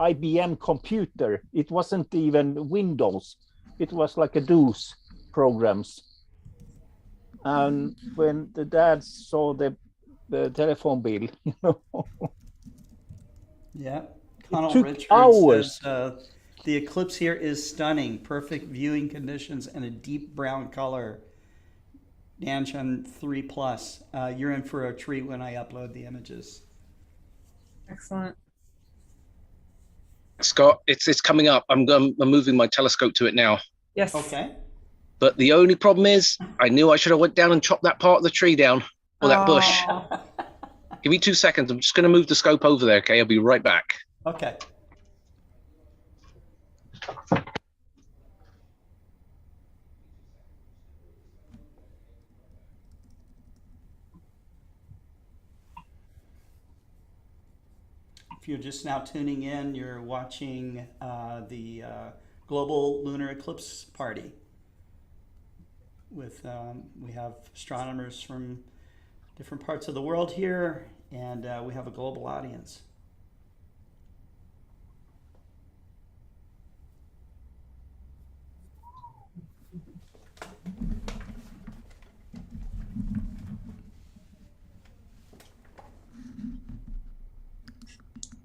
IBM computer. It wasn't even Windows. It was like a DOS programs. And when the dad saw the telephone bill, Yeah. it Connell took Richards hours. says, the eclipse here is stunning. Perfect viewing conditions and a deep brown color. Danchan 3+. You're in for a treat when I upload the images. Excellent. Scott, it's coming up. I'm moving my telescope to it now. Yes. Okay. But the only problem is, I knew I should have went down and chopped that part of the tree down, or that bush. Give me 2 seconds. I'm just going to move the scope over there, okay? I'll be right back. Okay. If you're just now tuning in, you're watching the Global Lunar Eclipse Party. With we have astronomers from different parts of the world here, and we have a global audience.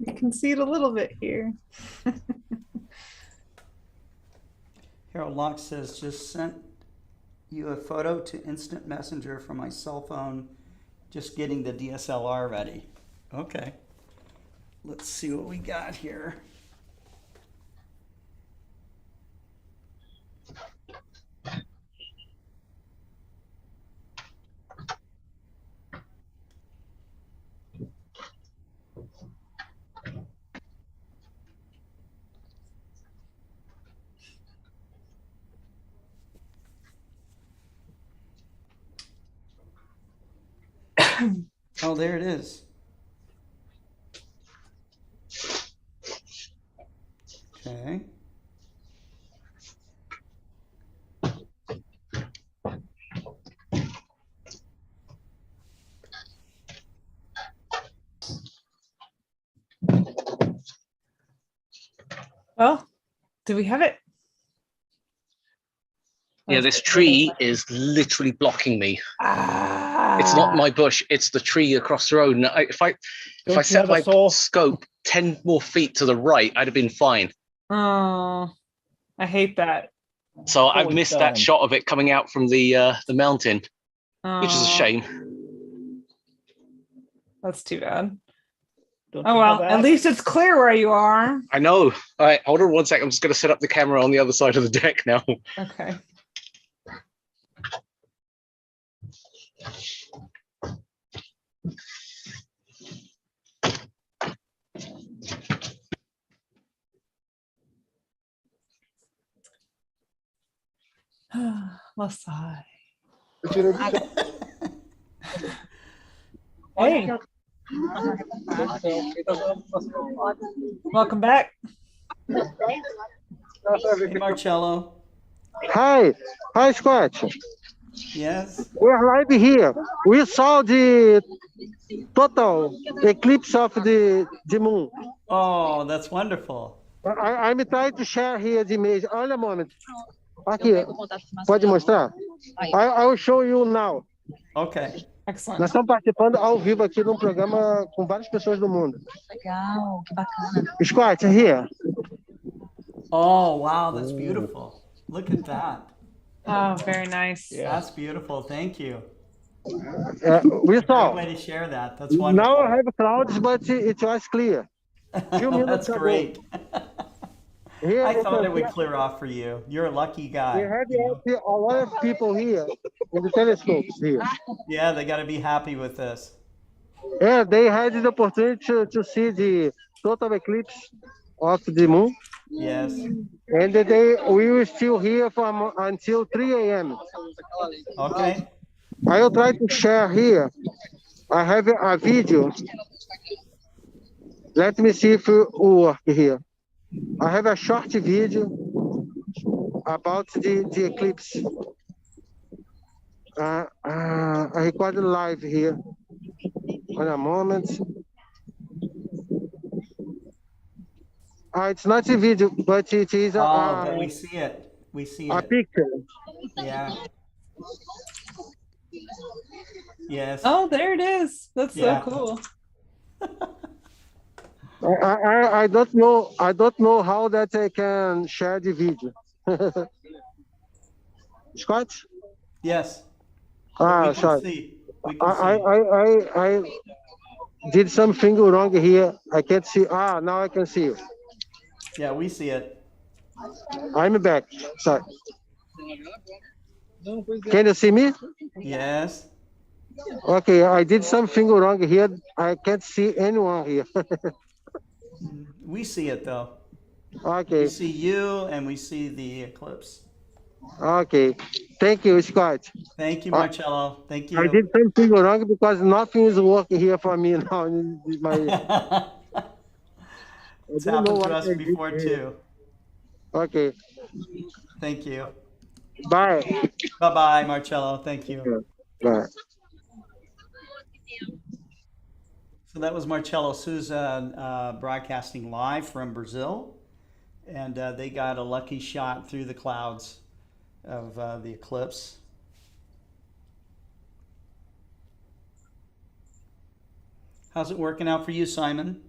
You can see it a little bit here. Harold Locke says, just sent you a photo to instant messenger from my cell phone, just getting the DSLR ready. Okay. Let's see what we got here. Oh, there it is. Okay. Well, do we have it? Yeah, this tree is literally blocking me. It's not my bush; it's the tree across the road. And if I set my scope 10 more feet to the right, I'd have been fine. Oh, I hate that. So I've missed that shot of it coming out from the mountain, which is a shame. That's too bad. Oh well, at least it's clear where you are. I know. All right, hold on one second. I'm just going to set up the camera on the other side of the deck now. Okay. Masai. Hey. Welcome back. Hey, Marcello. Hi, Scott. Yes. We're live here. We saw the total eclipse of the moon. Oh, that's wonderful. I'm trying to share here the image. Olha a moment. Aqui, pode mostrar? I will show you now. Okay. Excellent. Nós estamos participando ao vivo aqui de um programa com várias pessoas do mundo. Legal, que bacana. Scott, here. Oh, wow, that's beautiful. Look at that. Oh, very nice. That's beautiful. Thank you. We saw. Great way to share that. That's wonderful. Now I have clouds, but it was clear. That's great. Here I thought it would clear off for you. You're a lucky guy. We have a lot of people here in the telescopes here. Yeah, they got to be happy with this. Yeah, they had the opportunity to see the total eclipse of the moon. Yes. And we were still here from until 3 a.m. Okay. I will try to share here. I have a video. Let me see if it will work here. I have a short video about the eclipse. I recorded live here. On a moment. It's not a video, but it is but we see it. We see a it. picture. Yeah. Yes. Oh, there it is. That's Yeah. so cool. I don't know how that I can share the video. Scott? Yes. Sorry. I did something wrong here. I can't see. Now I can see you. Yeah, we see it. I'm back. Sorry. Can you see me? Yes. Okay, I did something wrong here. I can't see anyone here. We see it though. Okay. We see you and we see the eclipse. Okay. Thank you, Scott. Thank you, Marcello. Thank you. I did something wrong because nothing is working here for me now. It's happened to us before too. Okay. Thank you. Bye. Bye-bye, Marcello. Thank you. Bye. So that was Marcello Souza broadcasting live from Brazil. And they got a lucky shot through the clouds of the eclipse. How's it working out for you, Simon?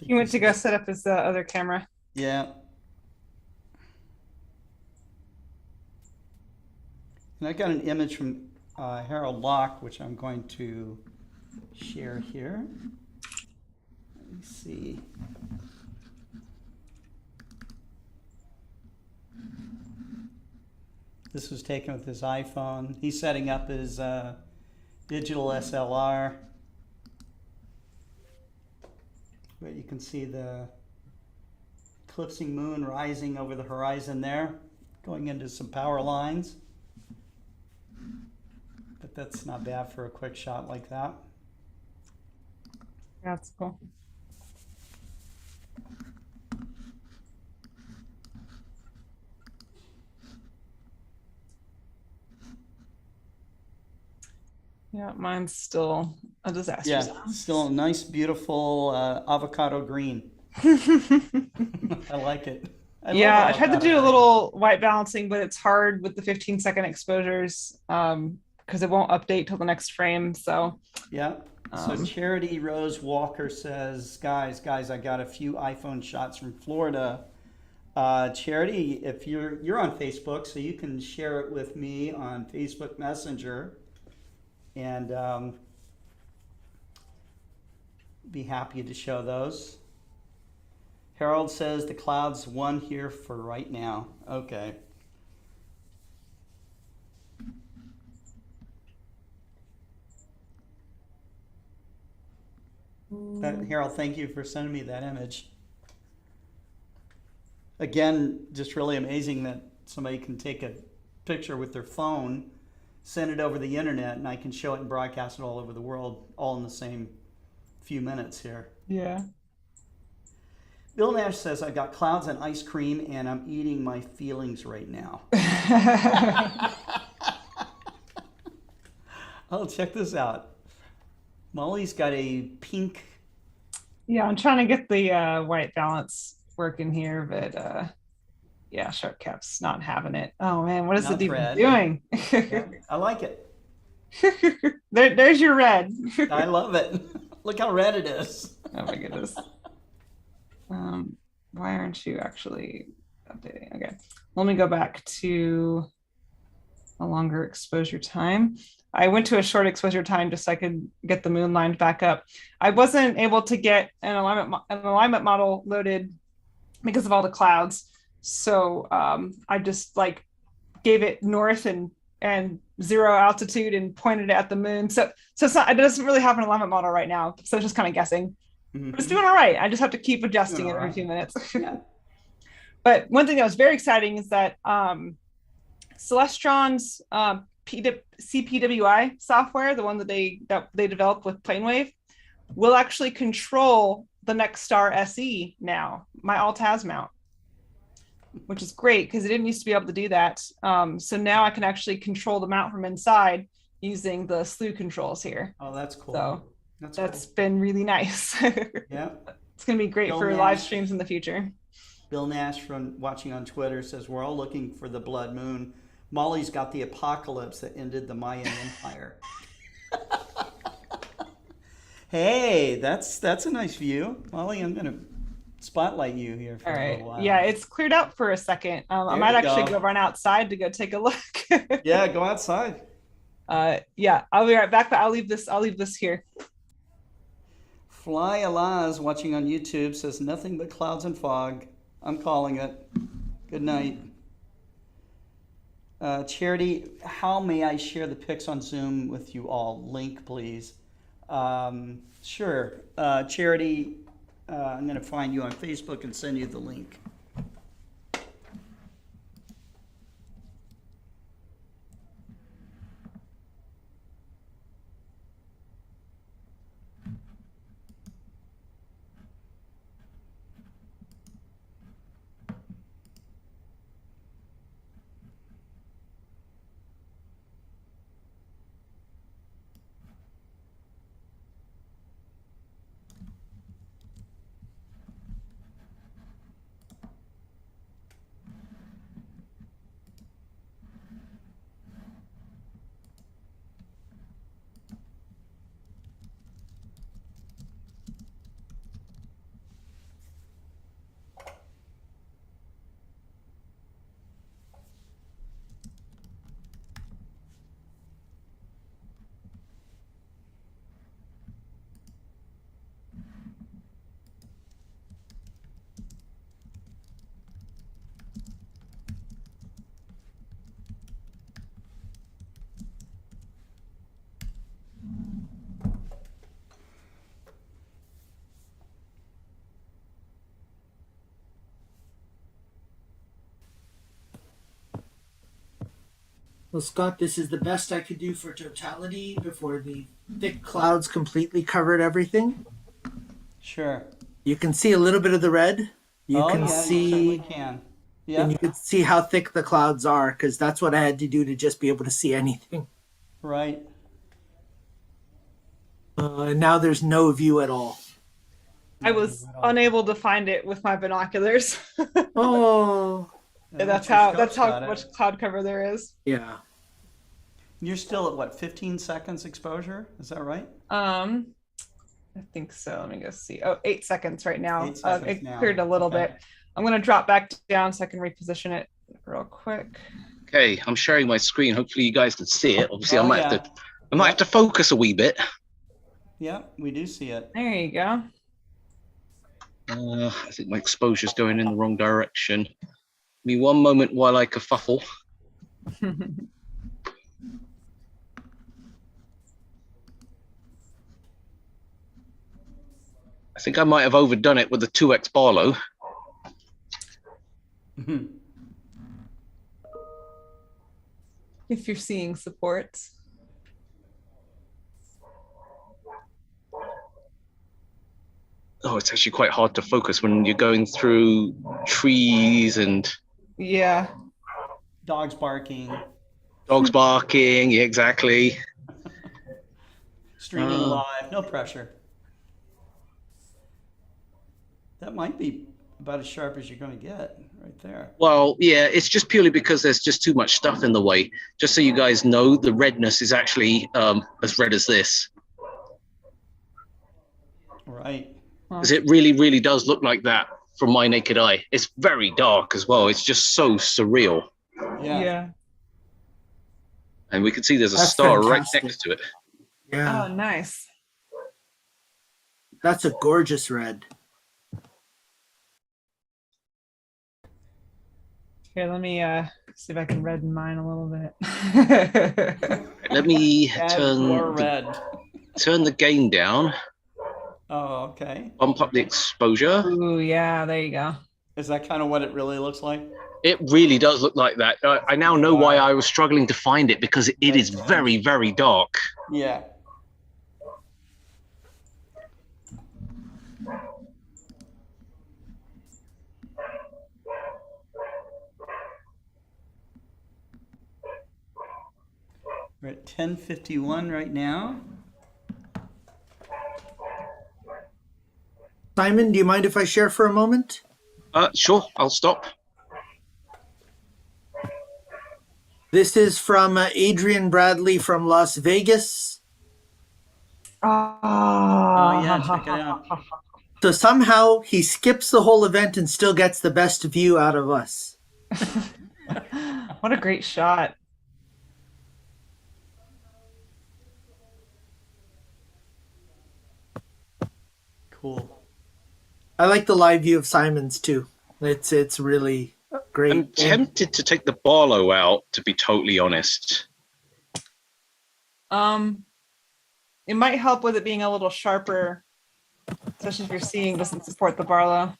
He went to go set up his other camera. Yeah. And I got an image from Harold Locke, which I'm going to share here. Let me see. This was taken with his iPhone. He's setting up his digital SLR. But you can see the eclipsing moon rising over the horizon there, going into some power lines. but that's not bad for a quick shot like that. That's cool. Yeah, mine's still a disaster Yeah, zone. still a nice, beautiful avocado green. I like it. Yeah, love I tried to avocado do a green. little white balancing, but it's hard with the 15-second exposures because it won't update till the next frame. So Yeah. So Charity Rose Walker says, guys, I got a few iPhone shots from Florida. Charity, if you're on Facebook, so you can share it with me on Facebook Messenger, and be happy to show those. Harold says the clouds won here for right now. Okay. Harold, thank you for sending me that image. Again, just really amazing that somebody can take a picture with their phone, send it over the internet, and I can show it and broadcast it all over the world, all in the same few minutes here. Yeah. Bill Nash says, I got clouds and ice cream, and I'm eating my feelings right now. Oh, check this out. Molly's got a pink. Yeah, I'm trying to get the white balance working here, but yeah, Sharpcap's not having it. Oh man, what is Not it even red. doing? Yeah, I like it. There's your red. I love it. Look how red it is. Oh my goodness. Why aren't you actually updating? Okay, let me go back to a longer exposure time. I went to a short exposure time just so I could get the moon lined back up. I wasn't able to get an alignment model loaded because of all the clouds. So I just like gave it north and 0 altitude and pointed it at the moon. So it's not, it doesn't really have an alignment model right now. So it's just kind of guessing. Mm-hmm. But it's doing all right. I just have to keep adjusting it every few minutes. But one thing that was very exciting is that Celestron's CPWI software, the one that they developed with PlaneWave, will actually control the Next Star SE now, my Alt-Az mount, which is great because it didn't used to be able to do that. So now I can actually control the mount from inside using the slew controls here. Oh, that's cool. So that's cool. Been really nice. Yeah. It's going to be great Bill for Nash, live streams in the future. Bill Nash from watching on Twitter says, we're all looking for the blood moon. Molly's got the apocalypse that ended the Mayan Empire. Hey, that's a nice view. Molly, I'm going to spotlight you here for a little while. Yeah, it's cleared up for a second. I might actually go run outside to go take a look. Yeah, go outside. Yeah, I'll be right back, but I'll leave this here. Fly Alaz watching on YouTube says nothing but clouds and fog. I'm calling it. Good night. Charity, how may I share the pics on Zoom with you all? Link, please. Sure. Charity, I'm going to find you on Facebook and send you the link. Well, Scott, this is the best I could do for totality before the thick clouds completely covered everything. Sure. You can see a little bit of the red. You Oh, can yeah, you see, certainly can. Yeah. and you can see how thick the clouds are, because that's what I had to do to just be able to see anything. Right. And now there's no view at all. I was unable to find it with my binoculars. Oh. Yeah, that's how much cloud cover there is. Yeah. You're still at what, 15 seconds exposure? Is that right? I think so. Let me go see. Oh, 8 seconds right now. 8 seconds It now. cleared a little Okay. bit. I'm gonna drop back down so I can reposition it real quick. Okay, I'm sharing my screen. Hopefully you guys can see it. Obviously, Oh, I might have to focus a wee bit. Yeah, we do see it. There you go. I think my exposure's going in the wrong direction. Give me one moment while I kerfuffle. I think I might have overdone it with the 2x Barlow. If you're seeing supports. Oh, it's actually quite hard to focus when you're going through trees and Yeah. Dogs barking. dogs barking. Yeah, exactly. Streaming live, no pressure. That might be about as sharp as you're going to get right there. Well, yeah, it's just purely because there's just too much stuff in the way. Just so you guys know, the redness is actually as red as this. Right. Because it really, really does look like that from my naked eye. It's very dark as well. It's just so surreal. Yeah. And we can see there's a That's star fantastic. right next to it. Yeah. Oh, nice. That's a gorgeous red. Here, let me see if I can redden mine a little bit. Let me Add turn more red. turn the gain down, Oh, okay. bump up the exposure. Ooh, yeah, there you go. Is that kind of what it really looks like? It really does look like that. I now know why I was struggling to find it, because it is very, very dark. Yeah. We're at 10:51 right now. Simon, do you mind if I share for a moment? Sure, I'll stop. This is from Adrian Bradley from Las Vegas. Oh, yeah, check it out. So somehow he skips the whole event and still gets the best view out of us. What a great shot. Cool. I like the live view of Simon's too. It's really great. I'm tempted to take the Barlow out, to be totally honest. It might help with it being a little sharper, especially if your seeing doesn't support the Barlow.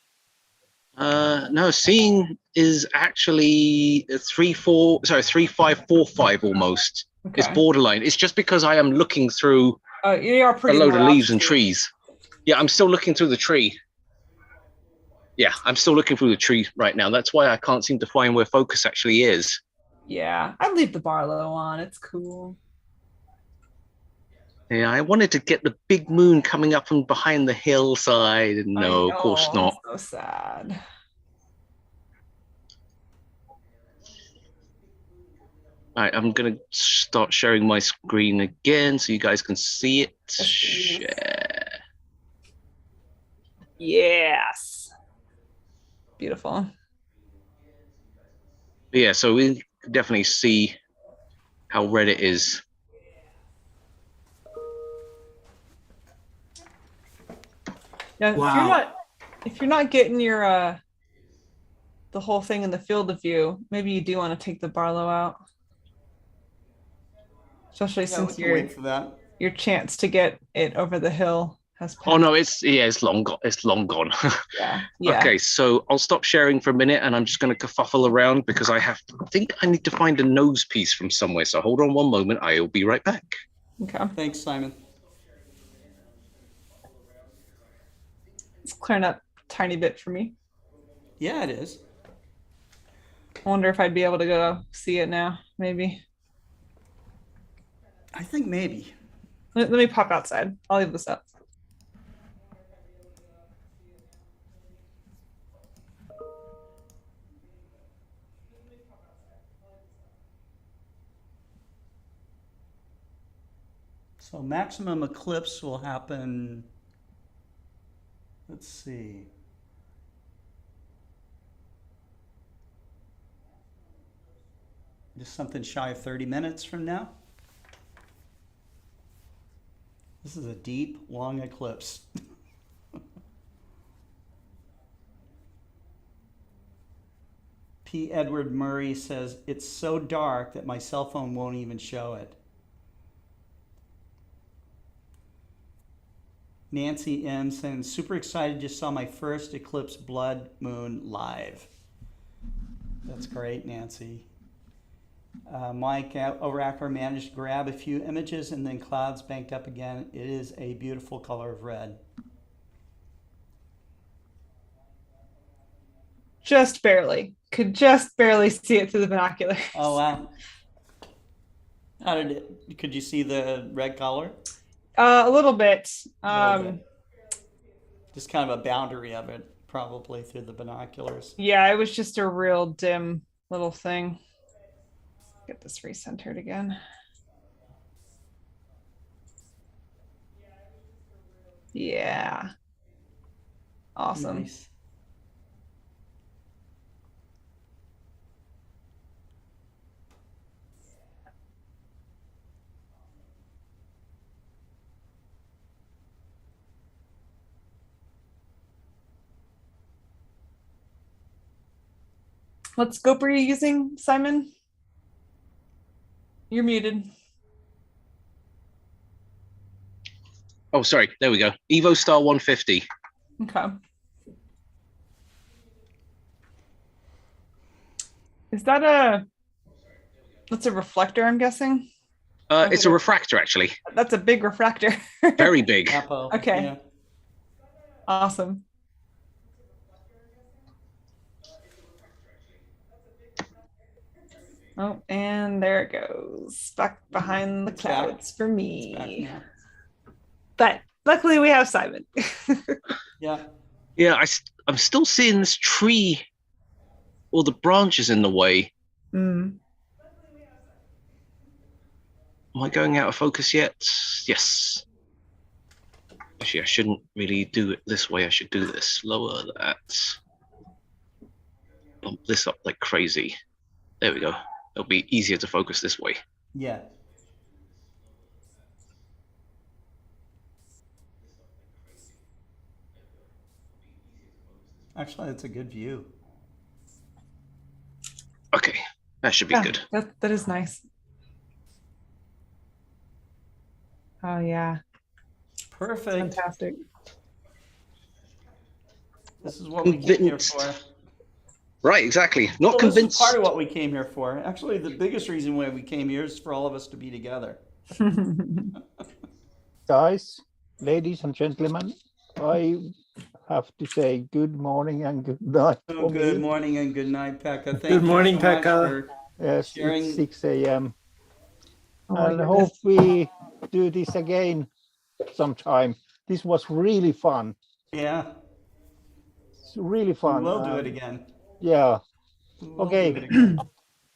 No, seeing is actually 3.545 almost. It's Okay. borderline. It's just because I am looking through You are a pretty load of low leaves and altitude. trees. Yeah, I'm still looking through the tree. Yeah, I'm still looking through the tree right now. That's why I can't seem to find where focus actually is. Yeah, I'd leave the Barlow on. It's cool. Yeah, I wanted to get the big moon coming up from behind the hillside, and no, of course not. So sad. All right, I'm gonna start sharing my screen again so you guys can see it. Share. Yes. Beautiful. Yeah, so we can definitely see how red it is. Yeah, Wow. if you're not getting your the whole thing in the field of view, maybe you do want to take the Barlow out. Especially Yeah, we since can wait for that. your chance to get it over the hill has passed. Oh no, it's long gone. It's long gone. Yeah. Yeah. Okay, so I'll stop sharing for a minute, and I'm just going to kerfuffle around because I think I need to find a nose piece from somewhere. So hold on one moment. I'll be right back. Okay. Thanks, Simon. It's clearing up a tiny bit for me. Yeah, it is. I wonder if I'd be able to go see it now. Maybe. I think maybe. Let me pop outside. I'll leave this up. So maximum eclipse will happen, let's see. Just something shy of 30 minutes from now. This is a deep, long eclipse. P. Edward Murray says, it's so dark that my cell phone won't even show it. Nancy M. saying, super excited, just saw my first eclipse blood moon live. That's great, Nancy. Mike Oracker managed to grab a few images and then clouds banked up again. It is a beautiful color of red. Just barely. Could just barely see it through the binoculars. Oh, wow. How did it, could you see the red color? A little bit. Just kind of a boundary of it, probably through the binoculars. Yeah, it was just a real dim little thing. Get this recentered again. Yeah. Awesome. Nice. What scope are you using, Simon? You're muted. Oh, sorry. There we go. Evo Star 150. Okay. Is that that's a reflector, I'm guessing? It's a refractor, actually. That's a big refractor. Very big. Okay. Yeah. Awesome. Oh, and there it goes. Back behind the clouds for me. But luckily we have Simon. Yeah. Yeah, I'm still seeing this tree, all the branches in the way. Mm. Am I going out of focus yet? Yes. Actually, I shouldn't really do it this way. I should do this. Lower that. Bump this up like crazy. There we go. It'll be easier to focus this way. Yeah. Actually, that's a good view. Okay, that should be good. That is nice. Oh yeah. Perfect. Fantastic. This is what we came here for. Right, exactly. Not This is convinced. part of what we came here for. Actually, the biggest reason why we came here is for all of us to be together. Guys, ladies and gentlemen, I have to say good morning and good night. Oh, good morning and good night, Pekka. Thank Good morning, you so much Pekka. for Yes, sharing. it's 6 a.m. Oh my and goodness. hope we do this again sometime. This was really fun. Yeah, It's really fun. we'll do it again. Yeah. We'll Okay. do it again.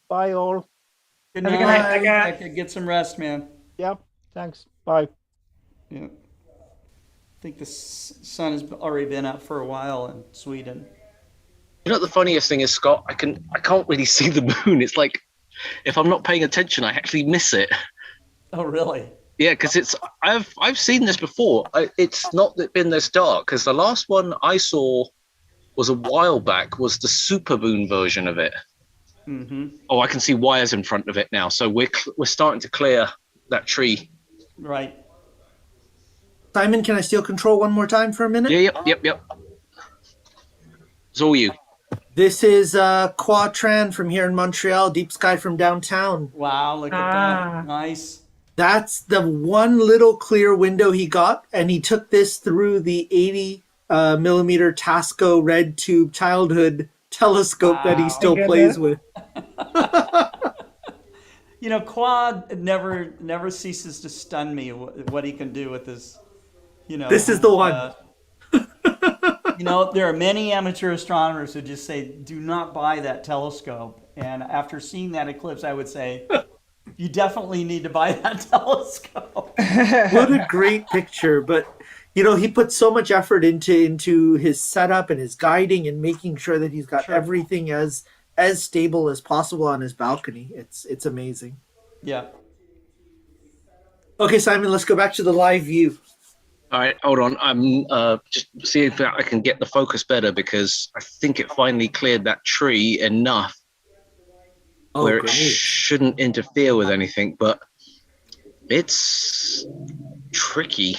Bye all. Good Have a night, good night, Pekka. Pekka. Get some rest, man. Yep. Thanks. Bye. Yeah. I think the sun has already been out for a while in Sweden. You know what the funniest thing is, Scott? I can't really see the moon. It's like if I'm not paying attention, I actually miss it. Oh, really? Yeah, because I've seen this before. It's not been this dark, because the last one I saw was a while back, was the super moon version of it. Mm-hmm. Oh, I can see wires in front of it now. So we're starting to clear that tree. Right. Simon, can I steal control one more time for a minute? Yeah, yep. It's all you. This is Quatran from here in Montreal, Deep Sky from downtown. Wow, look at that. Nice. That's the one little clear window he got, and he took this through the 80 millimeter Tasco red tube childhood telescope that he still plays with. You know, Quad never ceases to stun me what he can do with his, you know. This is the one. You know, there are many amateur astronomers who just say, do not buy that telescope. And after seeing that eclipse, I would say, you definitely need to buy that telescope. What a great picture. But, you know, he put so much effort into his setup and his guiding and making sure that he's got everything as stable as possible on his balcony. It's amazing. Yeah. Okay, Simon, let's go back to the live view. All right, hold on. I'm just seeing if I can get the focus better because I think it finally cleared that tree enough where it shouldn't interfere with anything, but it's tricky.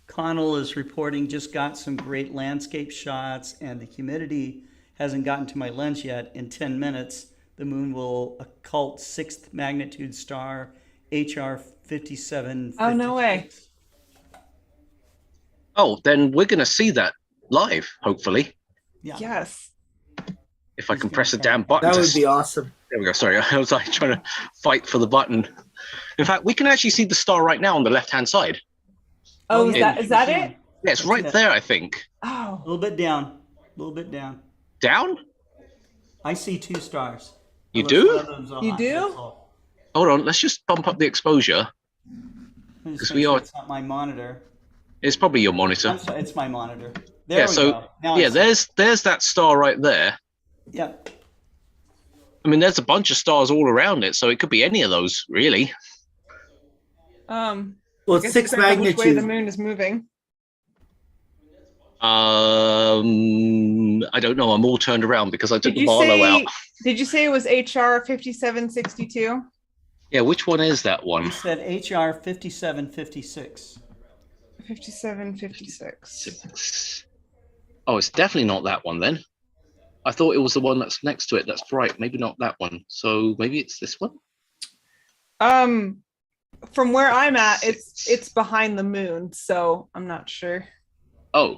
Connell is reporting just got some great landscape shots, and the humidity hasn't gotten to my lens yet. In 10 minutes, the moon will occult 6th magnitude star HR 57. Oh, no way. Oh, then we're going to see that live, hopefully. Yeah. Yes. If I can press a damn button. That would be awesome. There we go. Sorry, I was like trying to fight for the button. In fact, we can actually see the star right now on the left-hand side. Oh, is that it? Yeah, it's right there, I think. Oh. A little bit down. A little bit down. Down? I see 2 stars. You do? You do? Hold on, let's just bump up the exposure. Because we are. It's not my monitor. It's probably your monitor. I'm sorry, it's my monitor. There we go. Now yeah, there's that star right there. Yep. I mean, there's a bunch of stars all around it, so it could be any of those, really. Well, it's 6 magnitude. Which way the moon is moving. I don't know. I'm all turned around because I took the Barlow out. Did you say it was HR 5762? Yeah, which one is that one? You said HR 5756. 5756. Oh, it's definitely not that one then. I thought it was the one that's next to it. That's bright. Maybe not that one. So maybe it's this one. From where I'm at, it's behind the moon, so I'm not sure. Oh.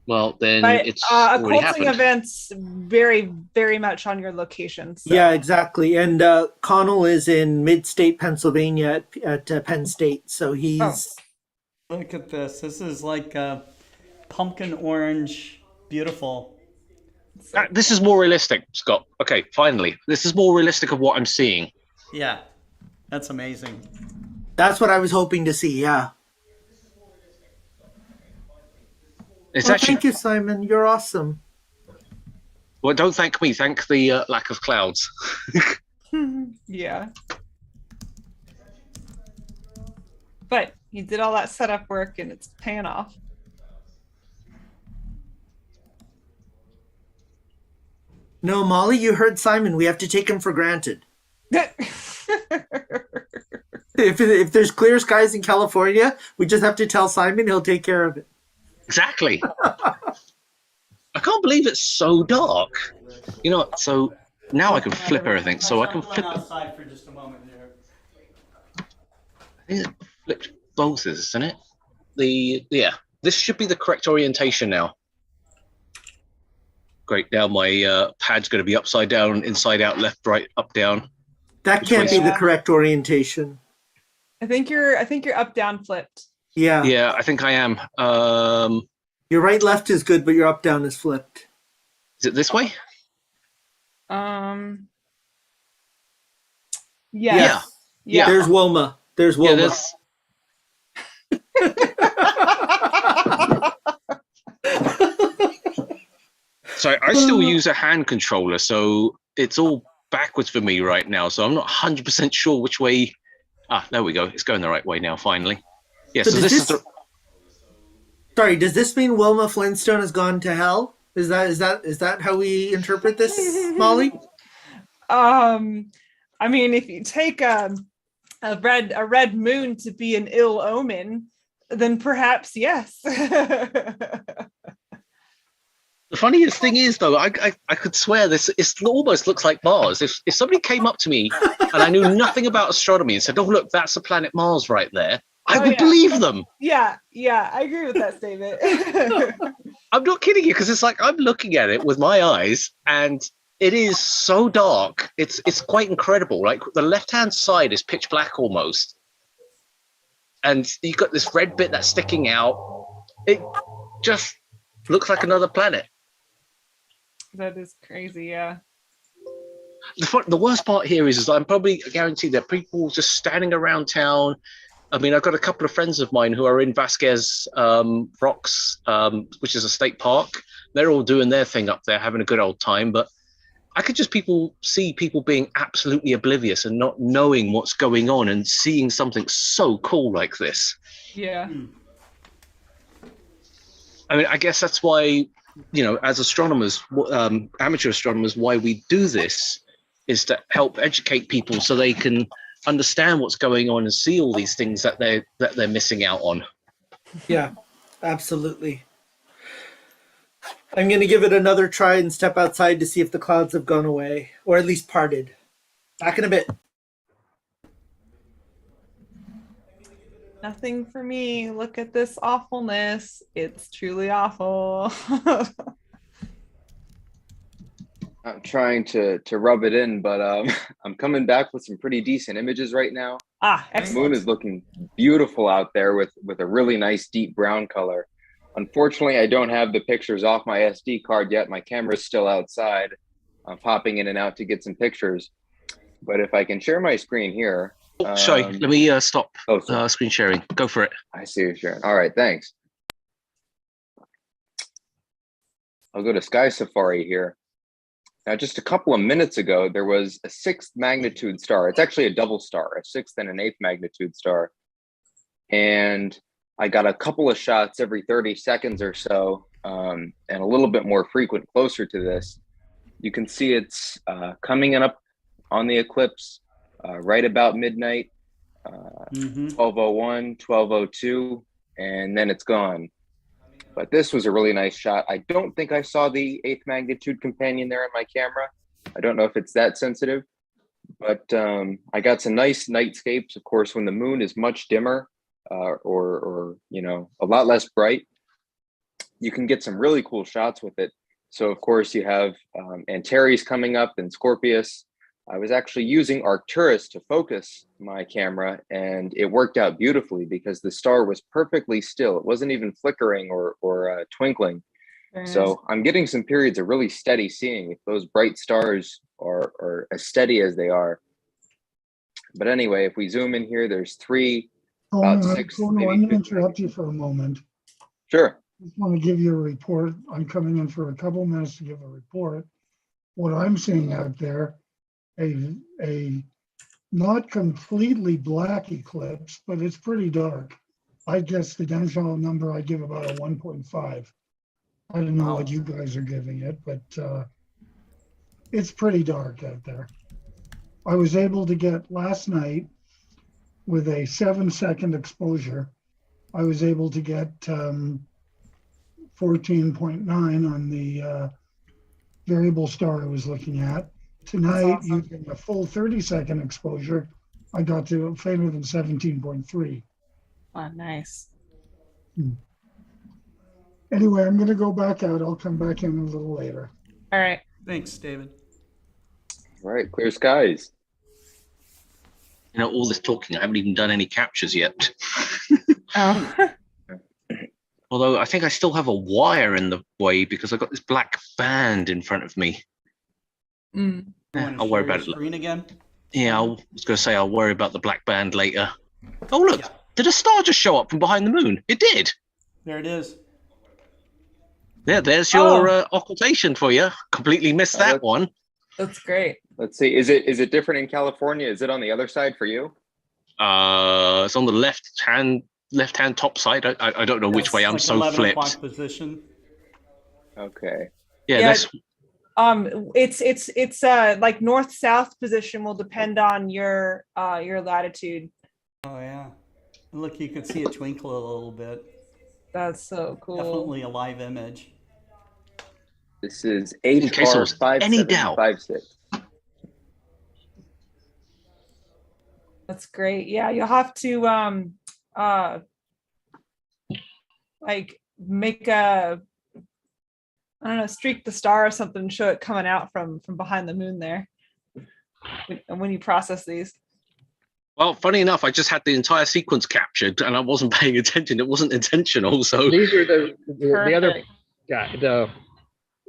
Well, then but, it's already occulting happened. events very, very much on your location. So. Yeah, exactly. And Connell is in mid-state Pennsylvania at Penn State, so he's. Oh. Look at this. This is like pumpkin orange, beautiful. This is more realistic, Scott. Okay, finally, this is more realistic of what I'm seeing. Yeah, that's amazing. That's what I was hoping to see. Yeah. It's well, actually. Thank you, Simon. You're awesome. Well, don't thank me. Thank the lack of clouds. Yeah. But you did all that setup work, and it's paying off. No, Molly, you heard Simon. We have to take him for granted. If there's clear skies in California, we just have to tell Simon. He'll take care of it. Exactly. I can't believe it's so dark. You know, so now I can flip everything. So I can flip. Outside for just a moment here. I think it flipped both, isn't it? Yeah. This should be the correct orientation now. Great. Now my pad's going to be upside down, inside out, left, right, up, down. That can't be the correct orientation. I think you're up, down, flipped. Yeah. Yeah, I think I am. Your right, left is good, but your up, down is flipped. Is it this way? Yes. Yeah. There's Woma. There's Woma. Yeah, So I still use a hand controller, so it's all backwards for me right now. So I'm not 100% sure which way. Ah, there we go. It's going the right way now, finally. Yeah, so this is the... Sorry, does this mean Wilma Flintstone has gone to hell? Is that how we interpret this, Molly? I mean, if you take a red moon to be an ill omen, then perhaps yes. The funniest thing is, though, I could swear this. It almost looks like Mars. If somebody came up to me and I knew nothing about astronomy and said, "Oh, look, that's the planet Mars right there," I would believe them. Yeah, I agree with that statement. I'm not kidding you, because it's like I'm looking at it with my eyes, and it is so dark. It's quite incredible. Like the left-hand side is pitch black almost, and you've got this red bit that's sticking out. It just looks like another planet. That is crazy, yeah. The worst part here is I'm probably guaranteed that people just standing around town. I mean, I've got a couple of friends of mine who are in Vasquez Rocks, which is a state park. They're all doing their thing up there, having a good old time. But I could just see people being absolutely oblivious and not knowing what's going on and seeing something so cool like this. Yeah. I mean, I guess that's why, as astronomers, amateur astronomers, why we do this is to help educate people so they can understand what's going on and see all these things that they're missing out on. Yeah, absolutely. I'm going to give it another try and step outside to see if the clouds have gone away, or at least parted. Back in a bit. Nothing for me. Look at this awfulness. It's truly awful. I'm trying to rub it in, but I'm coming back with some pretty decent images right now. Excellent. The moon is looking beautiful out there with a really nice deep brown color. Unfortunately, I don't have the pictures off my SD card yet. My camera's still outside. I'm popping in and out to get some pictures. But if I can share my screen here. Sorry, let me stop screen sharing. Go for it. I see you sharing. All right, thanks. I'll go to Sky Safari here. Now, just a couple of minutes ago, there was a 6th magnitude star. It's actually a double star, a 6th and an 8th magnitude star. And I got a couple of shots every 30 seconds or so, and a little bit more frequent closer to this. You can see it's coming up on the eclipse right about midnight, 12:01, 12:02, and then it's gone. But this was a really nice shot. I don't think I saw the 8th magnitude companion there on my camera. I don't know if it's that sensitive, but I got some nice nightscapes. Of course, when the moon is much dimmer or a lot less bright, you can get some really cool shots with it. So of course you have Antares coming up and Scorpius. I was actually using Arcturus to focus my camera, and it worked out beautifully because the star was perfectly still. It wasn't even flickering or twinkling. So I'm getting some periods of really steady seeing if those bright stars are as steady as they are. But anyway, if we zoom in here, there's 3, about 6. I'm going to interrupt you for a moment. Sure. I just want to give you a report. I'm coming in for a couple minutes to give a report. What I'm seeing out there, a not completely black eclipse, but it's pretty dark. I guess the dimensional number I give about a 1.5. I don't know what you guys are giving it, but it's pretty dark out there. I was able to get last night with a 7-second exposure. I was able to get 14.9 on the variable star I was looking at. Tonight, using a full 30-second exposure, I got to fainter than 17.3. Oh, nice. Anyway, I'm going to go back out. I'll come back in a little later. All right. Thanks, David. All right, clear skies. All this talking, I haven't even done any captures yet. Although I think I still have a wire in the way because I've got this black band in front of me. I'll worry about it. Screen again? Yeah, I was going to say I'll worry about the black band later. Oh, look. Did a star just show up from behind the moon? It did. There it is. Yeah, there's your occultation for you. Completely missed that one. That's great. Let's see. Is it different in California? Is it on the other side for you? It's on the left hand top side. I don't know which way. I'm like so 11 flipped. o'clock position. Okay. Yeah, It's like north-south position will depend on your latitude. Oh yeah. Look, you can see it twinkle a little bit. That's so cool. Definitely a live image. This is In case there HR was any doubt. 5756. That's great. Yeah, you'll have to like make a, I don't know, streak the star or something, show it coming out from behind the moon there when you process these. Well, funny enough, I just had the entire sequence captured and I wasn't paying attention. It wasn't intentional. So these are the other guy, the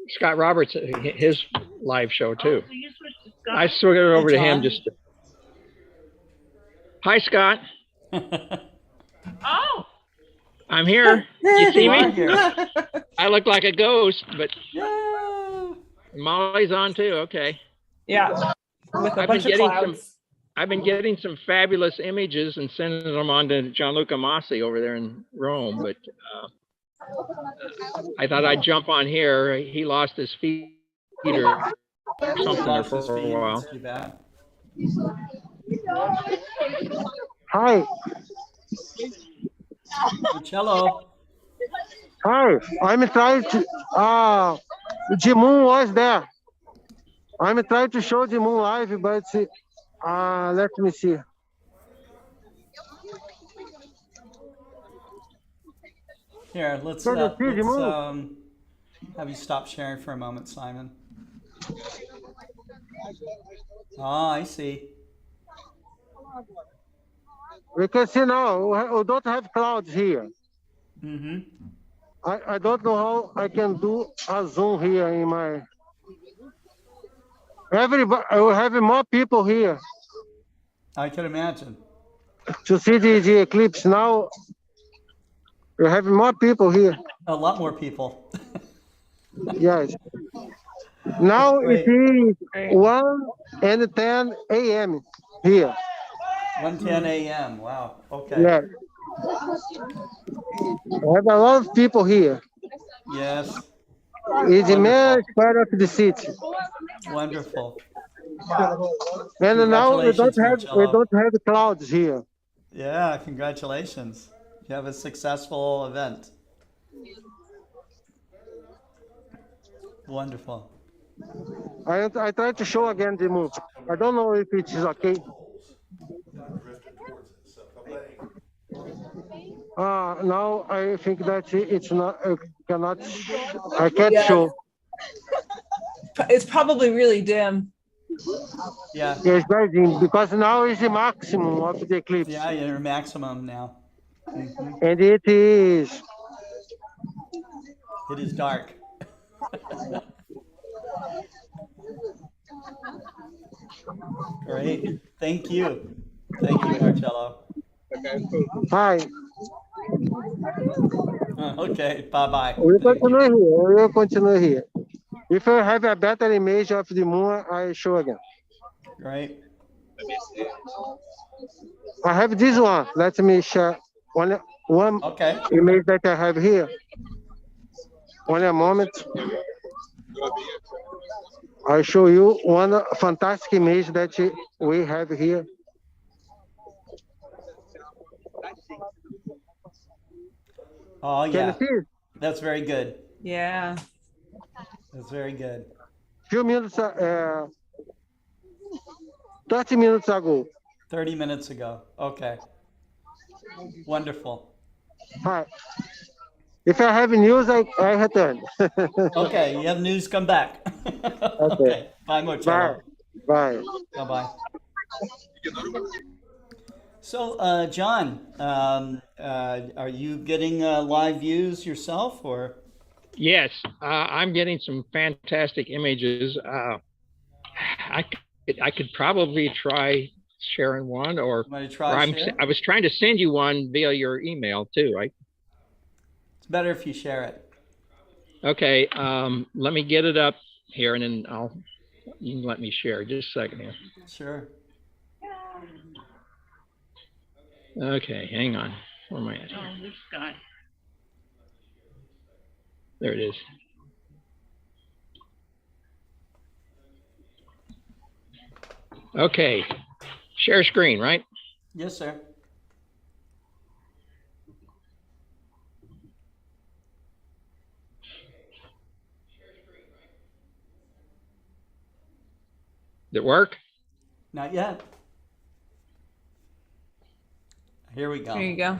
Scott Roberts, his live show too. I swung it over to him just. Hi, Scott. Oh, I'm here. You see me? Here. I look like a ghost, but Yeah. Molly's on too. Okay. Yeah, with a bunch of clouds. I've been getting some fabulous images and sending them on to Gianluca Masi over there in Rome, but I thought I'd jump on here. He lost his feet or something there for a while. Too bad. Hi. Cello. Hi. I'm trying to. The moon was there. I'm trying to show the moon live, but let me see. Here, let's Can you see the moon? have you stop sharing for a moment, Simon. Oh, I see. We can see now. We don't have clouds here. Mm-hmm. I don't know how I can do a zoom here in my. Everybody, I will have more people here I can imagine. to see the eclipse. Now we have more people here. A lot more people. Yes. Now it is 1:10 a.m. here. 1:10 a.m. Wow. Okay. Yeah. We have a lot of people here. Yes. It's the main part of the city. Wonderful. And now we don't Marcello. have clouds here. Yeah, congratulations. You have a successful event. Wonderful. I try to show again the moon. I don't know if it is okay. Now I think that it's not. I can't show. It's probably really dim. Yeah. Yes, very dim because now is the maximum of the eclipse. Yeah, you're maximum now. Mm-hmm. And it is. It is dark. Great. Thank you. Thank you, Marcello. Hi. Okay. Bye-bye. We continue here. We will continue here. If I have a better image of the moon, I show again. Right. I have this one. Let me share one image that I have here. One moment. I'll show you one fantastic image that we have here. Oh, Can yeah. you see? That's very good. Yeah. That's very good. Few minutes, 30 minutes ago. 30 minutes ago. Okay. Wonderful. Hi. If I have news, I return. Okay, you have news, come back. Okay. Bye, Marcello. Bye. Bye-bye. So, John, are you getting live views yourself, or? Yes, I'm getting some fantastic images. I could probably try sharing one, or I was trying to send you one via your email too. It's better if you share it. Okay, let me get it up here, and then you can let me share. Just a second here. Sure. Okay, hang on. Where am I at here? Oh, this guy. There it is. Okay. Share screen, right? Yes, sir. Did it work? Not yet. Here we go. There you go.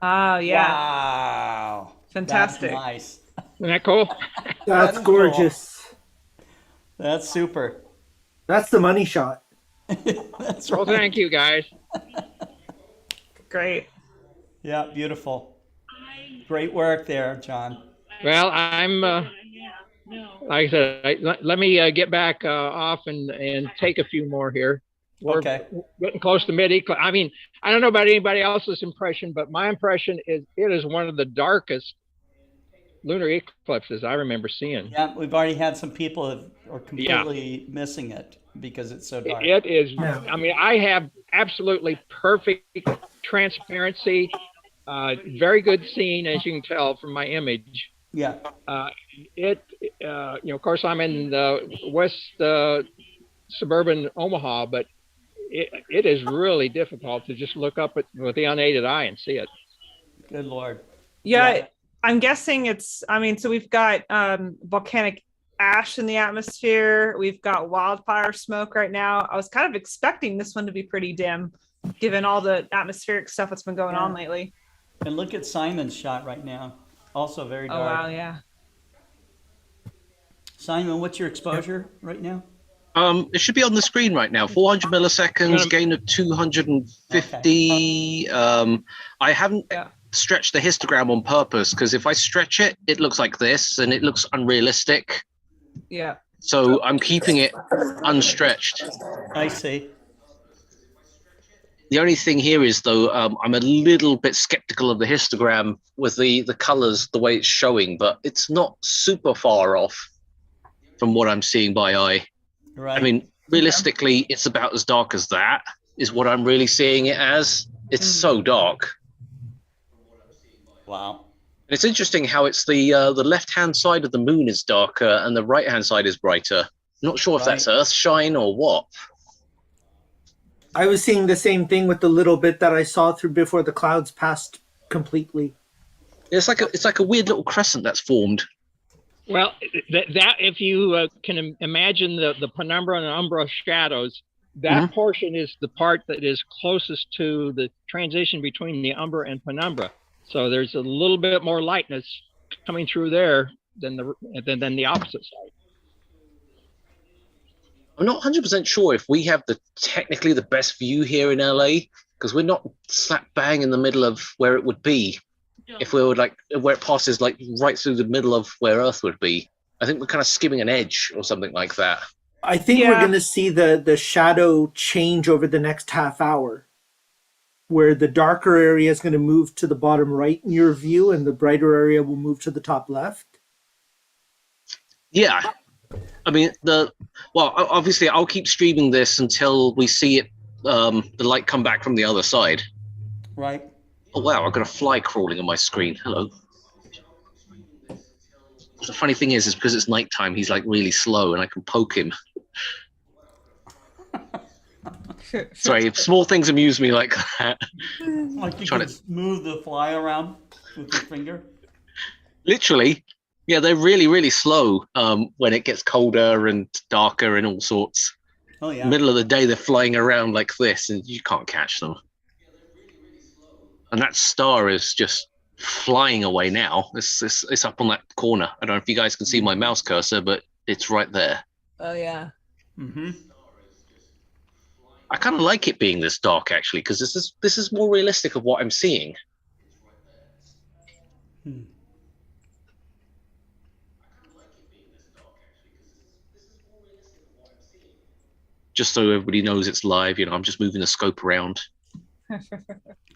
Oh, yeah. Wow. Fantastic. That's nice. Isn't that cool? That's gorgeous. Cool. That's super. That's the money shot. That's well, right. thank you, guys. Great. Yeah, beautiful. Great work there, John. Well, I'm, like I said, let me get back off and take a few more here. We're getting close to mid-eclipse. I mean, I don't know about anybody else's impression, but my impression is it is one of the darkest lunar eclipses I remember seeing. Yeah, we've already had some people that are completely missing it because it's so dark. It is. I mean, I have absolutely perfect transparency, very good seeing, as you can tell from my image. Yeah. You know, of course, I'm in west suburban Omaha, but it is really difficult to just look up with the unaided eye and see it. Good Lord. Yeah, I'm guessing it's, I mean, so we've got volcanic ash in the atmosphere. We've got wildfire smoke right now. I was kind of expecting this one to be pretty dim, given all the atmospheric stuff that's been going on lately. And look at Simon's shot right now. Also very dark. Oh, wow, yeah. Simon, what's your exposure right now? It should be on the screen right now. 400 milliseconds, gain of 250. I haven't stretched the histogram on purpose because if I stretch it, it looks like this and it looks unrealistic. Yeah. So I'm keeping it unstretched. I see. The only thing here is, though, I'm a little bit skeptical of the histogram with the colors, the way it's showing, but it's not super far off from what I'm seeing by eye. Right. I mean, realistically, it's about as dark as that is what I'm really seeing it as. It's so dark. Wow. And it's interesting how it's the left-hand side of the moon is darker and the right-hand side is brighter. Not sure if that's Earth shine or what. I was seeing the same thing with the little bit that I saw through before the clouds passed completely. It's like a weird little crescent that's formed. Well, that if you can imagine the penumbra and umbra shadows, that portion is the part that is closest to the transition between the umbra and penumbra. So there's a little bit more lightness coming through there than the opposite side. I'm not 100% sure if we have technically the best view here in LA because we're not slap bang in the middle of where it would be. If we were like where it passes like right through the middle of where Earth would be. I think we're kind of skimming an edge or something like that. I think we're going to see the shadow change over the next half hour, where the darker area is going to move to the bottom right in your view and the brighter area will move to the top left. Yeah. I mean, obviously I'll keep streaming this until we see it, the light come back from the other side. Right. Oh, wow, I've got a fly crawling on my screen. Hello. The funny thing is because it's nighttime, he's like really slow and I can poke him. Sorry, small things amuse me like that. Like you can move the fly around with your finger? Literally. Yeah, they're really, really slow when it gets colder and darker and all sorts. Oh, yeah. Middle of the day, they're flying around like this and you can't catch them. And that star is just flying away now. It's up on that corner. I don't know if you guys can see my mouse cursor, but it's right there. Oh, yeah. Mm-hmm. I kind of like it being this dark, actually, because this is more realistic of what I'm seeing. Just so everybody knows it's live, I'm just moving the scope around.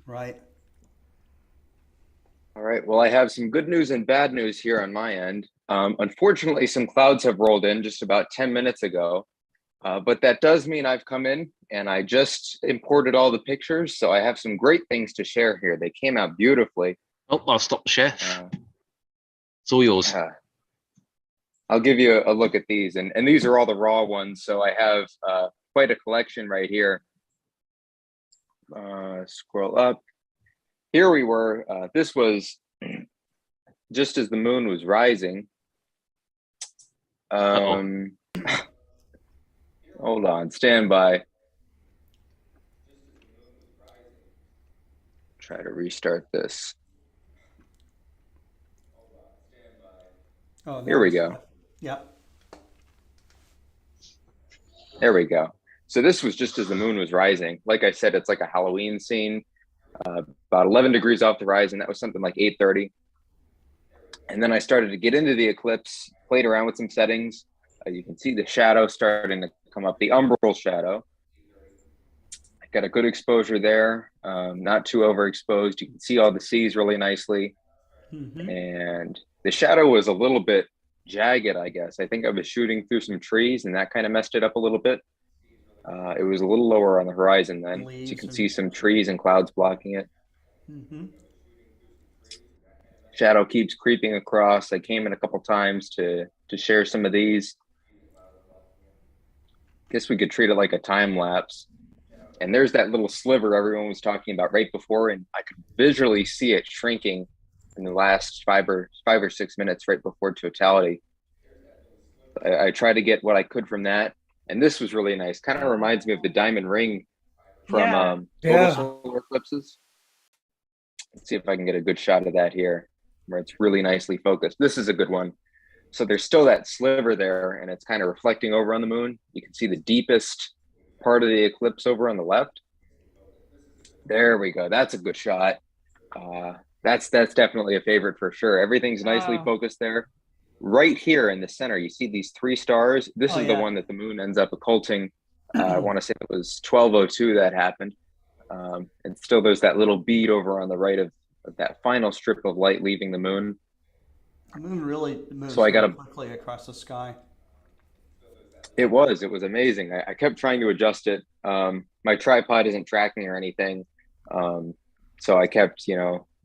Right. All right. Well, I have some good news and bad news here on my end. Unfortunately, some clouds have rolled in just about 10 minutes ago. But that does mean I've come in and I just imported all the pictures. So I have some great things to share here. They came out beautifully. Oh, I'll stop the share. It's all yours. I'll give you a look at these, and these are all the raw ones. So I have quite a collection right here. Scroll up. Here we were. This was just as the moon was rising. Hold on, stand by. Try to restart this. Oh, here we go. Yep. There we go. So this was just as the moon was rising. Like I said, it's like a Halloween scene. About 11 degrees off the horizon. That was something like 8:30. And then I started to get into the eclipse, played around with some settings. You can see the shadow starting to come up, the umbral shadow. I got a good exposure there, not too overexposed. You can see all the seas really nicely. Mm-hmm. And the shadow was a little bit jagged, I guess. I think I was shooting through some trees and that kind of messed it up a little bit. It was a little lower on the horizon then. So you can see some trees and clouds blocking it. Mm-hmm. Shadow keeps creeping across. I came in a couple times to share some of these. Guess we could treat it like a time lapse. And there's that little sliver everyone was talking about right before, and I could visually see it shrinking in the last five or 6 minutes right before totality. I tried to get what I could from that, and this was really nice. Kind of reminds me of the diamond ring from total solar eclipses. Let's see if I can get a good shot of that here, where it's really nicely focused. This is a good one. So there's still that sliver there, and it's kind of reflecting over on the moon. You can see the deepest part of the eclipse over on the left. There we go. That's a good shot. That's definitely a favorite for sure. Everything's nicely focused there. Right here in the center, you see these three stars. This is the one that the moon ends up occulting. I want to say it was 12:02 that happened. And still there's that little bead over on the right of that final strip of light leaving the moon. The moon really moves quickly across the sky. It was amazing. I kept trying to adjust it. My tripod isn't tracking or anything. So I kept,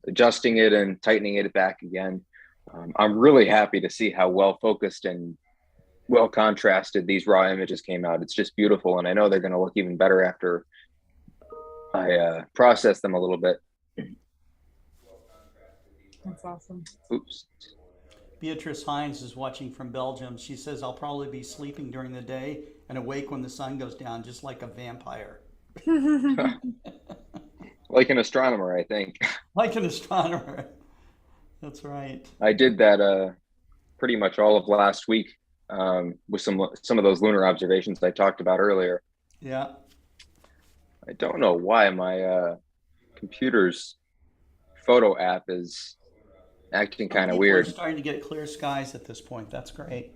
adjusting it and tightening it back again. I'm really happy to see how well focused and well contrasted these raw images came out. It's just beautiful. And I know they're going to look even better after I process them a little bit. That's awesome. Oops. Beatrice Hines is watching from Belgium. She says, I'll probably be sleeping during the day and awake when the sun goes down, just like a vampire. Like an astronomer, I think. Like an astronomer. That's right. I did that pretty much all of last week with some of those lunar observations I talked about earlier. Yeah. I don't know why my computer's photo app is acting kind of weird. We're starting to get clear skies at this point. That's great.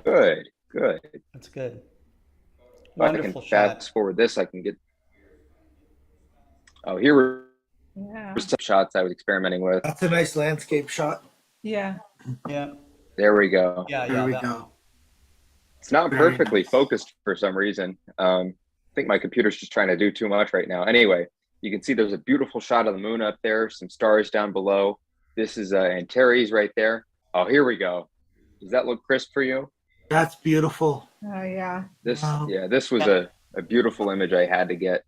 Good. That's good. If I can fast forward this, I can get. Oh, here were some shots I was experimenting with. That's a nice landscape shot. Yeah. There we go. There we go. It's not perfectly focused for some reason. I think my computer's just trying to do too much right now. Anyway, you can see there's a beautiful shot of the moon up there, some stars down below. This is Antares right there. Oh, here we go. Does that look crisp for you? That's beautiful. Oh yeah. This was a beautiful image I had to get.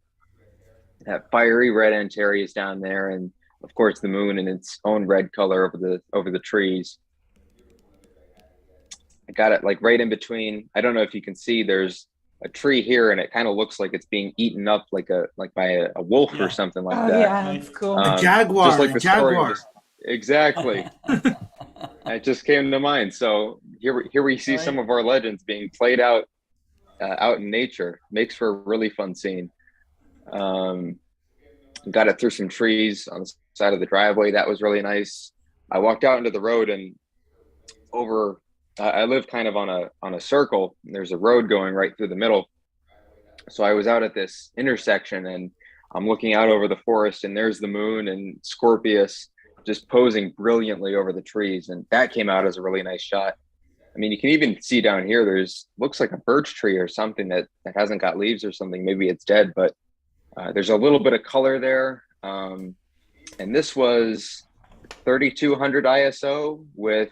That fiery red Antares down there, and of course the moon in its own red color over the trees. I got it like right in between. I don't know if you can see, there's a tree here and it kind of looks like it's being eaten up like by a wolf or something like that. Yeah, that's cool. A jaguar. Just like the jaguar. Exactly. It just came to mind. So here we see some of our legends being played out in nature. Makes for a really fun scene. Got it through some trees on the side of the driveway. That was really nice. I walked out into the road and over. I live kind of on a circle. And there's a road going right through the middle. So I was out at this intersection and I'm looking out over the forest and there's the moon and Scorpius just posing brilliantly over the trees. And that came out as a really nice shot. I mean, you can even see down here, looks like a birch tree or something that hasn't got leaves or something. Maybe it's dead, but there's a little bit of color there. And this was 3200 ISO with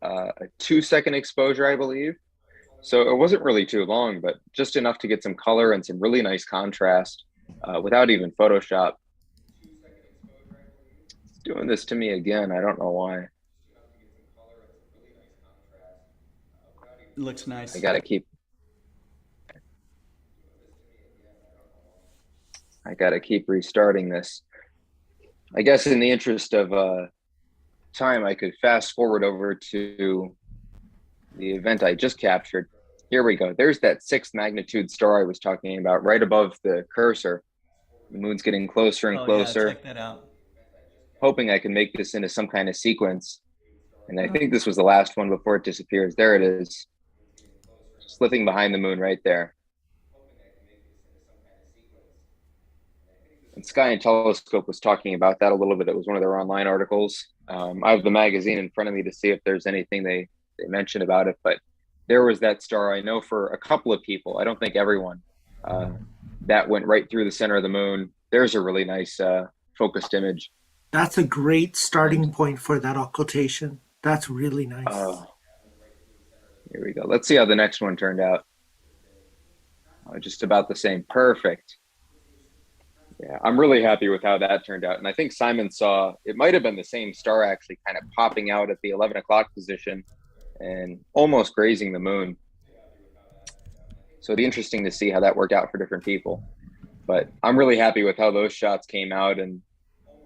a 2-second exposure, I believe. So it wasn't really too long, but just enough to get some color and some really nice contrast without even Photoshop. It's doing this to me again. I don't know why. It looks nice. I gotta keep restarting this. I guess in the interest of time, I could fast forward over to the event I just captured. Here we go. There's that 6th magnitude star I was talking about right above the cursor. The moon's getting closer and closer. Yeah, check that out. Hoping I can make this into some kind of sequence. And I think this was the last one before it disappears. There it is. Slipping behind the moon right there. And Sky and Telescope was talking about that a little bit. It was one of their online articles. I have the magazine in front of me to see if there's anything they mentioned about it, but there was that star. I know for a couple of people, I don't think everyone, that went right through the center of the moon. There's a really nice focused image. That's a great starting point for that occultation. That's really nice. Here we go. Let's see how the next one turned out. Just about the same. Perfect. Yeah, I'm really happy with how that turned out. And I think Simon saw, it might have been the same star actually kind of popping out at the 11 o'clock position and almost grazing the moon. So it'd be interesting to see how that worked out for different people. But I'm really happy with how those shots came out, and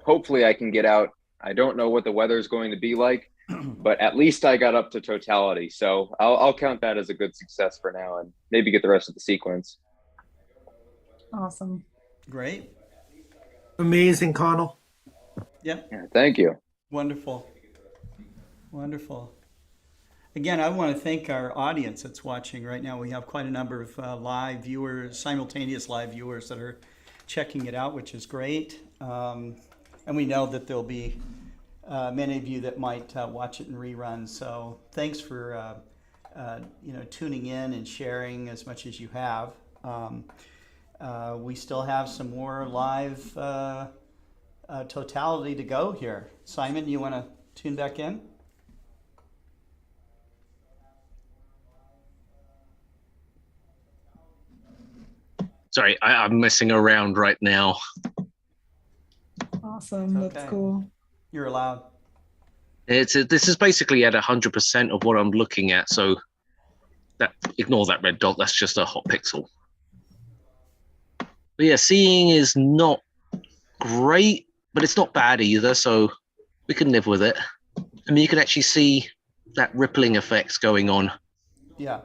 hopefully I can get out. I don't know what the weather is going to be like, but at least I got up to totality. So I'll count that as a good success for now and maybe get the rest of the sequence. Awesome. Great. Amazing, Connell. Yeah. Thank you. Wonderful. Wonderful. Again, I want to thank our audience that's watching right now. We have quite a number of live viewers, simultaneous live viewers that are checking it out, which is great. And we know that there'll be many of you that might watch it in reruns. So thanks for tuning in and sharing as much as you have. We still have some more live totality to go here. Simon, you want to tune back in? Sorry, I'm messing around right now. Awesome. That's cool. You're allowed. This is basically at 100% of what I'm looking at. So ignore that red dot. That's just a hot pixel. But yeah, seeing is not great, but it's not bad either. So we can live with it. I mean, you can actually see that rippling effects going on. Yeah.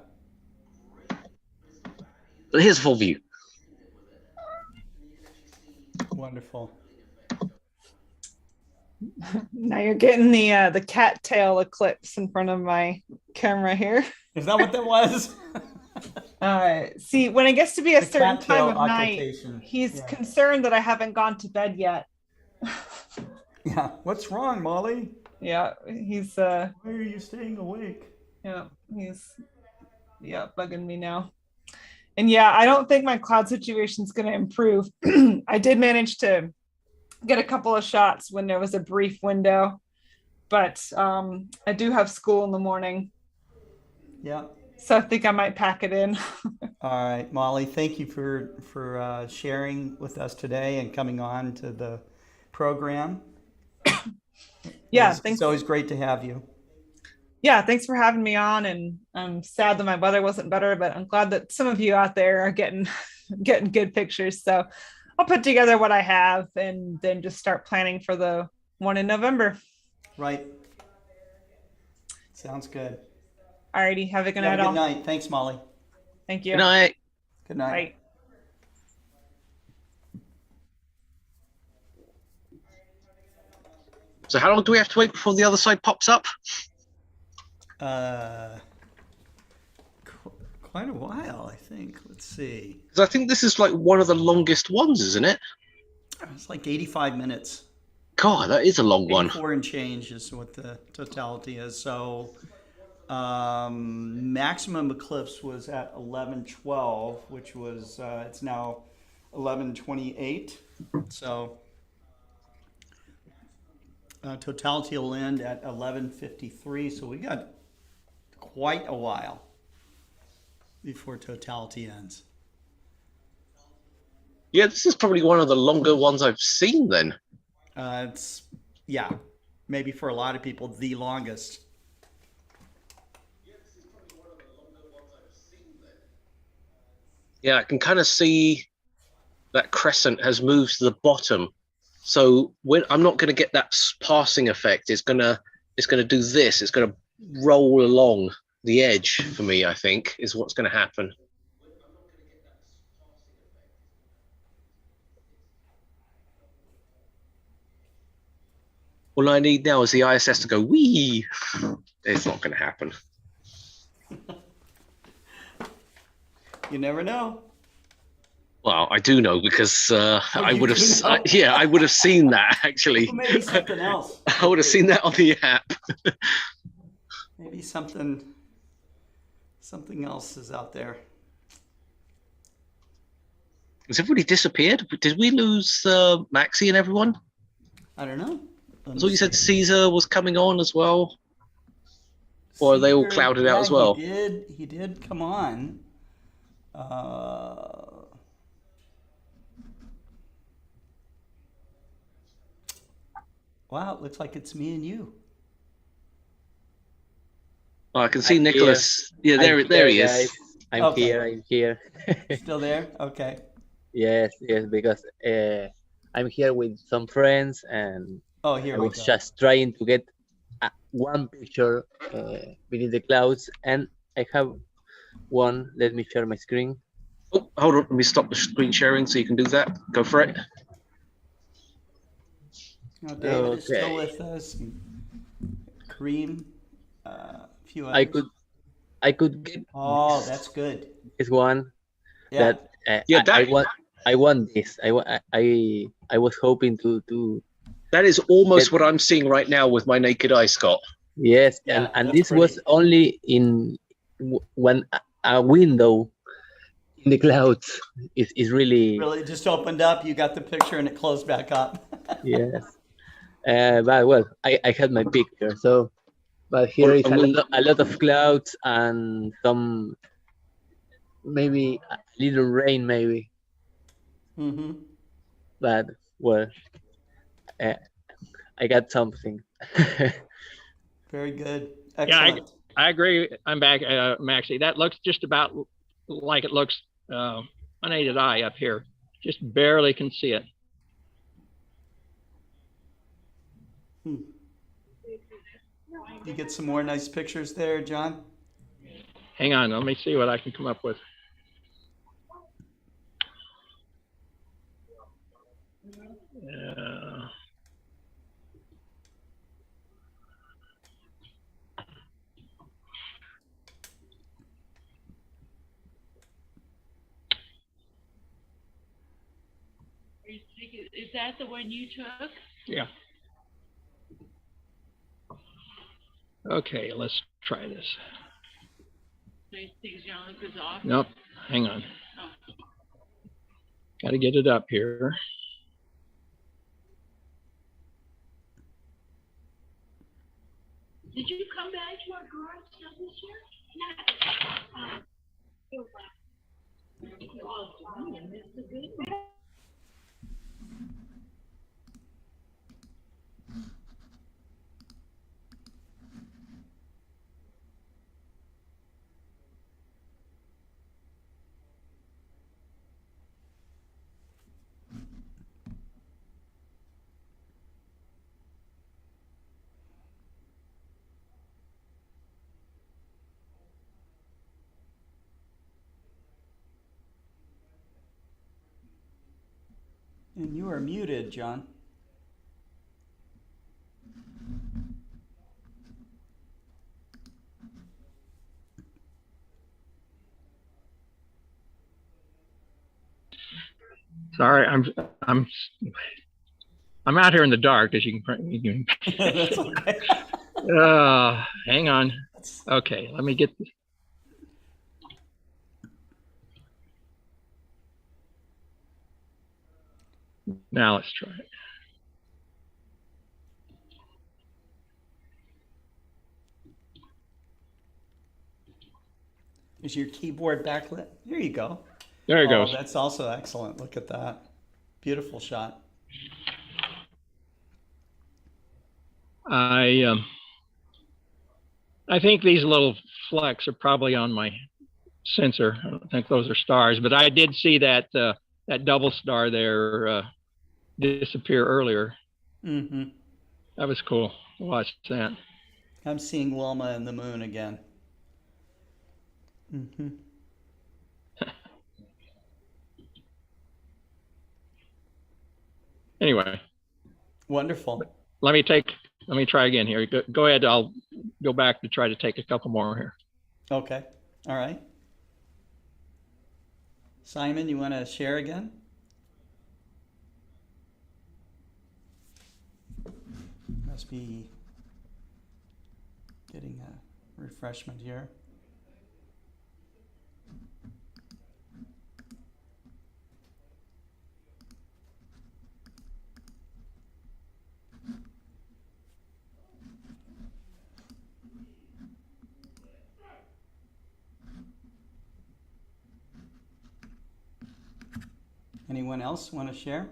But here's a full view. Wonderful. Now you're getting the cattail eclipse in front of my camera here. Is that what that was? See, when it gets to be a certain time of night, occultation. he's concerned that I haven't gone to bed yet. Yeah. What's wrong, Molly? Yeah, he's Why are you staying awake? Yeah, he's bugging me now. And yeah, I don't think my cloud situation is going to improve. I did manage to get a couple of shots when there was a brief window, but I do have school in the morning. Yeah. So I think I might pack it in. All right, Molly, thank you for sharing with us today and coming on to the program. Yeah, thanks. thanks. It's always great to have you. Yeah, thanks for having me on. And I'm sad that my weather wasn't better, but I'm glad that some of you out there are getting good pictures. So I'll put together what I have and then just start planning for the one in November. Right. Sounds good. Alrighty, have a good night. Good night. Thanks, Molly. Thank you. Good night. Good night. Bye. So how long do we have to wait before the other side pops up? Quite a while, I think. Let's see. Because I think this is like one of the longest ones, isn't it? It's like 85 minutes. God, that is a long one. 84 and change is what the totality is. So maximum eclipse was at 11:12, which was it's now 11:28. So Totality will end at 11:53, so we got quite a while before Totality ends. Yeah, this is probably one of the longer ones I've seen then. It's, yeah, maybe for a lot of people, the longest. Yeah, I can kind of see that crescent has moved to the bottom. So when I'm not going to get that passing effect, it's gonna do this. It's gonna roll along the edge for me, I think, is what's going to happen. All I need now is the ISS to go wee. It's not going to happen. You never know. Well, I do know because I would have. Yeah, I would have seen that actually. Well, maybe something else. I would have seen that on the app. Maybe something else is out there. Has everybody disappeared? Did we lose Maxi and everyone? I don't know. I thought you said Caesar was coming on as well. Or are they all clouded out as well? He did come on. Wow, it looks like it's me and you. Oh, I can see Nicholas. Yeah, there he is. Guys. I'm here. Still there? Okay. Yes, because I'm here with some friends, and here I we was go. just trying to get one picture beneath the clouds, and I have one. Let me share my screen. Oh, hold on. Let me stop the screen sharing so you can do that. Go for it. Now, David is still with us. Kareem, few others. I could get. Oh, that's good. This one. Yeah. I want this. I was hoping to. That is almost what I'm seeing right now with my naked eye, Scott. Yes, and this was only in when a window in the clouds is really. Really just opened up. You got the picture and it closed back up. Yes. But well, I had my picture. So, but here is a lot of clouds and some maybe a little rain, maybe. Mm-hmm. But well, I got something. Very good. Excellent. Yeah, I agree. I'm back, Maxie. That looks just about like it looks unaided eye up here. Just barely can see it. You get some more nice pictures there, John? Hang on, let me see what I can come up with. Is that the one you took? Yeah. Okay, let's try this. Off? Nope, hang on. Oh. Got to get it up here. Did you come back to our garage sale this year? No. And you are muted, John. Sorry, I'm out here in the dark, as you can. That's okay. Hang on. Okay, let me get this. Now let's try it. Is your keyboard backlit? There you go. There it goes. That's also excellent. Look at that. Beautiful shot. I think these little flecks are probably on my sensor. I don't think those are stars, but I did see that that double star there disappear earlier. Mm-hmm. That was cool. Watch that. I'm seeing Wilma and the moon again. Mm-hmm. Anyway. Wonderful. Let me try again here. Go ahead. I'll go back to try to take a couple more here. Okay. All right. Simon, you want to share again? Must be getting a refreshment here. Anyone else want to share?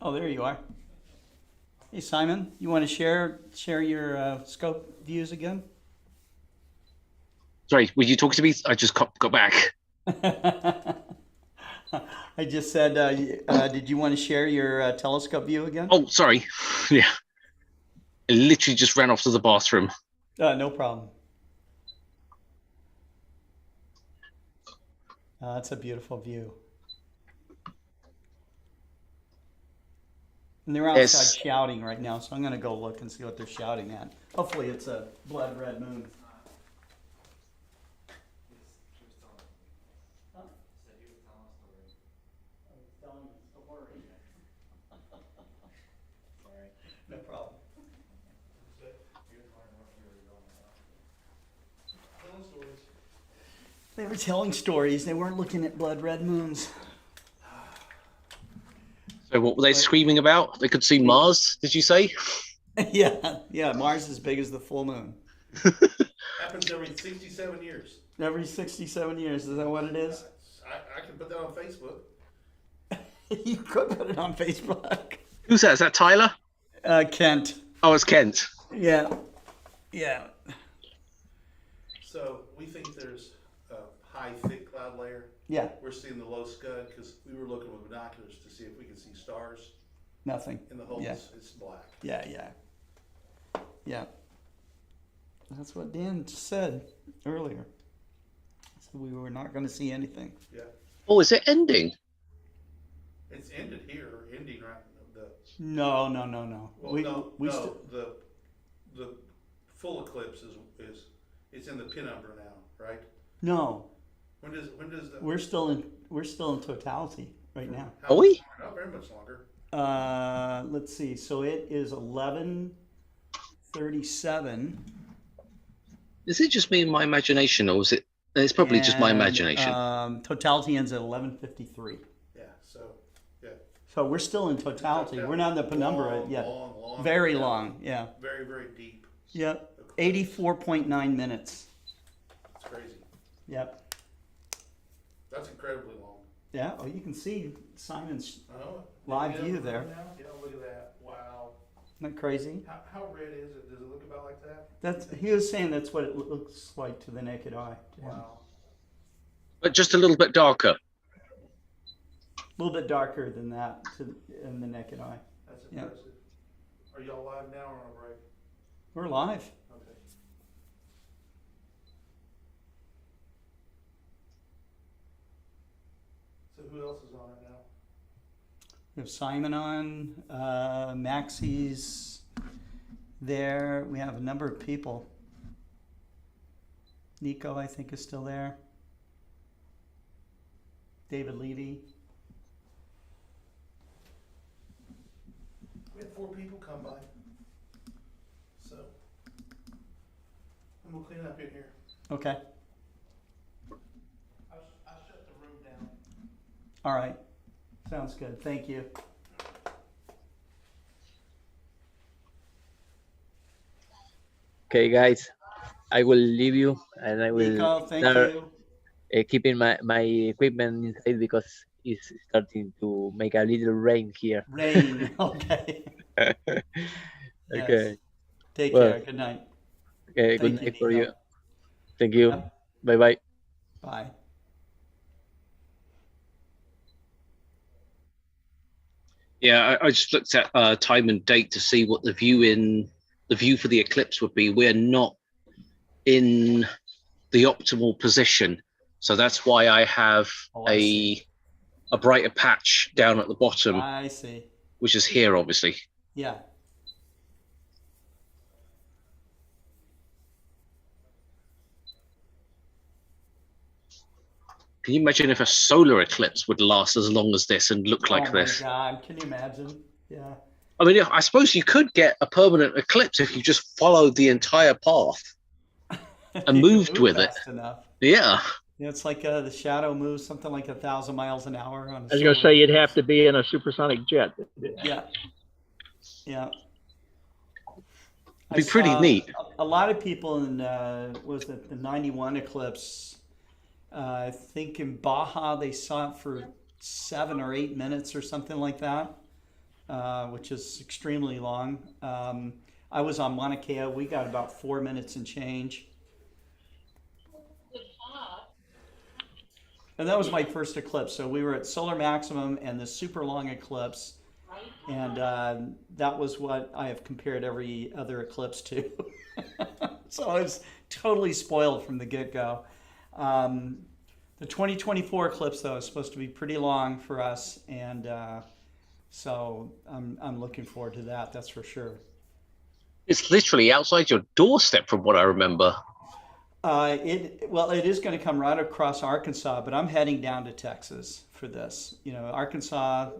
Oh, there you are. Hey, Simon, you want to share your scope views again? Sorry, were you talking to me? I just got back. I just said, did you want to share your telescope view again? Oh, sorry. Yeah. I literally just ran off to the bathroom. No problem. That's a beautiful view. And they're outside shouting right now, so I'm going to go look and see what they're shouting at. Hopefully it's a blood red moon. No problem. They were telling stories. They weren't looking at blood red moons. So what were they screaming about? They could see Mars, did you say? Yeah, Mars is as big as the full moon. Happens every 67 years. Every 67 years, is that what it is? I can put that on Facebook. You could put it on Facebook. Who's that? Is that Tyler? Kent. Oh, it's Kent. Yeah. So we think there's a high, thick cloud layer. Yeah. We're seeing the low scud because we were looking with binoculars to see if we could see stars. Nothing. In the holes, Yeah. it's black. Yeah. That's what Dan just said earlier. So we were not going to see anything. Yeah. Oh, is it ending? It's ended here, ending right. No. Well, the full eclipse is it's in the penumbra now, right? No. When does the We're still in totality right now. Are we? Not very much longer. Let's see. So it is 11:37. Is it just me in my imagination, or is it? It's probably just my imagination. Totality ends at 11:53. So we're still in totality. We're not in the penumbra yet. Long. Very long. Yeah. Very, very deep. Yep. 84.9 minutes. It's crazy. Yep. That's incredibly long. Yeah. Oh, you can see Simon's Oh, live view there. Yeah, look at that. Wow. Isn't that crazy? How red is it? Does it look about like that? He was saying that's what it looks like to the naked eye. Wow. But just a little bit darker. A little bit darker than that in the naked eye. That's impressive. Are y'all live now or on a break? We're live. Okay. So who else is on it now? We have Simon on, Maxie's there. We have a number of people. Nico, I think, is still there. David Levy. We had 4 people come by. So, and we'll clean up in here. Okay. I'll shut the room down. All right. Sounds good. Thank you. Okay, guys, I will leave you, and I will Nico, thank start you. keeping my equipment inside because it's starting to make a little rain here. Rain. Okay. Okay. Yes. Take Well, care. Good night. Okay. Good Thank you, night for Nico. you. Thank you. Yep. Bye bye. Bye. Yeah, I just looked at time and date to see what the view for the eclipse would be. We're not in the optimal position, so that's why I have a brighter patch down at the bottom. I see. Which is here, obviously. Yeah. Can you imagine if a solar eclipse would last as long as this and look like this? Oh my God, can you imagine? Yeah. I mean, I suppose you could get a permanent eclipse if you just followed the entire path and moved with it. Enough. Yeah. Yeah, it's like the shadow moves something like 1,000 miles an hour on a I was going to say you'd have to be in a supersonic jet. Yeah. Yeah. It'd be pretty neat. A lot of people in was it the 91 eclipse? I think in Baja they saw it for 7 or 8 minutes or something like that, which is extremely long. I was on Mauna Kea. We got about 4 minutes and change. And that was my first eclipse. So we were at solar maximum and the super long eclipse. And that was what I have compared every other eclipse to. So I was totally spoiled from the get-go. The 2024 eclipse, though, is supposed to be pretty long for us. And so I'm looking forward to that, that's for sure. It's literally outside your doorstep from what I remember. It is going to come right across Arkansas, but I'm heading down to Texas for this. You know, Arkansas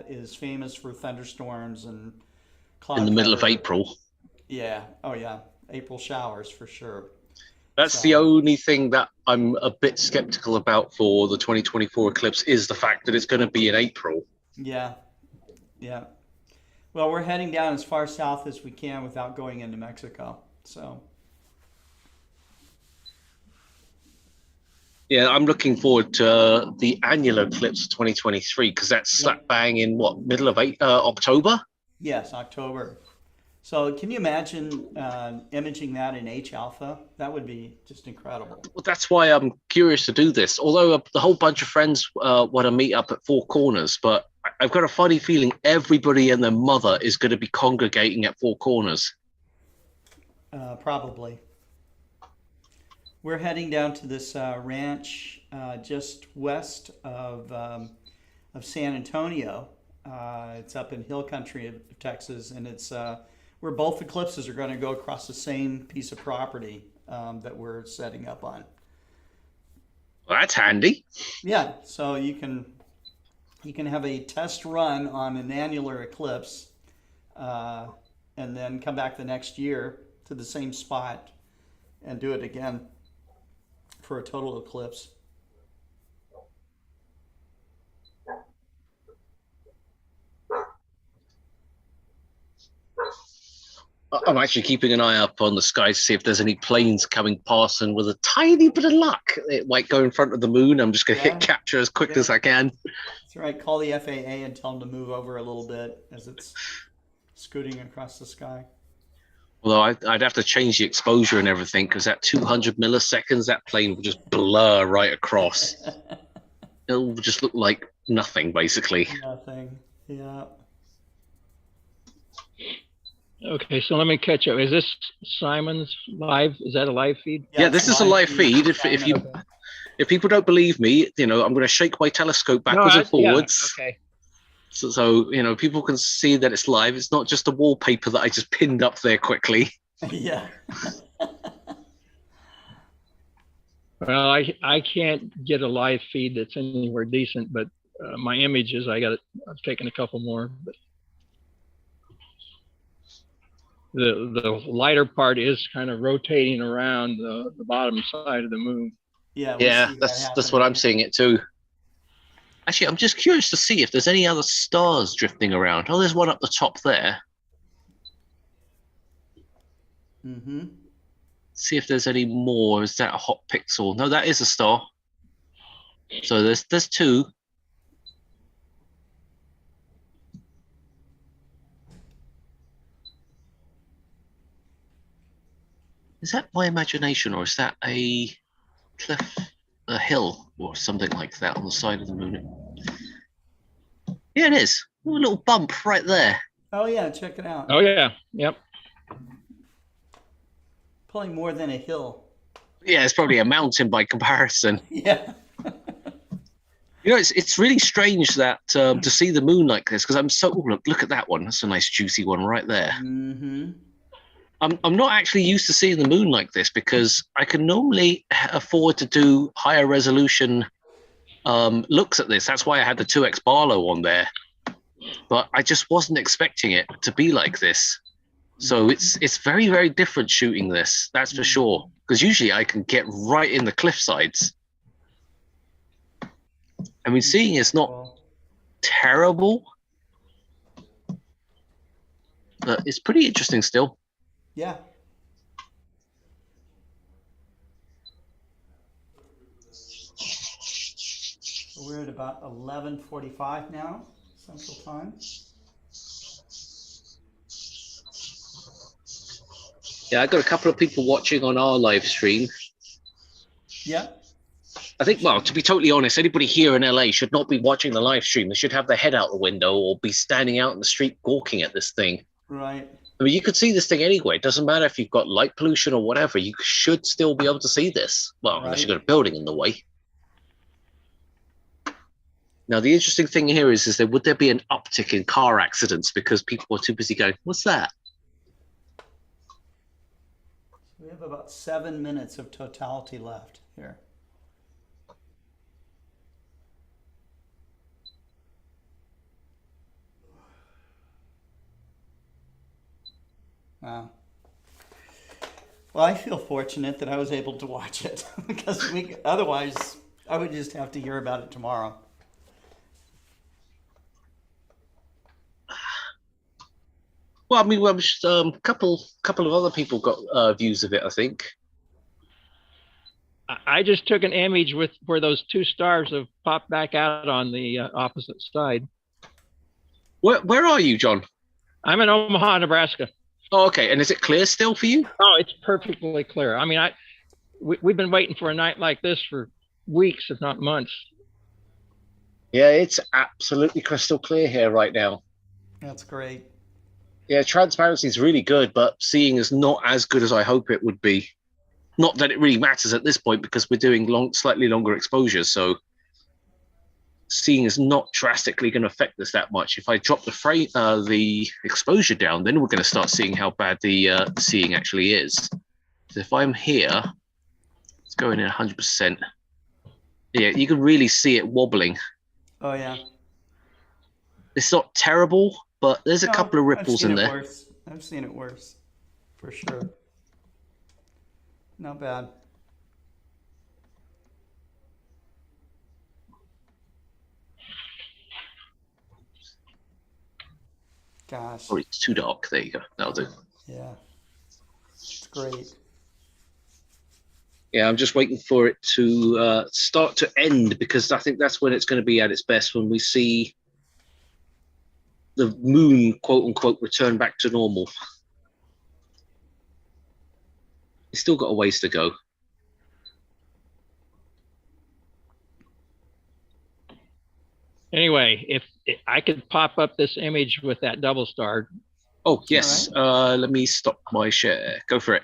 is famous for thunderstorms and cloud in the middle cover. of April. Yeah. Oh, yeah. April showers for sure. That's the only thing that I'm a bit skeptical about for the 2024 eclipse is the fact that it's going to be in April. Yeah. Yeah. Well, we're heading down as far south as we can without going into Mexico. So. Yeah, I'm looking forward to the annular eclipse 2023 because that's slap bang in what, middle of October? Yes, October. So can you imagine imaging that in H alpha? That would be just incredible. Well, that's why I'm curious to do this. Although the whole bunch of friends want to meet up at Four Corners, but I've got a funny feeling everybody and their mother is going to be congregating at Four Corners. Probably. We're heading down to this ranch just west of San Antonio. It's up in hill country of Texas, and it's where both eclipses are going to go across the same piece of property that we're setting up on. Well, that's handy. Yeah, so you can have a test run on an annular eclipse, and then come back the next year to the same spot and do it again for a total eclipse. I'm actually keeping an eye up on the sky to see if there's any planes coming past, and with a tiny bit of luck, it might go in front of the moon. I'm just going to hit capture as quick as I can. That's right. Call the FAA and tell them to move over a little bit as it's scooting across the sky. Although I'd have to change the exposure and everything because at 200 milliseconds, that plane will just blur right across. It'll just look like nothing, basically. Nothing. Yeah. Okay, so let me catch up. Is this Simon's live? Is that a live feed? Yeah, this is a live feed. If people don't believe me, I'm going to shake my telescope backwards and forwards. Yeah, okay. So people can see that it's live. It's not just a wallpaper that I just pinned up there quickly. Yeah. Well, I can't get a live feed that's anywhere decent, but my images, I've taken a couple more, but the lighter part is kind of rotating around the bottom side of the moon. Yeah, yeah, that's what I'm seeing it too. Actually, I'm just curious to see if there's any other stars drifting around. Oh, there's one up the top there. Mm-hmm. See if there's any more. Is that a hot pixel? No, that is a star. So there's two. Is that my imagination, or is that a cliff, a hill, or something like that on the side of the moon? Yeah, it is. A little bump right there. Oh yeah, check it out. Oh yeah, yep. Probably more than a hill. Yeah, it's probably a mountain by comparison. Yeah. You know, it's really strange that to see the moon like this, because I'm so look at that one. That's a nice juicy one right there. Mm-hmm. I'm not actually used to seeing the moon like this because I can normally afford to do higher resolution looks at this. That's why I had the 2x Barlow on there, but I just wasn't expecting it to be like this. So it's very, very different shooting this. That's for sure. Because usually I can get right in the cliff sides. I mean, seeing it's not terrible, but it's pretty interesting still. Yeah. So we're at about 11:45 now, Central Time. Yeah, I got a couple of people watching on our live stream. Yeah. I think, well, to be totally honest, anybody here in LA should not be watching the live stream. They should have their head out the window or be standing out in the street gawking at this thing. Right. I mean, you could see this thing anyway. It doesn't matter if you've got light pollution or whatever. You should still be able to see this. Well, unless you've got a building in the way. Now, the interesting thing here is that would there be an uptick in car accidents because people are too busy going, what's that? We have about 7 minutes of totality left here. Wow. Well, I feel fortunate that I was able to watch it because otherwise I would just have to hear about it tomorrow. Well, I mean, a couple of other people got views of it, I think. I just took an image where those two stars have popped back out on the opposite side. Where are you, John? I'm in Omaha, Nebraska. Oh, okay. And is it clear still for you? Oh, it's perfectly clear. I mean, we've been waiting for a night like this for weeks, if not months. Yeah, it's absolutely crystal clear here right now. That's great. Yeah, transparency is really good, but seeing is not as good as I hope it would be. Not that it really matters at this point because we're doing slightly longer exposures, so seeing is not drastically going to affect us that much. If I drop the exposure down, then we're going to start seeing how bad the seeing actually is. So if I'm here, it's going in 100%. Yeah, you can really see it wobbling. Oh yeah. It's not terrible, but there's a couple of ripples in there. Worse. I've seen it worse, for sure. Not bad. Gosh. Oh, it's too dark. There you go. That'll do. Yeah. It's great. Yeah, I'm just waiting for it to start to end because I think that's when it's going to be at its best, when we see the moon, quote unquote, return back to normal. It's still got a ways to go. Anyway, if I could pop up this image with that double star. Oh, yes. Right. Let me stop my share. Go for it.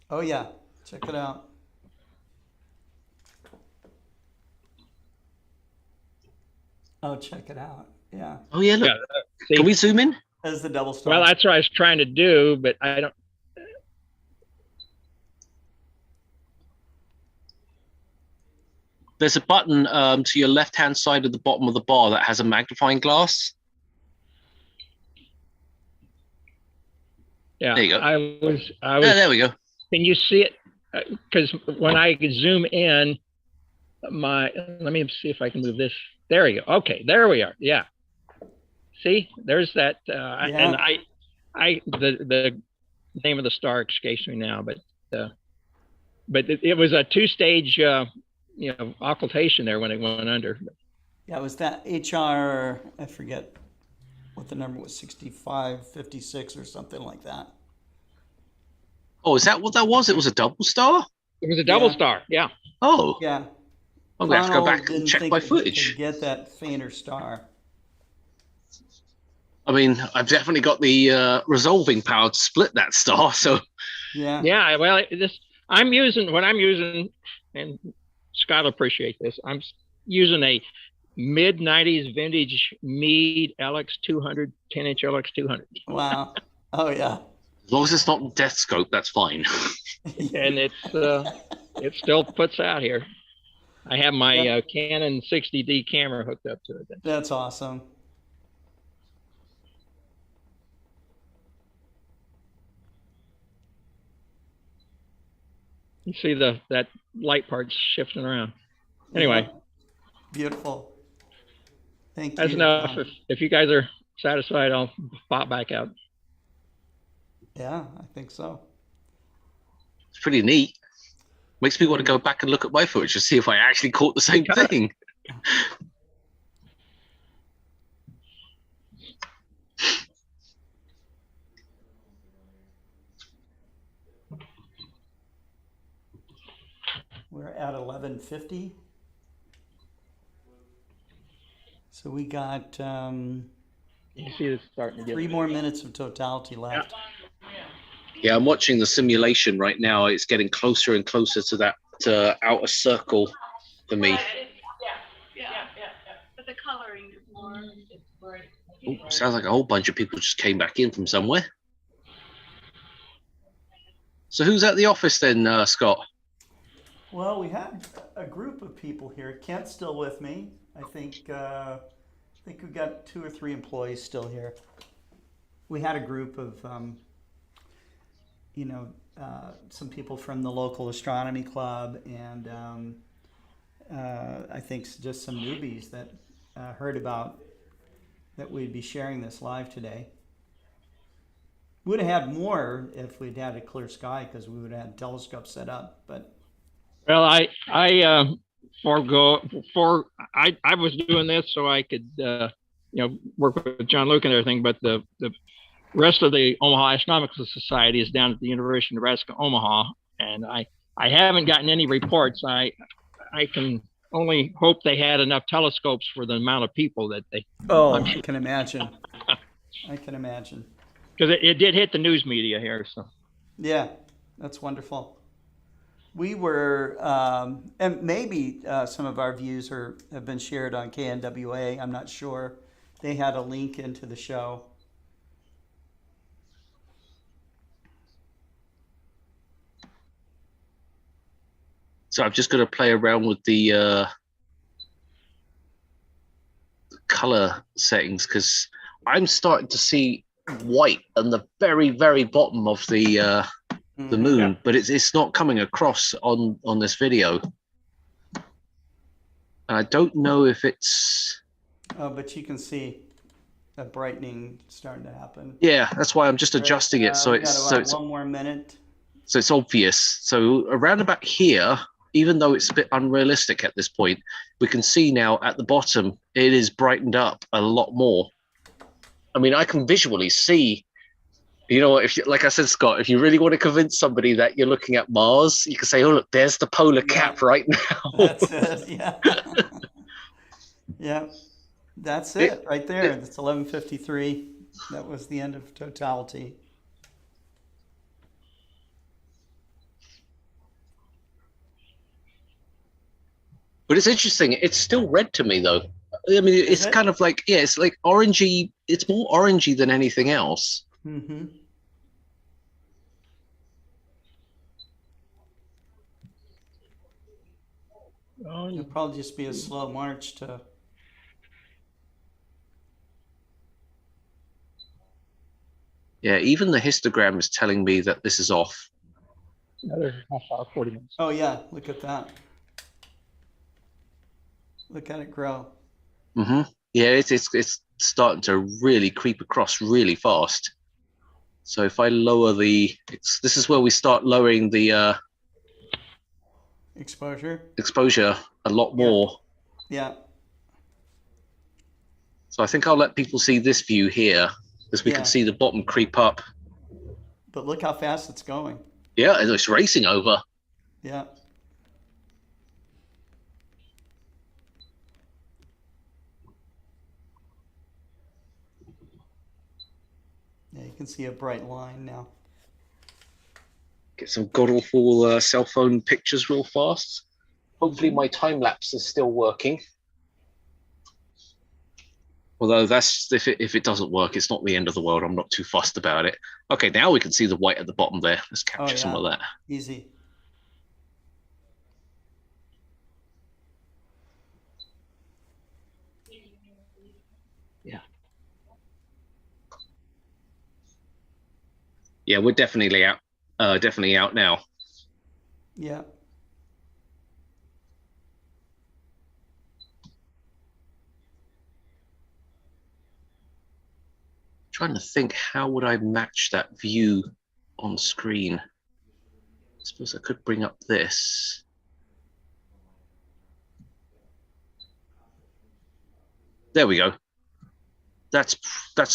Oh, yeah. Check it out. Oh, check it out. Yeah. Oh, yeah. Look. Yeah, can we zoom in? As the double star. Well, that's what I was trying to do, but I don't. There's a button to your left-hand side of the bottom of the bar that has a magnifying glass. Yeah, there you go. I was. Yeah, there we go. Can you see it? Because when I zoom in, let me see if I can move this. There you go. Okay, there we are. Yeah. See, there's that. And the name of the star escapes me now, but it was a two-stage, occultation there when it went under. Yeah, it was that HR. I forget what the number was, 6556 or something like that. Oh, is that what that was? It was a double star? It was a double star, yeah. Oh. Yeah. I'm going to have to go back and check my footage. To get that fainter star. I mean, I've definitely got the resolving power to split that star, so... Yeah. Yeah, well, I'm using, and Scott will appreciate this, I'm using a mid-90s vintage Meade LX200, 10-inch LX200. Wow. Oh, yeah. As long as it's not death scope, that's fine. And it still puts out here. I have my Canon 60D camera hooked up to it. That's awesome. You see that light part shifting around. Anyway. Yeah. Beautiful. Thank you. That's enough. If you guys are satisfied, I'll pop back out. Yeah, I think so. It's pretty neat. Makes me want to go back and look at my footage to see if I actually caught the same thing. We're at 11:50. So we got you see it's starting to get 3 more minutes of totality left. Yeah, I'm watching the simulation right now. It's getting closer and closer to that outer circle for me. Yeah. But the coloring is more. Ooh, sounds like a whole bunch of people just came back in from somewhere. So who's at the office then, Scott? Well, we had a group of people here. Kent's still with me. I think we've got 2 or 3 employees still here. We had a group of some people from the local astronomy club and I think just some newbies that heard about that we'd be sharing this live today. Would have had more if we'd had a clear sky because we would have had telescopes set up. But well, I was doing this so I could work with John Luke and everything, but the rest of the Omaha Astronomical Society is down at the University of Nebraska Omaha, and I haven't gotten any reports. I can only hope they had enough telescopes for the amount of people that they. Oh, I can imagine. I can imagine. Because it did hit the news media here, so. Yeah, that's wonderful. We were, and maybe some of our views have been shared on KNWA. I'm not sure. They had a link into the show. So I'm just going to play around with the color settings because I'm starting to see white on the very, very bottom of the moon, but it's not coming across on this video. And I don't know if it's. Oh, but you can see that brightening starting to happen. Yeah, that's why I'm just adjusting it so it's 1 more minute. So it's obvious. So around about here, even though it's a bit unrealistic at this point, we can see now at the bottom it is brightened up a lot more. I mean, I can visually see, if you, like I said, Scott, if you really want to convince somebody that you're looking at Mars, you can say, oh, look, there's the polar cap right now. That's it, yeah. Yeah, that's it right there. It's 11:53. That was the end of totality. But it's interesting. It's still red to me, though. I mean, it's kind of like, yeah, it's like orangey. It's more orangey than anything else. Mm-hmm. It'll probably just be a slow march to. Yeah, even the histogram is telling me that this is off. Another half hour, 40 minutes. Oh yeah, look at that. Look at it grow. Mm-hmm. Yeah, it's starting to really creep across really fast. So if I lower this is where we start lowering the exposure a lot more. Yeah. So I think I'll let people see this view here, as we can see the bottom creep up. But look how fast it's going. Yeah, it's racing over. Yeah. Yeah, you can see a bright line now. Get some god awful cell phone pictures real fast. Hopefully my time lapse is still working. Although that's if it doesn't work, it's not the end of the world. I'm not too fussed about it. Okay, now we can see the white at the bottom there. Let's capture some of that. Easy. Yeah. Yeah, we're definitely out. Definitely out now. Yeah. Trying to think, how would I match that view on screen? I suppose I could bring up this. There we go. That's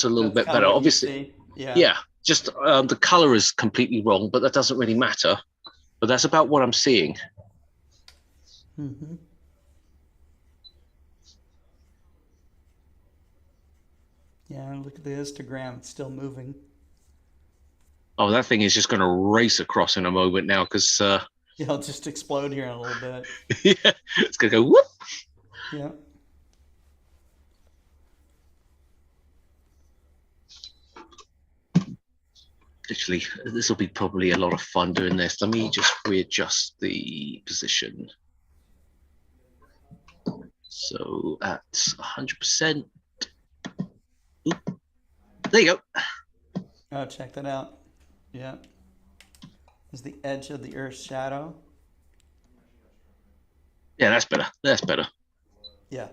a little bit better. Obviously, yeah. Just the color is completely wrong, but that doesn't really matter. But that's about what I'm seeing. Mm-hmm. Yeah, look at the histogram. It's still moving. Oh, that thing is just going to race across in a moment now because... yeah, it'll just explode here in a little bit. Yeah, it's going to go whoop. Yeah. Actually, this will be probably a lot of fun doing this. Let me just readjust the position. So at 100%. Oop. There you go. Oh, check that out. Yeah. Is the edge of the Earth's shadow. Yeah, that's better. That's better. Yeah.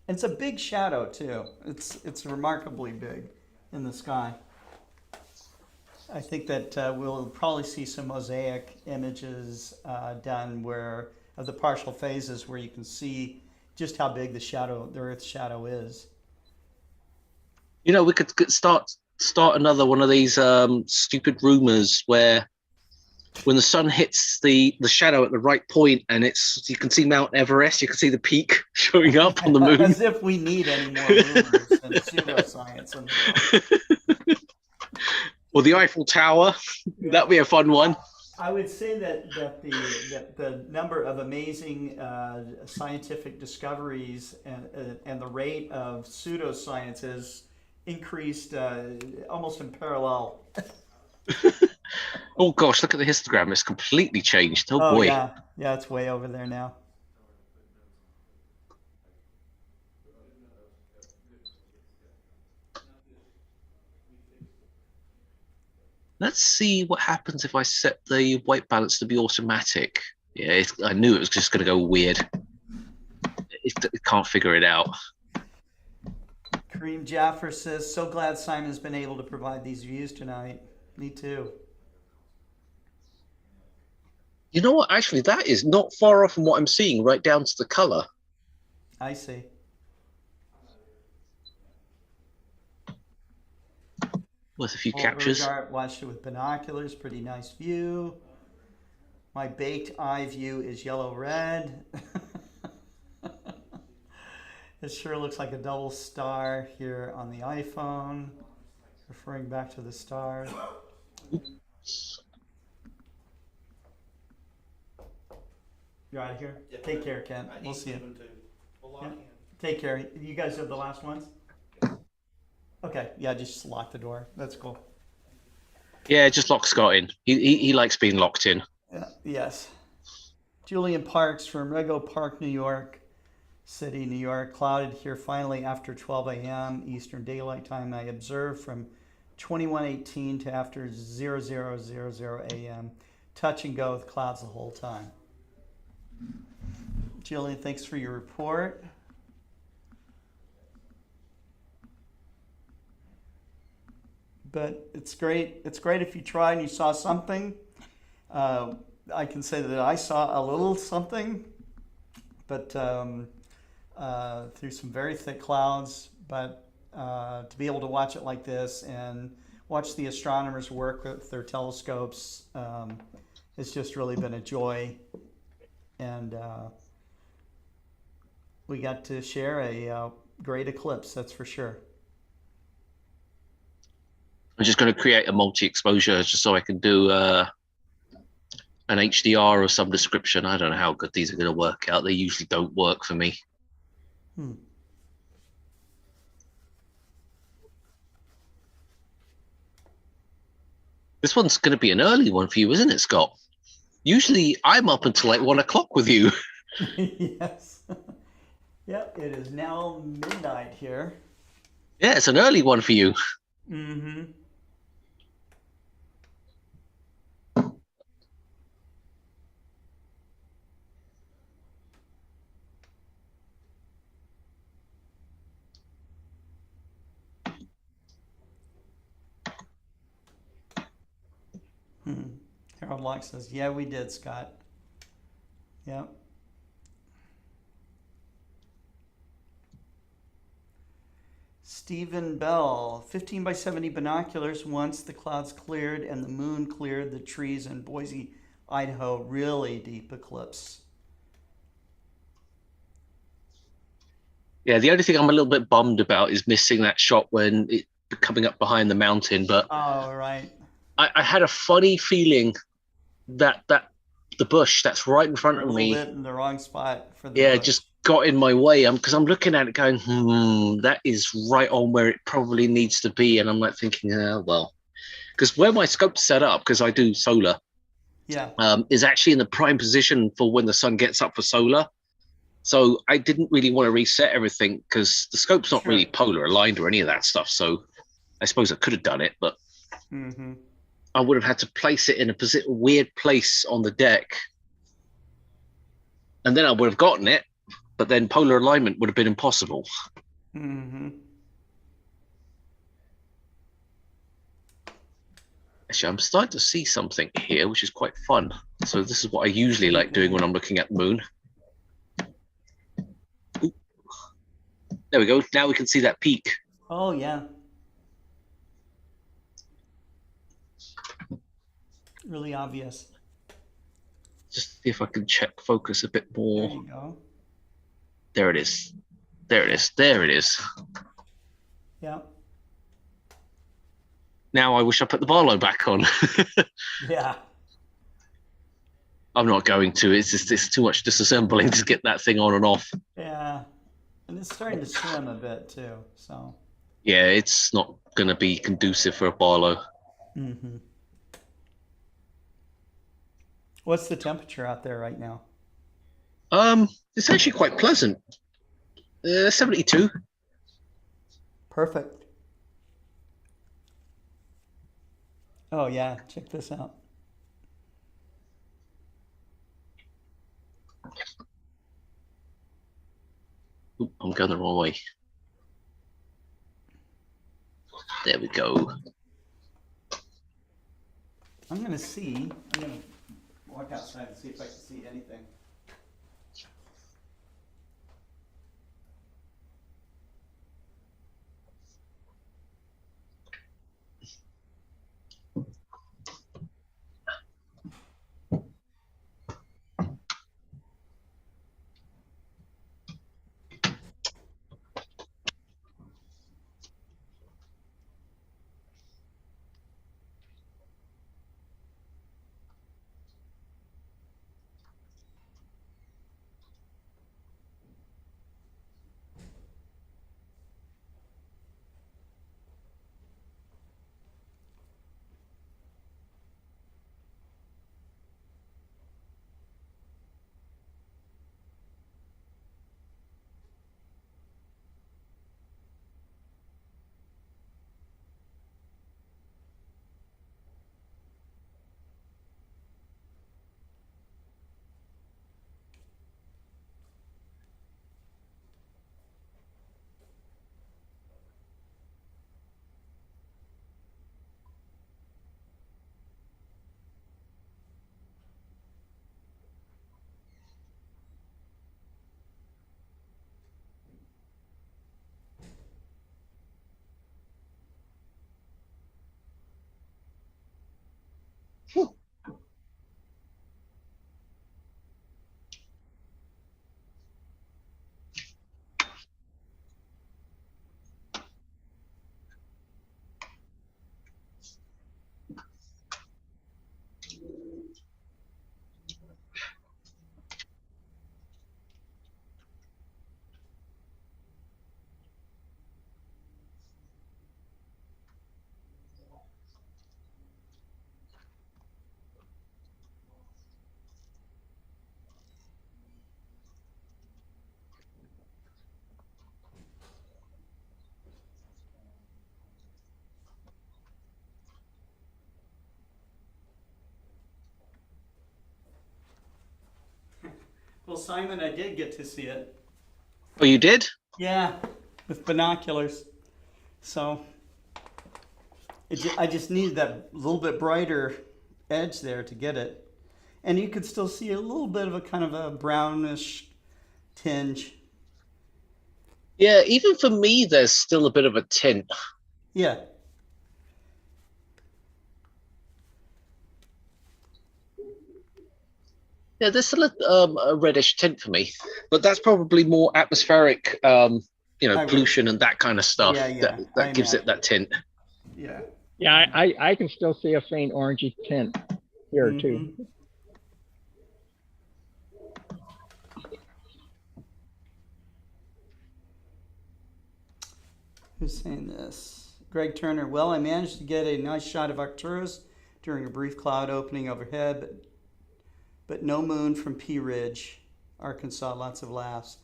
It's a big shadow too. It's remarkably big in the sky. I think that we'll probably see some mosaic images done of the partial phases where you can see just how big the Earth's shadow is. You know, we could start another one of these stupid rumors where when the sun hits the shadow at the right point and you can see Mount Everest, you can see the peak showing up on the moon. As if we need any more rumors and pseudoscience in the world. Or the Eiffel Tower. That'd be a fun one. I would say that the number of amazing scientific discoveries and the rate of pseudoscience has increased almost in parallel. Oh gosh, look at the histogram. It's completely changed. Oh boy. Yeah, it's way over there now. Let's see what happens if I set the white balance to be automatic. Yeah, I knew it was just going to go weird. It can't figure it out. Kareem Jaffer says, so glad Simon's been able to provide these views tonight. Me too. You know what? Actually, that is not far off from what I'm seeing, right down to the color. I see. With a few captures. Watched it with binoculars. Pretty nice view. My baked eye view is yellow-red. It sure looks like a double star here on the iPhone. Referring back to the stars. Oops. You're out of here? Yeah. Take care, Ken. I We'll need see you. Stephen too. We'll lock Yeah. in. Take care. You guys are the last ones? Okay, yeah, just lock the door. That's cool. Yeah, just lock Scott in. He likes being locked in. Yeah, yes. Julian Parks from Rego Park, New York City, New York. Clouded here finally after 12 a.m. Eastern Daylight Time. I observed from 21:18 to after 00:00 a.m. Touch and go with clouds the whole time. Julian, thanks for your report. But it's great. It's great if you tried and you saw something. I can say that I saw a little something, but through some very thick clouds. But to be able to watch it like this and watch the astronomers work with their telescopes, it's just really been a joy. And we got to share a great eclipse, that's for sure. I'm just going to create a multi-exposure just so I can do an HDR or some description. I don't know how good these are going to work out. They usually don't work for me. This one's going to be an early one for you, isn't it, Scott? Usually I'm up until like 1 o'clock with you. Yes. Yep, it is now midnight here. Yeah, it's an early one for you. Mm-hmm. Harold Locke says, yeah, we did, Scott. Yep. Stephen Bell, 15 by 70 binoculars once the clouds cleared and the moon cleared the trees in Boise, Idaho. Really deep eclipse. Yeah, the only thing I'm a little bit bummed about is missing that shot when it coming up behind the mountain. But oh, right. I had a funny feeling that the bush that's right in front of me, bit in the wrong spot for the yeah, bush. just got in my way. Because I'm looking at it going, that is right on where it probably needs to be. And I'm like thinking, well, because where my scope's set up, because I do solar, yeah, is actually in the prime position for when the sun gets up for solar. So I didn't really want to reset everything because the scope's not really polar aligned or any of that stuff. So I suppose I could have done it, but I would have had to place it in a weird place on the deck. And then I would have gotten it, but then polar alignment would have been impossible. Actually, I'm starting to see something here, which is quite fun. So this is what I usually like doing when I'm looking at the moon. Ooh. There we go. Now we can see that peak. Oh, yeah. Really obvious. Just see if I can check focus a bit more. There you go. There it is. There it is. There it is. Yeah. Now I wish I put the Barlow back on. Yeah. I'm not going to. It's too much disassembling to get that thing on and off. Yeah. And it's starting to swim a bit too, so. Yeah, it's not going to be conducive for a Barlow. What's the temperature out there right now? It's actually quite pleasant. 72. Perfect. Oh yeah, check this out. Ooh, I'm going the wrong way. There we go. I'm gonna walk outside and see if I can see anything. Well, Simon, I did get to see it. Oh, you did? Yeah, with binoculars. So I just needed that little bit brighter edge there to get it. And you could still see a little bit of a kind of a brownish tinge. Yeah, even for me, there's still a bit of a tint. Yeah. Yeah, there's still a reddish tint for me, but that's probably more atmospheric, pollution and that kind of stuff that gives it that tint. Yeah. Yeah, I can still see a faint orangey tint here too. Who's saying this? Greg Turner. Well, I managed to get a nice shot of Arcturus during a brief cloud opening overhead, but no moon from Pea Ridge, Arkansas. Lots of laughs.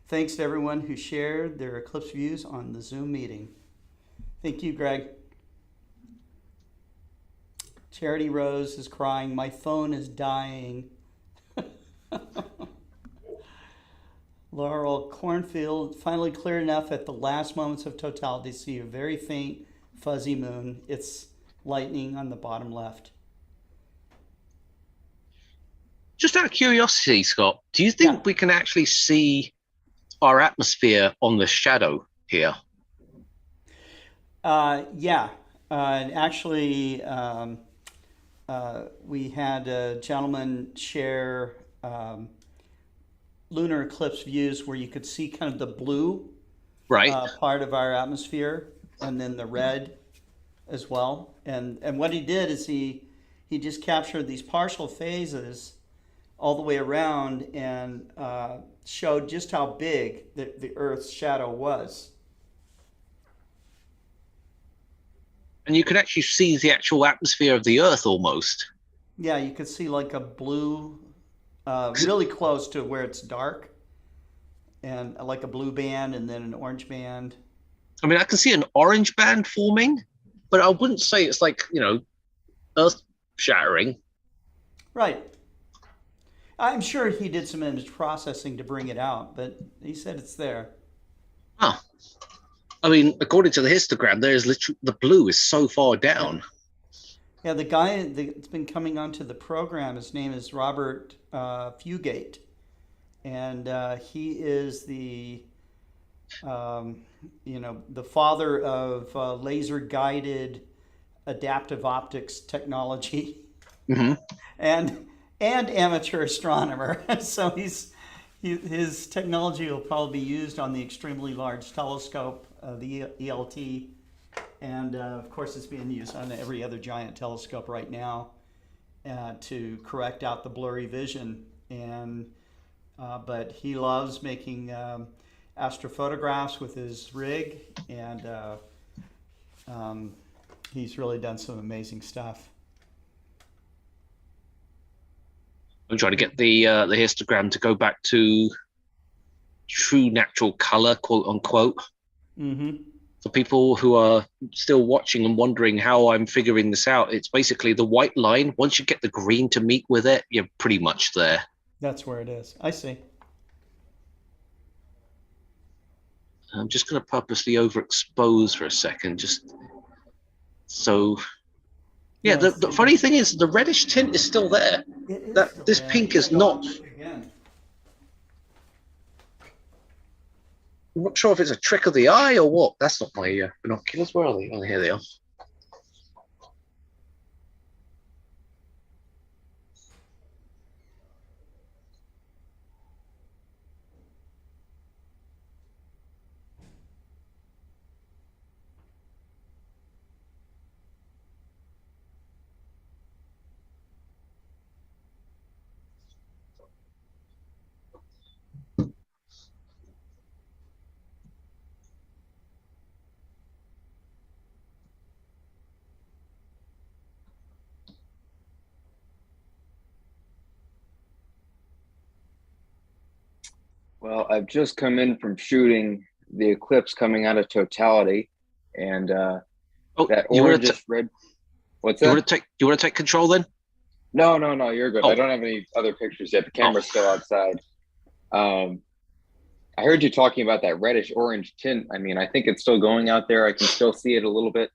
Thanks to everyone who shared their eclipse views on the Zoom meeting. Thank you, Greg. Charity Rose is crying. My phone is dying. Laurel Cornfield, finally cleared enough at the last moments of totality to see a very faint, fuzzy moon. It's lightning on the bottom left. Just out of curiosity, Scott, do you think we can actually see our atmosphere on the shadow here? Yeah. Actually, we had a gentleman share lunar eclipse views where you could see kind of the blue part of our atmosphere and then the red as well. And what he did is he just captured these partial phases all the way around and showed just how big the Earth's shadow was. And you could actually see the actual atmosphere of the Earth almost. Yeah, you could see like a blue, really close to where it's dark, and like a blue band and then an orange band. I mean, I can see an orange band forming, but I wouldn't say it's like, earth shattering. Right. I'm sure he did some image processing to bring it out, but he said it's there. Huh. I mean, according to the histogram, there's literally the blue is so far down. Yeah, the guy that's been coming onto the program, his name is Robert Fugate, and he is the the father of laser guided adaptive optics technology, and amateur astronomer. So his technology will probably be used on the extremely large telescope, the ELT, and of course it's being used on every other giant telescope right now to correct out the blurry vision. And but he loves making astrophotographs with his rig, and he's really done some amazing stuff. I'm trying to get the histogram to go back to true natural color, quote unquote. For people who are still watching and wondering how I'm figuring this out, it's basically the white line. Once you get the green to meet with it, you're pretty much there. That's where it is. I see. I'm just going to purposely overexpose for a second, just so. Yeah, the funny thing is the reddish tint is still there. This pink is not. I'm not sure if it's a trick of the eye or what. That's not my binoculars. Where are they? Oh, here they are. Well, I've just come in from shooting the eclipse coming out of Totality, and that orangish red. What's that? You want to take control then? No, you're good. I don't have any other pictures yet. The camera's still outside. I heard you talking about that reddish orange tint. I mean, I think it's still going out there. I can still see it a little bit.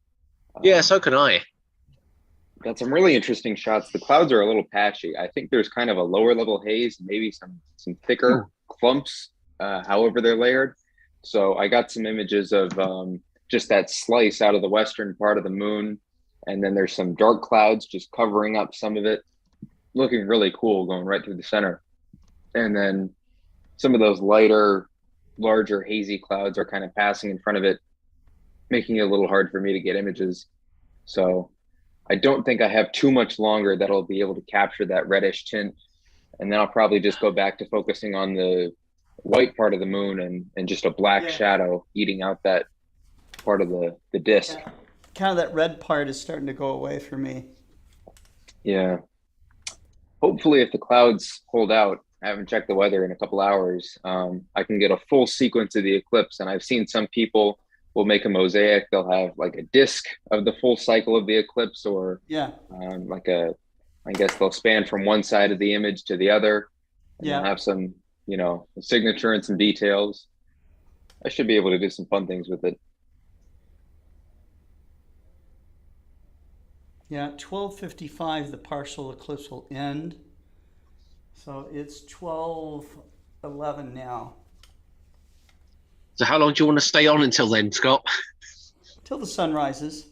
Yeah, so can I. Got some really interesting shots. The clouds are a little patchy. I think there's kind of a lower level haze, maybe some thicker clumps, however they're layered. So I got some images of just that slice out of the western part of the moon. And then there's some dark clouds just covering up some of it. Looking really cool, going right through the center. And then some of those lighter, larger, hazy clouds are kind of passing in front of it, making it a little hard for me to get images. So I don't think I have too much longer that'll be able to capture that reddish tint. And then I'll probably just go back to focusing on the white part of the moon and just a black shadow eating out that part of the disk. Yeah. Kind of that red part is starting to go away for me. Yeah. Hopefully if the clouds hold out, I haven't checked the weather in a couple hours, I can get a full sequence of the eclipse. And I've seen some people will make a mosaic. They'll have like a disc of the full cycle of the eclipse, or I guess they'll span from one side of the image to the other. And they'll have some, a signature and some details. I should be able to do some fun things with it. Yeah, 12:55, the partial eclipse will end. So it's 12:11 now. So how long do you want to stay on until then, Scott? Till the sun rises.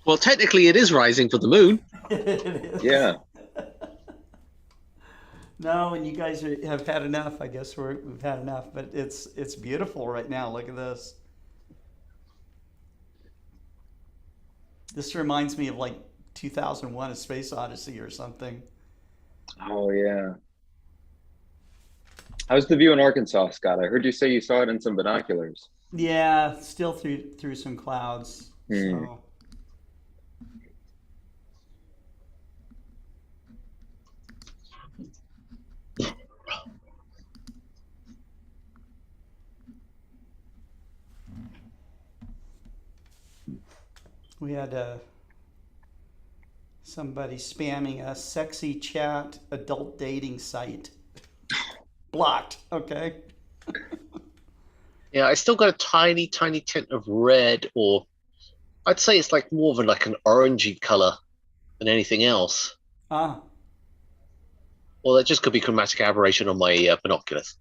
Well, technically it is rising for the moon. It is. Yeah. No, and you guys have had enough. I guess we've had enough, but it's beautiful right now. Look at this. This reminds me of like 2001: A Space Odyssey or something. Oh yeah. How's the view in Arkansas, Scott? I heard you say you saw it in some binoculars. Yeah, still through some clouds. So. We had somebody spamming a sexy chat adult dating site. Blocked, okay? Yeah, I still got a tiny, tiny tint of red, or I'd say it's like more of an orangey color than anything else. Ah. Well, that just could be chromatic aberration on my binoculars.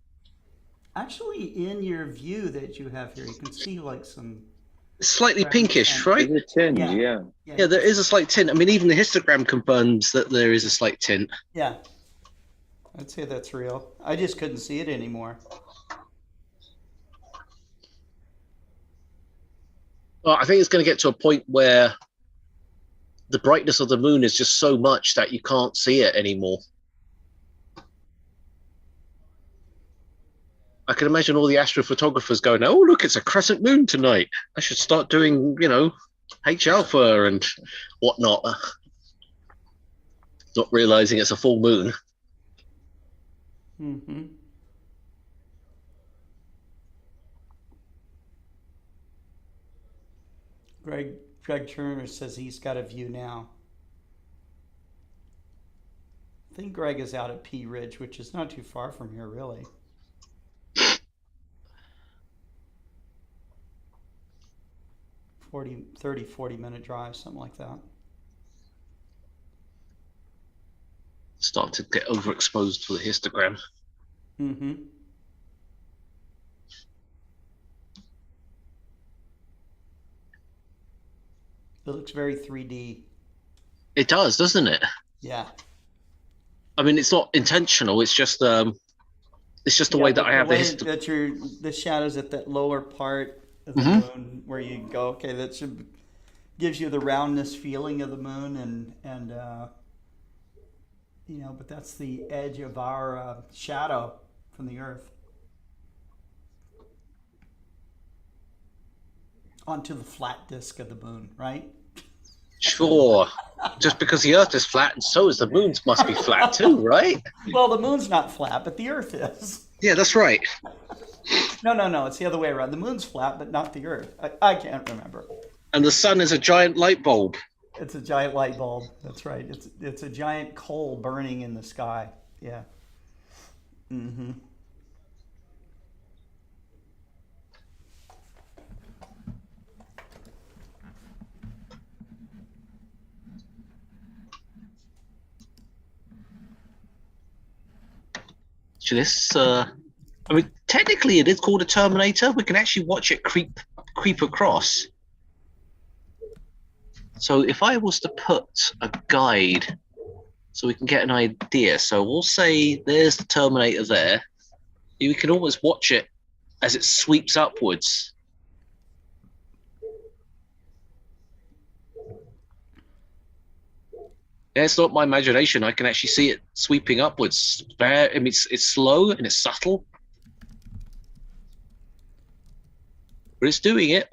Actually, in your view that you have here, you can see like some... Slightly pinkish, right? There's a tinge, yeah. Yeah, there is a slight tint. I mean, even the histogram confirms that there is a slight tint. Yeah. I'd say that's real. I just couldn't see it anymore. Well, I think it's going to get to a point where the brightness of the moon is just so much that you can't see it anymore. I can imagine all the astrophotographers going, oh, look, it's a crescent moon tonight. I should start doing, H alpha and whatnot. Not realizing it's a full moon. Mm-hmm. Greg Turner says he's got a view now. I think Greg is out at Pea Ridge, which is not too far from here, really. 40-minute drive, something like that. Start to get overexposed for the histogram. Mm-hmm. It looks very 3D. It does, doesn't it? Yeah. I mean, it's not intentional. It's just the way that I have the histogram. That the shadows at that lower part of the moon where you go, okay, that should gives you the roundness feeling of the moon, and but that's the edge of our shadow from the Earth onto the flat disk of the moon, right? Sure. Just because the Earth is flat, and so is the moon must be flat too, right? Well, the moon's not flat, but the Earth is. Yeah, that's right. No, it's the other way around. The moon's flat, but not the Earth. I can't remember. And the sun is a giant light bulb. It's a giant light bulb. That's right. It's a giant coal burning in the sky. Yeah. Mm-hmm. So this, I mean, technically it is called a terminator. We can actually watch it creep across. So if I was to put a guide so we can get an idea. So we'll say there's the terminator there. You can almost watch it as it sweeps upwards. Yeah, it's not my imagination. I can actually see it sweeping upwards. I mean, it's slow and it's subtle, but it's doing it.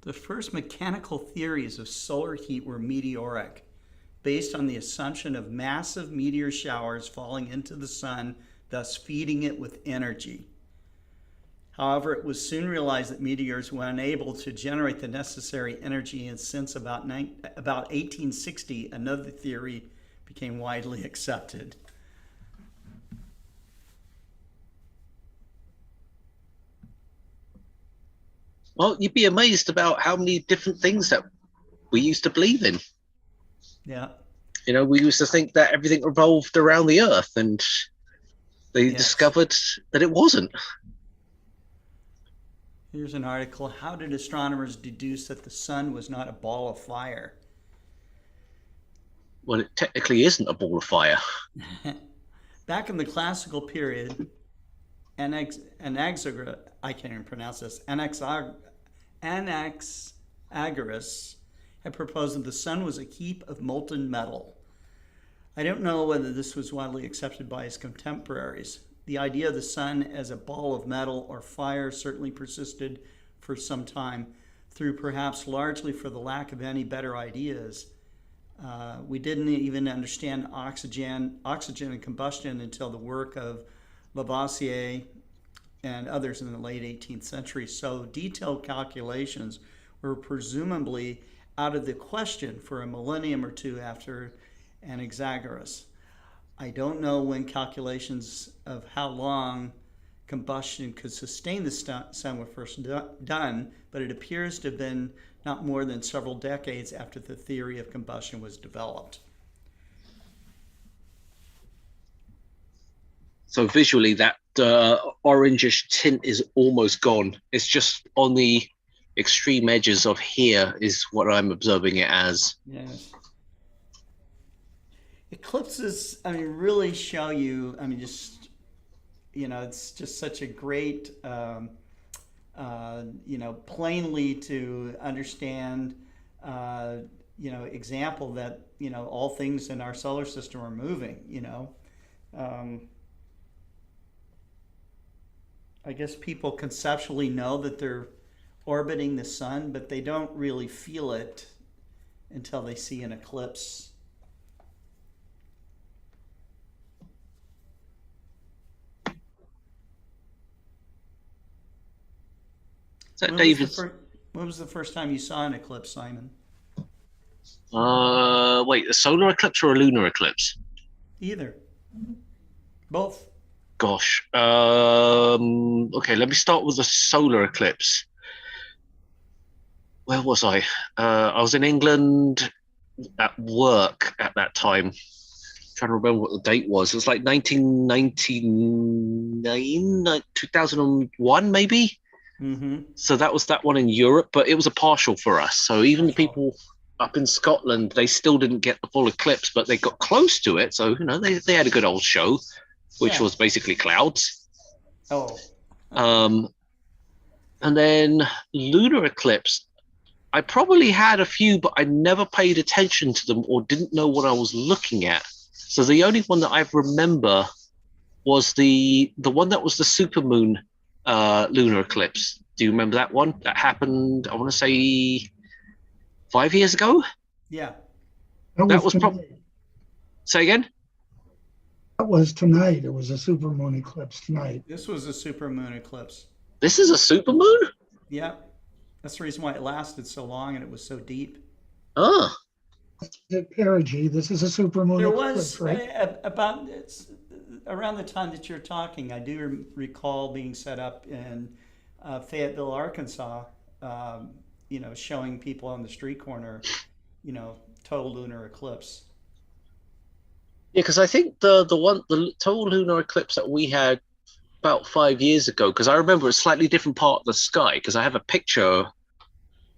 The first mechanical theories of solar heat were meteoric, based on the assumption of massive meteor showers falling into the sun, thus feeding it with energy. However, it was soon realized that meteors were unable to generate the necessary energy, and since about 1860, another theory became widely accepted. Well, you'd be amazed about how many different things that we used to believe in. Yeah. You know, we used to think that everything revolved around the Earth, and they discovered that it wasn't. Here's an article. How did astronomers deduce that the sun was not a ball of fire? Well, it technically isn't a ball of fire. Back in the classical period, Anaxagoras, I can't even pronounce this, Anaxagoras had proposed that the sun was a heap of molten metal. I don't know whether this was widely accepted by his contemporaries. The idea of the sun as a ball of metal or fire certainly persisted for some time, through perhaps largely for the lack of any better ideas. We didn't even understand oxygen and combustion until the work of Lavoisier and others in the late 18th century. So detailed calculations were presumably out of the question for a millennium or two after Anaxagoras. I don't know when calculations of how long combustion could sustain the sun were first done, but it appears to have been not more than several decades after the theory of combustion was developed. So visually, that orangish tint is almost gone. It's just on the extreme edges of here is what I'm observing it as. Yes. Eclipses, I mean, really show you, I mean, just, you know, it's just such a great, you know, plainly to understand, you know, example that, you know, all things in our solar system are moving, you know. I guess people conceptually know that they're orbiting the sun, but they don't really feel it until they see an eclipse. When was the first time you saw an eclipse, Simon? Wait, a solar eclipse or a lunar eclipse? Either. Both. Gosh. Okay, let me start with the solar eclipse. Where was I? I was in England at work at that time. I'm trying to remember what the date was. It was like 1999, 2001, maybe? Mm-hmm. So that was that one in Europe, but it was a partial for us. So even the people up in Scotland, they still didn't get the full eclipse, but they got close to it. So, you know, they had a good old show, which was basically clouds. Oh. And then lunar eclipse, I probably had a few, but I never paid attention to them or didn't know what I was looking at. So the only one that I remember was the one that was the supermoon lunar eclipse. Do you remember that one? That happened, I want to say 5 years ago? Yeah. That was probably. Say again? That was tonight. It was a supermoon eclipse tonight. This was a supermoon eclipse. This is a supermoon? Yep. That's the reason why it lasted so long and it was so deep. Oh. Perigee, this is a supermoon There eclipse, was right? about around the time that you're talking, I do recall being set up in Fayetteville, Arkansas, you know, showing people on the street corner, you know, total lunar eclipse. Yeah, because I think the total lunar eclipse that we had about 5 years ago, because I remember a slightly different part of the sky, because I have a picture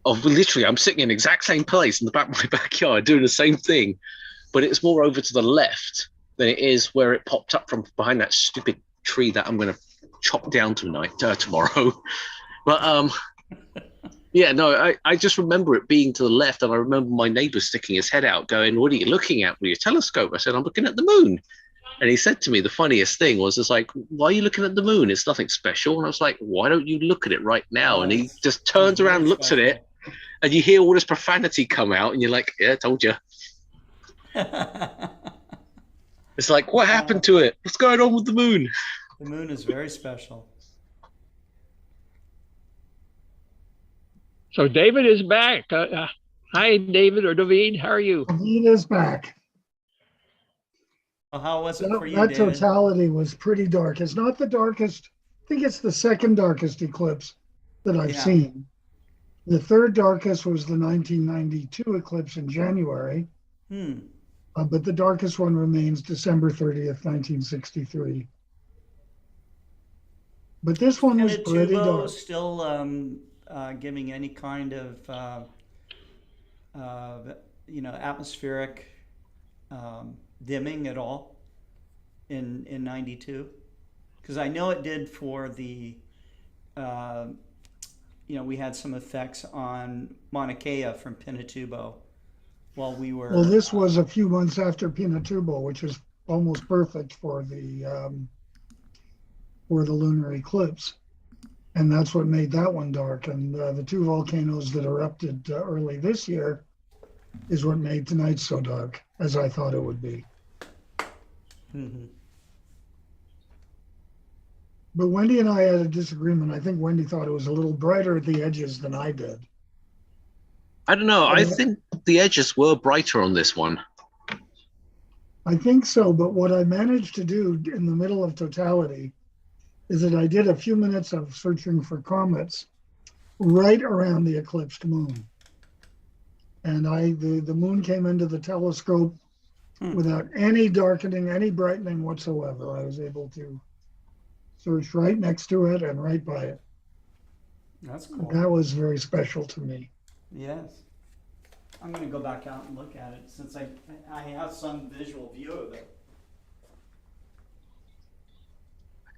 of literally I'm sitting in the exact same place in the back of my backyard doing the same thing, but it's more over to the left than it is where it popped up from behind that stupid tree that I'm going to chop down tomorrow. But yeah, no, I just remember it being to the left, and I remember my neighbor sticking his head out going, "What are you looking at with your telescope?" I said, "I'm looking at the moon." And he said to me, the funniest thing was, it's like, "Why are you looking at the moon? It's nothing special." And I was like, "Why don't you look at it right now?" And he just turns around, looks at it, and you hear all this profanity come out, and you're like, "Yeah, I told you." It's like, what happened to it? What's going on with the moon? The moon is very special. So David is back. Hi, David or David. How are you? David is back. Well, how was it for you, That David? totality was pretty dark. It's not the darkest. I think it's the second darkest eclipse that I've seen. The third darkest was the 1992 eclipse in January. But the darkest one remains December 30th, 1963. But this one was pretty dark. Still giving any kind of you know, atmospheric dimming at all in 92? Because I know it did for the you know, we had some effects on Mauna Kea from Pinatubo while we were. Well, this was a few months after Pinatubo, which is almost perfect for the lunar eclipse, and that's what made that one dark. And the two volcanoes that erupted early this year is what made tonight so dark, as I thought it would be. But Wendy and I had a disagreement. I think Wendy thought it was a little brighter at the edges than I did. I don't know. I think the edges were brighter on this one. I think so, but what I managed to do in the middle of totality is that I did a few minutes of searching for comets right around the eclipsed moon. And the moon came into the telescope without any darkening, any brightening whatsoever. I was able to search right next to it and right by it. That's cool. That was very special to me. Yes. I'm going to go back out and look at it since I have some visual view of it.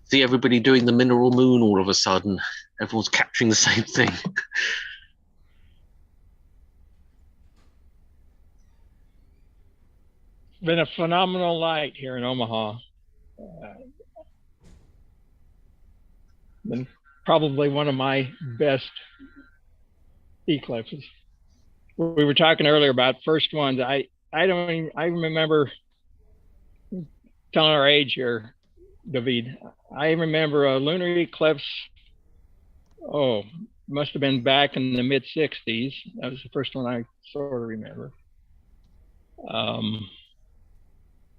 See everybody doing the mineral moon all of a sudden. Everyone's capturing the same thing. It's been a phenomenal night here in Omaha. Been probably one of my best eclipses. We were talking earlier about first ones. I remember telling our age here, David. I remember a lunar eclipse. Oh, must have been back in the mid '60s. That was the first one I sort of remember.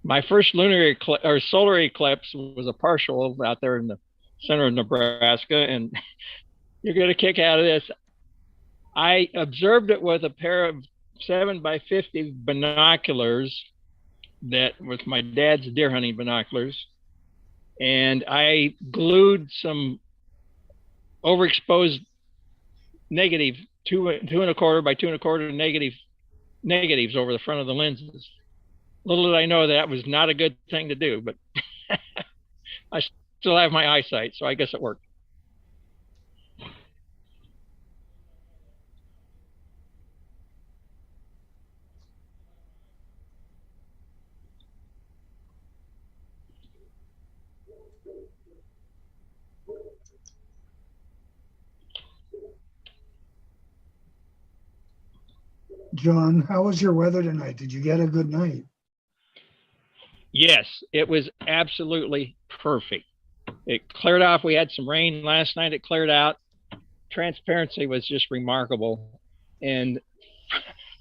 My first lunar eclipse or solar eclipse was a partial out there in the center of Nebraska, and you're going to kick out of this. I observed it with a pair of 7x50 binoculars that was my dad's deer hunting binoculars, and I glued some overexposed negative 2.25 by 2.25 negatives over the front of the lenses. Little did I know that was not a good thing to do, but I still have my eyesight, so I guess it worked. John, how was your weather tonight? Did you get a good night? Yes, it was absolutely perfect. It cleared off. We had some rain last night. It cleared out. Transparency was just remarkable. And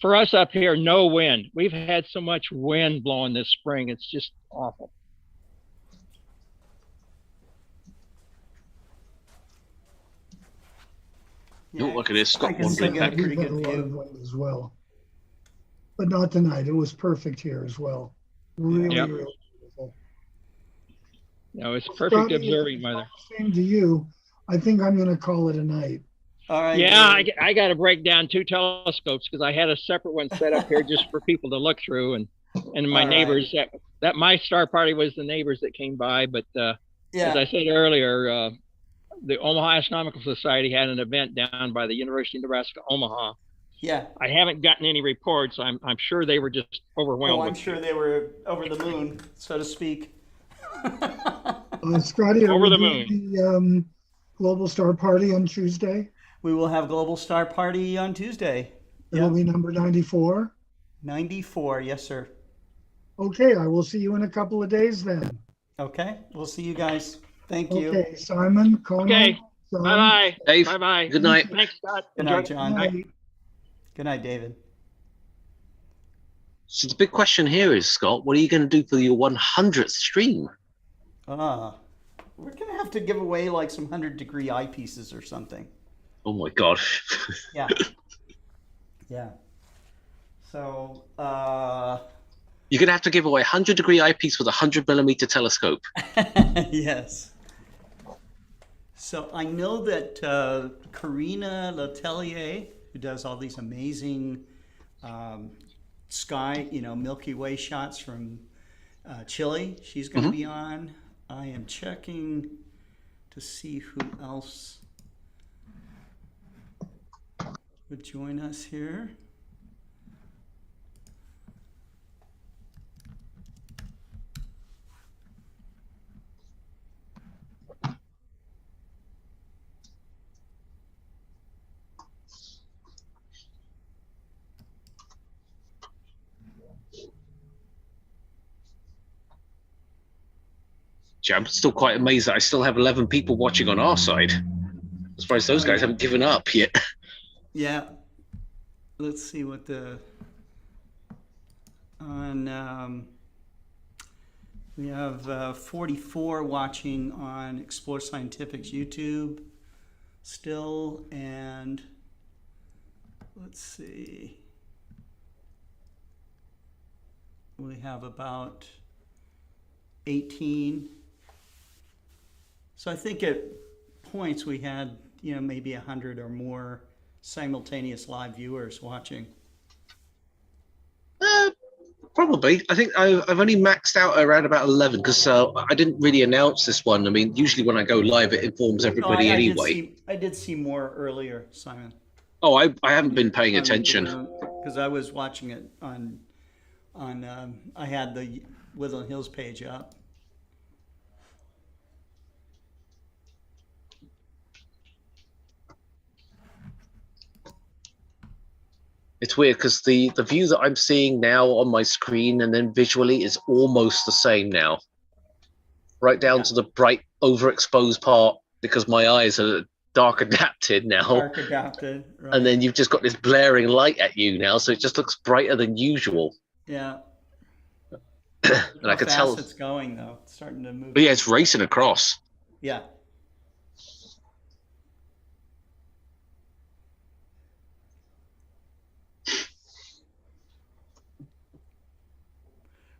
for us up here, no wind. We've had so much wind blowing this spring. It's just awful. Yeah, look at this. Scott We've wandering had back. a lot of wind as well, but not tonight. It was perfect here as well. Really, Yep. really beautiful. No, it's perfect Scotty, observing weather. Same to you. I think I'm going to call it a night. All right. Yeah, I got to break down 2 telescopes because I had a separate one set up here just for people to look through, and my All neighbors. That my star party was the neighbors that came by, but as I said earlier, the Omaha Astronomical Society had an event down by the University of Nebraska Omaha. Yeah. I haven't gotten any reports. I'm sure they were just overwhelmed. Oh, I'm sure they were over the moon, so to speak. Scotty, are Over we the doing the Global Star Party on Tuesday? We will have Global Star Party on Tuesday. It'll be number 94. 94, yes, sir. Okay, I will see you in a couple of days then. Okay, we'll see you guys. Thank you. Okay, Simon, Conan. Okay. John. Bye-bye. Dave, Bye-bye. good night. Thanks, Scott. Good night, Enjoy- John. Good night. Good night, David. So the big question here is, Scott, what are you going to do for your 100th stream? We're gonna have to give away like some 100-degree eyepieces or something. Oh my God. Yeah. Yeah. So, You're going to have to give away a 100-degree eyepiece with a 100mm telescope. yes. So I know that Karina Letelier, who does all these amazing sky, Milky Way shots from Chile, she's going to be on. I am checking to see who else would join us here. Gee, I'm still quite amazed that I still have 11 people watching on our side. As far as those guys haven't given up yet. Yeah. Let's see what we have 44 watching on Explore Scientific's YouTube still, and let's see. We have about 18. So I think at points we had, maybe 100 or more simultaneous live viewers watching. Probably. I think I've only maxed out around about 11 because I didn't really announce this one. I mean, usually when I go live, it informs everybody anyway. I did see more earlier, Simon. Oh, I haven't been paying attention. Because I was watching it on I had the Woodland Hills page up. It's weird because the view that I'm seeing now on my screen and then visually is almost the same now. Right down to the bright overexposed part because my eyes are dark adapted now. Dark adapted, right. And then you've just got this blaring light at you now, so it just looks brighter than usual. Yeah. And I could tell it's going though. It's starting to move. But yeah, it's racing across. Yeah.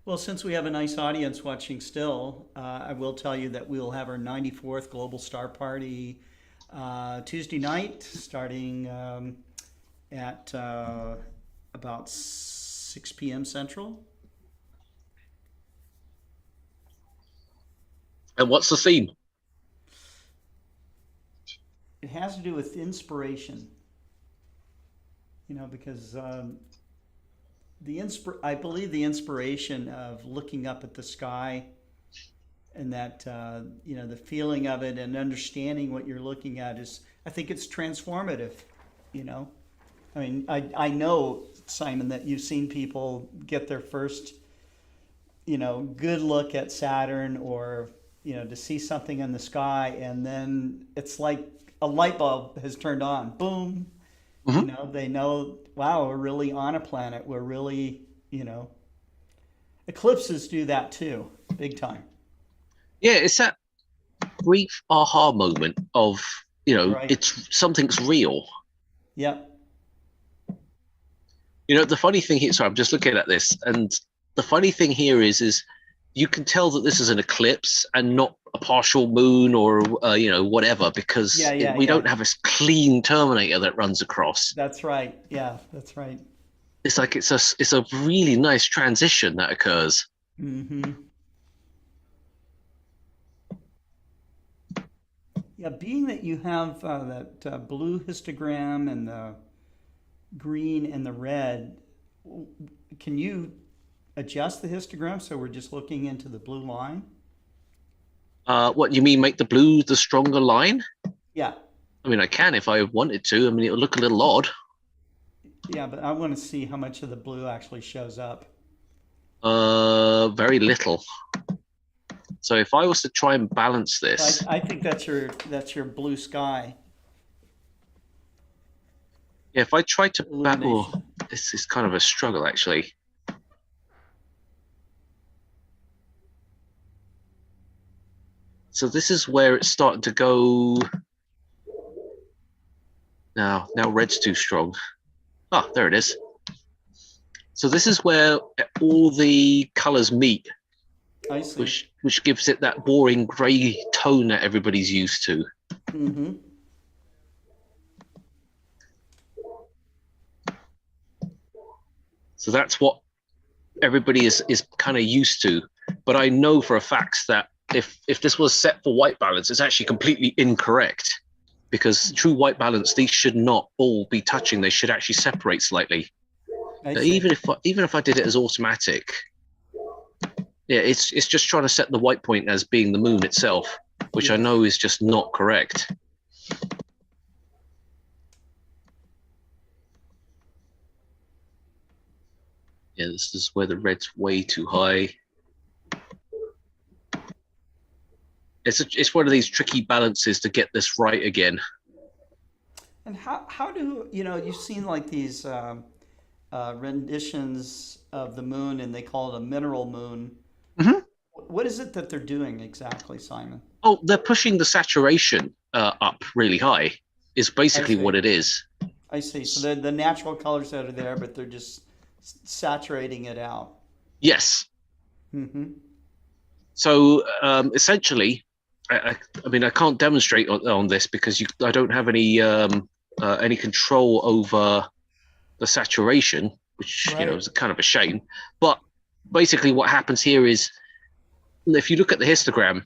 Well, since we have a nice audience watching still, I will tell you that we'll have our 94th Global Star Party Tuesday night, starting at about 6 p.m. Central. And what's the theme? It has to do with inspiration. Because I believe the inspiration of looking up at the sky and that, the feeling of it and understanding what you're looking at I think it's transformative, I mean, I know, Simon, that you've seen people get their first good look at Saturn, or, to see something in the sky, and then it's like a light bulb has turned on. Boom. They know, wow, we're really on a planet. We're really, eclipses do that too, big time. Yeah, it's that brief aha moment of, Right. it's something's real. Yep. The funny thing here, sorry, I'm just looking at this, and the funny thing here is you can tell that this is an eclipse and not a partial moon or whatever, because we don't have a clean terminator that runs across. That's right. Yeah, that's right. It's like it's a really nice transition that occurs. Mm-hmm. Yeah, being that you have that blue histogram and the green and the red, can you adjust the histogram so we're just looking into the blue line? What you mean, make the blue the stronger line? Yeah. I mean, I can if I wanted to. I mean, it'll look a little odd. Yeah, but I want to see how much of the blue actually shows up. Very little. So if I was to try and balance this, I think that's your blue sky. Yeah, if I try to battle, this is kind of a struggle actually. So this is where it's starting to go. Now red's too strong. Ah, there it is. So this is where all the colors meet. I see. Which gives it that boring gray tone that everybody's used to. Mm-hmm. So that's what everybody is kind of used to. But I know for a fact that if this was set for white balance, it's actually completely incorrect, because true white balance, these should not all be touching. They should actually separate slightly. Even if I did it as automatic, yeah, it's just trying to set the white point as being the moon itself, which I know is just not correct. Yeah, this is where the red's way too high. It's one of these tricky balances to get this right again. And how do you've seen like these renditions of the moon, and they call it a mineral moon. Mm-hmm. What is it that they're doing exactly, Simon? Oh, they're pushing the saturation up really high, is basically what it is. I see. So the natural colors that are there, but they're just saturating it out. Yes. Mm-hmm. So essentially, I mean, I can't demonstrate on this because I don't have any control over the saturation, which is kind of a shame. But basically, what happens here is, if you look at the histogram,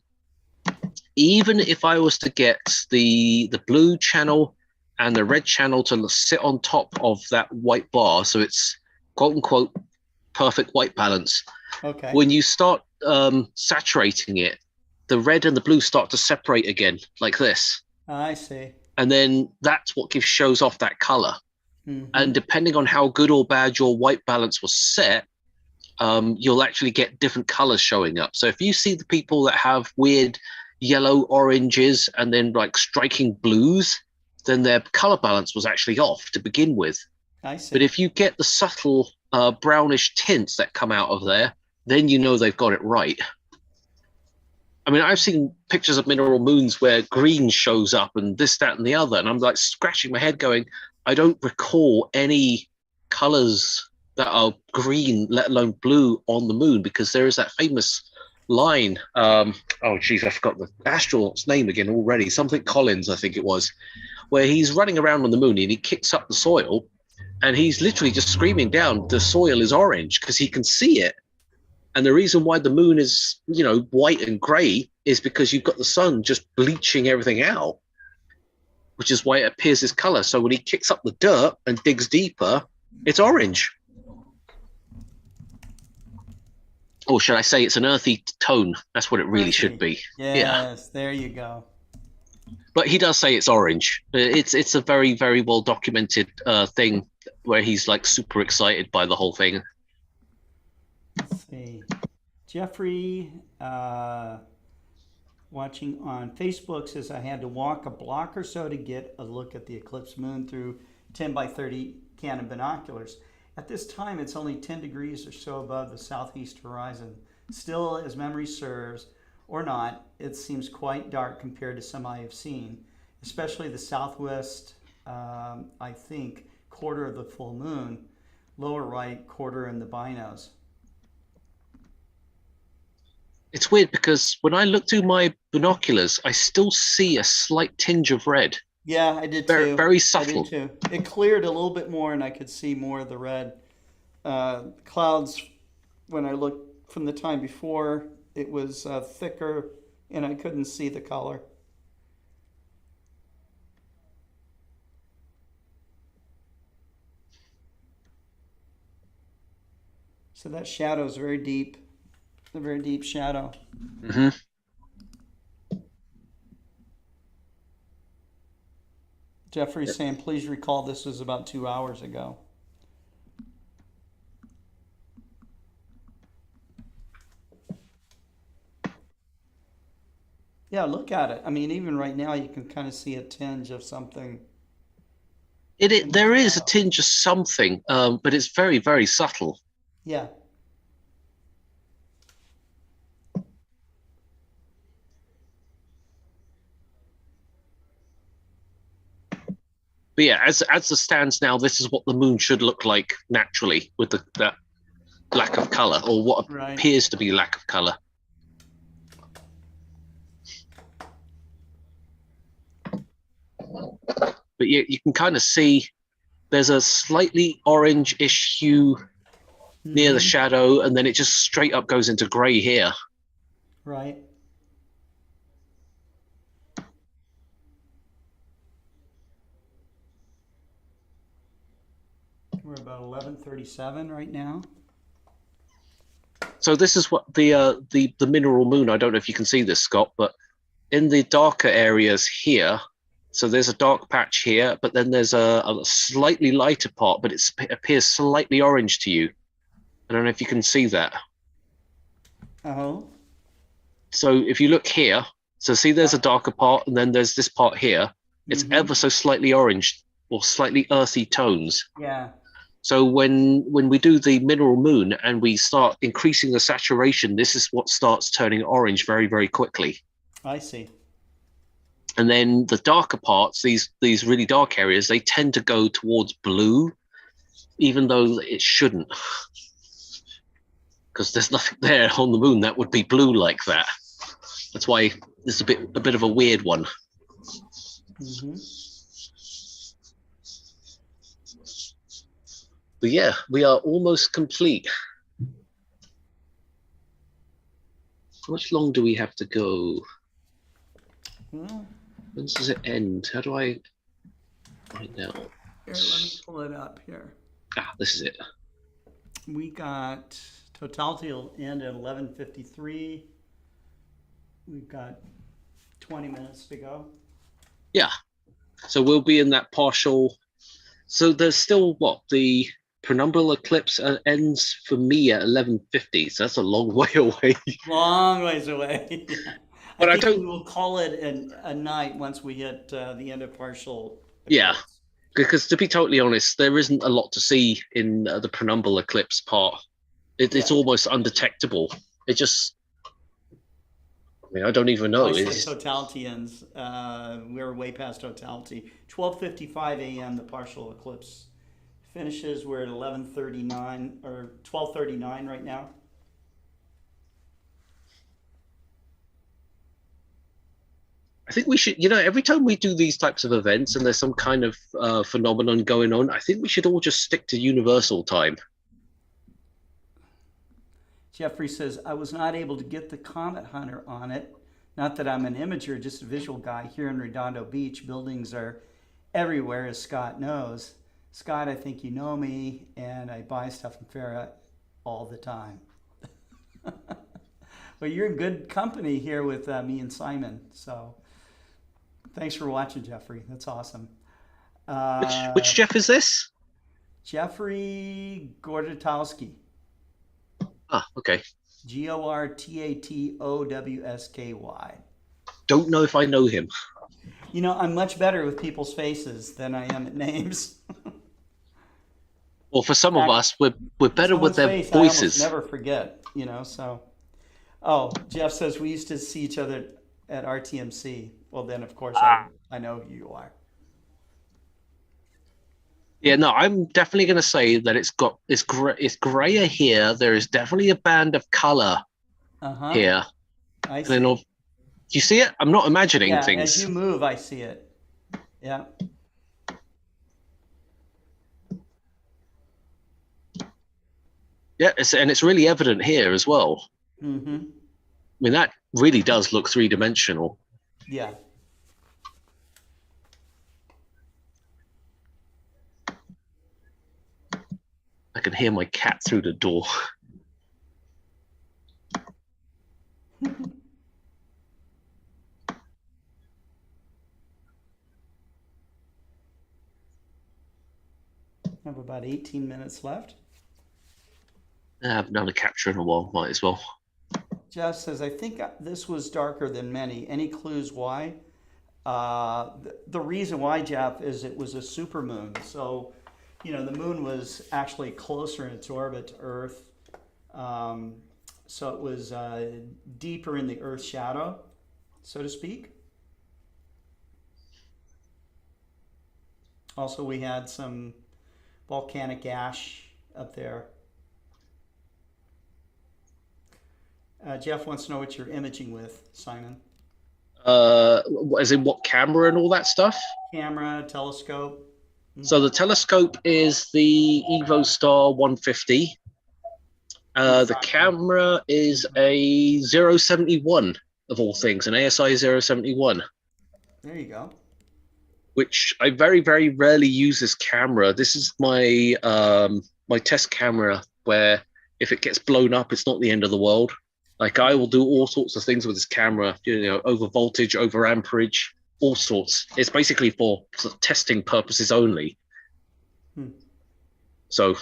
even if I was to get the blue channel and the red channel to sit on top of that white bar, so it's quote unquote perfect white balance. Okay. When you start saturating it, the red and the blue start to separate again, like this. I see. And then that's what shows off that color. Mm-hmm. And depending on how good or bad your white balance was set, you'll actually get different colors showing up. So if you see the people that have weird yellow oranges and then like striking blues, then their color balance was actually off to begin with. I see. But if you get the subtle brownish tints that come out of there, then you know they've got it right. I mean, I've seen pictures of mineral moons where green shows up and this, that, and the other, and I'm like scratching my head going, I don't recall any colors that are green, let alone blue, on the moon, because there is that famous line. Oh, geez, I forgot the astronaut's name again already. Something Collins, I think it was, where he's running around on the moon and he kicks up the soil, and he's literally just screaming down, the soil is orange, because he can see it. And the reason why the moon is, white and gray is because you've got the sun just bleaching everything out, which is why it appears this color. So when he kicks up the dirt and digs deeper, it's orange. Or should I say it's an earthy tone? That's what it really should be. Yes, there you go. But he does say it's orange. It's a very, very well documented thing where he's like super excited by the whole thing. Let's see. Jeffrey, watching on Facebook, says I had to walk a block or so to get a look at the eclipse moon through 10 by 30 Canon binoculars. At this time, it's only 10 degrees or so above the southeast horizon. Still, as memory serves, or not, it seems quite dark compared to some I have seen, especially the southwest, I think, quarter of the full moon, lower right quarter in the binos. It's weird because when I look through my binoculars, I still see a slight tinge of red. Yeah, I did Very, too. very subtle. I did too. It cleared a little bit more and I could see more of the red. Clouds, when I looked from the time before, it was thicker and I couldn't see the color. So that shadow is very deep, a very deep shadow. Mm-hmm. Jeffrey's saying, please recall this was about 2 hours ago. Yeah, look at it. I mean, even right now, you can kind of see a tinge of something. There is a tinge of something, but it's very, very subtle. Yeah. But yeah, as it stands now, this is what the moon should look like naturally with that lack of color, or what appears to be lack of color. But you can kind of see there's a slightly orange-ish hue near the shadow, and then it just straight up goes into gray here. Right. We're about 11:37 right now. So this is what the mineral moon. I don't know if you can see this, Scott, but in the darker areas here, so there's a dark patch here, but then there's a slightly lighter part, but it appears slightly orange to you. I don't know if you can see that. Oh. So if you look here, so see there's a darker part, and then there's this part here. It's ever so slightly orange or slightly earthy tones. Yeah. So when we do the mineral moon and we start increasing the saturation, this is what starts turning orange very, very quickly. I see. And then the darker parts, these really dark areas, they tend to go towards blue, even though it shouldn't. Because there's nothing there on the moon that would be blue like that. That's why it's a bit of a weird one. But yeah, we are almost complete. How much long do we have to go? Well, when does it end? How do I right now? Here, let me pull it up here. Ah, this is it. We got Totality will end at 11:53. We've got 20 minutes to go. Yeah. So we'll be in that partial. So there's still what the penumbral eclipse ends for me at 11:50. So that's a long way away. Long ways away. But I think we will call it a night once we hit the end of partial. Yeah. Because to be totally honest, there isn't a lot to see in the penumbral eclipse part. It's almost undetectable. It just, I mean, I don't even know. I say totality ends. We're way past totality. 12:55 a.m. the partial eclipse finishes. We're at 11:39 or 12:39 right now. I think we should, every time we do these types of events and there's some kind of phenomenon going on, I think we should all just stick to universal time. Jeffrey says, I was not able to get the Comet Hunter on it. Not that I'm an imager, just a visual guy. Here in Redondo Beach, buildings are everywhere, as Scott knows. Scott, I think you know me, and I buy stuff from Farah all the time. But you're in good company here with me and Simon, so thanks for watching, Jeffrey. That's awesome. Which Jeff is this? Jeffrey Gordotowski. Ah, okay. Gortatowsky. Don't know if I know him. You know, I'm much better with people's faces than I am at names. Well, for some of us, we're better with their face, voices. I almost never forget, you know, so. Oh, Jeff says we used to see each other at RTMC. Well, then, of course, I know who you are. Yeah, no, I'm definitely going to say that it's grayer here. There is definitely a band of color here. I see. Do you see it? I'm not imagining things. As you move, I see it. Yeah. Yeah, and it's really evident here as well. Mm-hmm. I mean, that really does look three-dimensional. Yeah. I can hear my cat through the door. I have about 18 minutes left. I haven't done a capture in a while. Might as well. Jeff says, I think this was darker than many. Any clues why? The reason why, Jeff, is it was a supermoon. So, you know, the moon was actually closer in its orbit to Earth. So it was deeper in the Earth's shadow, so to speak. Also, we had some volcanic ash up there. Jeff wants to know what you're imaging with, Simon. As in what camera and all that stuff? Camera, telescope. So the telescope is the EvoStar 150. The camera is a 071 of all things, an ASI 071. There you go. Which I very, very rarely use this camera. This is my my test camera where if it gets blown up, it's not the end of the world. Like I will do all sorts of things with this camera, you know, over voltage, over amperage, all sorts. It's basically for sort of testing purposes only. So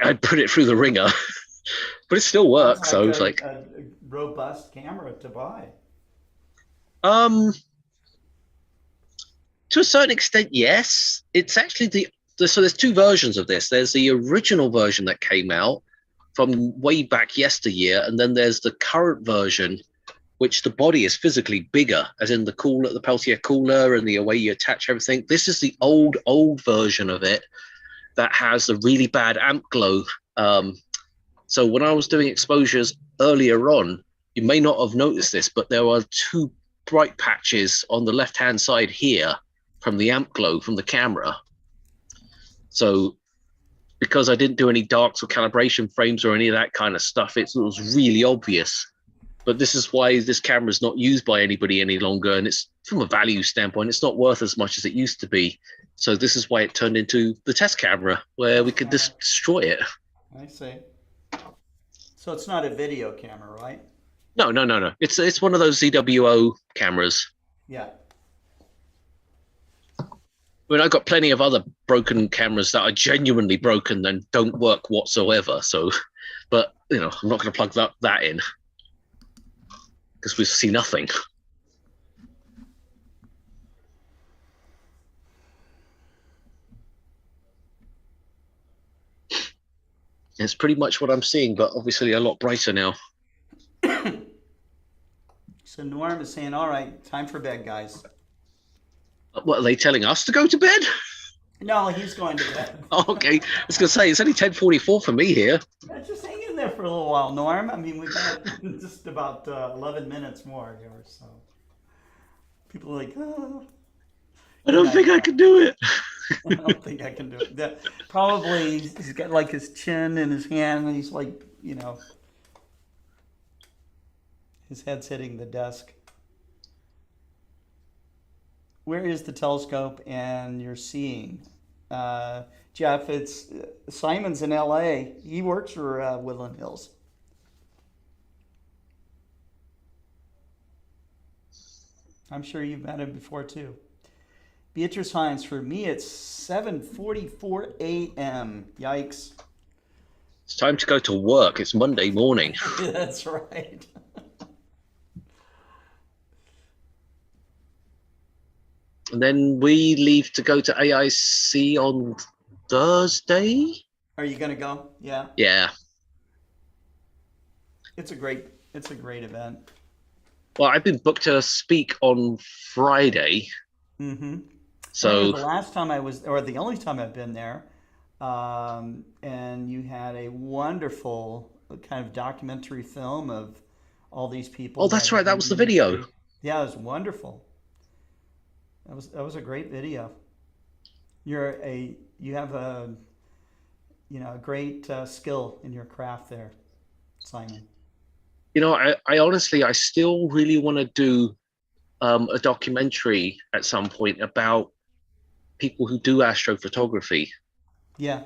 I put it through the ringer, but it still works. So it's like a robust camera to buy. To a certain extent, yes. It's actually so there's two versions of this. There's the original version that came out from way back yesteryear, and then there's the current version, which the body is physically bigger, as in the cooler, the Peltier cooler, and the way you attach everything. This is the old version of it that has the really bad amp glow. So when I was doing exposures earlier on, you may not have noticed this, but there are two bright patches on the left-hand side here from the amp glow from the camera. So because I didn't do any darks or calibration frames or any of that kind of stuff, it was really obvious. But this is why this camera is not used by anybody any longer, and it's from a value standpoint, it's not worth as much as it used to be. So this is why it turned into the test camera, where we could just destroy it. I see. So it's not a video camera, right? No. It's one of those ZWO cameras. Yeah. I mean, I've got plenty of other broken cameras that are genuinely broken and don't work whatsoever. So, but you know, I'm not going to plug that in because we see nothing. It's pretty much what I'm seeing, but obviously a lot brighter now. So Norm is saying, all right, time for bed, guys. What, are they telling us to go to bed? No, he's going to bed. Oh, okay. I was going to say, it's only 10:44 for me here. Just hang in there for a little while, Norm. I mean, we've got just about 11 minutes more here, so. People are like, oh. I don't think I can do it. I don't think I can do it. Probably he's got like his chin in his hand and he's like, you know, his head's hitting the desk. Where is the telescope and you're seeing? Jeff, it's Simon's in LA. He works for Woodland Hills. I'm sure you've met him before too. Beatrice Hines, for me it's 7:44 a.m. Yikes. It's time to go to work. It's Monday morning. That's right. And then we leave to go to AIC on Thursday. Are you going to go? Yeah. Yeah. It's a great event. Well, I've been booked to speak on Friday. Mm-hmm. So the last time I was, or the only time I've been there, and you had a wonderful kind of documentary film of all these people. Oh, that's right. That was the video. Yeah, it was wonderful. That was a great video. You have a great skill in your craft there, Simon. I honestly, I still really want to do a documentary at some point about people who do astrophotography. Yeah.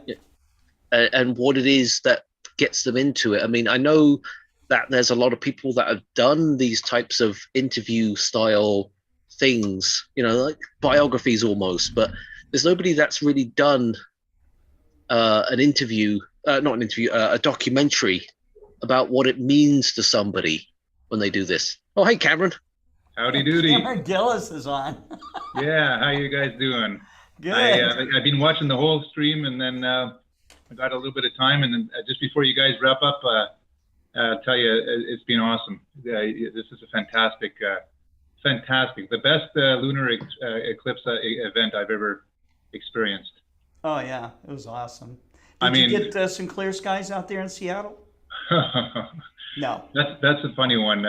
And what it is that gets them into it. I mean, I know that there's a lot of people that have done these types of interview style things, like biographies almost, but there's nobody that's really done a documentary about what it means to somebody when they do this. Oh, hey, Cameron. Howdy doody. Cameron Gillis is on. Yeah, how you guys doing? Good. I've been watching the whole stream, and then I got a little bit of time, and then just before you guys wrap up, I'll tell you, it's been awesome. This is a fantastic, the best lunar eclipse event I've ever experienced. Oh yeah, it was awesome. Did you get some clear skies out there in Seattle? No. That's a funny one.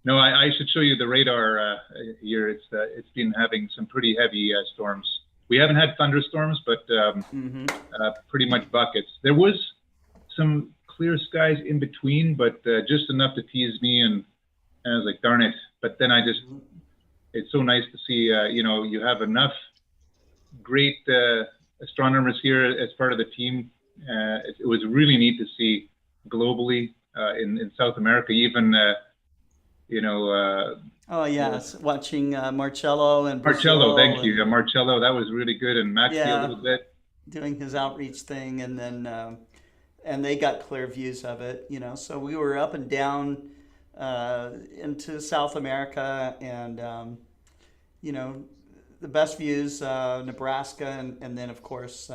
No, I should show you the radar here. It's been having some pretty heavy storms. We haven't had thunderstorms, but pretty much buckets. There was some clear skies in between, but just enough to tease me, and I was like, darn it. But then it's so nice to see, you have enough great astronomers here as part of the team. It was really neat to see globally in South America, even, oh yes, watching Marcello and Brazil. Marcello, thank you. Marcello, that was really good, and Maxi a little bit. Doing his outreach thing, and then and they got clear views of it, So we were up and down into South America, and the best views, Nebraska, and then of course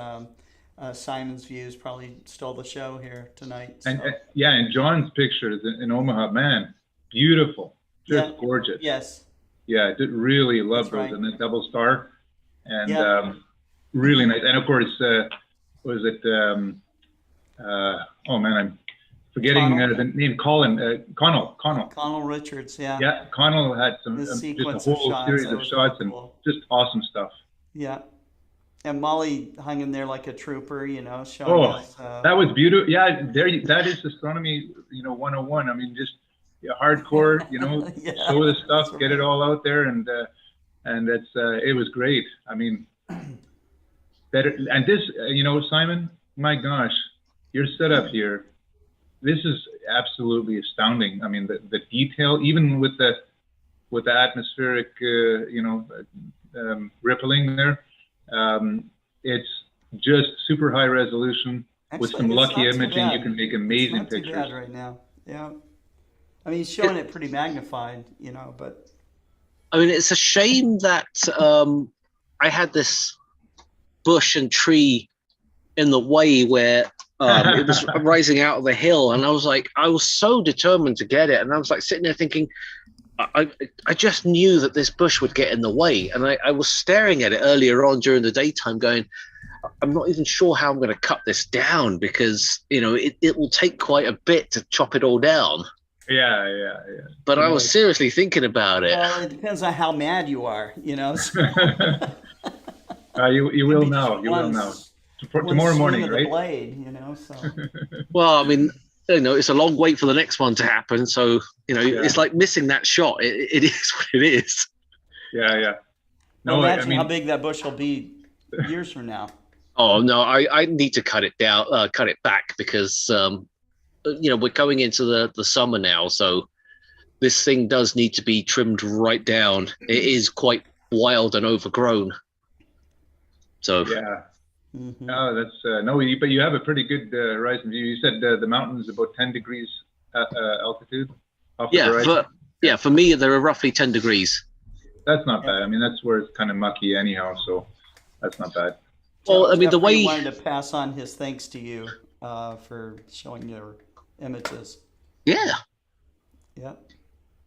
Simon's views probably stole the show here tonight. So. And John's pictures in Omaha, man, beautiful, just gorgeous. Yes. Yeah, I did really love those, right. And the double star, and really nice. And of course, was it? Oh man, I'm forgetting the name. Connell Richards. Yeah. Yeah, Connell had just a whole series of shots and just awesome stuff. Yeah. And Molly hung in there like a trooper, showing us. That was beautiful. Yeah, that is astronomy, 101. I mean, just hardcore, show the stuff, get it all out there, and that's it was great. I mean, better. And this, Simon, my gosh, your setup here, this is absolutely astounding. I mean, the detail, even with the atmospheric, rippling there. It's just super high resolution. Actually, with some lucky imaging, you can make amazing pictures. Too bad right now. Yeah. I mean, he's showing it pretty magnified, but. I mean, it's a shame that I had this bush and tree in the way where it was rising out of the hill. And I was so determined to get it. And I was like sitting there thinking, I just knew that this bush would get in the way, and I was staring at it earlier on during the daytime going, I'm not even sure how I'm going to cut this down, because it will take quite a bit to chop it all down. Yeah. But I was seriously thinking about it. Well, it depends on how mad you are, So. You will know. You will know. Tomorrow morning, right? Blade, So. Well, I mean, it's a long wait for the next one to happen. So, it's like missing that shot. It is what it is. Yeah. No, imagine how big that bush will be years from now. Oh, no, I need to cut it down, cut it back, because, we're going into the summer now. So this thing does need to be trimmed right down. It is quite wild and overgrown. So yeah. Oh, that's no, but you have a pretty good horizon view. You said the mountain is about 10 degrees altitude off the horizon. For me, there are roughly 10 degrees. That's not bad. I mean, that's where it's kind of mucky anyhow, so that's not bad. Well, I mean, the way he wanted to pass on his thanks to you for showing your images. Yeah. Yeah.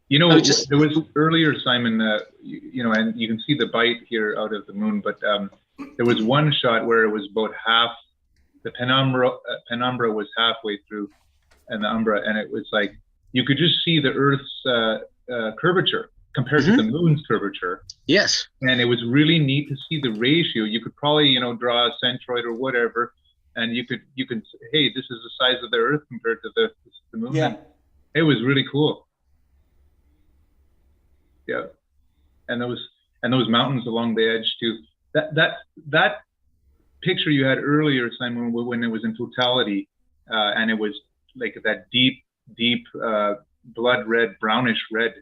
You know, there was earlier, Simon, you know, and you can see the bite here out of the moon, but there was one shot where it was about half, the penumbra was halfway through, and the umbra, and it was like, you could just see the Earth's curvature compared to the moon's curvature. Yes. And it was really neat to see the ratio. You could probably, you know, draw a centroid or whatever, and you could, hey, this is the size of the Earth compared to the moon. Yeah. It was really cool. Yeah, and those mountains along the edge too. That picture you had earlier, Simon, when it was in Totality, and it was like that deep blood red, brownish red.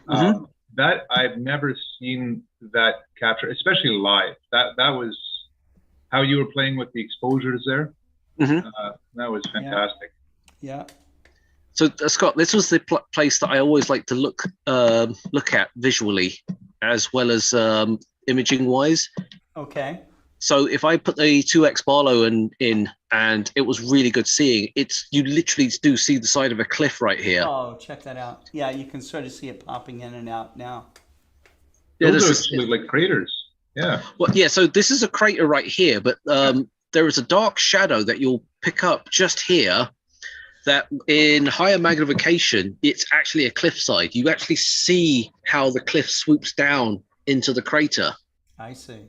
That I've never seen that capture, especially live. That was how you were playing with the exposures there. That was fantastic. Yeah. So Scott, this was the place that I always like to look at visually, as well as imaging wise. Okay. So if I put the 2x Barlow in, and it was really good seeing, you literally do see the side of a cliff right here. Oh, check that out. Yeah, you can sort of see it popping in and out now. Yeah, those are like craters. Yeah. Well, yeah. So this is a crater right here, but there is a dark shadow that you'll pick up just here. That in higher magnification, it's actually a cliffside. You actually see how the cliff swoops down into the crater. I see.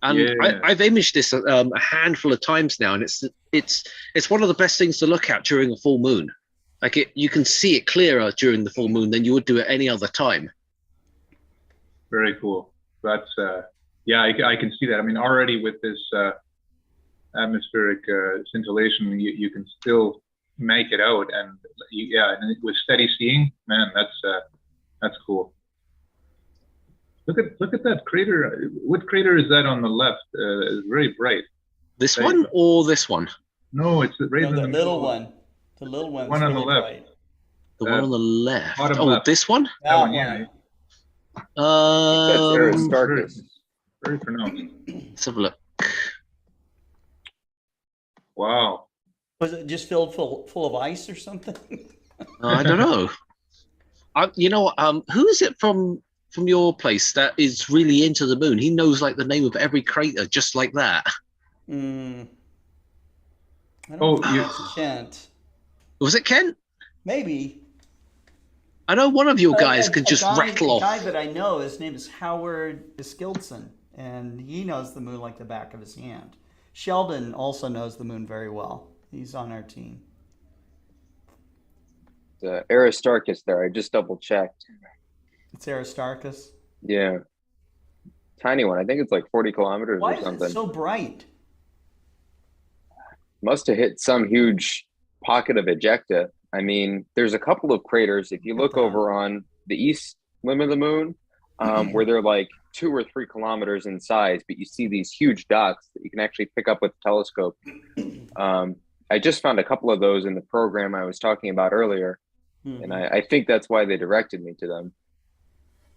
And I've imaged this a handful of times now, and it's one of the best things to look at during a full moon. Like you can see it clearer during the full moon than you would do at any other time. Very cool. That's yeah, I can see that. I mean, already with this atmospheric scintillation, you can still make it out, and and with steady seeing, man, that's cool. Look at that crater. What crater is that on the left? It's very bright. This one or this one? No, it's right in the little one. The little one. One on really the left. bright. The one on the left. Bottom left. This one? That one, yeah. That's Aristarchus. Very pronounced. Let's have a look. Wow. Was it just filled full of ice or something? I don't know. You know, who is it from your place that is really into the moon? He knows like the name of every crater just like that. I don't think that's Kent. Was it Kent? Maybe. I know one of your guys can just rattle off. A guy that I know, his name is Howard Iskildson, and he knows the moon like the back of his hand. Sheldon also knows the moon very well. He's on our team. Aristarchus there. I just double checked. It's Aristarchus? Yeah. Tiny one. I think it's like 40 kilometers Why or something. Why is it so bright? Must have hit some huge pocket of ejecta. I mean, there's a couple of craters. If you look over on the east limb of the moon, where they're like 2 or 3 kilometers in size, but you see these huge dots that you can actually pick up with a telescope. I just found a couple of those in the program I was talking about earlier, and I think that's why they directed me to them.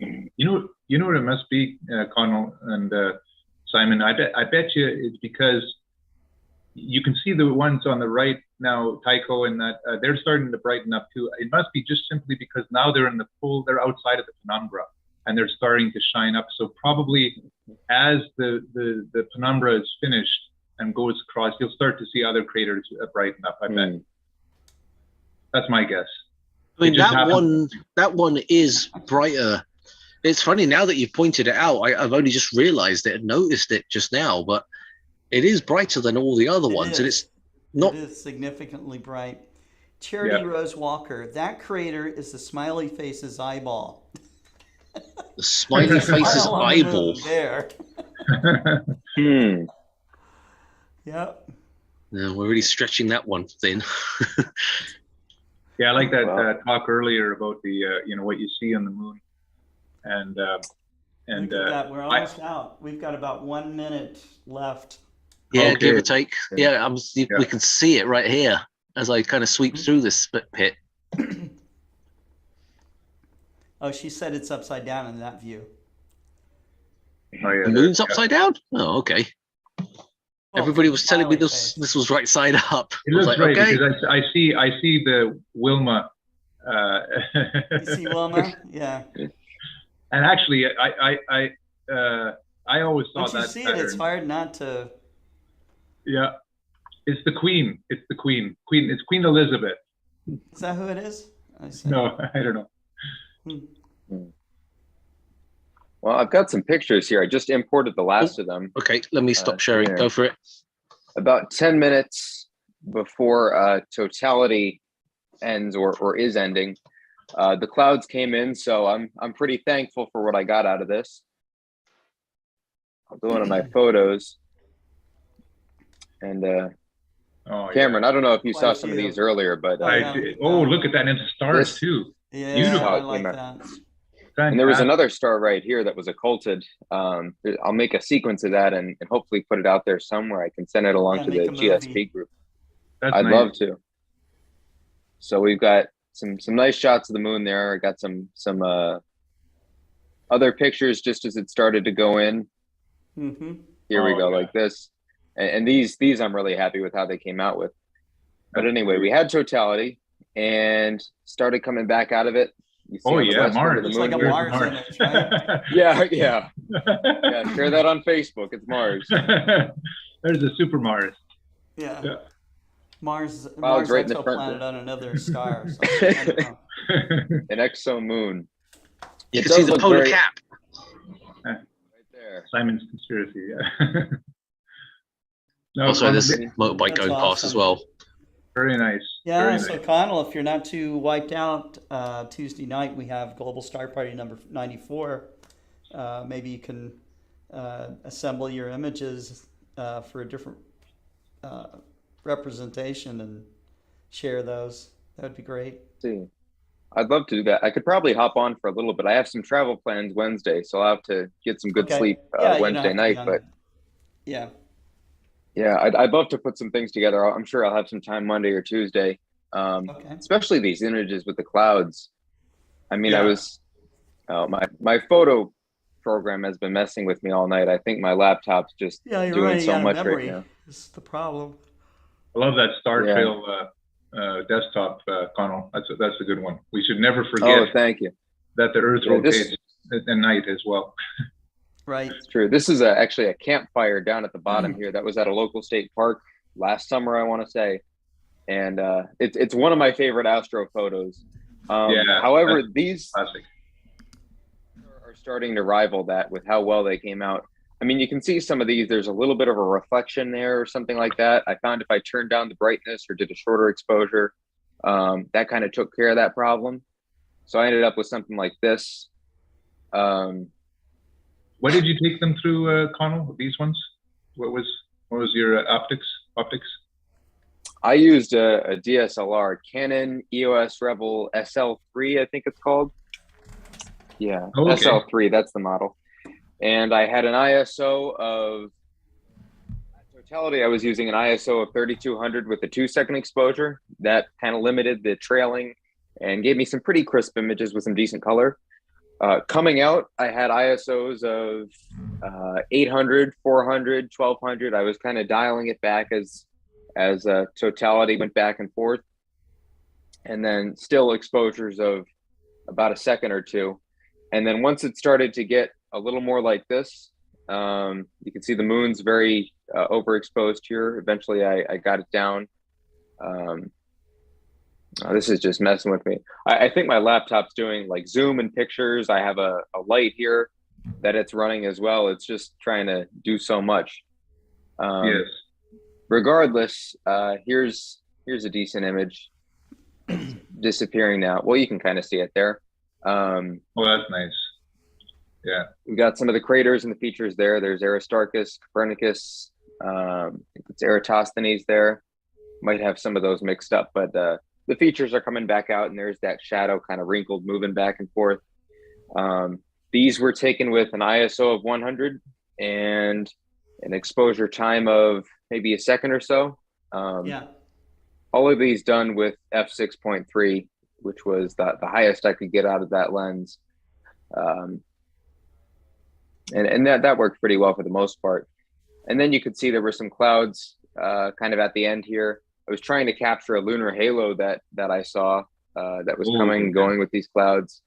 You know what it must be, Connell and Simon. I bet you it's because you can see the ones on the right now, Tycho, and that they're starting to brighten up too. It must be just simply because now they're they're outside of the penumbra and they're starting to shine up. So probably as the penumbra is finished and goes across, you'll start to see other craters brighten up. I bet. That's my guess. I mean, that one is brighter. It's funny now that you've pointed it out. I've only just realized it and noticed it just now, but it is brighter than all the other ones, and it's not. It is significantly bright. Charity Rose Walker. That crater is the smiley face's eyeball. The smiley face's eyeball. There. Yep. No, we're really stretching that one thin. Yeah, I like that talk earlier about the what you see on the moon, and Look at that. We're almost out. We've got about 1 minute left. Yeah, give or take. Yeah, we can see it right here as I kind of sweep through this pit. Oh, she said it's upside down in that view. Oh, yeah, The moon's upside down? Oh, okay. Everybody was telling me this was right side up. It looks like, right okay. because I see the Wilma. You see Wilma? Yeah. And actually, I always thought Once you that see pattern. it, it's hard not to. Yeah, it's the Queen. It's the Queen. It's Queen Elizabeth. Is that who it is? I see. No, I don't know. Well, I've got some pictures here. I just imported the last of them. Okay, let me stop sharing. Here. Go for it. About 10 minutes before Totality ends or is ending, the clouds came in, so I'm pretty thankful for what I got out of this. I'll go into my photos. And Cameron, I don't know if you saw some of these earlier, but look at that, and the stars too. Yeah, beautiful. I like that. And there was another star right here that was occulted. I'll make a sequence of that and hopefully put it out there somewhere. I can send it along to the GSP group. I'd love to. So we've got some nice shots of the moon there. I got some other pictures just as it started to go in. Here we go, like this. And these I'm really happy with how they came out with. But anyway, we had Totality and started coming back out of it. You see Mars. It's like a Mars image, right? yeah. Share that on Facebook. It's Mars. There's a super Mars. Yeah. Mars right in the front planet on another star or something. I don't know. An exo moon. You can see the polar cap. Right there. Simon's conspiracy. Yeah. No, also, this motorbike going past as well. Very nice. Yeah, Very so nice. Connell, if you're not too wiped out, Tuesday night we have Global Star Party number 94. Maybe you can assemble your images for a different representation and share those. That would be great. See, I'd love to do that. I could probably hop on for a little bit. I have some travel plans Wednesday, so I'll have to get some good sleep Wednesday night. But yeah. Yeah, I'd love to put some things together. I'm sure I'll have some time Monday or Tuesday, especially these images with the clouds. I mean, I was, my photo program has been messing with me all night. I think my laptop's just doing so much right now. This is the problem. I love that Star Trail desktop, Connell. That's a good one. We should never forget. Oh, thank you. That the Earth rotates at night as well. Right. It's true. This is actually a campfire down at the bottom here. That was at a local state park last summer, I want to say. And it's one of my favorite astro photos. However, these are starting to rival that with how well they came out. I mean, you can see some of these, there's a little bit of a reflection there or something like that. I found if I turned down the brightness or did a shorter exposure, that kind of took care of that problem. So I ended up with something like this. What did you take them through, Connell? These ones? What was your optics? I used a DSLR, Canon EOS Rebel SL3, I think it's called. Yeah, SL3, that's the model. And I had an ISO of Totality. I was using an ISO of 3200 with a 2-second exposure. That kind of limited the trailing and gave me some pretty crisp images with some decent color. Coming out, I had ISOs of 800, 400, 1200. I was kind of dialing it back as Totality went back and forth. And then still exposures of about a second or two. And then once it started to get a little more like this, you can see the moon's very overexposed here. Eventually I got it down. This is just messing with me. I think my laptop's doing like zoom in pictures. I have a light here that it's running as well. It's just trying to do so much. Yes. Regardless, here's a decent image. It's disappearing now. Well, you can kind of see it there. Oh, that's nice. Yeah. We got some of the craters and the features there. There's Aristarchus, Copernicus. It's Eratosthenes there. Might have some of those mixed up, but the features are coming back out, and there's that shadow kind of wrinkled moving back and forth. These were taken with an ISO of 100 and an exposure time of maybe a second or so. Yeah. All of these done with f6.3, which was the highest I could get out of that lens. And that worked pretty well for the most part. And then you could see there were some clouds kind of at the end here. I was trying to capture a lunar halo that I saw that was coming and going with these clouds.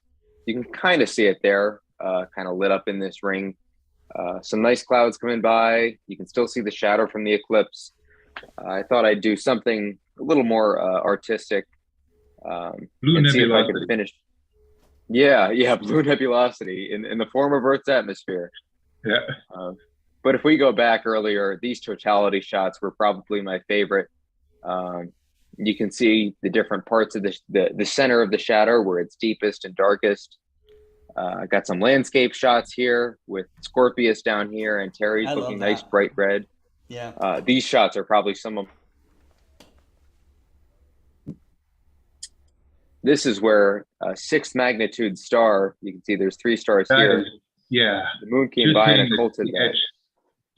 You can kind of see it there, kind of lit up in this ring. Some nice clouds coming by. You can still see the shadow from the eclipse. I thought I'd do something a little more artistic. Blue and see if I nebulosity. could finish. Yeah, blue nebulosity in the form of Earth's atmosphere. Yeah. But if we go back earlier, these totality shots were probably my favorite. You can see the different parts of the center of the shadow where it's deepest and darkest. I got some landscape shots here with Scorpius down here and Terry's looking nice bright red. Yeah. These shots are probably some of. This is where a 6th magnitude star, you can see there's 3 stars here. Yeah. The moon came by and occulted that.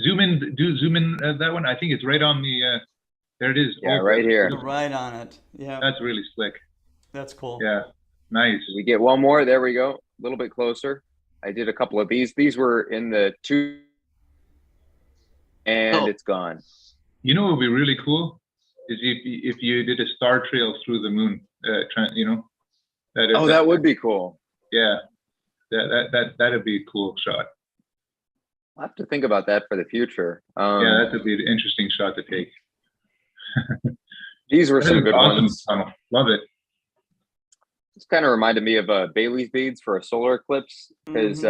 Zoom in that one. I think it's right on the, there it is. Yeah, right here. You're right on it. Yeah. That's really slick. That's cool. Yeah, nice. We get one more. There we go. A little bit closer. I did a couple of these. These were in the 2, and it's gone. You know what would be really cool is if you did a star trail through the moon. You know. That would be cool. Yeah, that'd be a cool shot. I'll have to think about that for the future. Yeah, that would be an interesting shot to take. These were some good ones. Love it. This kind of reminded me of Bailey's beads for a solar eclipse because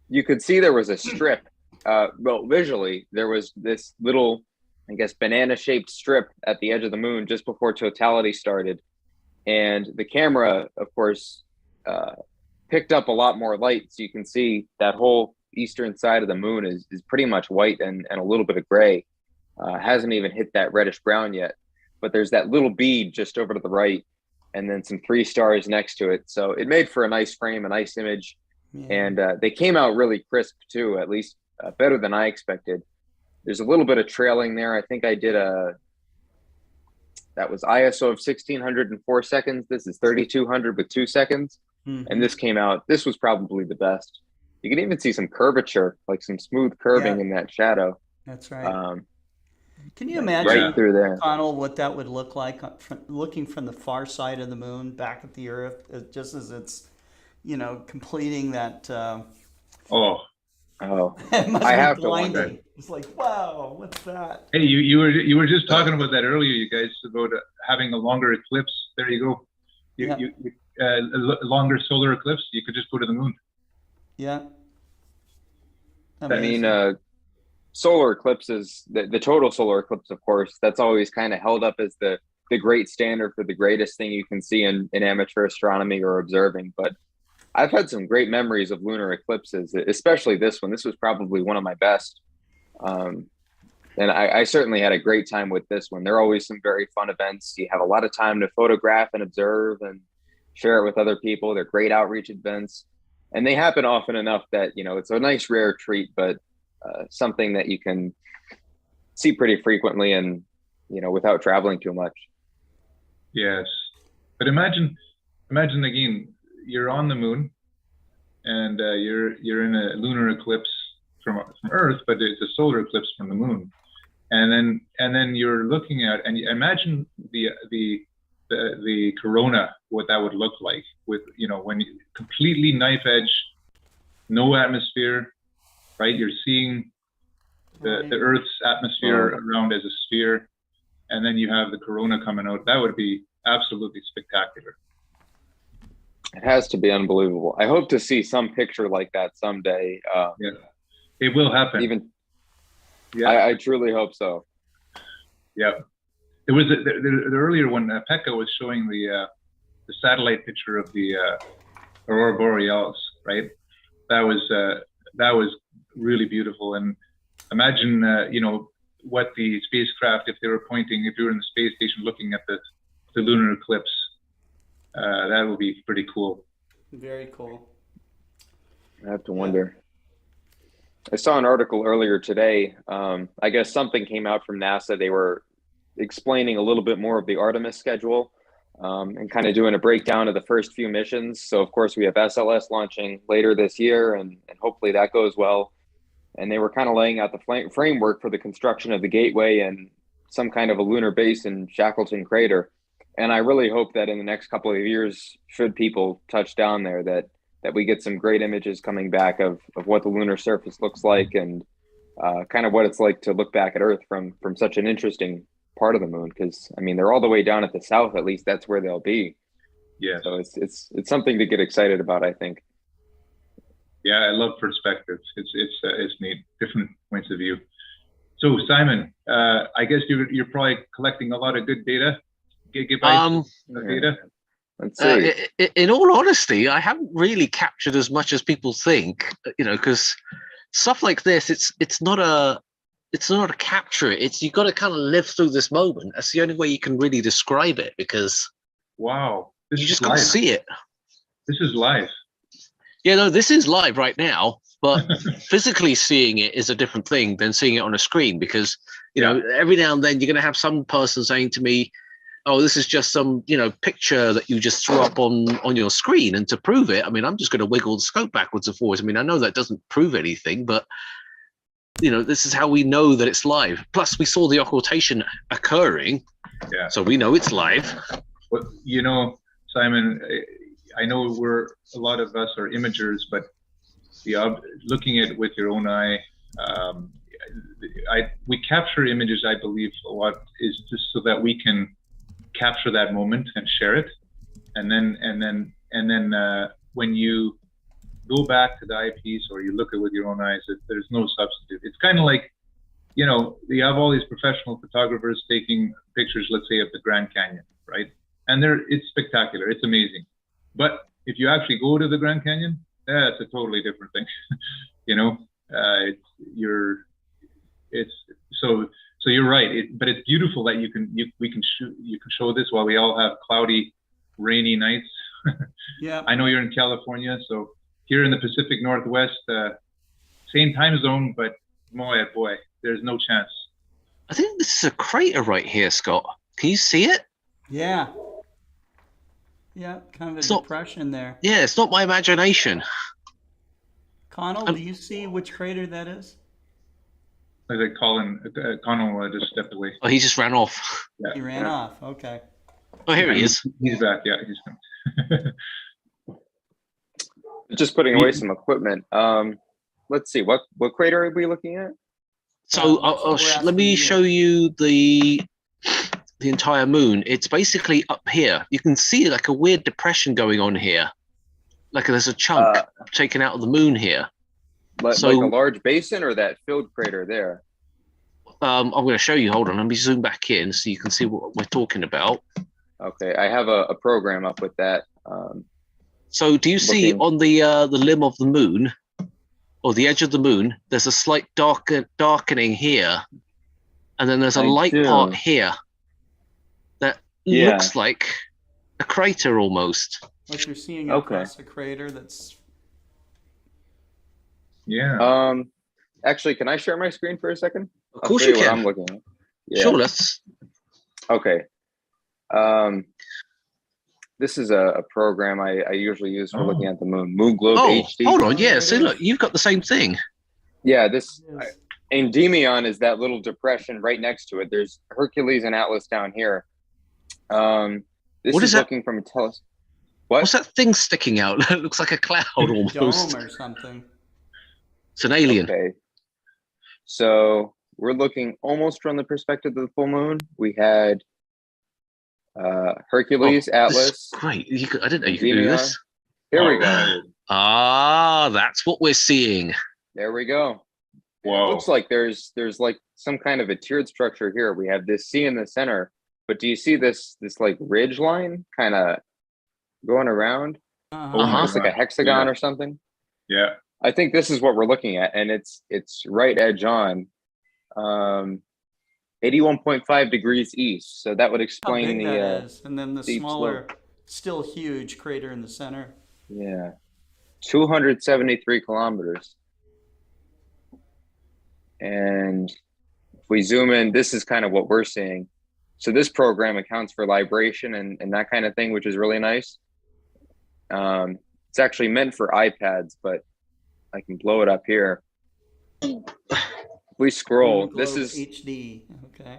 you could see there was a strip. Well, visually, there was this little, I guess, banana-shaped strip at the edge of the moon just before totality started. And the camera, of course, picked up a lot more light. So you can see that whole eastern side of the moon is pretty much white and a little bit of gray. Hasn't even hit that reddish brown yet. But there's that little bead just over to the right and then some 3 stars next to it. So it made for a nice frame, a nice image. Yeah. And they came out really crisp too, at least better than I expected. There's a little bit of trailing there. I think I did that was ISO of 1604 seconds. This is 3200 with 2 seconds. And this came out, this was probably the best. You can even see some curvature, like some smooth curving in that shadow. That's right. Can you imagine, right through there, Connell, what that would look like looking from the far side of the moon back at the Earth, just as it's, completing that? It must I be have blinding. to wonder. It's like, wow, what's that? Hey, you were just talking about that earlier, you guys, about having a longer eclipse. There you go. A longer solar eclipse. You could just go to the moon. Yeah. Amazing. I mean, solar eclipses, the total solar eclipse, of course, that's always kind of held up as the great standard for the greatest thing you can see in amateur astronomy or observing. But I've had some great memories of lunar eclipses, especially this one. This was probably one of my best. And I certainly had a great time with this one. There are always some very fun events. You have a lot of time to photograph and observe and share it with other people. They're great outreach events. And they happen often enough that, it's a nice rare treat, but something that you can see pretty frequently and, without traveling too much. Yes. But imagine again, you're on the moon and you're in a lunar eclipse from Earth, but it's a solar eclipse from the moon. And then you're looking at, and imagine the corona, what that would look like with, when you completely knife edge, no atmosphere, right? You're seeing the Earth's atmosphere around as a sphere, and then you have the corona coming out. That would be absolutely spectacular. It has to be unbelievable. I hope to see some picture like that someday. Yeah, it will happen. I truly hope so. Yeah. There was the earlier one, Pekka was showing the satellite picture of the Aurora Borealis, right? That was really beautiful. And imagine, what the spacecraft, if you were in the space station looking at the lunar eclipse, that would be pretty cool. Very cool. I have to wonder. I saw an article earlier today. I guess something came out from NASA. They were explaining a little bit more of the Artemis schedule and kind of doing a breakdown of the first few missions. So, of course, we have SLS launching later this year, and hopefully that goes well. And they were kind of laying out the framework for the construction of the Gateway and some kind of a lunar base in Shackleton Crater. And I really hope that in the next couple of years, should people touch down there, that we get some great images coming back of what the lunar surface looks like and kind of what it's like to look back at Earth from such an interesting part of the moon. Because I mean, they're all the way down at the south. At least that's where they'll be. Yeah. So it's something to get excited about, I think. Yeah, I love perspectives. It's neat, different points of view. So Simon, I guess you're probably collecting a lot of good data. Data. Let's see. In all honesty, I haven't really captured as much as people think. Because stuff like this, it's not a capture. You got to kind of live through this moment. That's the only way you can really describe it. Because wow, you just got to see it. This is live. Yeah, no, this is live right now, but physically seeing it is a different thing than seeing it on a screen, because, every now and then you're going to have some person saying to me, oh, this is just some, picture that you just threw up on your screen. And to prove it, I mean, I'm just going to wiggle the scope backwards and forwards. I mean, I know that doesn't prove anything, but, this is how we know that it's live. Plus, we saw the occultation occurring, so we know it's live. But, Simon, I know a lot of us are imagers, but looking at it with your own eye, we capture images, I believe, a lot is just so that we can capture that moment and share it. And then when you go back to the eyepiece or you look at it with your own eyes, there's no substitute. It's kind of like, you have all these professional photographers taking pictures, let's say, of the Grand Canyon, right? And it's spectacular. It's amazing. But if you actually go to the Grand Canyon, that's a totally different thing. So you're right. But it's beautiful that you can show this while we all have cloudy, rainy nights. Yeah. I know you're in California, so here in the Pacific Northwest, same time zone, but boy, there's no chance. I think this is a crater right here, Scott. Can you see it? Yeah. Yeah, kind of a depression there. Yeah, it's not my imagination. Connell, do you see which crater that is? I think Connell just stepped away. Oh, he just ran off. Yeah. He ran off. Okay. Oh, here he is. He's back. Yeah, he's coming. Just putting away some equipment. Let's see. What crater are we looking at? So let me show you the entire moon. It's basically up here. You can see like a weird depression going on here. Like there's a chunk taken out of the moon here. Like a large basin or that filled crater there? I'm going to show you. Hold on. Let me zoom back in so you can see what we're talking about. Okay. I have a program up with that. So do you see on the limb of the moon or the edge of the moon, there's a slight darkening here. And then there's a light part here that looks like a crater almost. Like you're seeing across a crater that's... Yeah. Actually, can I share my screen for a second? Of course you can. What I'm looking at. Yeah. Sure, let's... Okay. This is a program I usually use for looking at the moon. Moon Globe HD. Hold on. Yeah, see, look, you've got the same thing. Yeah, Endymion is that little depression right next to it. There's Hercules and Atlas down here. This what is that? Looking from a telescope. What's that thing sticking out? It looks like a cloud almost. Dome or something. It's an alien. Okay. So we're looking almost from the perspective of the full moon. We had Hercules, Atlas. Great. I didn't know you could do this. Here we go. That's what we're seeing. There we go. Whoa. It looks like there's like some kind of a tiered structure here. We have this C in the center, but do you see this like ridge line kind of going around? It's like a hexagon or something. Yeah. I think this is what we're looking at, and it's right edge on 81.5 degrees east. So that would explain how big that is. And then the smaller, slope. Still huge crater in the center. Yeah. 273 kilometers. And if we zoom in, this is kind of what we're seeing. So this program accounts for libration and that kind of thing, which is really nice. It's actually meant for iPads, but I can blow it up here. If we scroll, this is HD. Okay.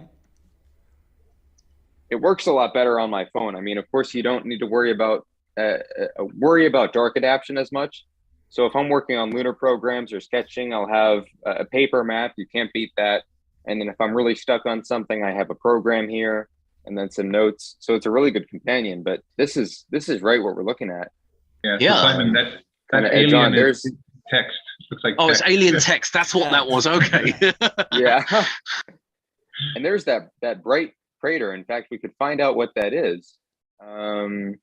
It works a lot better on my phone. I mean, of course, you don't need to worry about dark adaptation as much. So if I'm working on lunar programs or sketching, I'll have a paper map. You can't beat that. And then if I'm really stuck on something, I have a program here and then some notes. So it's a really good companion. But this is right what we're looking at. Yeah. Yeah. So Simon, that John, alien there's text. Looks like Oh, text. it's alien text. That's what that was. Okay. Yeah. And there's that bright crater. In fact, we could find out what that is. Let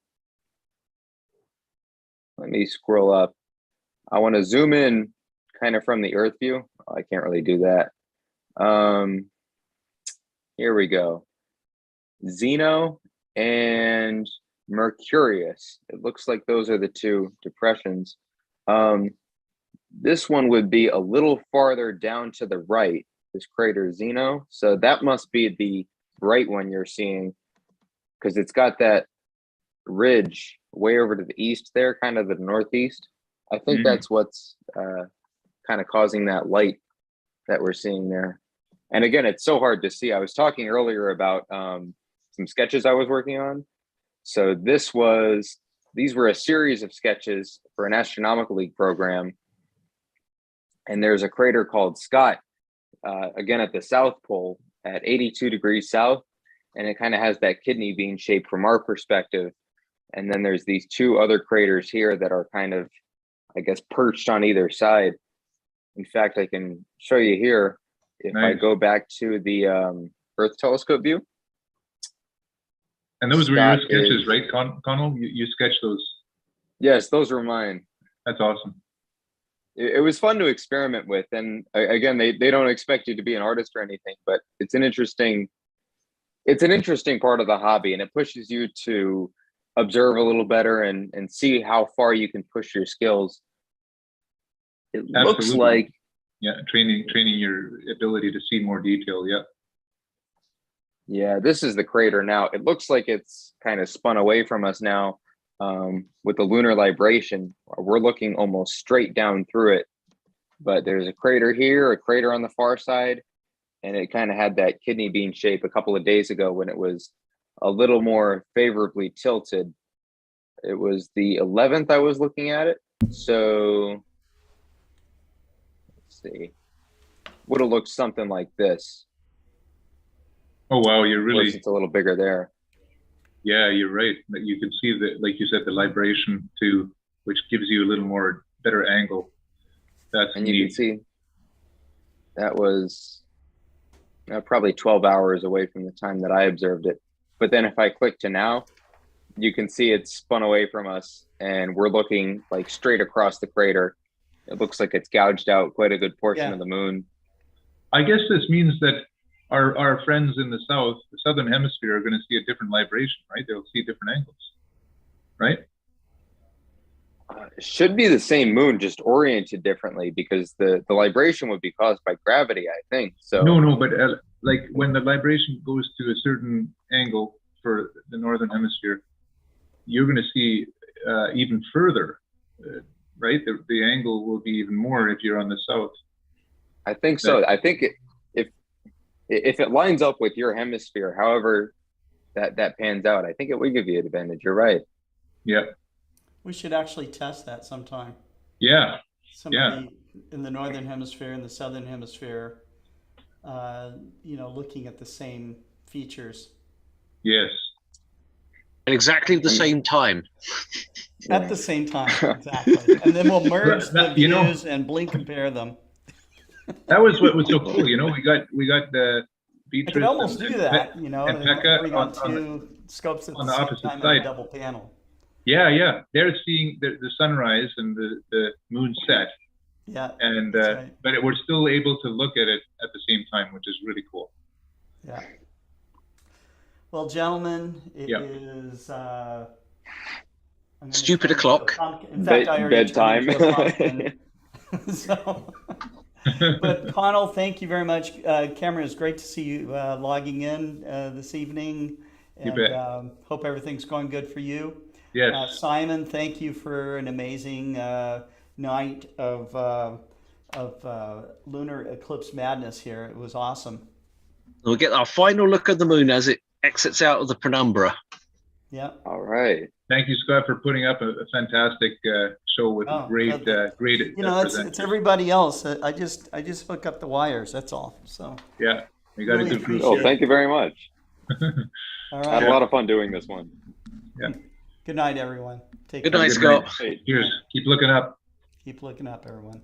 me scroll up. I want to zoom in kind of from the Earth view. Oh, I can't really do that. Here we go. Zeno and Mercurius. It looks like those are the two depressions. This one would be a little farther down to the right, this crater Zeno. So that must be the bright one you're seeing, because it's got that ridge way over to the east there, kind of the northeast. I think that's what's kind of causing that light that we're seeing there. And again, it's so hard to see. I was talking earlier about some sketches I was working on. So these were a series of sketches for an Astronomical League program. And there's a crater called Scott, again at the South Pole at 82 degrees south. And it kind of has that kidney bean shape from our perspective. And then there's these two other craters here that are kind of, I guess, perched on either side. In fact, I can show you here. If I go back to the Earth telescope view. And those were your sketches, right, Connell? You sketched those? Yes, those were mine. That's awesome. It was fun to experiment with. And again, they don't expect you to be an artist or anything, but it's an interesting part of the hobby, and it pushes you to observe a little better and see how far you can push your skills. It looks like training your ability to see more detail. Yeah, this is the crater now. It looks like it's kind of spun away from us now with the lunar libration. We're looking almost straight down through it, but there's a crater here, a crater on the far side, and it kind of had that kidney bean shape a couple of days ago when it was a little more favorably tilted. It was the 11th I was looking at it. So let's see. Would have looked something like this. Oh, wow. You're really, it's a little bigger there. Yeah, you're right. You can see that, like you said, the libration too, which gives you a little more better angle. That's and you can see that was probably 12 hours away from the time that I observed it. But then if I click to now, you can see it's spun away from us and we're looking like straight across the crater. It looks like it's gouged out quite a good portion of the moon. I guess this means that our friends in the south, the southern hemisphere, are going to see a different libration, right? They'll see different angles, right? It should be the same moon, just oriented differently, because the libration would be caused by gravity, I think. So no, but like when the libration goes to a certain angle for the northern hemisphere, you're going to see even further, right? The angle will be even more if you're on the south. I think so. I think if it lines up with your hemisphere, however that pans out, I think it would give you an advantage. You're right. Yeah. We should actually test that sometime. Yeah. Somebody in the northern hemisphere and the southern hemisphere, looking at the same features. Yes. At exactly the same time. At the same time, exactly. And then we'll merge the views and blink compare them. That was what was so cool. We got the I could almost do that, and Pekka bring on two scopes at on the the same opposite time side. in a double panel. Yeah. They're seeing the sunrise and the moon set. Yeah. And right. but we're still able to look at it at the same time, which is really cool. Yeah. Well, gentlemen, it is stupid o'clock. In fact, I already bedtime. so But Connell, thank you very much. Cameron, it's great to see you logging in this evening, You and bet. hope everything's going good for you. Yes. Simon, thank you for an amazing night of lunar eclipse madness here. It was awesome. We'll get our final look at the moon as it exits out of the penumbra. Yeah. All right. Thank you, Scott, for putting up a fantastic show with great, great. You know, it's everybody else. I just hook up the wires. That's all. So. Yeah, you got really a good group. Oh, thank you very much. All I had right. a lot of fun doing this one. Yeah. Good night, everyone. Take Good care. night, Scott. Cheers. Keep looking up. Keep looking up, everyone.